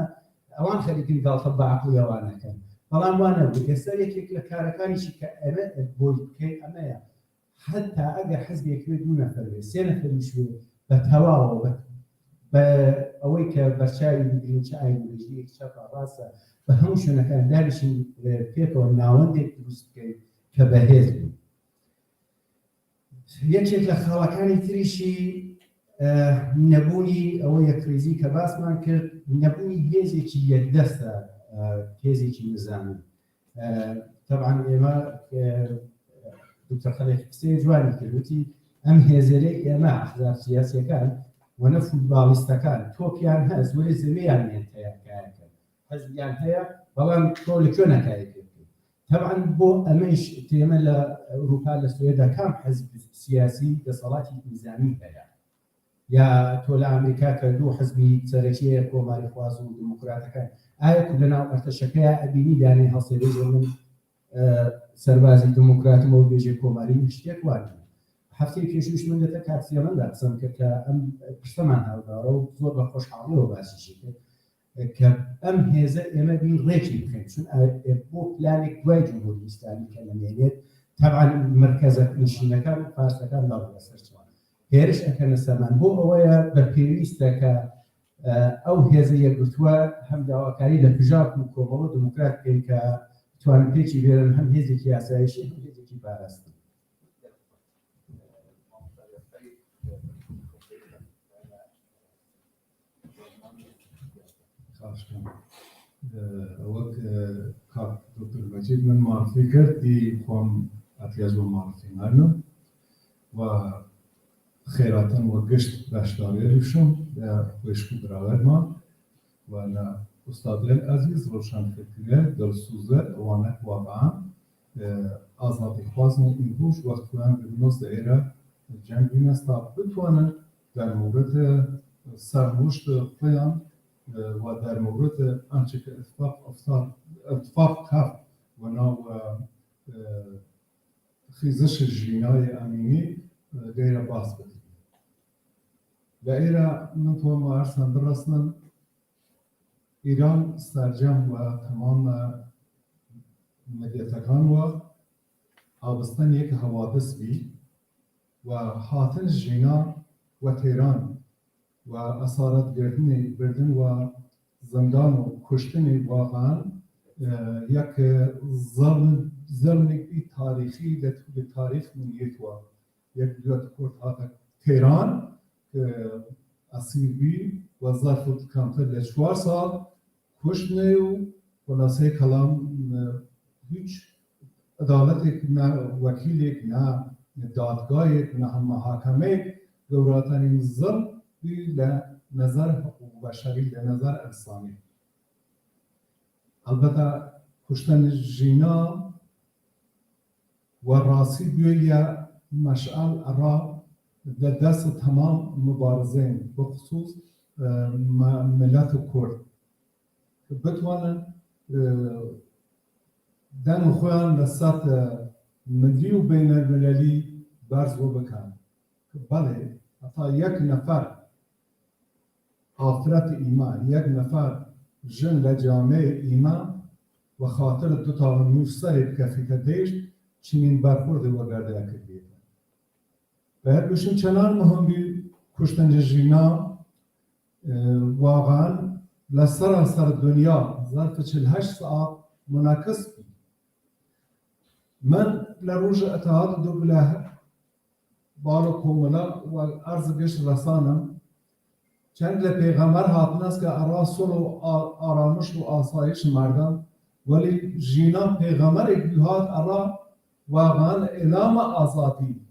ئەوان خەریکن گاڵتە بە عەقڵی ئەوانەکەن بەڵام وانە بوو ئێستا یەکێک لە کارەکانیشی کە ئەمە بۆی بکەین ئەمەیە حتا ئەگەر حەزبێکوێ 2 نەفەر بێ 3 نەفەریش بێ بە تەواوە بە ئەوەی کە بەرچاوی بگرین چه ئایدۆلۆژیەک چەپە ڕاستە بە هەموو شوێنەکان دانیشین پێکەوە ناوەندێک دروست بکەین کە بەهێز بێت یەکێک لە خاڵەکانی تریشی نەبوونی ئەوە یەکریزی کە باسمان کرد نەبوونی هێزێکی یەکدەستە هێزێکی نظامی طبعا ئێمە دکتۆر خەلیل قسەی جوانی کردوتی ئەم هێزەرەی ئێمە ئەحزاب سیاسیەکان وەنە فوتباڵیستەکان تۆپیان هەست وەرە زەویان نێن تەیارکارەکە حەزبیان هەیە بەڵام تۆ لەکوێ نەکاری پێ بکەیت طبعا بۆ ئەمەش تێمە لە ئەوروپا لە سوێدا کام حەزب سیاسی دەسەڵاتی نظامی هەیە یا تۆ لە ئەمریکا کە 2 حزبی سەرەکیە کۆماری خواز و دموکراتەکان ئایا لەناو ئەرتەشەکەیە ئەبینی دانێ هەڵسێبێژە من سەربازی دموکراتمەوە بێژێ کۆماری شتێک وانە هەفتەی پێشوش من لەتە کاتسیەمەندا قسەم کرد کە ئەم پشتەمان هەڵداڕە و زۆر بە خۆشحاڵیەوە باسیشی کرد کە ئەم هێزە ئێمە بین ڕێکی بکەین چون بۆ پلانێک دوای جمهوری ئیسلامی کە لەمێنێت طبعا مرکزە نشینەکان و فارسەکان داڵ لەسەرچوان هێرش ئەکەنە سەرمان بۆ ئەوەیە بە پێویستە کە ئەو هێزە یەکگرتووە هەم داواکاری لە پژاک و کۆمەڵە دموکرات بکەین کە توانن پێکی بێرن هەم هێزێکی یاسایشی هەم هێزێکی پاراستن وەک کاک دکتۆر مەجید من معرفی کردی خۆم ئەتیاز بۆ معرفیمانە و خێراتەن وە گشت بەشداریێریشم لە خوێشکی براوەرمان و لە ئوستادێن ئەزیز ڕۆشانکردنە دڵسوزە ئەوانە واقعاً ئازادی خوازن و ئیمروژ وەختیان بنۆز ئێرە جەنگ بینەستا بتوانن در مورد سرنوشت خۆیان و در مورد آنچه که اتفاق کرد و ناو خیزش ژینای ئەمینی غیرە باس بکەین لە ئێرە من تۆم ئارسان بڕستن ئیران سەرجەم و تەمام مەدیەتەکان وە ئابستنێک هەوادس بی و هاتن ژینا و تێران و ئەسارەتگرتنی بردن و زندان و کوشتنی واقعاً یک زلمێکی تاریخی لە تاریخ میێتوە یەک دوێت کورد هاتە تێران ئەسیربی و ظرف کەمتر لە 4 ساڵ کوشتنێ و خلاصەی کەڵام هیچ عدالەتێک نە وەکیلێک نە دادگایەک نە محاکەمەیەک گەورەترین زەڵم لە نەزەر حقوق بەشەری لە نەزەر ئەنسانی البته کشتن ژینا و راسی بیویا مشعل را در دست تمام مبارزین بخصوص ملت کرد که بتوانن دن خوان لسات ملی و بین المللی برز و بکن بله حتی یک نفر آفرت ایمان یک نفر جن لجامع ایمان و خاطر تو تا نوشتر کفیت دیشت چنین برخورد و گرده کردید. و هر بشین چنان مهم بی کشتن ژینا واقعا لسر دنیا ظرف 48 ساعت منعکس بی. من لروج اتحاد دوله بالو کوملا و عرض گشت رسانم چند لپیغمبر هاتن است که رسول و آرامش و آسایش مردم ولی ژینا پیغمبر هات ارا واقعا اعلام آزادی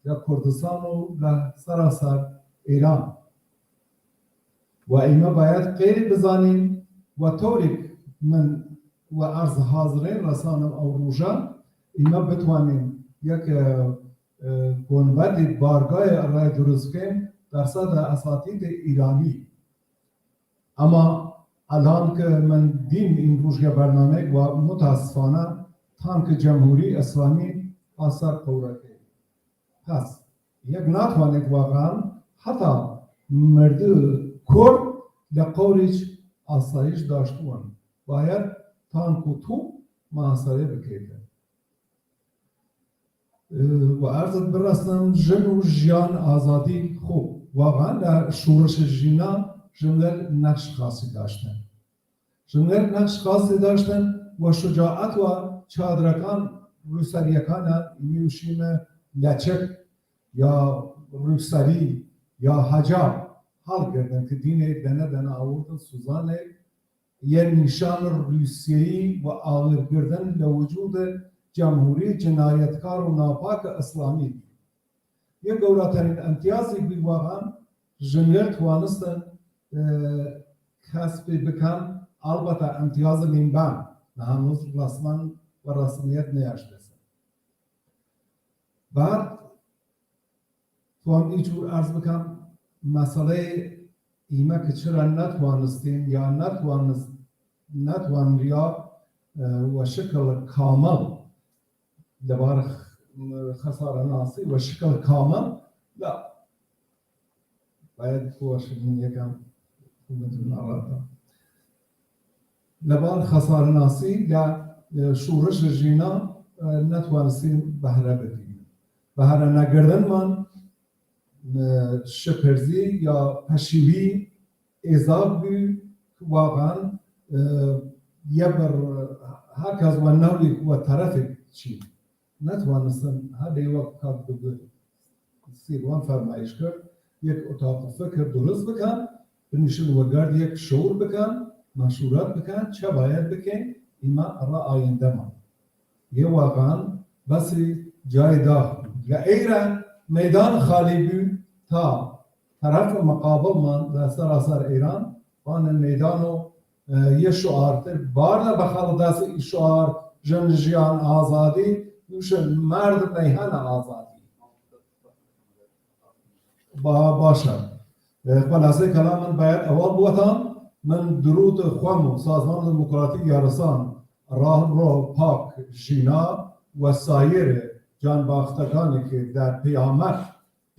یا کردستان و سراسر ایران و ایما باید غیر بزنیم و طوری من و عرض حاضرین رسانم او روژا ایما بتوانیم یک گنبد بارگاه ارائه درست کنیم در صدر اساتید ایرانی اما الان که من دیم این روزگار برنامه و متاسفانه تانک جمهوری اسلامی اثر قورته پس یک ناتوانید واقعا حتی مرد کرد لقورش آسایش داشتون باید تانک و تو محاصره بکیده و عرضت برستم جن و جیان آزادی خوب واقعا در شورش ژینا جنگل نقش خاصی داشتن جنگل نقش خاصی داشتن و شجاعت و چادرکان روسریکان میوشیم لچک یا روسری یا حجاب حال کردن که دین دنه آوردن سوزانه یه نشان روسیایی و آغر کردن لوجود جمهوری جنایتکار و ناپاک اسلامی یه گوراترین امتیازی بی واقعا جنگل توانستن کسب بکن البته امتیاز لیمبان نه هنوز رسما و رسمیت نیاشته بعد توان اینجور عرض بکنم مسئله ایمه که چرا نتوانستیم یا نتوان یا و شکل کامل دبار خساره ناسی و شکل کامل لا باید کوشیم یکم لبان خساره ناسی یا شورش ژینا نتوانستیم بهره بدیم بهره نگردن من شپرزی یا پشیوی ایزاد بی واقعا یه بر هر کس و نوعی و طرفی چی نتوانستم هر وقت کار بگوید سیروان فرمایش کرد یک اتاق فکر درست بکن بنشین و گرد یک شعور بکن مشورات بکن چه باید بکن ایما را آینده ما یه واقعا بس جای داخل یا ایران میدان خالی بی تا طرف مقابل من در سراسر ایران وان میدانو یه شعار تر بار بخال دست شعار جنجیان آزادی میشه مرد میهن آزادی باشه خلاصه کلام من باید اول بوتم من درود خوام سازمان دموکراتیک یارسان راه رو پاک ژینا و سایر جانباختگانی که در پیامت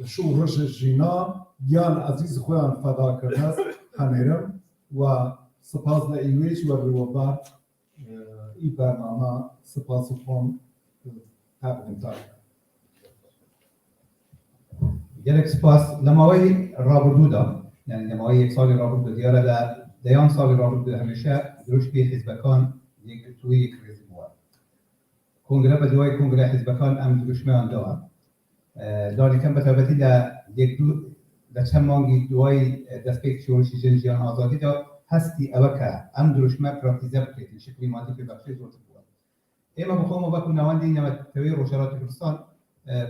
شورش ژینا گیان عزیز خویان فدا کرده است همیرم و سپاس ایویش و روبار این برنامه سپاس خوام تقدیم دارم گرک سپاس لماوی رابردودا یعنی لماوی یک سال رابردو دیاره در دیان سال رابردو همیشه دروش بی حزبکان یەکگرتووی یەکڕێزی بووە کۆنگرە بە دوای کۆنگرە حیزبەکان ئەم دروشمیان داوە داریکەم بە تایبەتی لە چەند مانگی دوای دەستپێکی شۆڕشی ژنجیان ئازادیدا هەستی ئەوە کە ئەم دروشمە پراکتیزە بکرێت شکلی مادی پێبەخشی زۆرتر بووە ئێمە بخۆمە وەکو ناوەندی نەوەتەوەی ڕۆژهەڵاتی کوردستان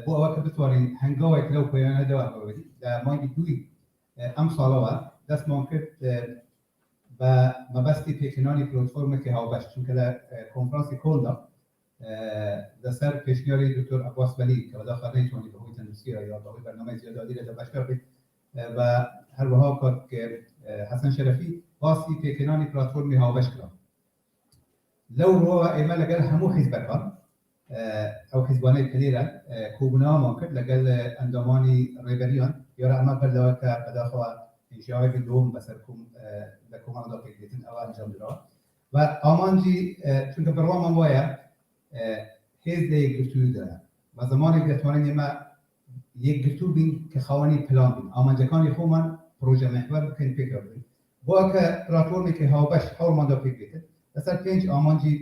بۆ ئەوە کە بتوانین هەنگاوێک لەو پەیوەندەدا لە مانگی دووی ئەم ساڵەوە دەستمان کرد بە مەبەستی پێکهێنانی پلتفۆرمێکی هاوبەش چونکە لە کۆنفرانسی کۆندا لەسەر پێشنیاری دکتۆر عەباس بەلی کە بەداخەوە نەیتوانی بەهۆی تەندروستیە یا بەهۆی بەرنامەی زیادادی لە دەبەشکار بێت و هەروەها کات حەسەن شەرەفی باسی پێکهێنانی پلتفۆرمی هاوبەش کرا لەو ڕۆوە ئێمە لەگەڵ هەموو حیزبەکان ئەو حیزبانەی پلێرە کۆبوونەوەمان کرد لەگەڵ ئەندامانی ڕێبەریان دیارە ئەمە بەردەوە کە بەداخەوە ئینشاوێکی دوم بەسەر لە کۆمەڵدا پێکدێتن ئەوە ئەنجام درا و ئامانجی چونکە بڕوامان وایە هێز لە یەکگرتوویدا و زمانێک دەتوانین ئێمە یەکگرتوو بین کە خاوەنی پلان بین ئامانجەکانی خۆمان پرۆژە محور بکەین پێکرا بین بۆ کە پلاتفۆرمێکی هاوبەش هەوڵماندا پێکدێتن لەسەر 5 ئامانجی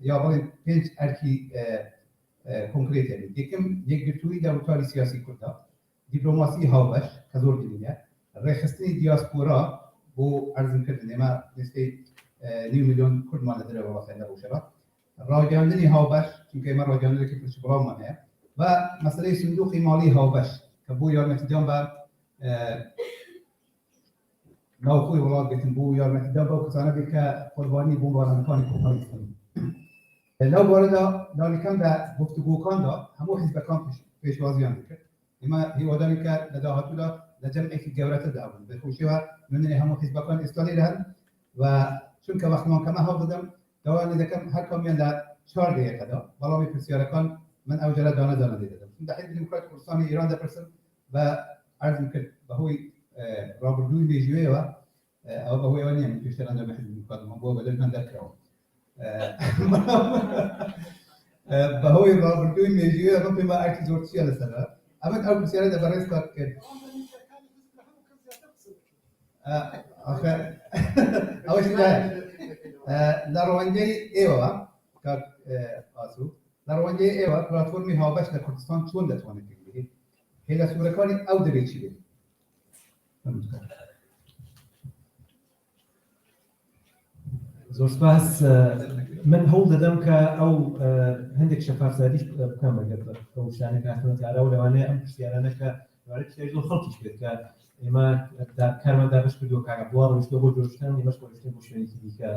یا بڵێن 5 ئەرکی کۆنکرێت هەبێت یەکەم یەکگرتووی داوتاری سیاسی کوردە دیپلۆماسی هاوبەش کە زۆر گرنگە ڕێخستنی دیاسپۆرا بۆ ئەرزمکردن ئێمە نسبەی 9 میلیۆن کوردمان لە دەرەوە وەخێن لە ڕۆژهەڵات ڕاگەاندنی هاوبەش چونکە ئێمە ڕاگەاندنێکی پشتبڕاومان هەیە و مەسەلەی سندوقی ماڵی هاوبەش کە بۆ یارمەتیدان بە ناوخۆی وڵات بێتن بۆ یارمەتیدان بەو کەسانە بێت کە قوربانی بۆمبارانەکانی کۆمپانیستان لەو بارەدا داریکەم لە گفتوگۆکاندا هەموو حیزبەکان پێشوازیان دەکرد ئێمە هیوادارین کە لە داهاتوودا لە جەمعێکی گەورەتردا بوون بەخۆشیەوە نمونەی هەموو حیزبەکان ئێستا لێرە هەن و چونکە وەختمان کەمە هەڵ دەدەم داوای دەکەم هەر کامیان لە 4 دقیقەدا بەڵامی پرسیارەکان من ئەو جارە دانە لێ دەدەم چونکە حیزب دیموکراتی کوردستانی ئێران دەپرسم بە عەرزم کرد بەهۆی ڕابردووی مێژوویەوە ئەوە بەهۆی ئەوە نییە من پێشتر ئەنجام حیزب دیموکراتمان بۆ بەدەستمان دەرکراوە بەهۆی ڕابردووی مێژوویە ئەمە پێم ئەرکی زۆر چیە لەسەرە ئەمە ئەو پرسیارە دەبەڕێز کات کرد ئەوەش لە ڕەوەندەی ئێوە کاک ئاسوو لە ڕەوەندەی ئێوە پلاتفۆرمی هاوبەش لە کوردستان چۆن دەتوانێت بگرێت هێلە سوورەکانی ئەو دەبێت چی بێت زۆر سپاس من هەوڵ دەدەم کە ئەو هەندێک شەفافزادیش بکەم لەگەڵ ئەو شتانە کارتونەتارا و لەوانەیە ئەم پرسیارانە کە دوای زۆر خەڵکیش بێت کە ئێمە کارمان دابش کردو کاگە بووە ڕۆژتە بۆ جۆشتن ئێمەش ڕۆشتن بۆ شوێنێکی دیکە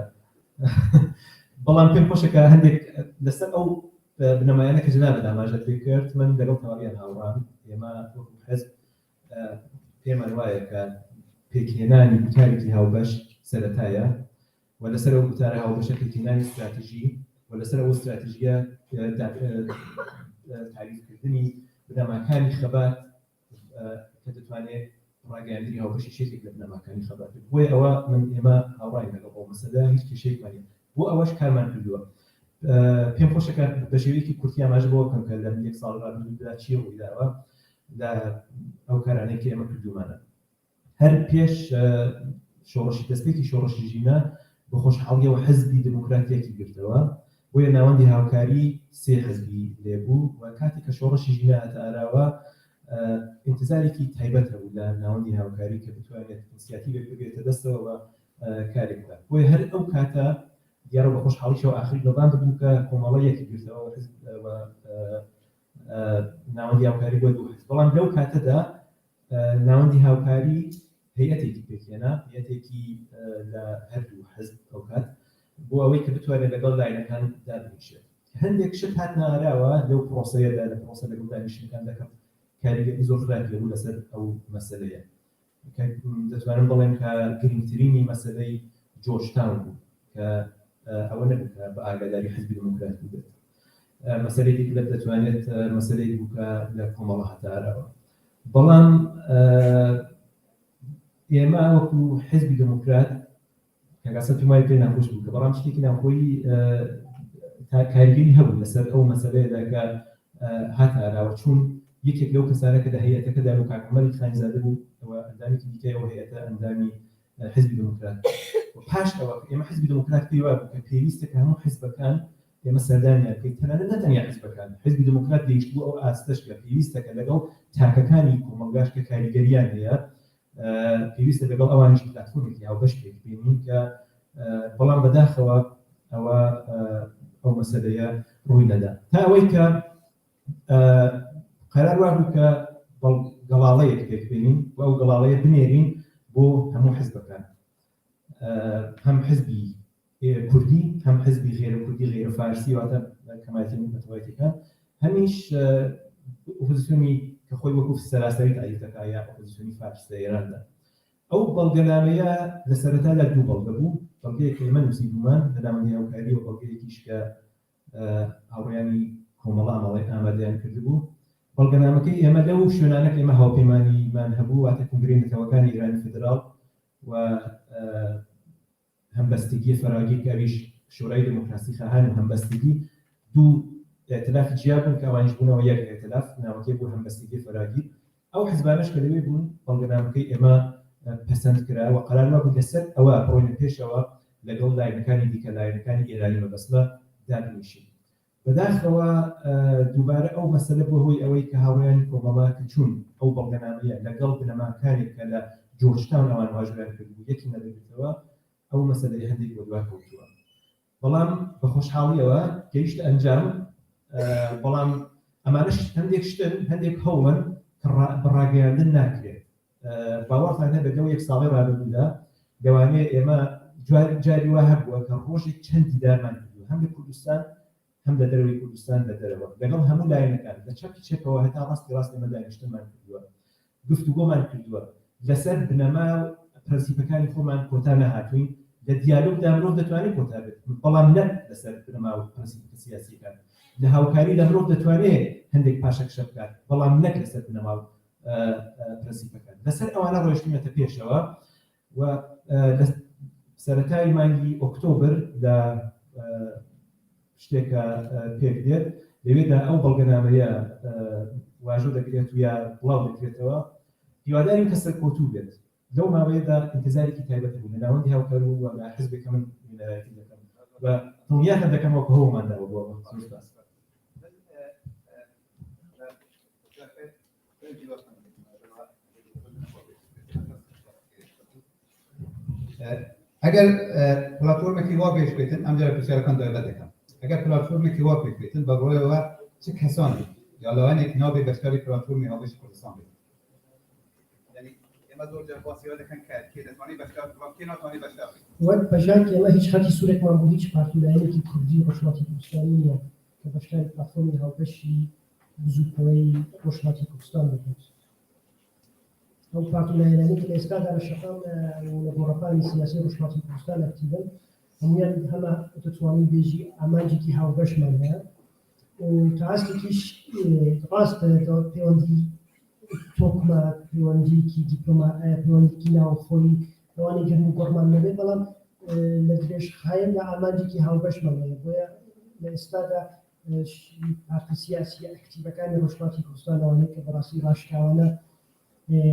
بەڵام پێم خۆشە کە هەندێک لەسەر ئەو بنەمایانە کە جنابەت ئاماژە پێ کرد من لەگەڵ تەواویان هاوڕام ئێمە حەزب پێمان وایە کە پێکهێنانی وتارێکی هاوبەش سەرەتایە و لەسەر ئەو وتارە هاوبەشە پێکهێنانی استراتیژی و لەسەر ئەو استراتیژیە تاریفکردنی بنەماکانی خەبات کە دەتوانێت ڕاگەیاندنی هاوبەشی شێتێک لە بنەماکانی خەبات بۆیە ئەوە من ئێمە هاوڕاین لەگەڵ ئەو مەسەلە هیچ کێشەیەکمان بۆ ئەوەش کارمان کردووە پێم خۆشە کە بە شێوەیەکی کورتی ئاماژە بۆ بکەم کە لە 1 ساڵ ڕابردوودا چیە ڕوویداوە لە ئەو کارانەی کە ئێمە کردومانە هەر پێش شۆڕشی دەستپێکی شۆڕشی ژینە بە خۆشحاڵیەوە حەزبی دموکراتیەکی گرتەوە بۆیە ناوەندی هاوکاری 3 حەزبی لێبوو و کاتێک کە شۆڕشی ژینە هەتا ئاراوە انتظارێکی تایبەت هەبوو لە ناوەندی هاوکاری کە بتوانێت ئینسیاتیڤێک بگرێتە دەستەوە و کارێک بکات بۆیە هەر ئەو کاتە دیارە بە خۆشحاڵیشەوە ئاخری دڵدان ببوو کە کۆمەڵەیەکی گرتەوە ناوەندی هاوکاری بۆ دوو حزب بەڵام لەو کاتەدا ناوەندی هاوکاری هەیەتێکی پێکهێنا هەیەتێکی لە هەردوو حزب ئەو کات بۆ ئەوەی کە بتوانێت لەگەڵ لاینەکان دابنیشێت هەندێک شت هاتنە ئاراوە لەو پرۆسەیەدا لە پرۆسە لەگەڵ دانیشتنەکان دەکەم کاریگەری زۆر خراپی هەبوو لەسەر ئەو مەسەلەیە دەتوانم بڵێم کە گرنگترینی مەسەلەی جۆشتاون بوو کە ئەوە نەبوو کە بە ئاگاداری حزبی دموکراتی بێت مەسەلەیەکی لە دەتوانێت مەسەلەی بوو کە لە کۆمەڵە هەتا ئاراوە بەڵام ئێمە وەکو حزبی دموکرات کەگاسە تومای پێ ناخۆش بوو کە بەڵام شتێکی ناخۆیی کاریگەری هەبوو لەسەر ئەو مەسەلەیەدا کە هاتا ئاراوە چون یەکێک لەو کەسانە کە لە هەیەتەکەدا و کاکمەلی خانیزادە بوو ئەوە ئەندامێکی دیکەی ئەو هەیەتە ئەندامی حزبی دموکرات و پاش ئەوە ئێمە حزبی دموکرات پێی وابوو کە پێویستە کە هەموو حزبەکان ئێمە سەردانیان بکەین تەنانەت نەتەنیا حزبەکان حزبی دموکرات گەیشت بوو ئەو ئاستەش کە پێویستە کە لەگەڵ تاکەکانی کۆمەلگاش کە کاریگەریان هەیە پێویستە لەگەڵ ئەوانیش پلاتفۆرمێکی هاوبەش پێک بینین کە بەڵام بەداخەوە ئەوە ئەو مەسەلەیە ڕووی نەدا تا ئەوەی کە قەرار وابوو کە گەڵاڵەیەک پێک بینین و ئەو گەڵاڵەیە بنێرین بۆ هەموو حزبەکان هەم حزبی کوردی هەم حزبی غێرە کوردی غێرە فارسی واتە کەمایەتی مەتەوایەتەکان هەمیش ئۆپۆزیسیۆنی کە خۆی وەکو سەراسەری تعریف دەکا یا ئۆپۆزیسیۆنی فارسی لە ئێراندا ئەو بەڵگەنامەیە لە سەرەتادا دوو بەڵگە بوو بەڵگەیەک کە ئێمە نووسیبوومان لە ناوەندی هاوکاری و بەڵگەیەکیش کە هاوڕێیانی کۆمەڵە ئامادەیان کردبوو بەڵگەنامەکەی ئێمە لەو شوێنانە کە ئێمە هاوپەیمانیمان هەبوو واتە کنگرەی نەتەوەکانی ئێرانی فدراڵ و هەمبەستگی فەراگیر کە ئەویش شورای دموکراسی خواهان و هەمبەستگی دوو ئێتلافی جیا بوون کە ئەوانیش بوونەوە یەک ئێتلاف ناوەکەی بوو هەمبەستگی فەراگیر ئەو حزبانەش کە لەوێ بوون بەڵگەنامەکەی ئێمە پەسەند کرا و قەرار وابوو لەسەر ئەوە بڕۆینە پێشەوە لەگەڵ لایەنەکانی دیکە لایەنەکانی ئێرانی مەبەستە دانیشین بەداخەوە دووبارە ئەو مەسەلە بۆ هۆی ئەوەی کە هاوڕێیانی کۆمەڵا کە چوون ئەو بەڵگەنامەیە لەگەڵ بنەماکانێک کە لە جۆرجتاون ئەوان واژویان کردبوو یەکی نەدەبێتەوە ئەو مەسەلەی هەندێک بۆ دوای کەوتووە بەڵام بە خۆشحاڵیەوە گەیشتە ئەنجام بەڵام ئەمانەش هەندێک شتن هەندێک هەوڵن کە بەڕاگەیاندن ناکرێت باوەڕتان هەیە لەگەڵ یەک ساڵی ڕابردوودا لەوانەیە ئێمە جاری وا هەبووە کە ڕۆژێک چەندی دامان کردووە هەم لە کوردستان هەم لە دەروی کوردستان لە دەرەوە لەگەڵ هەموو لایەنەکان لە چەپی چێکەوە هەتا ڕاستی ئێمە دانیشتمان کردووە گفتوگۆمان کردووە لەسەر بنەما پرەنسیپەکانی خۆمان کۆتا نەهاتووین لە دیالۆگدا مرۆڤ دەتوانێت کۆتا بێت بەڵام نەک لەسەر بنەما و پرەنسیپە سیاسیەکان لە هاوکاری لە مرۆڤ دەتوانێت هەندێک پاشەکشە بکات بەڵام نەک لەسەر بنەما و پرەنسیپەکان لەسەر ئەوانە ڕۆیشتینەتە پێشەوە و سەرەتای مانگی ئۆکتۆبر لە شتێکە پێک دێت لەوێدا ئەو بەڵگەنامەیە واژۆ دەکرێت و یا بڵاو دەکرێتەوە هیوادارین کە سەرکەوتوو بێت لەو ماوەیەدا ئینتزارێکی تایبەتە بوو لە ناوەندی هاوکار و لە حزبێکە من ویلایەتی دەکەم و دڵنیاتە دەکەمەوە کە هەوڵمانداوە بۆ باس ئەگەر پلاتفۆرمێکی وا پێش بێتن ئەم جارە پرسیارەکان دایبەت دەکەم ئەگەر پلاتفۆرمێکی وا پێش بێتن بە ڕۆیەوە چ کەسانی یا لەوانێک ناوێ بەشداری پلاتفۆرمی هاوبەشی کوردستان بێت یعنی ئێمە زۆر جار باسیەوە دەکەن کە کێ دەتوانێت بەشدار بڵام کێ ناتوانێت بەشدار بێت وەک بەژاک ئێمە هیچ خەتی سوورێکمان بوو هیچ پارتیلایەنێکی کوردی ڕۆژهەڵاتی کوردستانی نییە کە بەشداری پلاتفۆرمی هاوبەشی بزووتەوەی ڕۆژهەڵاتی کوردستان بێت ئەو پارتیلایەنانی کە لە ئێستادا لە شەقام لە گۆڕەپانی سیاسی ڕۆژهەڵاتی کوردستان ئەکتیڤن هەمویان هەمە دەتوانین بێژی ئامانجێکی هاوبەشمان هەیە تا ئاستێکیش ڕاستە پەیوەندی تۆکمە پەیوەندیکی پەیوەندیکی ناوخۆی لەوانەی گەرم و گۆڕمان نەبێت بەڵام لە درێژخایەندا ئامانجێکی هاوبەشمان هەیە بۆیە لە ئێستادا پارتی سیاسی ئەکتیڤەکانی ڕۆژهەڵاتی کوردستان لەوانەیە کە بەڕاستی ڕاشکاوانە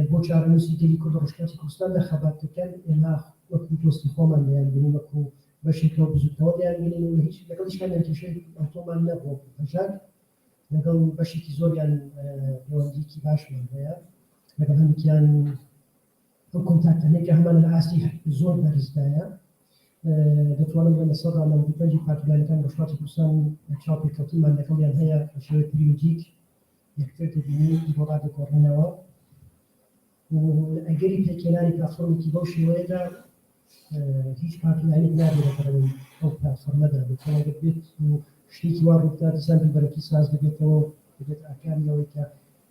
بۆ چارەنووسی گەلی کورد ڕۆژهەڵاتی کوردستان دەخەبات دەکەن ئێمە وەکو دۆستی خۆمان دەیانبینین وەکو بەشێکەوە بزووتەوە دەیانبینین و هیچ لەگەڵ هیچ کەمێک کێشەی ئەوتۆمان نەبوو هەژار لەگەڵ بەشێکی زۆریان پەیوەندیکی باشمان هەیە لەگەڵ هەندێکیان ئەو کۆنتاکتانەی کە هەمان لە ئاستی زۆر بەرزدایە دەتوانم لە سەر ڕامەندپەنجی پارتیلایەنەکان ڕۆژهەڵاتی کوردستان چاوپێکەوتیمان لەگەڵیان هەیە بە شێوەی پریۆدیک یەکتر دەبینین بۆ ڕادەگۆڕینەوە ئەگەری پێکێنانی پلاتفۆرمێکی بەو شێوەیەدا هیچ پارتیلایەنێک نابێت لەبەرەوەی ئەو پلاتفۆرمەدا بێتەوە بێت و شتێکی وا ڕوودا دیسان بەرەکی ساز دەبێتەوە دەبێت ئاکامیەوەی کە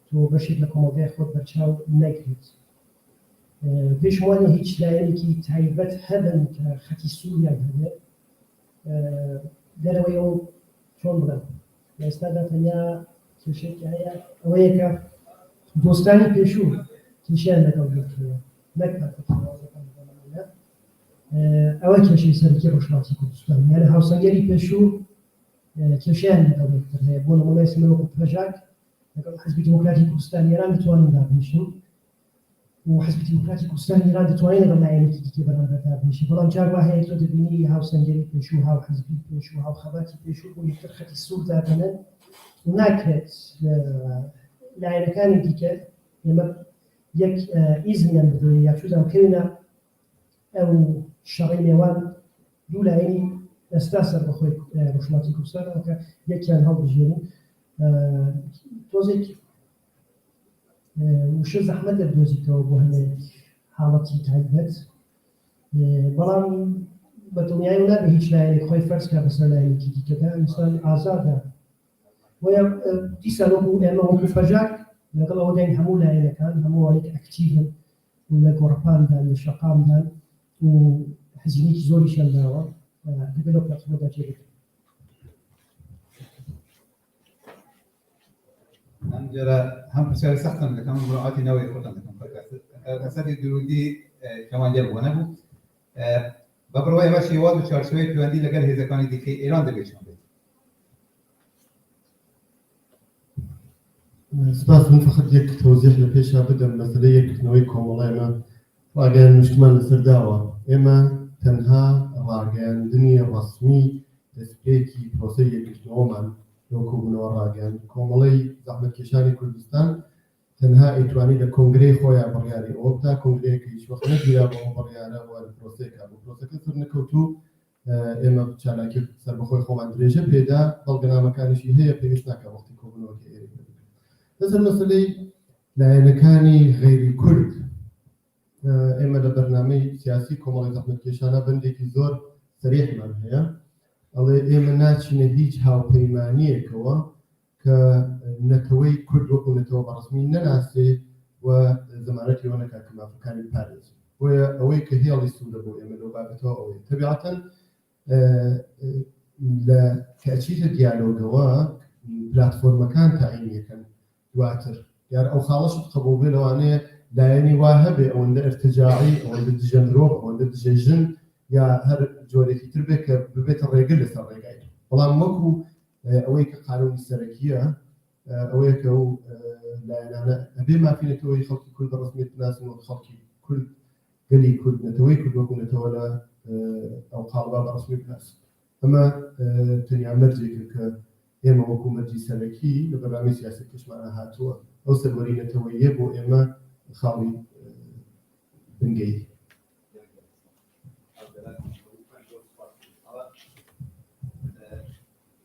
تۆ بەشێک لە کۆمەڵگای خۆت بەرچاو نەگریت پێشوانە هیچ لایەنێکی تایبەت هەبن کە خەتی سووریان هەبێت دەرەوەی ئەو چۆن بڵێن لە ئێستادا تەنیا کێشەیەکی هەیە ئەوەیە کە دۆستانی پێشوو کێشیان لەگەڵ بێتەوە نەک پارتیەکان ئەوە کێشەی سەرەکی ڕۆژهەڵاتی کوردستان یانە هاوسەنگەری پێشوو کێشیان لەگەڵ یەکتر هەیە بۆ نمونەی سمە وەکو پەژاک لەگەڵ حزبی دموکراتی کوردستان ئێران دەتوانین دابنیشین وحزب ديمقراطي كردستان ایران دەتوانێت لەگەڵ لایەنێکی دیکە بەرامبەر بنیشێت بەڵام جار وا هەیە تۆ دەبینی هاوسەنگەری پێشوو هاوحزبی پێشوو هاوخەباتی پێشوو بۆ یەکتر خەتی سوور دادەنێن و ناکرێت لایەنەکانی دیکە ئێمە یەک ئیزمیان بدەین یا چوزان کردە ئەو شەڕی نێوان دوو لایەنی ئێستا سەر بەخۆی ڕۆژهەڵاتی کوردستانەوە کە یەکیان هەڵبژێنین تۆزێک وشە زەحمەت دەردۆزیتەوە بۆ هەمێک حاڵەتی تایبەت بەڵام بە دڵنیایی و نابێ هیچ لایەنێک خۆی فەرز کات بەسەر لایەنێکی دیکەدا ئینسان ئازادە وە دیسان وەکو ئێمە وەکو فەژاک لەگەڵ ئەوە داین هەموو لایەنەکان هەموو ئەوەی کە ئەکتیڤن لە گۆڕپاندان لە شەقامدان و حزبێکی زۆریشیان داوە دەبێت لەو پلەتفۆرمەدا جێبکرێت. هم جرى هم بسيارة سخطا لكم مراعاة نوعي خطا لكم فكاسات الدرودي كمان جابوا نبو ببرواي ماشي واضح شارشوي بيواندي لقال هذا كان دي كي إيران دبيش مبيت سپاس من فقط یک توضیح لپیش بدم مسئله یک نوعی کاملا ما راگەیان نیشتمان لەسەر داوە ئێمە تەنها ڕاگەیاندنی ڕەسمی دەستپێکی پرۆسەی یەکگرتنەوەمان لەو کۆبوونەوە ڕاگەیاند کۆمەڵەی زەحمەتکێشانی کوردستان تەنها ئەیتوانی لە کۆنگرەی خۆیان بڕیاری ئەوە بدا کۆنگرەیەکە هیچ وەخت نەگیرا بەەوە بڕیارە بۆ لە پرۆسەیەکە بۆ پرۆسەکە سەر نەکەوتوو ئێمە چالاکی سەر بەخۆی خۆمان درێژە پێدا بەڵگەنامەکانیشی هەیە پێویست ناکە وەختی کۆبوونەوەکە ئێرە لەسەر مەسەلەی لایەنەکانی غەیری کورد ئێمە لە بەرنامەی سیاسی کۆمەڵی زەحمەتکێشانە بەندێکی زۆر سەریحمان هەیە ئەڵێ ئێمە ناچینە هیچ هاوپەیمانیەکەوە کە نەتەوەی کورد وەکو نەتەوە بەڕسمی نەناسێ و زمانەتی ئەوە نەکات کە مافەکانی پارێز بۆیە ئەوەی کە هێڵی سوودە بۆ ئێمە لەو بابەتەوە ئەوەیە تەبیعەتەن لە کە ئەچیتە دیالۆگەوە پلاتفۆرمەکان تاعینیەکەن دواتر یار ئەو خاڵەشت قبوڵ بێ لەوانەیە لایەنی وا هەبێ ئەوەندە ارتجاعی ئەوەندە دژەندرۆ ئەوەندە دژێژن یا هەر جۆرێکی تر بێت کە ببێتە ڕێگر لەسەر ڕێگای بەڵام وەکو ئەوەی کە قانونی سەرەکیە ئەوەیە کە ئەو لایەنانە ئەبێ مافینێتەوەی خەڵکی کورد بە ڕسمیت بناسن و خەڵکی کورد گەلی کورد نەتەوەی کورد وەکو نەتەوە لە ئەو قاڵبا بە ڕسمی بناسن ئەمە تەنیا مەرجێکە کە ئێمە وەکو مەرجی سەرەکی لە بەرنامەی سیاسی کەشمانە هاتووە ئەو سەروەرینەتەوەیە بۆ ئێمە خاڵی بنگەی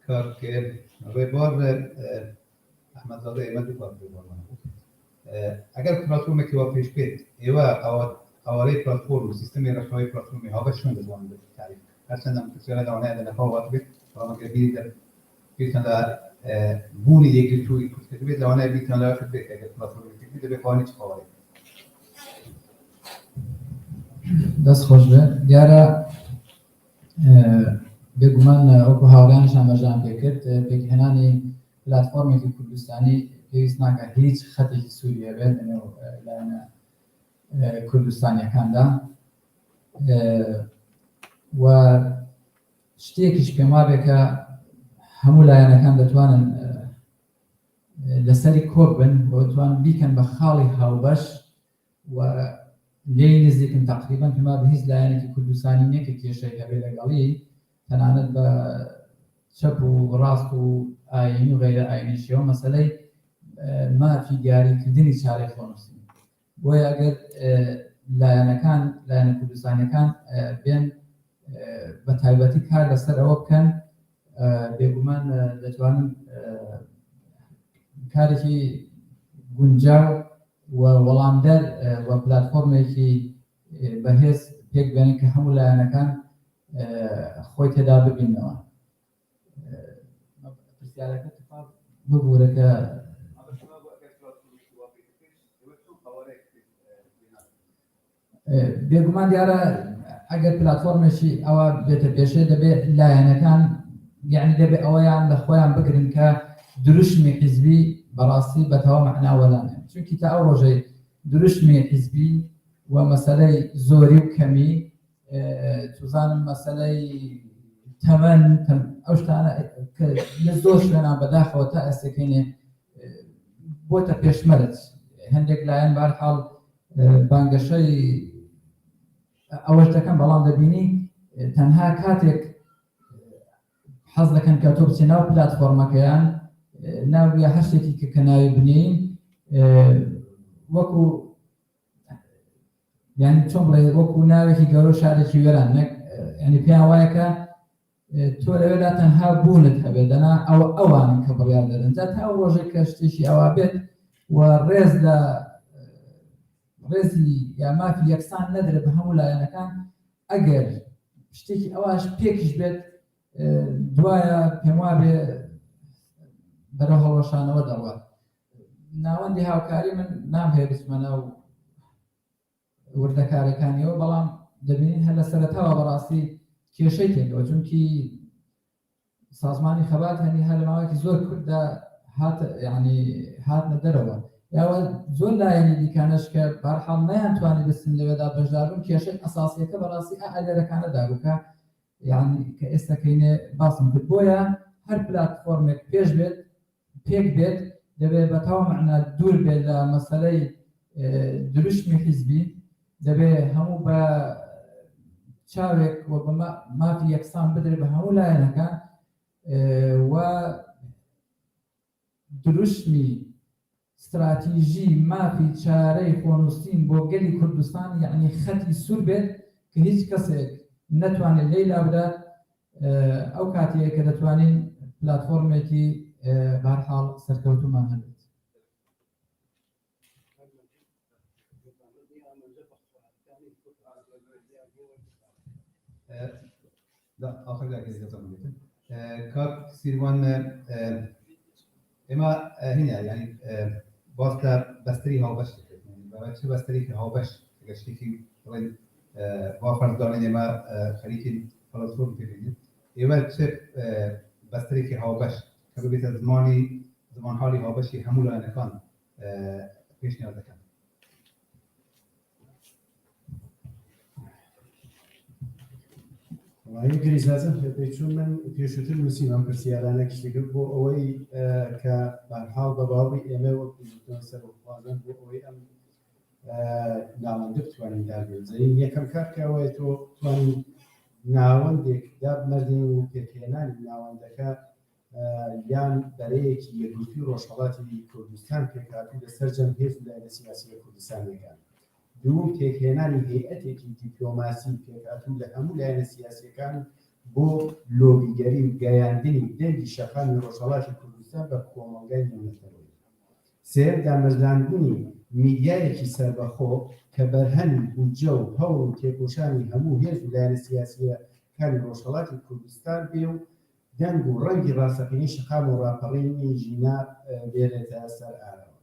کارکرد ڕێبوار ئەحمەدزادە ئێمە دوو کار ئەگەر پلاتفۆرمێکی وا پێش بێت ئێوە ئەوارەی پلاتفۆرم و سیستەمی ڕێکخراوی پلاتفۆرمی هاوبەش چۆن دەتوانن تعریف هەرچەندە پرسیارە لەوانەیە لەنەخەوە بێت بەڵام ئەگەر بیری بیتان لە بوونی یەکگرتووی کوردکرد بێت لەوانەیە بیتان لەوە بێت ئەگەر پلاتفۆرمێکی دەبێت قوانینی چ قاوەیە دەست خۆش بێ دیارە بێگومان وەکو هاوڵیانش ئاماژەیان پێ کرد پێکهێنانی پلاتفۆرمێکی کوردستانی پێویست ناکە هیچ خەتێکی سووری هەبێت لەنێو لایەنە کوردستانیەکاندا و شتێکیش پێم وا بێ کە هەموو لایەنەکان دەتوانن لەسەری کۆک بن بۆ دەتوانن بیکەن بە خاڵی هاوبەش و لێی نزیکن تقریبا پێما بە هیچ لایەنێکی کوردستانی نییە کە کێشەی هەبێ لەگەڵی تەنانەت بە چەپ و ڕاست و ئاینی و غەیرە ئاینیشیەوە مەسەلەی مافی دیاریکردنی چارەی خۆنووسی بۆیە ئەگەر لایەنەکان لایەنە کوردستانیەکان بێن بە تایبەتی کار لەسەر ئەوە بکەن بێگومان دەتوانن کارێکی گونجاو و وەڵامدەر و پلاتفۆرمێکی بەهێز پێک بێنن کە هەموو لایەنەکان خۆی تێدا ببینەوە پرسیارەکە ببوورەکە بێگومان دیارە ئەگەر پلاتفۆرمێکی ئەوە بێتە پێشێ دەبێت لایەنەکان یعنی دەبێت ئەوەیان لە خۆیان بگرن کە دروشمی حیزبی بەڕاستی بەتەواو معناوەلانێ چونکی تا ئەو ڕۆژەی دروشمی حیزبی و مەسەلەی زۆری و کەمی توزانم مەسەلەی تەمەن ئەو شتانە لە زۆر شوێنان بەداخەوە تا ئەستەکەینێ بۆتە پێشمەرج هەندێک لایەن بەهەرحاڵ بانگەشەی ئەوەش دەکەم بەڵام دەبینی تەنها کاتێک حەز دەکەن کە تۆ بچێ ناو پلاتفۆرمەکەیان ناویە هەر شتێکی کە ناوی بنێین وەکو یعنی چۆن بڵێ وەکو ناوێکی گەورە شارێکی وێران نەک ینی پێیان وایە کە تۆ لەوێدا تەنها بوونت هەبێت دەنا ئەوانن کە بڕیار دەدەن جا تا ئەو ڕۆژێک کە شتێکی ئەوا بێت و ڕێز لە ڕێزی یا مافی یەکسان نەدرێت بە هەموو لایەنەکان ئەگەر شتێکی ئەواش پێکیش بێت دوایە پێم وابێ بەرەو هەڵەشانەوە دەڕوات ناوەندی هاوکاری من نامهەیە بچمەنە و وردەکارەکانیەوە بەڵام دەبینین هەر لە سەرەتاوە بەڕاستی کێشەی تێنەوە چونکی سازمانی خەبات هەنی هەر لە ماوەیەکی زۆر کووردا هاتنە دەرەوە یاوە زۆر لایەنی دیکانەش کە بەرحاڵ نەیانتوانی بستن لەوێدا بەشداربوون کێشەی ئەساسیەکە بەڕاستی ئەلێرەکانەدا بووکە یعنی کە ئێستا کەینێ باسم کرد بۆیە هەر پلاتفۆرمێک پێش بێت پێک بێت دەبێت بە تاو مەعنا دوور بێت لە مەسەلەی دروشمی حیزبی دەبێت هەموو بە چاوێک و بە مافی یەکسان بدرێت بە هەموو لایەنەکان و دروشمی استراتیژی مافی چارەی خۆنووسین بۆ گەلی کوردستان یعنی خەتی سوور بێت کە هیچ کەسێک نەتوانێت لێیلا بدات ئەو کاتەیە کە دەتوانین پلاتفۆرمێکی بەرحاڵ سەرکەوتومان هەبێت آخر ذاك كاب سيروان اما هنا يعني باستا بستري هاوبش يعني بابتش بستري في هاوبش كشتي وين وافر دارين اما خليكي بلاتفورم تبيني ايوه تشيب بستري في هاوبش كبي بيت زمان حالي هاوبشي حموله انا كان فيش نياده كان وهي إجازة بيشون من بيشوتر مسلمان برسيارنا كشتيك بو أوي كبرحال بباوي إما وبيجتون سبب وازن بو أوي أم ناون دكتواني داربي زين يكم كار كأوي تواني ناون ديك داب مردين وكيكينان ناون دكا يان بريك يدوتي روشالاتي كردستان كاتو لسرجم هيز ولاية سياسية كردستان كان دوم تێکهێنانی هەیئەتێکی دیپلۆماسی پێکهاتوو لە هەموو لایەنە سیاسیەکان بۆ لۆبیگەری و گەیاندنی دەنگی شەقامی ڕۆژهەڵاتی کوردستان بە کۆمەلگای نێونەتەوەی سێم دامەزراندنی میدیایەکی سەربەخۆ کە بەرهەمی بودجە و هەوڵ و تێکۆشانی هەموو هێز و لایەنە سیاسیەکانی ڕۆژهەڵاتی کوردستان بێ و دەنگ و ڕەنگی ڕاستەقینەی شەقام و ڕاپەڕینی ژینا بێرێتە سەر ئارەوە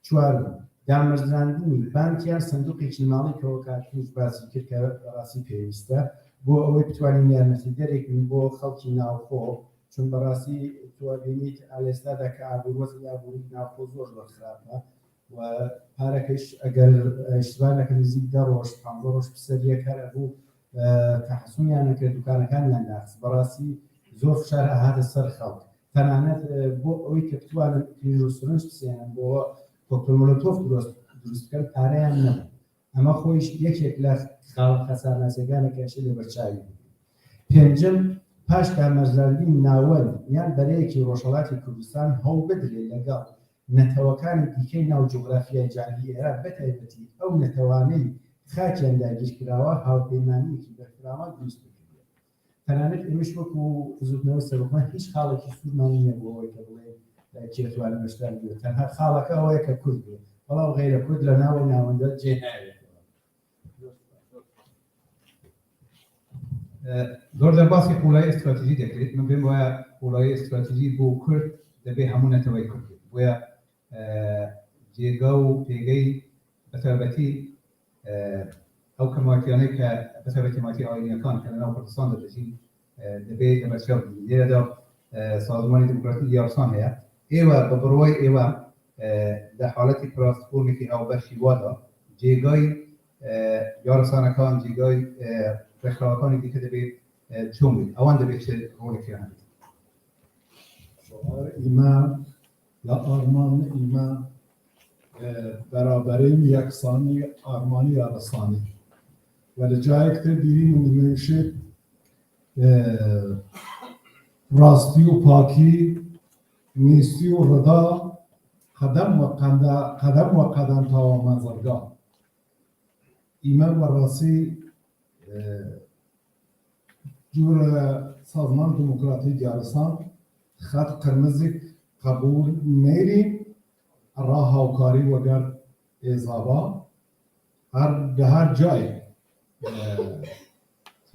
چوارم دامەزراندنی بانکیان سندوقێکی ماڵی کەەوە کاتوش باسی کرد کە بەڕاستی پێویستە بۆ ئەوەی بتوانین یارمەتی دەرێکین بۆ خەڵکی ناوخۆ چون بەڕاستی توابینیت ئالێستادا کە ئابووڕۆزی ئابووری ناوخۆ زۆر زۆر خراپە و پارەکەش ئەگەر اشتباهەکە نزیک 10 ڕۆژ 15 ڕۆژ پسەریە کار بوو کە حەسوونیان نەکرد دوکانەکانیان داخست بەڕاستی زۆر فشار ئاهاتە سەر خەڵک تەنانەت بۆ ئەوەی کە بتوانن پیژ و سرنج بسێنن بۆ کوکتل مولۆتۆف دروستکرد پارەیان نەبوو ئەمە خۆیش یەکێک لە خەسارناسیەکانە کەشە لێ بەرچاوی پێنجم پاش دامەزراندنی ناوەند یان بەرەیەکی ڕۆژهەڵاتی کوردستان هەوڵ بدرێت لەگەڵ نەتەوەکانی دیکەی ناو جوغرافیای جاری ئێران بەتایبەتی ئەو نەتەوانەی خاکیان داگیرکراوە هاوپەیمانیەکی بەرفراوان دروست بکرێت تەنانەت ئێمەش وەکو زودنەوە سەرۆکمان هیچ خاڵێکی سوورمان نییە بۆ ئەوەی کە بڵێ کێتوانە بەشدار بێت تەنها خاڵەکە ئەوەیە کە کورد بێت بەڵام غەیرە کورد لە ناوەی ناوەندە جێ ناوێتەوە زۆر دەرباسی قوڵایی استراتیژی دەکرێت من پێم وایە قوڵایی استراتیژی بۆ کورد دەبێت هەموو نەتەوەی کورد بێت بۆیە جێگا و پێگەی بەتایبەتی ئەو کەماکیانەی کە بەتایبەتی ماتی ئاینیەکان کە لەناو کوردستان دەبێتین دەبێت لەبەرچاو بێت لێرەدا سازمانی دموکراتی یارسان هەیە ئێوە بە بڕوای ئێوە لە حاڵەتی پلاتفۆرمێکی هاوبەشی وادا جێگای یارسانەکان جێگای ڕێکخراوەکانی دیکە دەبێت چۆن بێت ئەوان دەبێت چ ڕۆڵێکیان هەبێت ئیما لە ئارمان ئیما برابری یکسانی آرمانی یارسانی ولی جایی که دیریم میشه راستی و پاکی نیستی و رضا قدم و قدم تا منزلگاه ایمان و راستی جور سازمان دموکراتی جارستان خط قرمزی قبول نیریم راه هاوکاری و گرد اضافه هر جای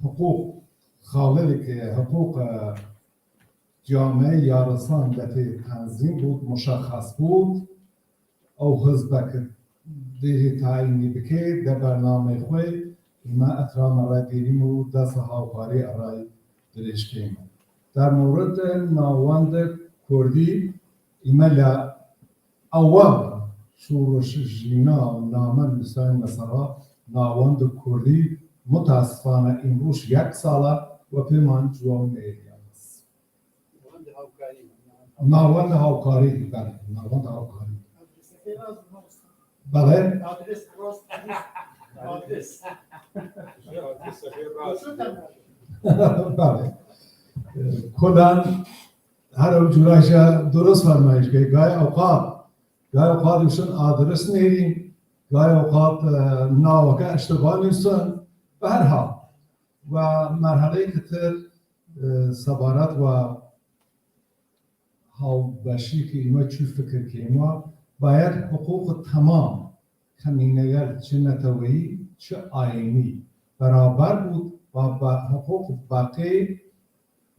حقوق خالدی که حقوق جامعه یارستان به تنظیم بود مشخص بود او حزب که دیری تعیینی بکه در برنامه خوی ما اطرام را دیریم و دست هاوکاری ارائه درش کیم در مورد ناوند کردی ایمال اول شورش جینا و نامن مثلا مثلا ناوند کردی متاسفانه این روش یک ساله و پیمان جوان ایران است. ناوند هاوکاری بله ناوند هاوکاری بله بله کدن هر جورایش درست فرمایش که گاهی اوقات ایشون آدرس نیریم گاهی اوقات ناوکه اشتباه نیستن به هر حال و مرحله که تر سبارت و هاوبشی که ایما چی فکر که ایما باید حقوق تمام کمینگر چه نتویی چه آینی برابر بود و با حقوق باقی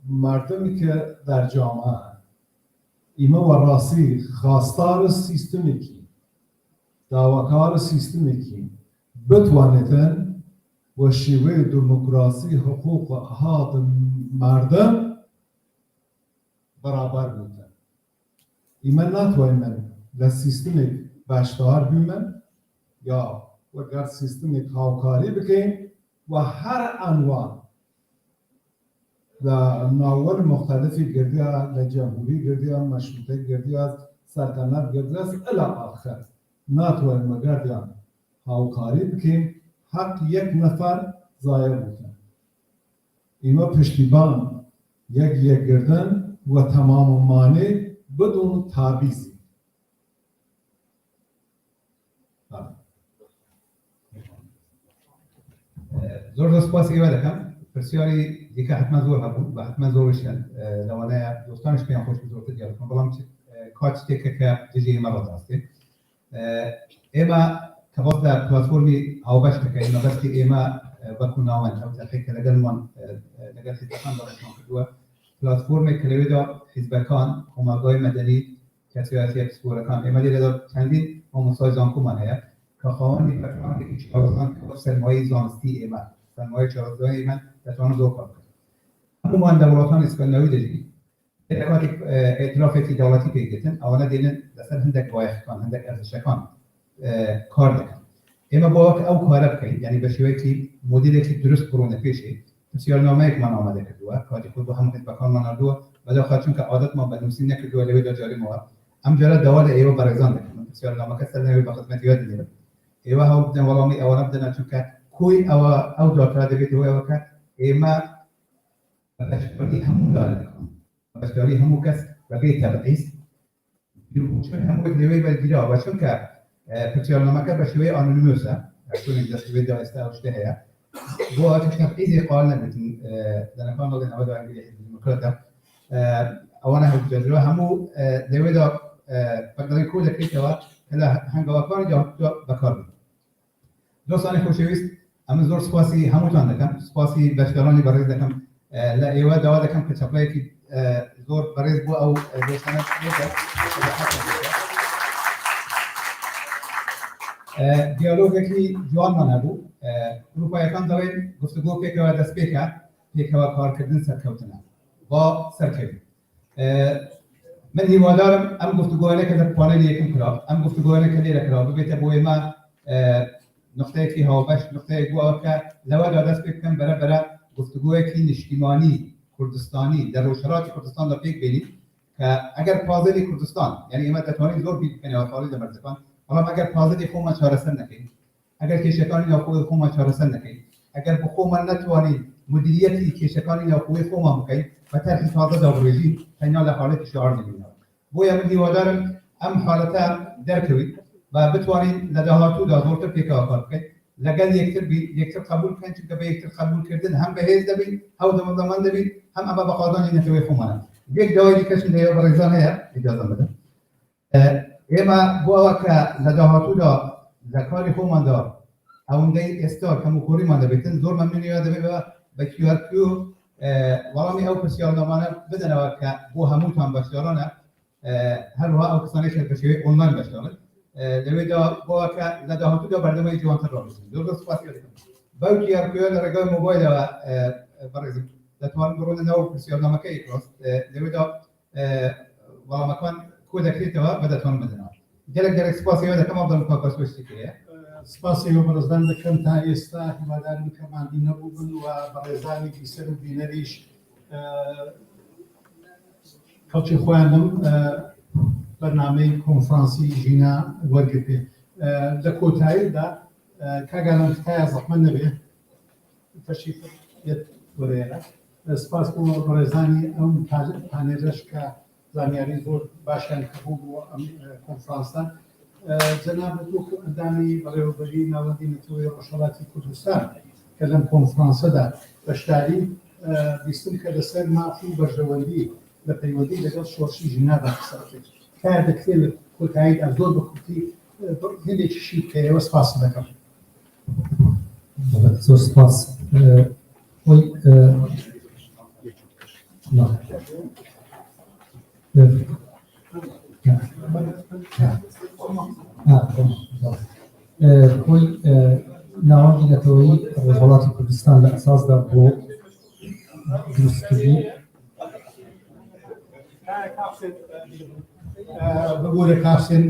مردمی که در جامعه ایما و راستی خواستار سیستمی که دعواکار سیستمی که بتوانیدن و شیوه دموکراسی حقوق هات مردم برابر بودن ایما نتوانیدن لسیستمی باشدار بیمن یا وگر سیستمی هاوکاری بکن و هر عنوان در ناول مختلفی گردی لجمهوری گردی مشروطه گردی از سلطنت گردی از الی آخر ناتوان مگردیان هاوکاری بکن حق یک نفر ضایع بودن ایما پشتیبان یک گردن و تمام مانع بدون تابیزی زور سپاس ایوه دکم پرسیاری دیگه حتما زور هبود و حتما زورشن لوانه دوستانش بیان خوش بزرگت دیگر کنم بلام کاچ تیکه که دیجی ایما را داسته ایما کباس در پلاتفورمی هاوبش تکه ایما بستی ایما بکن ناوان او تحقیق لگل من لگل خیطان دارشان کدوه پلاتفورمی کلیوی دا حزبکان هماگای مدنی کسیاتی اکسپورکان ایما دیگه دا چندین و مسای زانکو من هیا که خواهانی فرمانده که چهارزان که سرمایه زانستی ایما سرمایه چهارزان ایما تتوانو زور کار کنه همون مهندولاتان اسکالناوی دیدی اکاتی اعترافی دولتی پیگیتن اولا دیلن دستر هندک بایخکان هندک ارزشکان کار دکن ایما باید او کاره بکنید یعنی به شیوه که مدیری که درست برونه پیشه بسیار نامه یک من آمده کردوه کاری خود با هم بکان من آردوه و دا چون که عادت ما بدنوسی نکردوه لیوی دا جاری مواد هم جاره دوال ایوه برگزان دکن بسیار نامه کسر نوی با خدمت یاد دیدم ایوه ها بدن ولامی اولا بدن چون که کوی او دکتر دویت هو که ایما بشکاری همون داره دکن بشکاری همون کس و بی تبعیز چون همون لیوی بلگیره و چون که پرسیارنامه که به شیوه آنونیموسه چون این دستوی دانسته اوشته هیا با تبعیزی قال نبیتن در نکان دادن اول دا انگلی حزب دموکراتا اوانه هم جزیره همو لیوی دا بقدری کود کلیت و هلا هنگاوکار جا بکار بود دوستانی خوشویست اما زور سپاسی هموتان دکم سپاسی بشکرانی برای دکم لایوه دوا دکم که چپلایی که زور برای بو او دوستانه دیالوگی که جوان من بود اروپاییان دارن گفتگو که دست بیکه که کار کردن سرکوتنه با سرکوت من هیوادارم ام گفتگوانه که در پانل یکم کرد ام گفتگوانه که دیگر کرد بیت بوی ما نقطه کی هاوبش نقطه گواه که لوا دست بیکن برای گفتگوی که نشتیمانی کردستانی در روشرات کردستان را پیک بینید که اگر پازلی کردستان یعنی ایمت توانی زور بیت کنه و خارج مرزبان بەڵام ئەگەر پازدی خۆمان چارەسەر نەکەین ئەگەر کێشەکانی ناوخۆی خۆمان چارەسەر نەکەین ئەگەر بە خۆمان نەتوانین مدیریەتی کێشەکانی ناوخۆی خۆمان بکەین بە تەرخی تازە دابڕێژین تەنیا لە حاڵەتی شعار دەبینەوە بۆیە من هیوادارم ئەم حالەتە دەرکەویت و بتوانین لە داهاتوودا زۆرتر پێکەوە کار بکەین لەگەڵ یەکتر قبول بکەین چونکە بە یەکتر قبولکردن هەم بەهێز دەبین هەو دەمەندەمان دەبین هەم ئەمە بە قازانی نەتەوەی خۆمانە یەک داوای دیکەشم لێ بەڕێزان هەیە ئیجازە بدەن ئێمە بۆ ئەوە کە لە داهاتوودا لە کاری خۆماندا ئەوەندەی ئێستا کەموکۆریمان دەبێتن زۆر مەمنونیە دەبێت بە QRQ وەڵامی ئەو پرسیارنامانە بدەنەوە کە بۆ هەمووتان بەشدارانە هەروەها ئەو کەسانێک بە شێوەی ئۆنلاین بەشدارن لەوێدا بۆەوە کە لە داهاتوودا بەردەمەی جوانتر ڕابستین زۆر سوپاسی دەکەم بەو QRQ لە ڕێگای مۆبایلەوە بەڕێزم دەتوانن بڕۆنە ناو پرسیارنامەکەی ڕاست لەوێدا وەڵامەکان کۆ دەکرێتەوە بە دەتوانن بدەنەوە gelek سپاسیەوە دەکەم ئەو دەم کاکەسوشتی کرێ سپاسیەوە بەڕێزان دەکەم تا ئێستا هیوادارم کەماندی نەبوو بن و بەڕێزانی بیسەر و بینەریش کەڵکی خۆیان لەم بەرنامەی کۆنفرانسی ژینە وەرگرتێ لە کۆتاییدا کاگالان تکایە زەحمەت نەبێ تەشریف وەرێنە سپاس بۆ بەڕێزانی ئەم پانێرش کە زانیاری زۆر باشیان کەبوو بۆ ئەم کۆنفرانسە جەناب دوو ئەندامی بەڕێوەبەری ناوەندی نەتەوەی ڕۆژهەڵاتی کوردستان کە لەم کۆنفرانسەدا بەشداری بیستم کە لەسەر مافی و بەردەوەندی لە پەیوەندی لەگەڵ شۆڕشی ژینادا قسە بکەین کار دەکرێت لە کۆتاییدا زۆر بەکوتی هێندێکیشی پێوە سپاس دەکەم زۆر سپاس خۆی خۆی ناوەندی نەتەوەیی ڕۆژهەڵاتی کوردستان لە ئەساسدا بۆ دروستکردنی بەبوورە کارسێن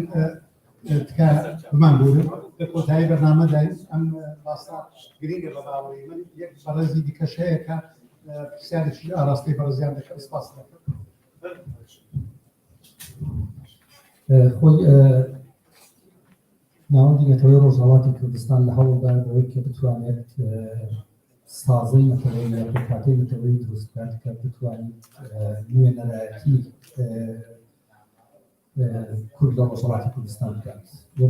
تکا بمان بوورن لە کۆتایی بەرنامەدا ئەم ڕاستە گرینگە بە باوەڕی من یەک بەڕێزی دیکەش هەیە کە پرسیارێکی ئاراستی بەڕێزیان دەکەم سپاس دەکەم خۆی ناوەندی نەتەوەی ڕۆژهەڵاتی کوردستان لە هەوڵدا بەوەی کە بتوانێت سازەی نەتەوەی یا پێکهاتەی نەتەوەی دروست بکات کە بتوانێت نوێنەرایەتی کورد لە ڕۆژهەڵاتی کوردستان بکات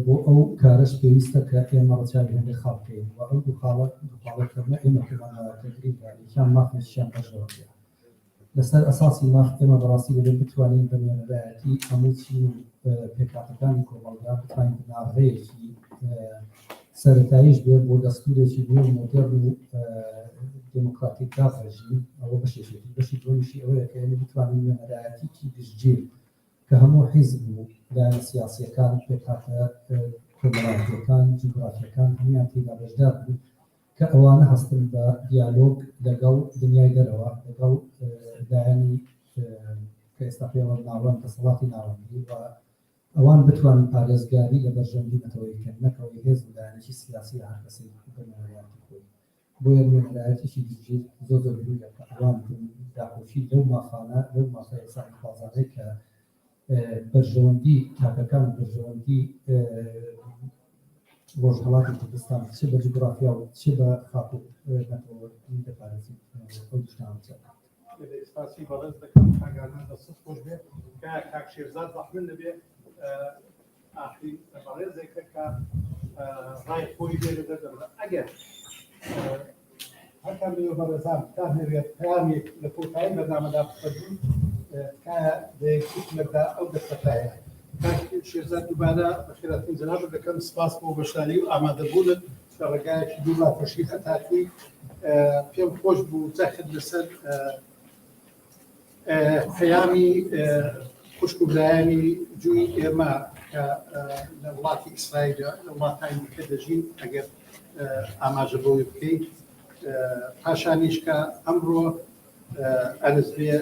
بۆ ئەو کارەش پێویستە کە ئێمە ڕەچاوی هەندێک خاڵ بکەین و ئەو دووخاڵەکردنە ئێمە پێمانەوەکەگریان مافێکیان بەشەوە بێت لەسەر ئەساسی ماف ئێمە بەڕاستی دەبێت بتوانین بە نوێنەرایەتی هەموو چین پێکهاتەکانی کۆمەڵگا بتوانین بناڕێیەکی سەرەتاییش بێت بۆ دەستورێکی بێ مۆدێرن و دموکراتیک دابڕێژین ئەوە بەشێکی بەشی دومیشی ئەوەیە کە ئێمە بتوانین نوێنەرایەتیکی گشتگیر کە هەموو حیزب و لایەنە سیاسیەکان پێکهاتە کۆمەڵایەتیەکان جوگرافیەکان هەمویان تێدا بەشدار بوون کە ئەوانە هەستن بە دیالۆگ لەگەڵ دنیای دەرەوە لەگەڵ لایەنی کە ئێستا پێوە ناوەند دەسەڵاتی ناوەندی و ئەوان بتوانن پارێزگاری لە بەرژەوەندی نەتەوەیکردن نەکەوەی هێز و لایەنێکی سیاسی هەر کەسێک بەنوێنەرایەتی خۆی بۆیە نوێنەرایەتیشی گشتگیر زۆر ضرورىیە کە ئەوان داخۆشی لەو مافانە لەو مافە یەکسانی خوازانەی کە بەرژەوەندی تاکەکان بەرژەوەندی ڕۆژهەڵاتی کوردستان چ بە جوگرافیا و چ بە خاک و نەتەوە دەپارێزێت ئەو دوشتان سپاسی بەڕێز دەکەم کاگالان دەست خۆش بێت کە کاک شێرزاد زەحمەت نەبێ ئاخرین بەڕێزێکە کە ڕای خۆی بێ لە دەردەبڕە ئەگەر هەرکەم بێ بەڕێزان دانەوێت پەیامێک لە کۆتایی بەرنامەدا بخەبوون کە دەیەکێکمەدا ئەو دەستەتایە شێرزاد دووبارە بەخێراتین جەناب دەکەم سپاس بۆ بەشداری و ئامادەبوونت لە ڕێگایەکی دوو ڕاپەشی هەتاکوی پێم خۆش بوو جاخت لەسەر پەیامی خوشکبرایانی جووی ئێمە کە لە وڵاتی ئیسرائیلە لە وڵاتانی دیکە دەژین ئەگەر ئاماژە بۆی بکەیت پاشانیش کە ئەمڕۆ ئەرز بێ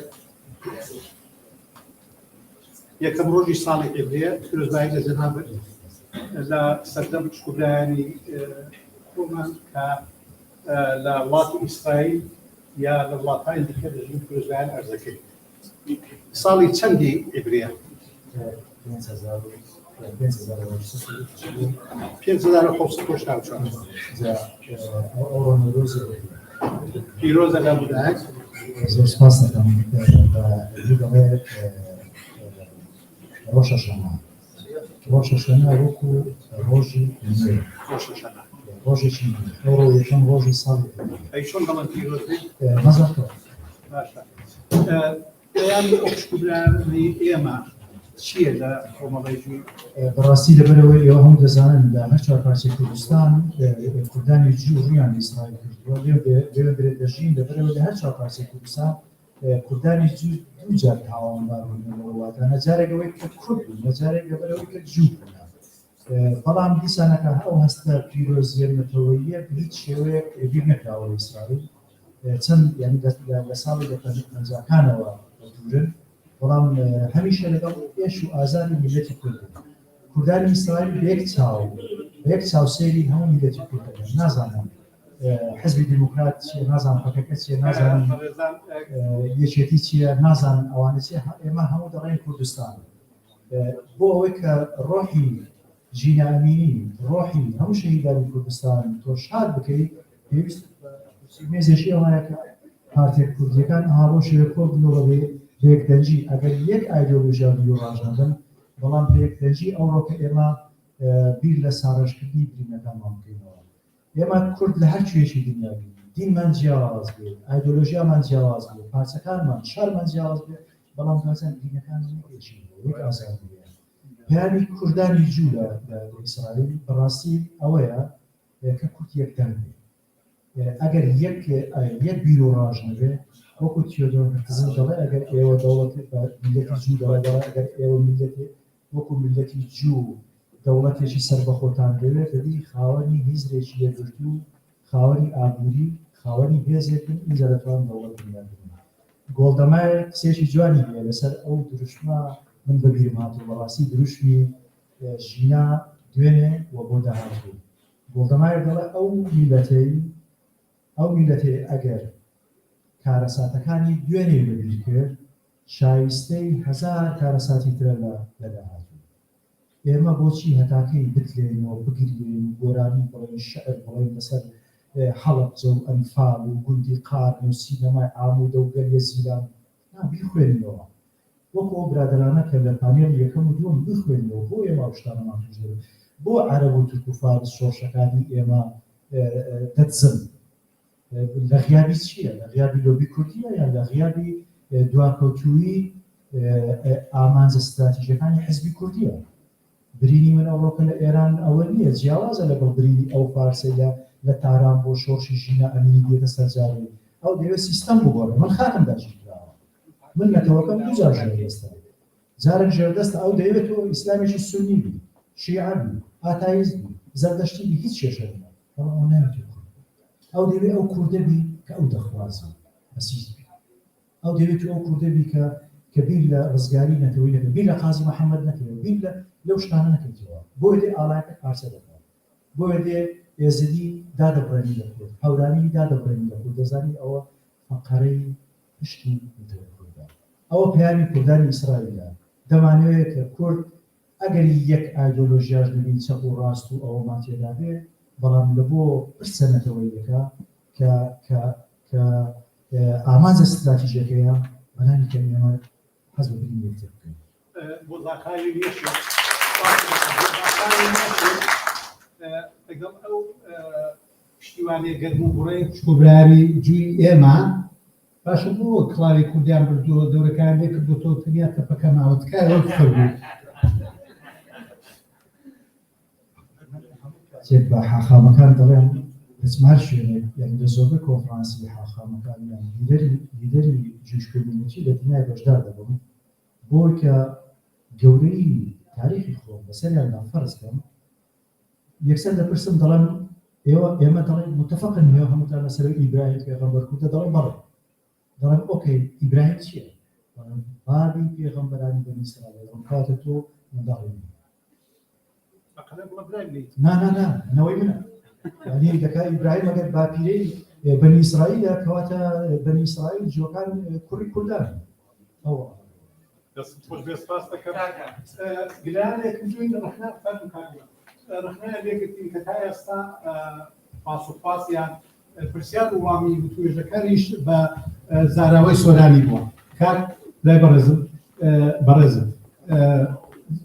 یەکەم ڕۆژی ساڵی ئێبرێ پیرۆزبایی لە جەناب لە سەردەم خوشکبرایانی خۆمان کە لە وڵاتی ئیسرائیل یا لە وڵاتانی دیکە دەژین پیرۆزبایان ئەرزەکەی ساڵی چەندی ئێبرێ 5,500 کشته و چهار پیروز اگر بودهک زۆر سپاس دەکەم بە ڕۆژەشەمە ڕۆژەشەمە وەکو ڕۆژی نوێ ڕۆژێکی ئەوڕۆ یەکەم ڕۆژی ساڵی ای چۆن بەڵام پیرۆز بێت مەزەکەوە باشە پەیامی ئۆکشکوبرانی ئێمە چییە لە کۆمەڵێکی بەڕاستی لەبەرەوەی ئێوە هەموو دەزانن لە هەر چوار پارچەی کوردستان کوردانی جوو ڕویان لە ئیسرائیل کردووە لێوە برێت دەژین لەبەرەوەی لە هەر چوار پارچەی کوردستان کوردانی جوو دوو جار تاوانبار بوون لەوە واتانە جارێکەوەی کە کورد بوون لە جارێک لەبەرەوەی کە جوو بوون بەڵام دیسانەکە ئەو هەستە پیرۆزیە نەتەوەییە هیچ شێوەیەک بیر نەکراوە لە ئیسرائیل چەند یعنی لە ساڵی پەنجاکانەوە دوورن بەڵام هەمیشە لەگەڵ پێش و ئازاری میلەتی کوردن کوردانی ئیسرائیل بە یەک چاوسێری هەموو میلەتی کوردەکەن نازانم حزبی دیموکرات چیە نازانم پەکەکە چیە نازانم یەکێتی چیە نازانم ئەوانە چیە ئێمە هەموو دەڵێن کوردستان بۆ ئەوەی کە ڕۆحی ژینە ئەمینی ڕۆحی هەموو شەهیدانی کوردستان تۆ شاد بکەیت پێویست مێزێکی ئەوەیە کە پارتیە کوردیەکان هاڕۆژێ کۆ بنەوە بێ پێکدەنجی ئەگەر یەک ئایدۆلۆژیا بیۆ ڕاژاندن بەڵام پێکدەنجی ئەوڕۆکە ئێمە بیر لە ساڕەشکردنی برینەکانمان بکەینەوە ئێمە کورد لە هەر کوێشی دنیا بین دینمان جیاواز بێت ئایدۆلۆژیامان جیاواز بێت پارچەکانمان شارمان جیاواز بێت بەڵام دوازان دینەکانمان نەکێشین وەک ئازاد بێت پەیامی کوردانی جوو لە ئیسرائیل بەڕاستی ئەوەیە کە کورد یەکدان بێت ئەگەر یەک بیرۆ ڕاژ نەبێ وەکو تیۆدۆر هەرتزن دەڵێ ئەگەر ئێوە دەوڵەت میلەتی جوو دەڵێ ئەگەر ئێوە میلەتی وەکو میلەتی جوو دەوڵەتێکی سەربەخۆتان دەوێت بەبی خاوەنی هیزرێکی یەکگرتو خاوەنی ئابووری خاوەنی هێزێکن ئینجا دەتوان دەوڵەت دنیا بکەن گۆڵدەمای قسێکی جوانی هەیە لەسەر ئەو دروشمە من بەبیرم هاتووە بەڕاستی دروشمی ژینا دوێنێ و بۆ داهاتوو گۆڵدەمای دەڵێ ئەو میلەتێ ئەگەر کارەساتەکانی دوێنێ بەبیر کرد شایستەی هەزار کارەساتی ترە لە داهاتوو ئێمە بۆچی هەتاکەی بتلێنەوە بگرین گۆرانی بڵێن شعر بڵێن لەسەر حەڵەبجە و ئەنفال و گوندی قارن و سینەمای ئامودە و گەریە زیلان بیخوێنەوە وەکو ئەو برادرانە کە لە پانێڵ یەکەم و دووەم بخوێنەوە بۆ ئێمە شتانەمان توش دەبێت بۆ عەرەب و تورک و فارس شۆڕشەکانی ئێمە دەتزن لە غیابی چییە؟ لە غیابی لۆبی کوردیە یان لە غیابی دواکەوتووی ئامانجە ستراتیژیەکانی حزبی کوردیە برینی من ئەوڕۆکە لە ئێران ئەوە نییە جیاوازە لەگەڵ برینی ئەو فارسەیە لە تاران بۆ شۆڕشی ژینە ئەمینی دێتە سەرجاوی ئەو دەوێت سیستەم بگۆڕێ من خاکم داژیراوە من نەتەوەکەم دوو جار ژێردەستە جارێک ژێردەستە ئەو دەیەوێتەوە ئیسلامێکی سونی بی شیعەبی ئاتایزبی زەردەشتی بی هیچ کێشە نیە بەڵام ئەو نایەوێت ئەو دەوێت ئەو کوردە بی کە ئەو دەخوازی بەسیز بی ئەو دەوێت ئەو کوردە بی کە بیر لە ڕزگاری نەتەوەی نەکرد بیر لە قازی محەممەد نەکرد بیر لەو شتانە نەکردەوە بۆی لێ ئاڵایەکە پارچە دەکات بۆیە لێ ئێزدی دادەبڕێنی لە کورد هەورانی دادەبڕێنی لە کورد دەزانی ئەوە فەقەرەی پشتی کوردە ئەوە پەیامی کوردانی ئیسرائیلە دەمانەوێت کە کورد ئەگەر یەک ئایدۆلۆژیاش ببین چەپ و ڕاست و ئەوەمان تێدا بێ بەڵام لە بۆ پرسە نەتەوەیەکە کە ئامانجە ستراتیژیەکەیە بەلانی کە ئێمە حەز بە برین یەکتر بکەین بۆزاکاری لەگەڵ ئەو پشتیوانێ گەرم و بڕێ شکۆبراری جووی ئێمە باشە بۆ کڵاوی کوردیان بردووە دەورەکان لێ کردوەوە تەنیا تەپەکە ماوەتکار ئەو فەرموو چێت بە حاخامەکان دەڵێن دەچمار شوێنێک یعنی لە زۆربەی کۆنفرانسی حاخامەکانیان لیدەری جوشکردنێکی لە دنیای بەشدار دەبم بۆی کە گەورەی تاریخی خۆم بەسەریاندا فەرز بکەم یەکسەر دەپرسم دەڵێن ئێمە دەڵێن متفقن هەیە هەمووتان لەسەر ئیبراهیم پێغەمبەر کوردە دەڵێن بەڵێ دەڵێن ئۆکەی ئیبراهیم چییە؟ بابی پێغەمبەرانی بەنی ئیسرائیل کاتە تۆ منداڵی نا نەوەی منە یعنی دەکات ئیبراهیم ئەگەر باپیرەی بەنی ئیسرائیلە کەواتە بەنی ئیسرائیل جۆکان کوڕی کوردان ئەوە دەست خۆش بێ سپاس دەکەم گرانێکم جوین ڕحنا فەرم کاکەم ڕحنا لێکردین کە تا ئێستا پاسوپاسیان پرسیار وڵامی توێژەکەریش بە زاراوەی سۆرانی بووە کاک لای بەڕێزم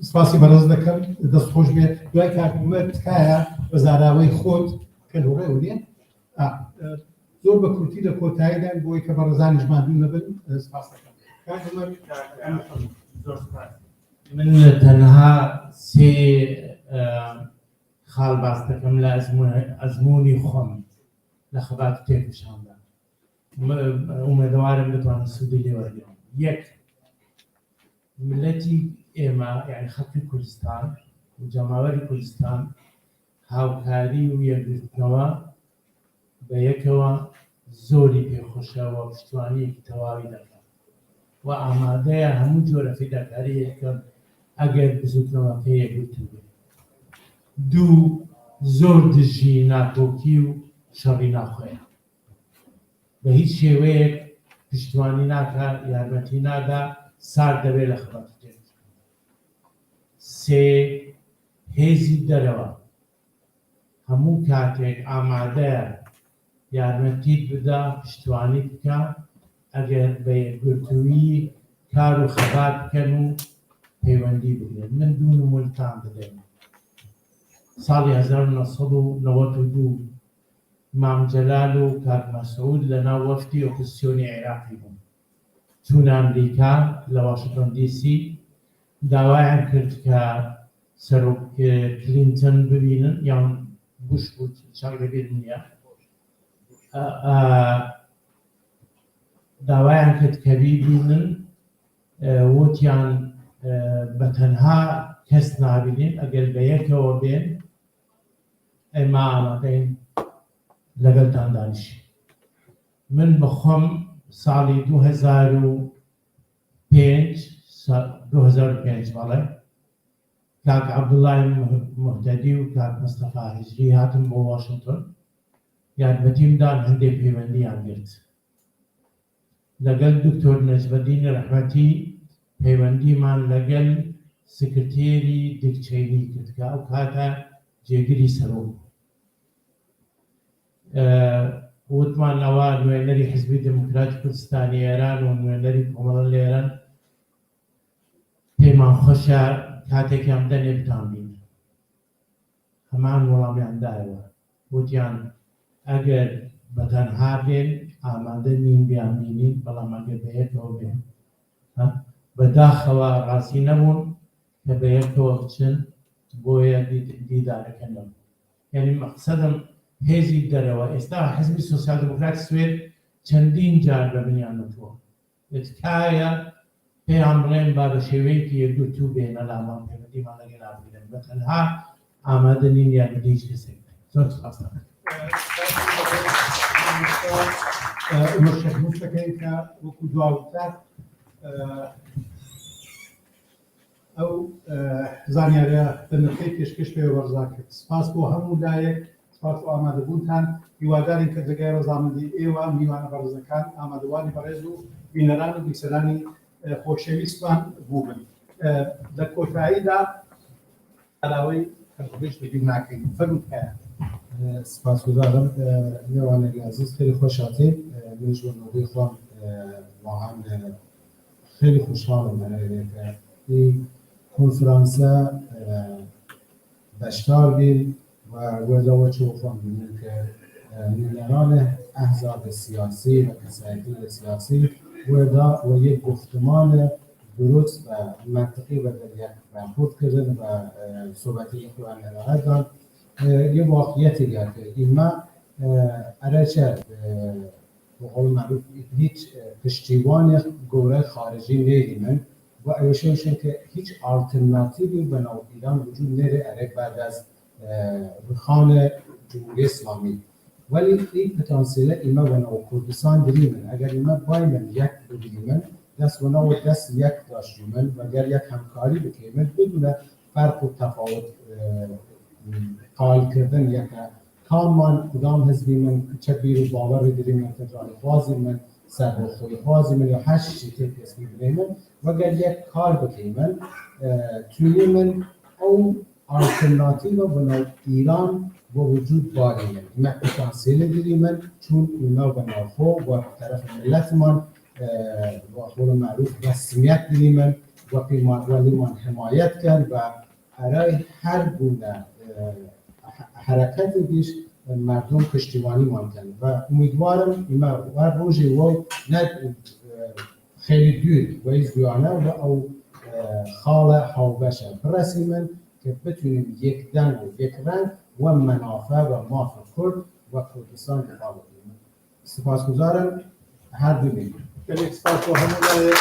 سپاسی بەڕێز دەکەم دەست خۆش بێ دوای کاکمە تکایە بە زاراوەی خۆت کە لەوڕێ نیە زۆر بە کورتی لە کۆتاییدان بۆی کە بەڕێزانیشمان دوو نەبن سپاس دەکەم من تەنها سێ خاڵ باس دەکەم لە ئەزمموی خۆم لە خەبات تێکشاندا ئومێدەوارم بتوانم سوودی لێ وەرگرم یەک ملەتی ئێمە یعنی خەڵکی کوردستان و جەماوەری کوردستان هاوکاری و یەکگرتنەوە بە یەکەوە زۆری پێخۆشەوە پشتیوانیەکی تەواوی دەکات و ئامادەیە هەموو جۆرە فیداکاریەکەم ئەگەر بزوتنەوە پێ یەکگرتن بێت دوو زۆر دژی ناکۆکی و شەڕی ناخۆیە بە هیچ شێوەیەک پشتیوانی ناکات یارمەتی نادا سار دەبێت لە خەبات تێک سێ هێزی دەرەوە هەموو کاتێک ئامادەیە یارمەتیت بدا پشتیوانیت بکە ئەگەر بە یەکگرتووی کار و خەبات بکەن و پەیوەندی بگرێن من دوو نمونەتان بدەین ساڵی 1992 مام جەلال و کاک مەسعود لەناو وەفدی ئۆپۆزیسیۆنی عێراقی بوون چوونە ئەمریکا لە واشنگتن دی سی داوایان کرد کە سەرۆک کلینتن ببینن یان بوش بود چاک لەبیر نییە داوایان کرد کە بیبینن وتیان بە تەنها کەس نابینین ئەگەر بە یەکەوە بێن ئێمە ئامادەین لەگەڵتان دانیشین من بەخۆم ساڵی 2005 بەڵێ کاک عەبدوڵای موحدەدی و کاک مستەفا هیجری هاتم بۆ واشنگتن یارمەتیمدان هەندێک پەیوەندیان گرت لەگەڵ دکتۆر نەجمەدینی ڕەحمەتی پەیوەندیمان لەگەڵ سکرتێری دیکچەینی کرد کە ئەو کاتە جێگیری سەرۆک وتمان ئەوە نوێنەری حزبی دموکراتی کوردستانی ئێران و نوێنەری کۆمەڵە لە ئێران پێمان خۆشە کاتێکیان بدەنێ بتانبین هەمان وەڵامیان دایەوە وتیان ئەگەر بەتەنها بێن ئامادە نین بیان بینین بەڵام ئەگەر بەیەکەوە بێن بەداخەوە ڕاستی نەبوون کە بەیەکەوە بچن بۆیە دیدارەکەنەوە یعنی مەقسەدم هێزی دەرەوە ئێستا حزبی سۆسیال دموکراتی سوێد چەندین جار لە بنیانەتەوە تکایە پێیان بڵێن با بە شێوەیەکی یەکگرتوو بێنە لامان پەیوەندیمان لەگەڵ بگرن بەتەنها ئامادە نین یارمەتی هیچ کەسێک زۆر سپاس دەکەم مشتەکەی کە وەکو دواوتر ئەو زانیاریە بەنرخەی پێشکەش پێ وەرزا کرد سپاس بۆ هەموو لایەک سپاس بۆ ئامادەبوونتان هیوادارین کە جگای ڕەزامەندی ئێوە میوانە بەڕێزەکان ئامادەوانی بەڕێز و بینەران و بیسەرانی خۆشەویستمان بووبن لە کۆتاییدا ئەلاوەی خەڵکوبێش بەبیر ناکەین فەرمووتکایە سپاسگزارم میوانێکی عزیز خیلی خوش هاتید منش بۆ نۆبەی خۆم واقعا خیلی خوشحالم لەوەیە کە این کنفرانسە بەشدار بین و وێڵەوە چۆ خۆم بینن کە نوێنەران ئەحزاب سیاسی و کەسایەتی سیاسی وێدا و یک گفتمان درست و منطقی و در یک برخورد کردن و صحبتی اخوان ارائه یه واقعیتی که ایما ارچه به قول معروف هیچ پشتیبان گوره خارجی نیدیمن و ایشون که هیچ آلترناتیوی به نوع ایران وجود نره ارک بعد از رخان جمهوری اسلامی ولی این پتانسیل ایما و نوع کردستان دریمن اگر ایما بایمن یک بدیمن دست و نوع دست یک داشتیمن و اگر یک همکاری بکنیمن بدون فرق و تفاوت قائل کردن یک کامان کدام حزبی من چه بیر و باور داریم من تجاری بازی من سر خوی خوازی من یا هر چیزی که اسمی بلیمن و اگر یک کار بکنیم توی من او آلترناتیو بنا ایران و وجود داریم ما پتانسیل داریم چون اینا بنا خو و طرف ملت من و قول معروف رسمیت داریم و پیمانوانی من حمایت کرد و برای هر گونه حرکتی دیش مردم پشتیبانی مانتن و امیدوارم اینا و روزی و نه خیلی دور و از دیانه و او خاله هاوبشه برسیمن که بتونیم یک دنگ و یک رنگ و منافع و مافع کرد و کردستان دفاع بکنیم. سپاسگزارم هر دو بگیم. خیلی سپاس و همون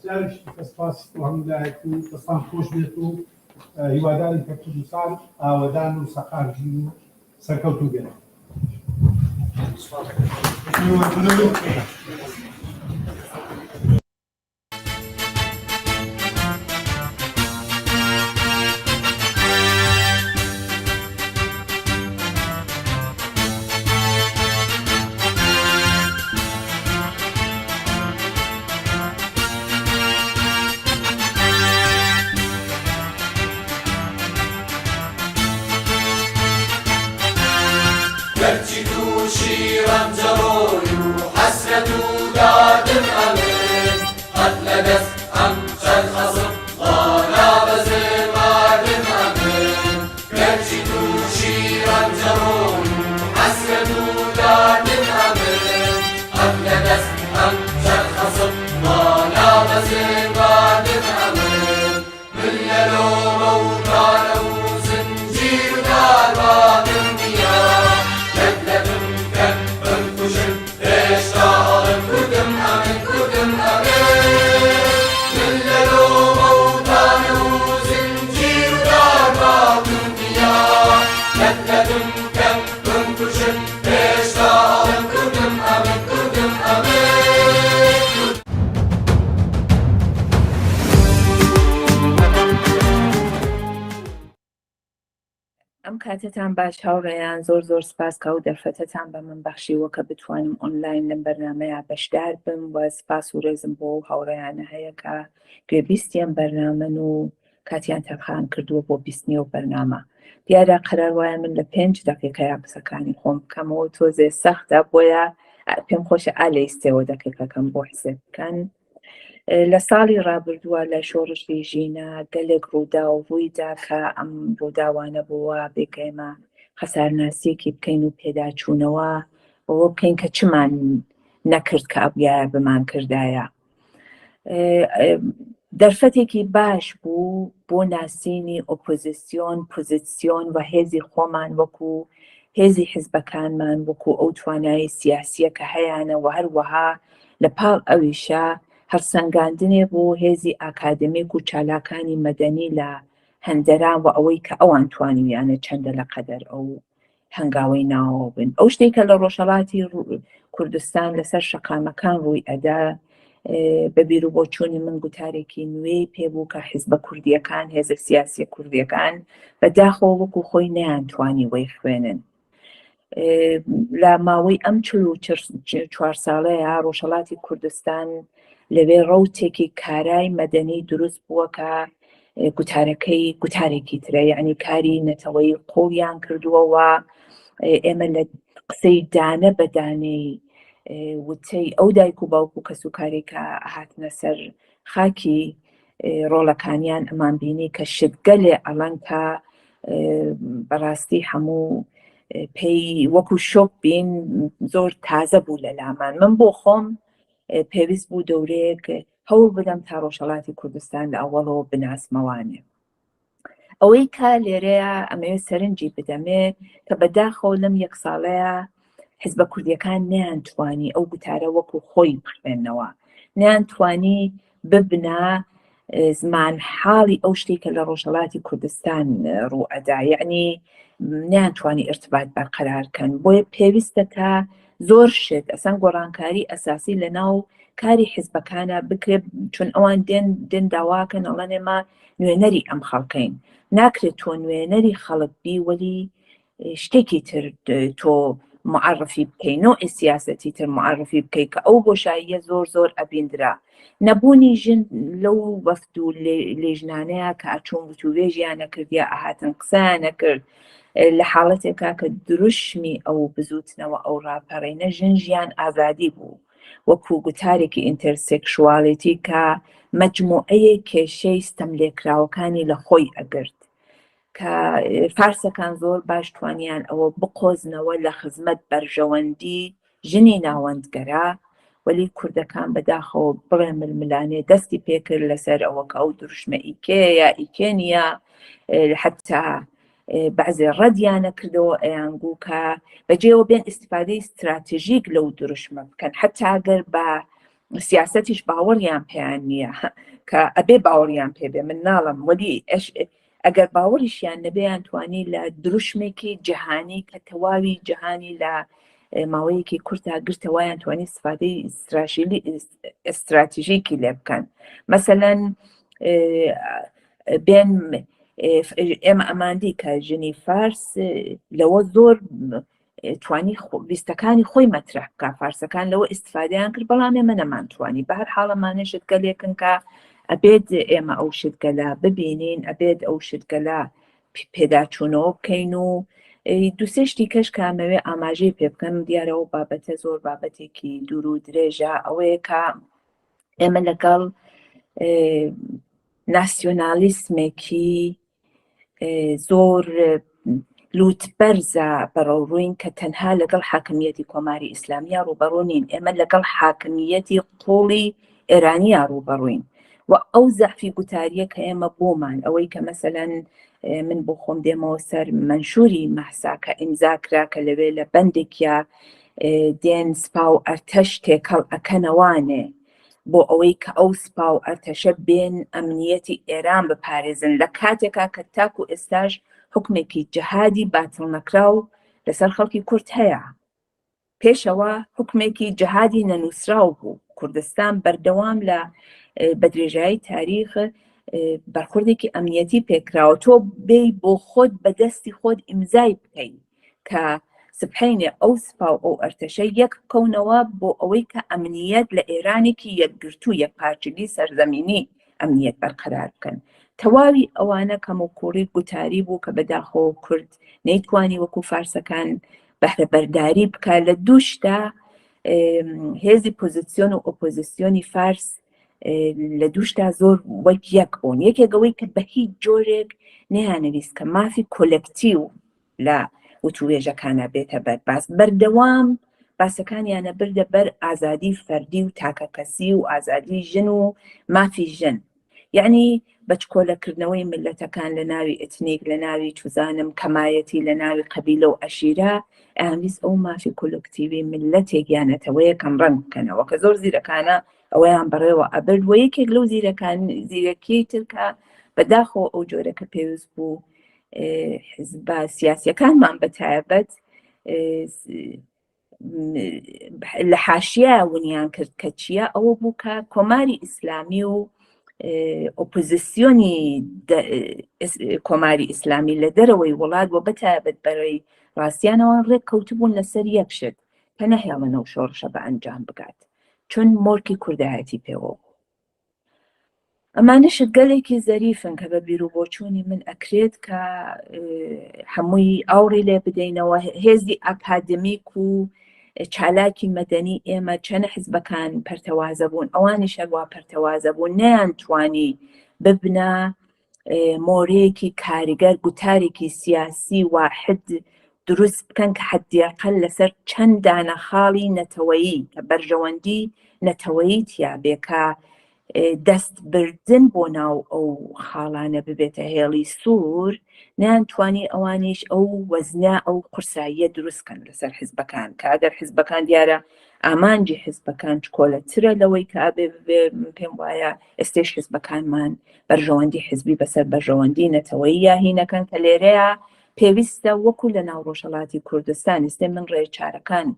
جلش سپاس و همون تو دستان خوش بیتو هیواداری که کردستان آودان و سخارجی و سرکوتو گره. کاتتان باش هاوڕێیان زۆر سپاس کە ئەو دەرفەتەتان بە من بەخشیوە کە بتوانم ئۆنلاین لەم بەرنامەیە بەشدار بم و سپاس و ڕێزم بۆ هاوڕێیانە هەیە کە گوێبیستیان بەرنامەن و کاتیان تەرخان کردووە بۆ بیستنی و بەرنامە. دیارە قەرار وایە من لە 5 دقیقەیە قسەکانی خۆم بکەمەوە تۆزێ سەختە بۆیە پێم خۆشە ئالەیستەوە دقیقەکەم بۆ حسێب بکەن. لە ساڵی ڕابردووە لە شۆڕشی ژینە گەلێک ڕوودا و ڕوویدا کە ئەم ڕووداوانە بووە بێگەیمە خەسارناسیەکی بکەین و پێداچوونەوە بۆ بکەین کە چمان نەکرد کە ئەبگایە بمان کردایە. دەرفەتێکی باش بوو بۆ ناسینی ئۆپۆزیسیۆن پۆزیسیۆن و هێزی خۆمان وەکو هێزی حیزبەکانمان وەکو ئەو توانایی سیاسیە کە هەیەیانە و هەروەها لە پاڵ ئەویشە هەرسەنگاندنێ بۆ هێزی ئاکادمیک و چالاکانی مەدەنی لە هەندەران و ئەوەی کە ئەوان توانیویانە چەندە لە قەدەر ئەو هەنگاوەی ناوە بن. ئەو شتێکە لە ڕۆژهەڵاتی کوردستان لەسەر شەقامەکان ڕووی ئەدا بە بیر و بۆچوونی من گوتارێکی نوێی پێبوو کە حیزبە کوردیەکان هێزە سیاسی کوردیەکان بەداخەوە وەکو خۆی نەیانتوانی وەی خوێنن. لە ماوەی ئەم 4 ساڵەیە ڕۆژهەڵاتی کوردستان لەوێ ڕەوتێکی کارای مەدەنی دروست بووە کە گوتارەکەی گوتارێکی ترە یعنی کاری نەتەوەی قۆڵیان کردووەوە. ئێمە لە قسەی دانە بەدانەی وتەی ئەو دایک و باوکو کە سوکارێکە هاتنە سەر خاکی ڕۆڵەکانیان ئەمان بینی کە شتگەلێ ئەڵەن کە بەڕاستی هەموو پێی وەکو شۆک بین زۆر تازە بوو لە لامان. من بۆ خۆم پێویست بوو دەورەیەک هەوڵ بدەم تا ڕۆژهەڵاتی کوردستان لە ئەوڵەوە بناسمەوانێ. ئەوەی کا لێرەیە ئەمەوێت سەرنجی بدەمێ کە بەداخەوە لەم 1 ساڵەیە حیزبە کوردیەکان نەیانتوانی ئەو گوتارە وەکو خۆی بخوێنەوە، نەیانتوانی ببنە زمان حاڵی ئەو شتێکە لە ڕۆژهەڵاتی کوردستان ڕوو ئەدا، یعنی نەیانتوانی ئرتباط بەرقەرارکەن. بۆیە پێویستە کە زۆر شت ئەسەن گۆڕانکاری ئەساسی لە ناو کاری حیزبەکانە بکرێت چون ئەوان دێن داواکەن ئەڵەن ئێمە نوێنەری ئەم خەڵکەین. ناکرێت تۆ نوێنەری خەڵک بی وەلی شتێکی تر تۆ معرفی بکەی نوعی سیاسەتی تر معرفی بکەی کە ئەو بۆشاییە زۆر ئەبیندرا نەبوونی ژن لەو وەفد و لێژنانەیە کە ئەچوون وتوێژیان نەکردیا ئاهاتن قسەیان نەکرد لە حاڵەتێکا کە دروشمی ئەو بزوتنەوە ئەو ڕاپەڕینە ژنجیان ئازادی بوو وەکو گوتارێکی ئینتەرسێکشوالیتی کە مەجموعەیە کێشەی ستەملێکراوەکانی لە خۆی ئەگرت کە فارسەکان زۆر باش توانیان ئەوە بقۆزنەوە لە خزمەت بەرژەوەندی ژنی ناوەندگەرا وەلی کوردەکان بەداخەوە بڕێ ململانێ دەستی پێکرد لەسەر ئەوە کە ئەو دروشمە ئیکەیە ئیکێنیە حتا بعضێ ڕەدیانە کردەوە ئەیانگوو کە بەجێەوە بێن ئیستیفادەی استراتیژیک لەو دروشمە بکەن حتا ئەگەر بە سیاسەتیش باوەڕیان پێیان نییە کە ئەبێ باوەڕیان پێبێ من ناڵم وەلی ئەگەر باوەڕیشیان نەبێیان توانی لە دروشمێکی جەهانی کە تەواوی جەهانی لە ماوەیەکی کورتا گرتەوەیان توانی استفادەی استراتیژیکی لێ بکەن مەسەلەن بێن ئێمە ئەماندی کە ژنی فارس لەوە زۆر توانی ویستەکانی خۆی مەترح بکە فارسەکان لەوە ئیستفادەیان کرد بەڵام ئێمە نەمانتوانی بە هەر حاڵەمانە شتگەلێکن کە ئەبێت ئێمە ئەو شتگەلە ببینین ئەبێت ئەو شتگەلە پێداچوونەوە بکەین و دووسێشتی کەش کامەوێ ئاماژەی پێ بکەن دیارەوە بابەتە زۆر بابەتێکی دوور و درێژە ئەوەیە کە ئێمە لەگەڵ ناسیۆنالیسمێکی زۆر لوتبەرزە بەڕەوڕووین کە تەنها لەگەڵ حاکمیەتی کۆماری ئیسلامیە ڕوبەڕوونین ئێمە لەگەڵ حاکمیەتی قوڵی ئێرانیە ڕوبەڕووین و ئەو زەعفی گوتاریە کە ئێمە بۆمان ئەوەی کە مەسەلەن من بۆ خۆم دێمەوە سەر منشوری مەحسا کە ئیمزاکرا کە لەوێ لە بەندێکە دێن سپا و ئەرتەش تێکەڵ ئەکەنەوانێ بۆ ئەوەی کە ئەو سپا و ئەرتەشە بێن ئەمنیەتی ئێران بپارێزن لە کاتێکا کە تاکو ئێستاش حکمێکی جەهادی باتڵ نەکراو لەسەر خەڵکی کورد هەیە پێشەوە حکمێکی جەهادی نەنووسراو بوو کوردستان بەردەوام لە بەدرێژایی تاریخ بەرخوردێکی ئەمنیەتی پێکراوە تۆ بێی بۆ خۆت بەدەستی خۆت ئیمزای بکەین کە سبحینێ ئەو سپا و ئەو ئەرتەشە یەک بکەونەوە بۆ ئەوەی کە ئەمنیەت لە ئێرانێکی یەکگرتوو یەکپارچگی سەرزەمینی ئەمنیەت بەرقەرار بکەن تەواوی ئەوانە کەم و کوڕی گوتاری بوو کە بەداخەوە کورد نەیتوانی وەکو فارسەکان بەهرە بەرداری بکە لە دووشتا هێزی پۆزیسیۆن و ئۆپۆزیسیۆنی فارس لە دووشتا زۆر وەک یەک بوون یەکێکەوەی کە بە هیچ جۆرێک نەیانەویست کە مافی کۆلەکتیو لە وتوێژەکانە بێتە بەرباس بەردەوام باسەکانیانە بردە بەر ئازادی فەردی و تاکەکەسی و ئازادی ژن و مافی ژن یعنی بەچکۆلەکردنەوەی ملەتەکان لە ناوی ئەتنیک لە ناوی چوزانم کەمایەتی لە ناوی قەبیلە و ئەشیرە ئەویست ئەو مافی کۆلەکتیوی ملەتێکیانەتەوەیە کەم ڕەنگ بکەنەوە کە زۆر زیرەکانە ئەوەیان بەڕێوە ئەبرد و یەکێک لەو زیرەکی ترکە بەداخەوە ئەو جۆرەکە پێویست بوو حزبە سیاسیەکانمان بەتایبەت لە حاشیە ونیان کرد کە چییە ئەوە بوو کە کۆماری ئیسلامی و ئۆپۆزیسیۆنی کۆماری ئیسلامی لە دەرەوەی وڵات و بەتایبەت بەرەی ڕاستیانەوە ڕێک کەوتبوون لەسەر یەک شت کە نەهێڵنە و شۆڕشە بە ئەنجام بگات چون مۆرکی کوردایەتی پێوە ئەمانەشت گەلێکی زەریفن کە بە بیر و بۆچوونی من ئەکرێت کە هەمووی ئاوڕی لێ بدەینەوە هێزی ئاکادمیک و چالاکی مەدەنی ئێمە چەنە حزبەکان پەرتەوازە بوون ئەوانی شەروا پەرتەوازە بوون نەیانتوانی ببنە مۆرەیەکی کاریگەر گوتارێکی سیاسی واحد دروست بکەن کە حەدیاقەل لەسەر چەند دانە خاڵی نەتەوەیی کە بەرژەوەندی نەتەوەیی تیا بێ کە دەست بردن بۆ ناو ئەو خاڵانە ببێتە هێڵی سوور نەیانتوانی ئەوانیش ئەو وەزنە ئەو قورساییە دروستکەن لەسەر حزبەکان کە ئەگەر حزبەکان دیارە ئامانجی حزبەکان کۆلەترە لەوەی کە ئابێ پێم وایە ئێستێش حزبەکانمان بەرژەوەندی حزبی بەسەر بەرژەوەندی نەتەوەیی یا هینەکەن کە لێرەیە پێویستە وەکو لە ناو ڕۆژهەڵاتی کوردستان ئێستێ من ڕێچارەکان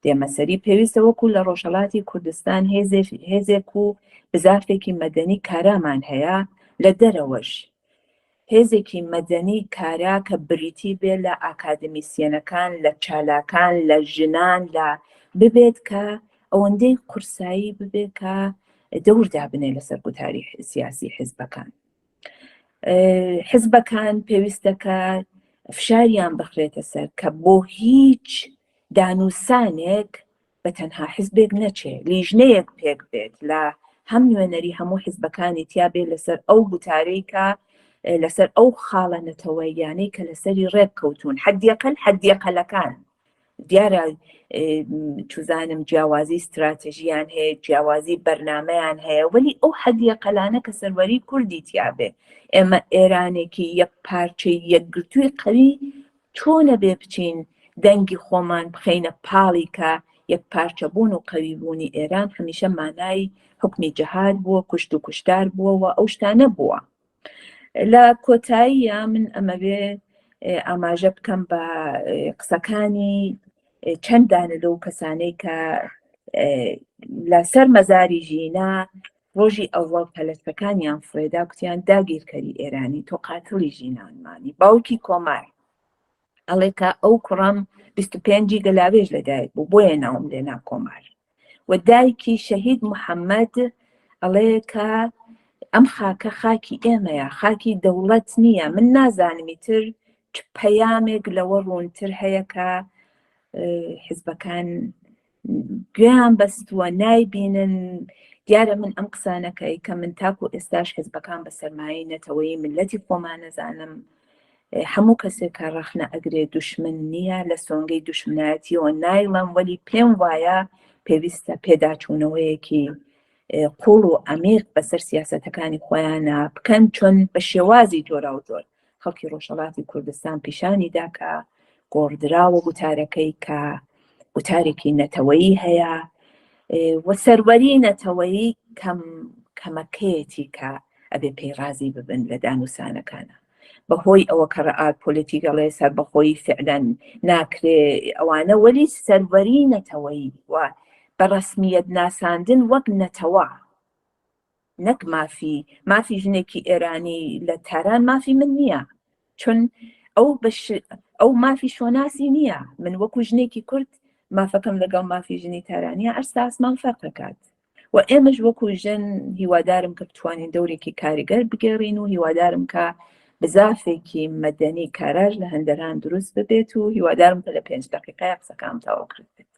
دێمەسەری پێویستە وەکو لە ڕۆژهەڵاتی کوردستان هێزێک و بزافێکی مەدەنی کارامان هەیە لە دەرەوەش هێزێکی مەدەنی کارا کە بریتی بێ لە ئاکادمیسیەنەکان، لە چالاکان، لە ژنان، لە ببێت کە ئەوەندەی قورسایی ببێ کە دەوردا بنێ لەسەر گوتاری سیاسی حیزبەکان. حیزبەکان پێویستەکە فشاریان بخرێتە سەر کە بۆ هیچ دانووسانێک بە تەنها حیزبێک نەچێ، لیژنەیەک پێک بێت لە هەم نوێنەری هەموو حیزبەکانی تیا بێت لەسەر ئەو گوتارەی کە لەسەر ئەو خاڵە نەتەوەییانەی کە لەسەری ڕێک کەوتون، حەدیەقەلەکان دیارە چوزانم جیاوازی استراتژیان هەیە، جیاوازی بەرنامەیان هەیە، وەلی ئەو حەدیەقەلانە کە سەروەری کوردی تیابێ. ئێمە ئێرانێکی یەک پارچەی یەکگرتووی قەوی چۆنە بێ بچین دەنگی خۆمان بخەینە پاڵی کە یەک پارچە بوون و قەوی بوونی ئێران هەمیشە مانای حکمی جەهاد بووە، کوشت و کوشتار بووە و ئەو شتانە بووە. لە کۆتاییە من ئەمە بێ ئاماژە بکەم بە قسەکانی چەندانە لەو کەسانەی کە لەسەر مەزاری ژینا ڕۆژی ئەوڵ پەلەستەکانیان فرێدا کوتیان داگیرکەری ئێرانی تۆ قاتڵی ژینانمانی. باوکی کۆمار ئەڵێ کە ئەو کوڕم 25 گەلاوێژ لەدایک بوو، بۆیە ناوم لێنا کۆمار. و دایکی شەهید محەممەد ئەڵێ کە ئەم خاکە خاکی ئێمەیە، خاکی دەوڵەت نییە، من نازانمی تر پەیامێک لەوە ڕوونتر هەیە کە حیزبەکان گوێیان بەستووە نایبینن. دیارە من ئەم قسانەکەی کە من تاکو ئێستاش حیزبەکان بە سەرمایەی نەتەوەیی ملەتی خۆمان نەزانم، هەموو کەسێک کە ڕەخنە ئەگرێ دوشمن نییە، لە سۆنگەی دوشمنایەتیەوە نایڵم، وەلی پێم وایە پێویستە پێداچوونەوەیەکی قوڵ و عەمیق بەسەر سیاسەتەکانی خۆیانە بکەن، چۆن بە شێوازی جۆرا و جۆر خەڵکی ڕۆژهەڵاتی کوردستان پیشانیدا کە گۆڕدراوە گوتارەکەی کە گوتارێکی نەتەوەیی هەیە و سەروەری نەتەوەیی کەمەکەیەتی کە ئەبێ پەیڕازی ببن لە دانووسانەکانە. بەهۆی ئەوە کە ڕەئال پۆلیتیکەڵێ سەر بەخۆی فعلەن ناکرێ ئەوانە، وەلی سەروەری نەتەوەیی و بە ڕەسمیەت ناساندن وەک نەتەوە، نەک مافی ژنێکی ئێرانی لە تاران مافی من نییە، چون ئەو مافی شۆناسی نییە. من وەکو ژنێکی کورد مافەکەم لەگەڵ مافی ژنی تارانیە ئەستا ئاسمان فەرق دەکات. و ئێمەش وەکو ژن هیوادارم کە بتوانین دەورێکی کاریگەر بگەڕین و هیوادارم کە بزافێکی مەدەنی کاراژ لە هەندەران دروست ببێت و هیوادارم کە لە 5 دقیقەیە قسەکەم تەواو کرد بێت.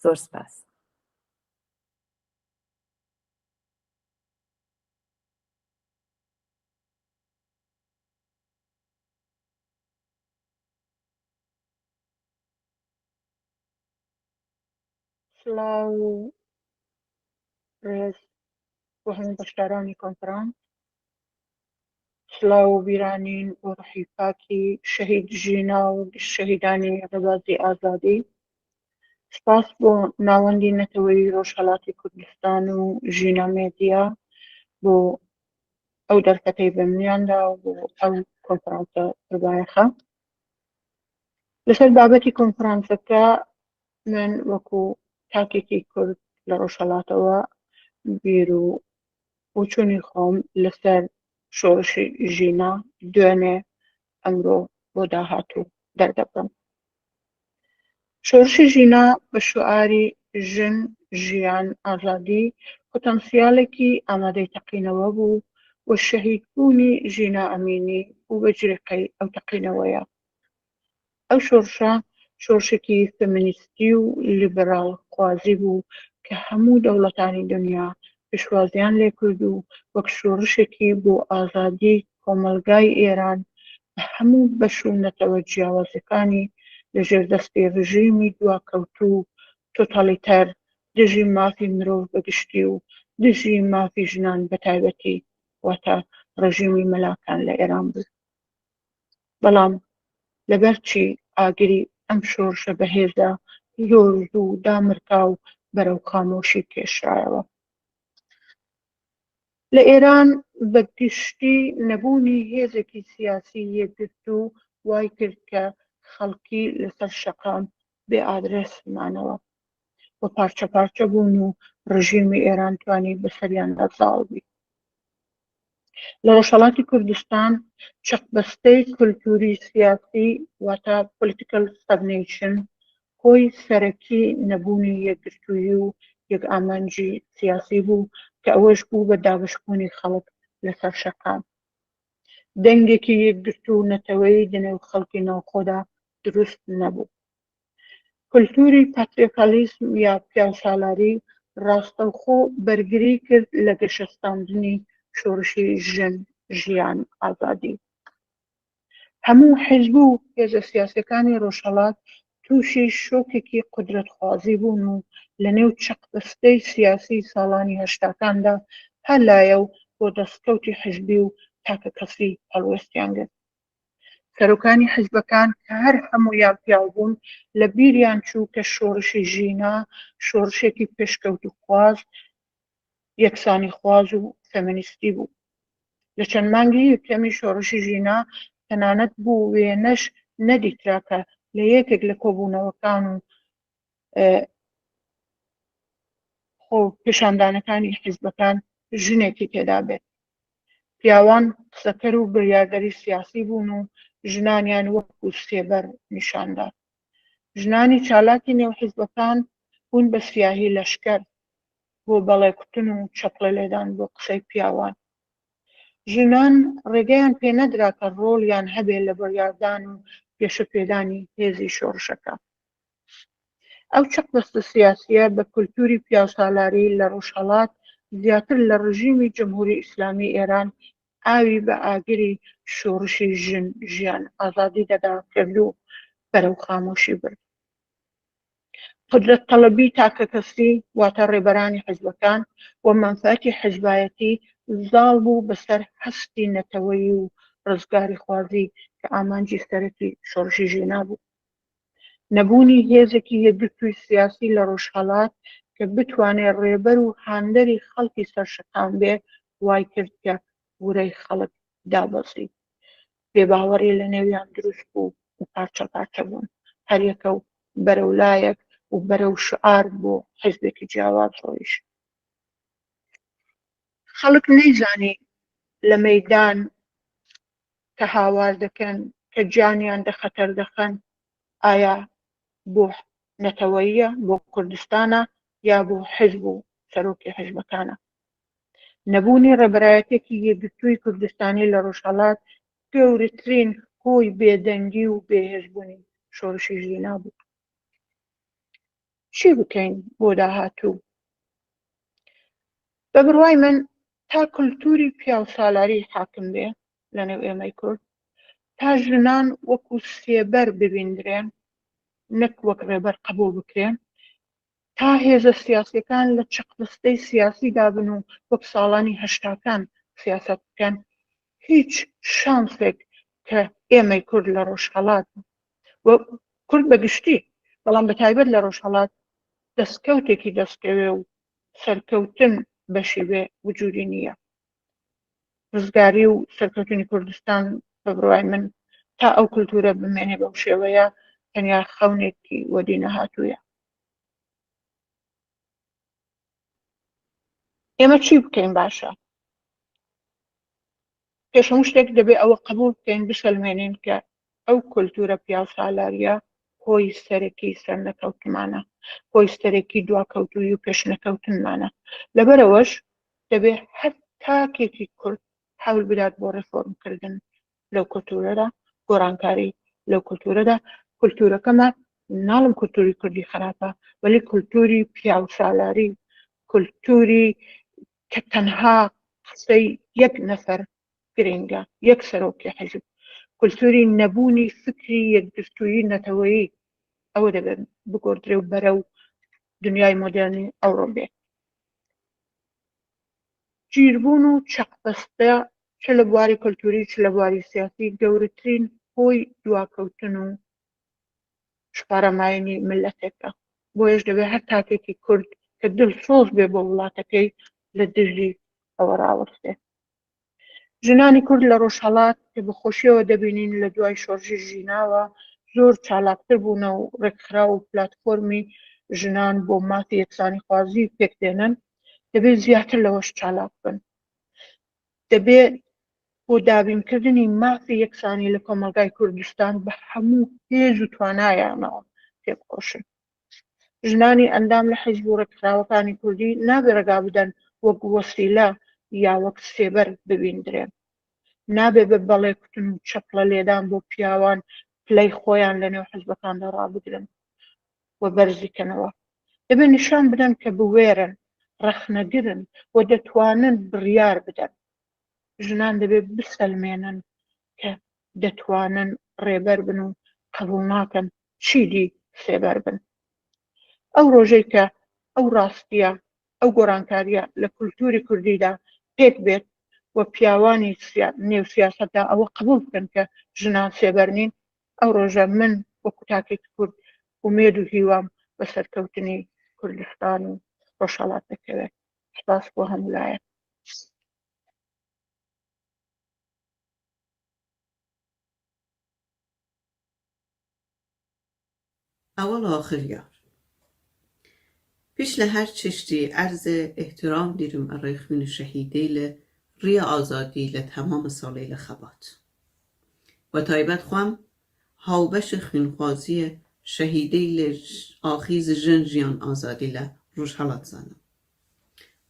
زۆر سپاس. سلااو ڕێز بۆ هەموو بەشدارانی کۆنفرانس، سلااو بیرانین بۆ ڕوحی پاکی شەهید ژینا و شەهیدانی ڕێبازی ئازادی. سپاس بۆ ناوەندی نەتەوەیی ڕۆژهەڵاتی کوردستان و ژینا مێدیا بۆ ئەو دەرفەتەی بە منیاندا و بۆ ئەو کۆنفرانسە پڕبایەخە. لەسەر بابەتی کۆنفرانسەکە من وەکو تاکێکی کورد لە ڕۆژهەڵاتەوە بیر و بۆچوونی خۆم لەسەر شۆڕشی ژینا دوێنێ ئەمڕۆ بۆ داهاتوو دەردەبڕم. شۆڕشی ژینا بە شوعاری ژن، ژیان، ئازادی پۆتەنسیالێکی ئامادەی تەقینەوە بوو و شەهیدبوونی ژینا ئەمینی و بەجرێقەی ئەو تەقینەوەیە. ئەو شۆڕشە شۆڕشێکی فێمینیستی و لیبەراڵ خوازی بوو کە هەموو دەوڵەتانی دنیا پێشوازیان لێ کرد و وەک شۆڕشێکی بۆ ئازادی کۆمەلگای ئێران بە هەموو بەش و نەتەوە جیاوازەکانی لە ژێردەستی ڕژیمی دواکەوتوو تۆتالیتەر دژی مافی مرۆڤ بەگشتی و دژی مافی ژنان بەتایبەتی واتە ڕژیمی مەلاکان لە ئێران بوو. بەڵام لەبەرچی ئاگری ئەم شۆڕشە بەهێزە یۆز و دامرکا و بەرەو خامۆشی کێشرایەوە. لە ئێران بەگشتی نەبوونی هێزێکی سیاسی یەکگرتوو وای کرد کە خەڵکی لەسەر شەقام بێ ئادرێس مانەوە و پارچە پارچە بوون و ڕژیمی ئێران توانی بەسەریاندا زاڵ بی. لە ڕۆژهەڵاتی کوردستان چەقبەستەی کولتوری سیاسی واتە political stagnation هۆی سەرەکی نەبوونی یەکگرتووی و یەک ئامانجی سیاسی بوو کە ئەوەش بوو بە دابشبوونی خەڵک لەسەر شەقام. دەنگێکی یەکگرتو و نەتەوەیی لەنێو خەڵکی ناوخۆدا دروست نەبوو. کولتوری پاتریۆکالیزم یا پیاوسالاری ڕاستەوخۆ بەرگری کرد لە گەشەستاندنی شۆڕشی ژن، ژیان، ئازادی. هەموو حیزب و هێزە سیاسیەکانی ڕۆژهەڵات تووشی شۆکێکی قودرەتخوازی بوون و لەنێو چەقبەستەی سیاسی ساڵانی هەشتاکاندا هەر لایە و بۆ دەستکەوتی حیزبی و تاکە کەسی هەڵوێستیان کرد. سەرۆکانی حیزبەکان کە هەر هەموویان پیاو بوون لە بیریان چوو کە شۆڕشی ژینا شۆڕشێکی پێشکەوت و خواز، یەکسانی خواز و فەمینیستی بوو. لە چەند مانگی یەکەمی شۆڕشی ژینا تەنانەت بوو وێنەش نەدیترا کە لە یەکێک لە کۆبوونەوەکان و پیشاندانەکانی حیزبەکان ژنێکی تێدا بێت. پیاوان قسەکەر و بڕیاردەری سیاسی بوون و ژنانیان وەکو سێبەر نیشاندا. ژنانی چالاکی نێو حیزبەکان بوون بە سیاهی لەشکەر بۆ بەڵێکوتن و چەپڵە لێدان بۆ قسەی پیاوان. ژنان ڕێگەیان پێ نەدرا کە ڕۆڵیان هەبێ لە بڕیاردان و پێشەپێدانی هێزی شۆڕشەکە. ئەو چەقبەستە سیاسیە بە کولتوری پیاوسالاری لە ڕۆژهەڵات زیاتر لە ڕژیمی جمهوری ئیسلامی ئێران ئاوی بە ئاگری شۆڕشی ژن، ژیان، ئازادی دەدا کرد و بەرەو خامۆشی برد. قدرەت تەڵەبی تاکە کەسی واتە ڕێبەرانی حیزبەکان و مەنفەعەتی حیزبایەتی زاڵ بوو بەسەر هەستی نەتەوەیی و ڕزگاری خوازی کە ئامانجی سەرەکی شۆڕشی ژینا بوو. نەبوونی هێزێکی یەکگرتووی سیاسی لە ڕۆژهەڵات کە بتوانێت ڕێبەر و هاندەری خەڵکی سەرشەقام بێ وای کرد کە ورەی خەڵک دابەزی. بێباوەڕی لە نێویان دروست بوو و پارچە پارچە بوون، هەریەکە و بەرەو لایەک و بەرەو شعار بۆ حیزبێکی جیاواز ڕۆیش. خەڵک نەیزانی لە مەیدان کە هاوار دەکەن کە جانیان دەخەتەر دەخەن ئایا بۆ نەتەوەییە، بۆ کوردستانە یا بۆ حیزب و سەرۆکی حیزبەکانە. نەبوونی ڕێبەرایەتێکی یەکگرتووی کوردستانی لە ڕۆژهەڵات گەورەترین هۆی بێدەنگی و بێهێزبوونی شۆڕشی ژینا بوو. چی بکەین بۆ داهاتوو؟ بە بڕوای من تا کولتوری پیاوسالاری حاکم بێ لەنێو ئێمەی کورد، تا ژنان وەکو سێبەر ببیندرێن نەک وەک ڕێبەر قبوڵ بکرێن، تا هێزە سیاسیەکان لە چەقبەستەی سیاسی دابن و وەک ساڵانی هەشتاکان سیاست بکەن، هیچ شانسێک کە ئێمەی کورد لە ڕۆژهەڵات و کورد بەگشتی بەڵام بە تایبەت لە ڕۆژهەڵات دەستکەوتێکی دەستکەوێ و سەرکەوتن بەشی بێ وجودی نییە. ڕزگاری و سەرکەوتنی کوردستان بە بڕوای من تا ئەو کولتورە بمێنێ بەو شێوەیە تەنیا خەونێکی وەدی نەهاتوویە. ئێمە چی بکەین باشە؟ پێش هەموو شتێک دەبێت ئەوە قبول بکەین بشەلمێنین کە ئەو کولتورە پیاوسالاریە هۆی سەرەکی سەرنەکەوتمانە، هۆی سەرەکی دواکەوتووی و پێشنەکەوتنمانە. لەبەرەوەش دەبێت هەر تاکێکی کورد حەول بدات بۆ ڕێفۆرمکردن لەو کولتورەدا، گۆڕانکاری لەو کولتورەدا. کولتورەکەمە ناڵم کولتوری کوردی خراپە، وەلی کولتوری پیاوسالاری، کولتوری کە تەنها قسەی یەک نەفەر گرنگە، یەک سەرۆکی حیزب، کولتوری نەبوونی فکری یەکگرتوویی نەتەوەیی، ئەوە دەبێت بگۆڕدرێ و بەرەو دنیای مۆدێرنی ئەوڕۆ بێت. گیربوون و چەقبەستە چ لە بواری کولتوری چ لە بواری سیاسی گەورەترین هۆی دواکەوتن و شپارەماینی ملەتێکە. بۆیەش دەبێت هەر تاکێکی کورد کە دڵسۆز بێ بۆ وڵاتەکەی لە دژی ئەوە ڕاوەستێ. ژنانی کورد لە ڕۆژهەڵات کە بەخۆشیەوە دەبینین لە دوای شۆڕشی ژیناوە زۆر چالاکتر بوونە و ڕێکخرا و پلاتفۆرمی ژنان بۆ مافی یەکسانی خوازی پێکدێنن، دەبێت زیاتر لەوەش چالاک بن. دەبێت بۆ دابینکردنی مافی یەکسانی لە کۆمەلگای کوردستان بە هەموو هێز و توانایانەوە تێبخۆشن. ژنانی ئەندام لە حیزب و ڕێکخراوەکانی کوردی نابێ ڕێگا بدەن وەک وەسیلە یا وەک سێبەر ببیندرێن. نابێ بە بەڵێ کوتن و چەپڵە لێدان بۆ پیاوان پلەی خۆیان لە نێو حیزبەکاندا ڕابگرن و بەرزیکەنەوە. دەبێ نیشان بدەن کە بوێرن، ڕەخنەگرن و دەتوانن بڕیار بدەن. ژنان دەبێ بسەلمێنن کە دەتوانن ڕێبەر بن و قبوڵ ناکەن چیدی سێبەر بن. ئەو ڕۆژەی کە ئەو ڕاستیە ئەو گۆڕانکاریە لە کولتوری کوردیدا پێک بێت و پیاوانی نێو سیاسەتدا ئەوە قبول بکەن کە ژنان سێبەر نین، ئەو ڕۆژە من وەکو تاکێکی کورد ومێد و هیوام بە سەرکەوتنی کوردستان و ڕۆژهەڵات دەکەوێت. سپاس بۆ هەمولایە. اول و آخر یار پیش لهر چشتی عرض احترام دیرم ارای خوین شهیده ری آزادی لتمام ساله لخبات و تایبت خوام هاوبش خوینخوازی شهیده آخیز جن جیان آزادی روش حالات زنم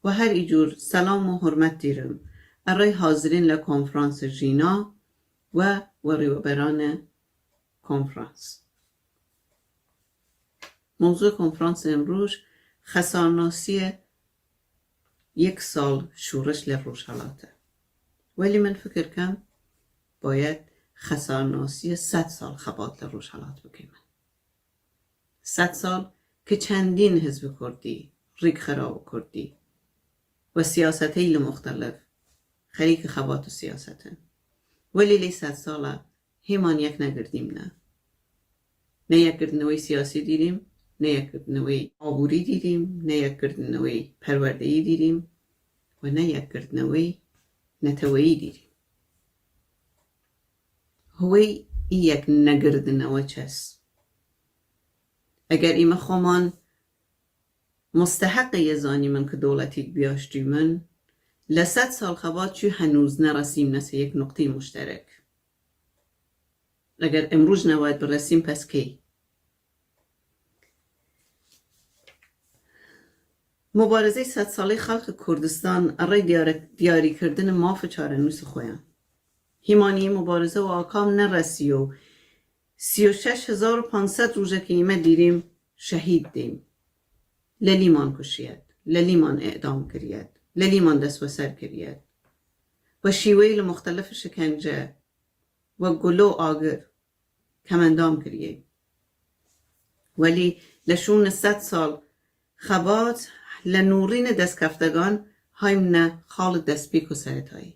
و هر ایجور سلام و حرمت دیرم ارای حاضرین لکنفرانس جینا و ریوبران کنفرانس. موضوع کنفرانس امروز خسارناسی 1 سال شورش لروشهلاته، ولی من فکر کنم باید خسارناسی 100 سال خبات لروشهلات بکنیم. 100 سال که چندین حزب کردی، ریک خراب کردی و سیاستهی مختلف خریک خبات و سیاستن، ولی لی 100 ساله همان یک نگردیم نه یک گردنوی سیاسی دیدیم، نه یک گردنوی عبوری دیدیم، نه یک گردنوی پروردهی دیدیم و نه یک گردنوی نتویی دیدیم. هوی یک نگردنوی چست. اگر ایم خومان مستحق یزانی من که دولتی بیاشتی من ل100 سال خبات چی هنوز نرسیم نسه یک نقطه مشترک. اگر امروز نواید برسیم پس کی؟ مبارزه 100 ساله خلق کردستان ارای دیاری کردن ماف چارنوس خویان. هیمانی مبارزه و آکام نرسی و 36,500 روزه که ایمه دیریم شهید دیم. للیمان کشید، للیمان اعدام کرید، للیمان دست و سر کرید و شیوه مختلف شکنجه و گلو آگر کمندام کرید. ولی لشون 100 سال خبات لنورین دست کفتگان هایم نه خال دست پیک و سرطایی.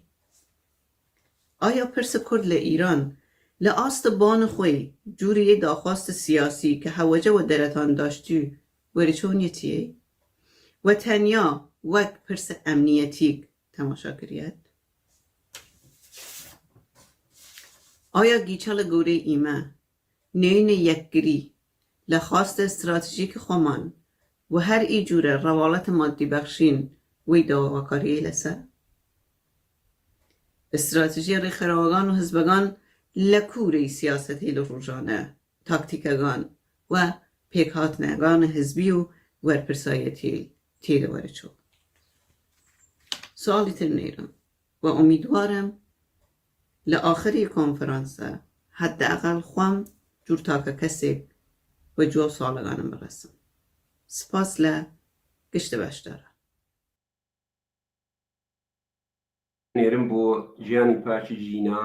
آیا پرس کرد ایران لآست بان خوی جوری داخواست سیاسی که هوجه و درتان داشتی وری چون یتیه؟ و تنیا وک پرس امنیتی تماشا کرید؟ آیا گیچال گوره ایمه نین یکگری لخواست استراتژیک خومان و هر ای جوره روالت مادی بخشین وی داواکاری لسه؟ استراتژی ریخراگان و حزبگان لکوری سیاستی لروجانه، تاکتیکگان و پیکهاتنگان حزبی و ورپرسایتی تیده ورچو. سوالی تر نیرم و امیدوارم لآخری کنفرانس حداقل خوام جور تاکه کسی و جو سالگانم برسم. سپاس گشت باش داره. نێرم بۆ گیانی پاکی ژینا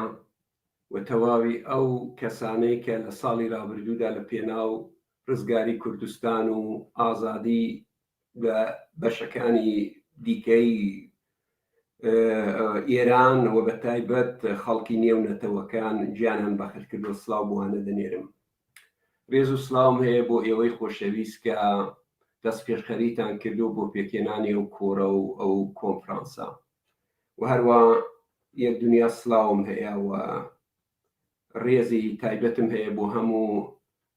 و تەواوی ئەو کەسانەی کە لە ساڵی ڕابردوودا لە پێناو ڕزگاری کوردستان و ئازادی لە بەشەکانی دیکەی ئێران و بە تایبەت خەڵکی نێو نەتەوەکان گیانیان بەخێر کردووە سڵاو بوانە دەنێرم. ڕێز و سڵاوم هەیە بۆ ئێوەی خۆشەویست کە دەست پێشخەریتان کردو بۆ پێکێنانی ئەو کۆرە و ئەو کۆنفرانسە. و هەروە یەک دنیا سڵاوم هەیە و ڕێزی تایبەتم هەیە بۆ هەموو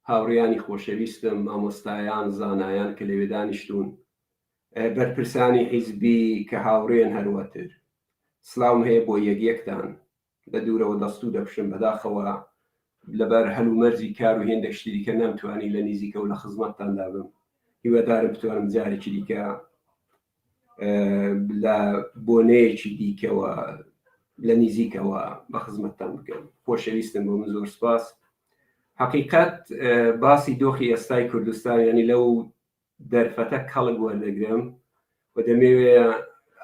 هاوڕێیانی خۆشەویستم، مامۆستایان، زانایان کە لەوێ دانیشتوون، بەرپرسانی حیزبی کە هاوڕێن هەروەتر. سڵاوم هەیە بۆ یەکیەکتان لە دوورەوە دەست و دەپشن بەداخەوە لەبەر هەلو مەرجی کار و هێندە شتی دیکە نامتوانی لە نزیکە و لە خزمەتتاندا بم. هیوادارم بتوانم جارێکی دیکە لە بۆنەیەکی دیکەوە لە نزیکەوە بە خزمەتتان بکەم. خۆشەویستم بۆ من زۆر سپاس. حقیقەت باسی دۆخی ئێستای کوردستان ینی لەو دەرفەتە کەڵک وەردەگرم و دەمەوێ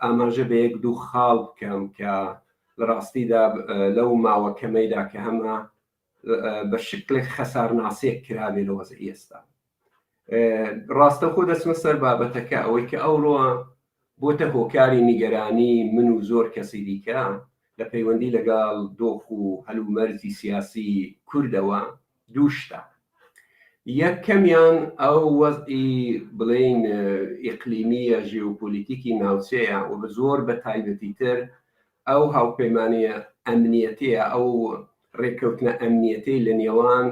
ئاماژە بە یەک دوو خاڵ بکەم کە لە ڕاستیدا لەو ماوە کەمەیدا کە هەمە بە شکلێک خەسارناسێک کرابێ لە وەزە ئێستا. ڕاستەخۆ دەچمە سەر بابەتەکە ئەوەی کە ئەوڕۆ بۆتە هۆکاری نیگەرانی من و زۆر کەسی دیکە لە پەیوەندی لەگەڵ دۆخ و هەلومەرجی سیاسی کوردەوە دووشتە. یەکەمیان ئەو وەزئی بڵێن ئیقلیمیە ژێوپۆلیتیکی ناوچەیە و بە زۆر بە تایبەتیتر ئەو هاوپەیمانیە ئەمنیەتەیە ئەو ڕێککەوتنە ئەمنیەتەی لە نێوان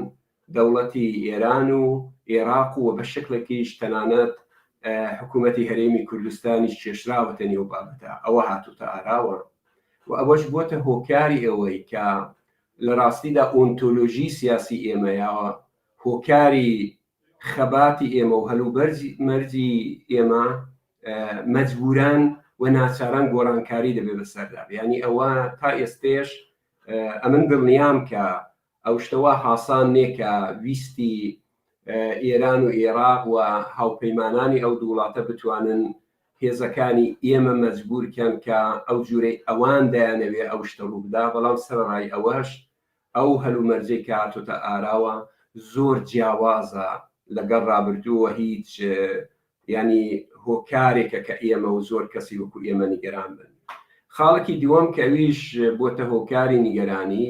دەوڵەتی ئێران و عێراق و بە شکلێکیش تەنانەت حکوومەتی هەرێمی کوردستانی کێشراوەتە نێو بابەتە ئەوە هاتوتە ئاراوە و ئەوەش بۆتە هۆکاری ئەوەی کە لە ڕاستیدا ئۆنتۆلۆژی سیاسی ئێمەیەوە هۆکاری خەباتی ئێمە و هەلومەرجی ئێمە مەجبوران و ناچاران گۆڕانکاری دەبێ بەسەردا. ینی ئەوە تا ئێستێش ئەمن دڵنیام کە ئەو شتەوە حاسان نێکە ویستی ئێران و عێراق و هاوپەیمانانی ئەو دووڵاتە بتوانن هێزەکانی ئێمە مەجبورکەن کە ئەو جوورەی ئەوان دایانەوێ ئەو شتە ڕووبدا، بەڵام سەرڕای ئەوەش ئەو هەلومەرجەی کە هاتوتە ئاراوە زۆر جیاوازە لەگەڵ ڕابردووە هیچ ینی هۆکارێکە کە ئێمە و زۆر کەسی وەکو ئێمە نیگەران بن. خاڵێکی دووەم کە ئەویش بۆتە هۆکاری نیگەرانی،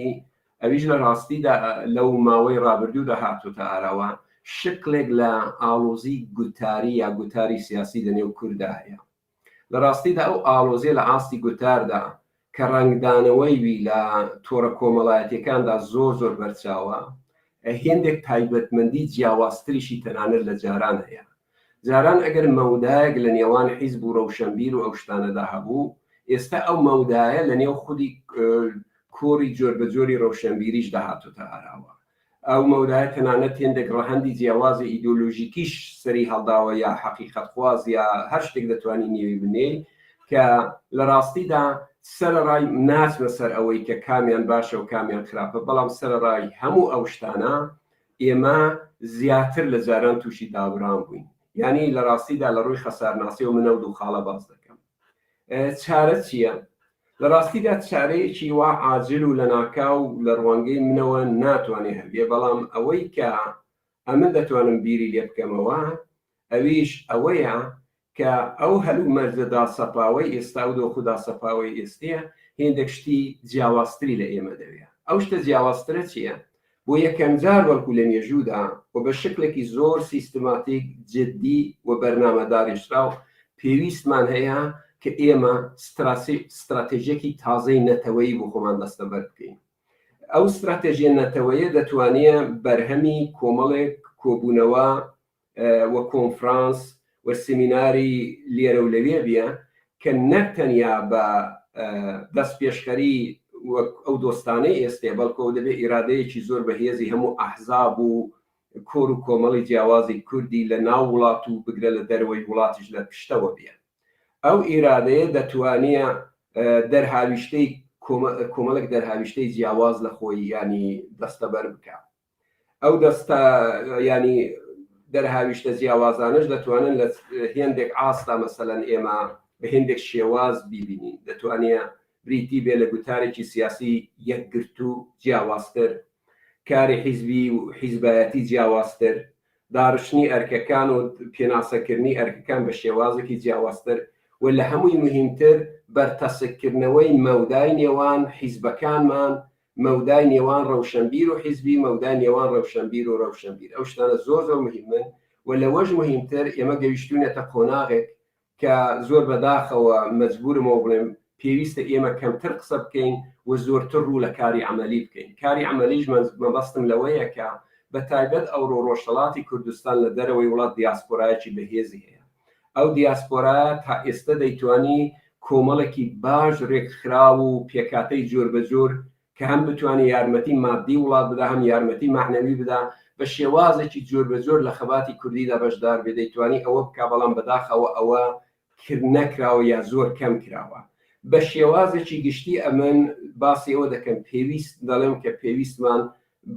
ئەویش لە ڕاستیدا لەو ماوەی ڕابردوودا هاتوتە ئاراوە شکلێک لە ئاڵۆزی گوتاری یا گوتاری سیاسی لەنێو کووردا هەیە. لە ڕاستیدا ئەو ئاڵۆزیە لە ئاستی گوتاردا کە ڕنگدانەوەی وی لە تۆڕە کۆمەڵایەتیەکاندا زۆر زۆر بەرچاوە، هێندێک تایبەتمەندی جیاوازتریشی تەنانەت لە جاران هەیە. جاران ئەگەر مەودایەک لە نێوان حیزب و ڕەوشەنبیر و ئەو شتانەدا هەبوو، ئێستا ئەو مەودایە لە نێو خودی کۆری جۆر بە جۆری ڕەوشەنبیریش داهاتوتە ئاراوە. ئەو مەودایە تەنانەت هێندێک ڕەهەندی جیاوازی ئیدۆلۆژیکیش سەری هەڵداوە یا حەقیقەتخواز یا هەر شتێک دەتوانی نێوی بنێ کە لە ڕاستیدا سەرڕای ناچمە سەر ئەوەی کە کامیان باشە و کامیان خراپە، بەڵام سەرڕای هەموو ئەو شتانە ئێمە زیاتر لە جاران تووشی دابران بووین. ینی لە ڕاستیدا لە ڕووی خەسارناسی و منە و دوو خاڵە باز دەکەم. چارە چییە؟ لە ڕاستیدا چارەیەکی وا عاجل و لە ناکاو لە ڕوانگەی منەوە ناتوانێت هەبێ، بەڵام ئەوەی کە ئەمن دەتوانم بیری لێ بکەمەوە ئەویش ئەوەیە کە ئەو هەلومەرجەدا سەپاوەی ئێستا و دۆخودا سەپاوەی ئێستەیە هێندێک شتی جیاوازتری لە ئێمە دەوێت. ئەو شتە جیاوازترە چییە؟ بۆ یەکەم جار وەکو لە مێژوودا و بە شکلێکی زۆر سیستماتیک جددی و بەرنامەداریشراو پێویستمان هەیە کە ئێمە استراتێژیەکی تازەی نەتەوەیی بۆ خۆمان دەستەبەر بکەین. ئەو استراتێژیە نەتەوەیە دەتوانێت بەرهەمی کۆمەڵێک کۆبوونەوە وە کۆنفرانس و سمیناری لێرە و لەوێ بیە کە نەک تەنیا بە دەست پێشخەری ئەو دۆستانەی ئێستێ، بەڵکو دەبێت ئیرادەیەکی زۆر بەهێزی هەموو ئەحزاب و کۆر و کۆمەڵی جیاوازی کوردی لە ناو وڵات و بگرە لە دەروەی وڵاتیش لە پشتەوە بێ. ئەو ئیرادەیە دەتوانێت دەرهاویشتەی کۆمەڵێک دەرهاویشتەی جیاواز لە خۆی ینی دەستەبەر بکە. ئەو دەستە ینی دەرهاویشتە جیاوازانش دەتوانن لە هێندێک ئاستا مەسەلەن ئێمە بە هێندێک شێواز بیبینین. دەتوانێت بریتی بێ لە گوتارێکی سیاسی یەکگرت و جیاوازتر، کاری حیزبی و حیزبایەتی جیاوازتر، داڕشتنی ئەرکەکان و پێناسەکردنی ئەرکەکان بە شێوازێکی جیاوازتر و لە هەمووی مهمتر بەرتەسکردنەوەی مەودای نێوان حیزبەکانمان، مەودای نێوان ڕەوشەنبیر و حیزبی، مەودای نێوان ڕەوشەنبیر و ڕەوشەنبیر. ئەو شتانە زۆر زۆر مهمن و لەوەش مهمتر ئێمە گەیشتوونەتە قۆناغێک کە زۆر بەداخەوە مەجبورمەوە بڵێم پێویستە ئێمە کەمتر قسە بکەین و زۆرتر ڕوو لە کاری عملی بکەین. کاری عملیش مەبەستم لەوەیە کە بە تایبەت ئەوڕۆ ڕۆژهەڵاتی کوردستان لە دەرەوەی وڵات دیاسپۆرایەکی بەهێزی هەیە. ئەو دیاسپۆرا تا ئێستا دەیتوانی کۆمەڵێکی باش ڕێکخراو و پێکاتەی جۆر بە جۆر کە هەم بتوانێت یارمەتی مادی وڵات بدا هەم یارمەتی معنەوی بدا بە شێوازێکی جۆر بە جۆر لە خەباتی کوردیدا بەشدار بێ دەیتوانی ئەوە بکا بەڵام بەداخەوە ئەوە نەکراوە یا زۆر کەم کراوە بە شێوازێکی گشتی ئەمن باسی ئەوە دەکەم پێویست دەڵێم کە پێویستمان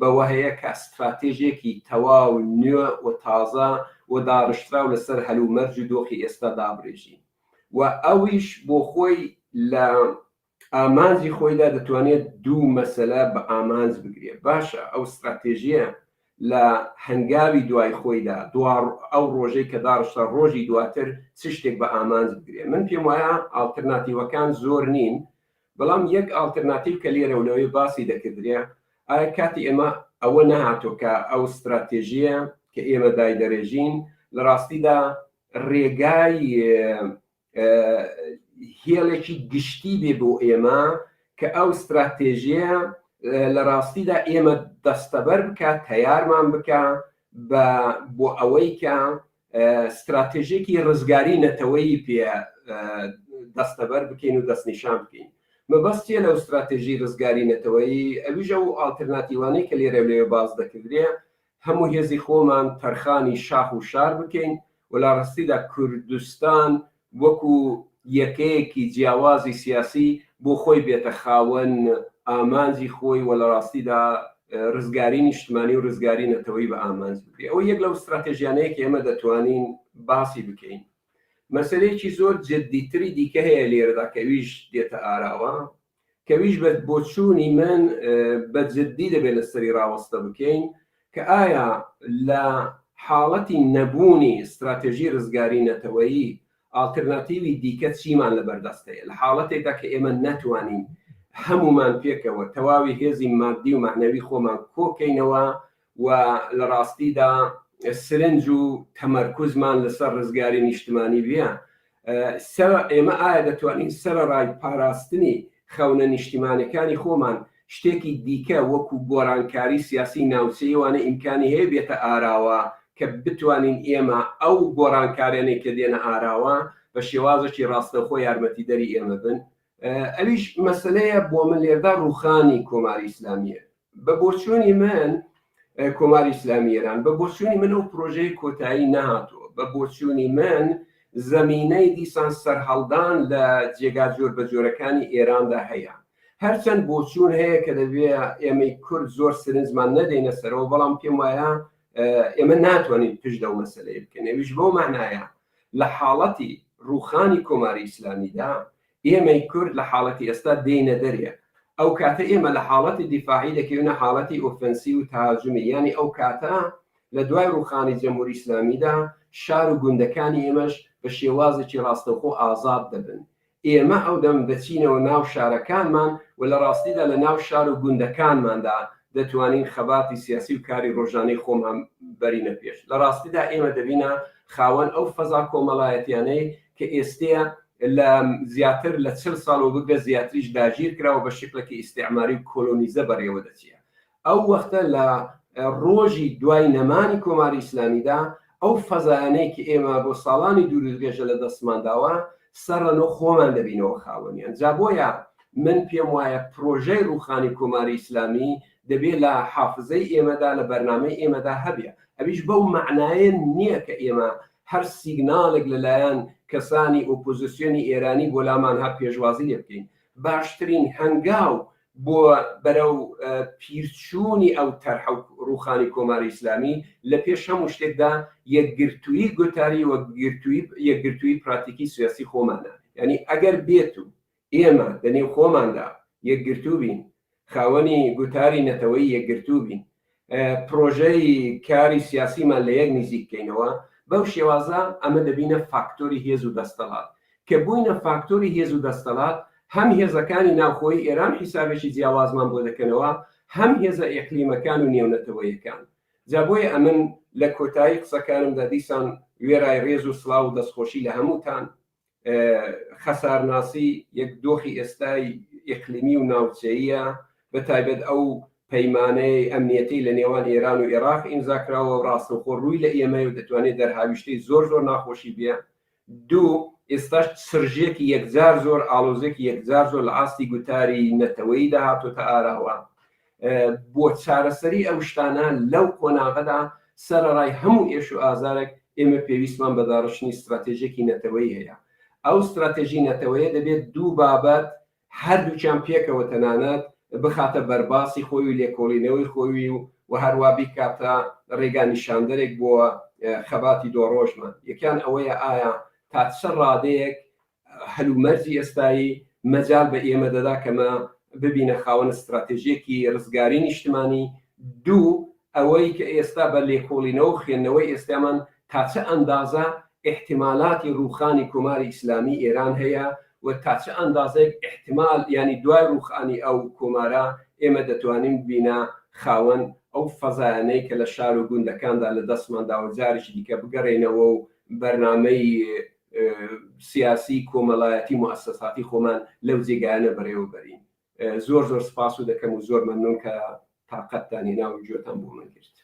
بەوە هەیە کە استراتێژێکی تەواو نوێ و تازە و داڕشتراو لەسەر هەلومەرج و دۆخی ئێستا دابڕێژین و ئەویش بۆ خۆی لە ئامانجی خۆیدا دەتوانێت دوو مەسەلە بە ئامانج بگرێت باشە ئەو استراتێژیە لە هەنگاوی دوای خۆیدا ئەو ڕۆژەی کە داڕشتە ڕۆژی دواتر چ شتێک بە ئامانج بگرێت من پێم وایە ئالتەرناتیڤەکان زۆر نین بەڵام یەک ئالتەرناتیڤ کە لێرە و لەوەی باسی دەکردرێ ئایا کاتی ئێمە ئەوە نەهاتۆ کە ئەو استراتێژیە کە ئێمە دایدەرێژین لە ڕاستیدا ڕێگای هێڵێکی گشتی بێ بۆ ئێمە کە ئەو استراتێژیە لە ڕاستیدا ئێمە دەستەبەر بکات تەیارمان بکە بۆ ئەوەی کە استراتێژێکی ڕزگاری نەتەوەی پێ دەستەبەر بکەین و دەستنیشان بکەین مەبەستیە لەو استراتێژی ڕزگاری نەتەوەی ئەویژە و ئالتەرناتیڤانەی کە لێرە لێ باز دەکردرێ هەموو هێزی خۆمان تەرخانی شاخ و شار بکەین و لە ڕاستیدا کوردستان وەکو یەکەیەکی جیاوازی سیاسی بۆ خۆی بێتە خاوەن ئامانجی خۆی و لە ڕاستیدا ڕزگاری نیشتمانی و ڕزگاری نەتەوەی بە ئامانج بکرێت ئەوە یەک لەو استراتێژیانەیە کە ئێمە دەتوانین باسی بکەین مەسەلەیەکی زۆر جددیتری دیکە هەیە لێرەدا کەویش دێتە ئاراوە کەویش بە بۆچوونی من بە جددی دەبێت لەسەری ڕاوەستە بکەین کە ئایا لە حاڵەتی نەبوونی استراتێژی ڕزگاری نەتەوەیی ئالتەرناتیوی دیکە چیمان لەبەردەستەیە لە حاڵەتێکدا کە ئێمە نەتوانین هەمومان پێکەوە تەواوی هێزی مادی و معنەوی خۆمان کۆکەینەوە و لە ڕاستیدا سرنج و تەمەرکوزمان لەسەر ڕزگاری نیشتمانی بێ ئێمە ئایا دەتوانین سەرڕای پاراستنی خەونە نیشتیمانەکانی خۆمان شتێکی دیکە وەکو گۆڕانکاری سیاسی ناوچەیەوانە ئیمکانی هەیە بێتە ئاراوە کە بتوانین ئێمە ئەو گۆڕانکارێنێک کە دێنە ئاراوە بە شێوازێکی ڕاستەخۆ یارمەتی دەری ئێمە بن ئەویش مەسلەیە بۆ من لێردا ڕوخانی کۆماری ئیسلامیە بە بۆچوونی من کۆماری ئیسلامی ئێران بە بۆچوونی من ئەو پرۆژەی کۆتایی نەهاتووە بە بۆچوونی من زەمینەی دیسان سەرهەڵدان لە جێگا جۆر بە جۆرەکانی ئێراندا هەیە هەرچەند بۆچوون هەیە کە دەبێت ئێمەی کورد زۆر سرنجمان نەدەینە سەرەوە بەڵام پێم وایە ئێمە ناتوانین پشت ئەو مەسەلەیە بکەین ئەویش بۆ معنایە لە حاڵەتی ڕوخانی کۆماری ئیسلامیدا ئێمەی کورد لە حاڵەتی ئێستا دێنە دەرێ ئەو کاتە ئێمە لە حاڵەتی دیفاعی دەکەونە حاڵەتی ئۆفەنسی و تاهاجمی یعنی ئەو کاتە لە دوای ڕوخانی جەمهوری ئیسلامیدا شار و گوندەکانی ئێمەش بە شێوازێکی ڕاستەوخۆ ئازاد دەبن ئێمە ئەو دەم دەچینەوە ناو شارەکانمان و لە ڕاستیدا لە ناو شار و گوندەکانماندا دەتوانین خەباتی سیاسی و کاری ڕۆژانەی خۆمان بەرینە پێش لە ڕاستیدا ئێمە دەبینە خاوەن ئەو فەزا کۆمەڵایەتیانەی کە ئێستەیە لە زیاتر لە 40 ساڵ و بگە زیاتریش داگیر کراوە بە شکلێکی ئیسیعماری و کۆلۆنیزە بەڕێوە دەچێت ئەو وەختە لە ڕۆژی دوای نەمانی کۆماری ئیسلامیدا ئەو فەزایانەی کە ئێمە بۆ ساڵانی دوورگێژە لە دەستمانداوە سەرڕەنۆ خۆمان دەبینەوە خاوەنیان جا بۆیە من پێم وایە پرۆژەی ڕوخانی کۆماری ئیسلامی دەبێت لە حافزەی ئێمەدا لە بەرنامەی ئێمەدا هەبێ ئەویش بەو معنایە نییە کە ئێمە هەر سیگنالێک لەلایەن کەسانی ئۆپۆزیسیۆنی ئێرانی بۆ لامان هەر پێشوازی لێ بکەین باشترین هەنگاو بۆ بەرەو پیرچوونی ئەو تەرحە ڕوخانی کۆماری ئیسلامی لە پێش هەموو شتێکدا یەکگرتووی گوتاری و یەکگرتووی پراتیکی سیاسی خۆمانە یعنی ئەگەر بێت و ئێمە دەنێو خۆماندا یەکگرتوو بین خاوەنی گوتاری نەتەوەی یەکگرتوو بین پرۆژەی کاری سیاسیمان لە یەک نزیک بکەینەوە بەو شێوازە ئەمە دەبینە فاکتۆری هێز و دەستەڵات کە بووینە فاکتۆری هێز و دەستەڵات هەم هێزەکانی ناوخۆی ئێران حیسابێکی جیاوازمان بۆ دەکەنەوە هەم هێزە ئیقلیمەکان و نێونەتەوەیەکان جا بۆیە ئەمن لە کۆتایی قسەکانمدا دیسان وێرای ڕێز و سڵاو و دەستخۆشی لە هەمووتان خەسارناسی یەک دۆخی ئێستای ئیقلیمی و ناوچەیە بە تایبەت ئەو پەیمانەی ئەمنیەتی لە نێوان ئێران و عێراق ئیمزاکراوە و ڕاستەوخۆ ڕووی لە ئێمە و دەتوانێت دەرهاویشتەی زۆر ناخۆشی بێ دوو ئێستا سرژێکی یەکجار زۆر ئاڵۆزێکی یەکجار زۆر لە ئاستی گوتاری نەتەوەی داهاتۆتە ئاراوە بۆ چارەسەری ئەو شتانە لەو قۆناغەدا سەرەڕای هەموو ئێش و ئازارێک ئێمە پێویستمان بە داڕشتنی استراتێژێکی نەتەوەی هەیە. ئەو استراتێژی نەتەوەیە دەبێت دوو بابەت هەردووچیان پێکەوە تەنانەت بخاتە بەرباسی خۆی و لێکۆڵینەوەی خۆی و هەروە بیکاتە ڕێگا نیشاندەرێک بۆ خەباتی دۆڕۆژمان. یەکیان ئەوەیە ئایا تا چە ڕادەیەک هەلومەرجی ئێستایی مەجال بە ئێمە دەدا کەمە ببینە خاوەن استراتێژیەکی ڕزگاری نیشتمانی. دوو ئەوەی کە ئێستا بە لێکۆڵینەوە و خوێندنەوەی ئێستامان تا چە ئەندازە احتیمالاتی ڕوخانی کۆماری ئیسلامی ئێران هەیە و تا چە ئەندازێک احتیمال ینی دوای ڕوخانی ئەو کۆمارە ئێمە دەتوانین ببینە خاوەن ئەو فەزایانەی کە لە شار و گوندەکاندا لە دەستماندا و جارێکی دیکە بگەڕێنەوە و بەرنامەی سیاسی کۆمەڵایەتی موسساتی خۆمان لەو جێگایانە بەڕێوەبەرین. زۆر زۆر سپاس و دەکەم و زۆر مەمنون کە تااقەتتانی ناو گوێتان بۆ من کرد.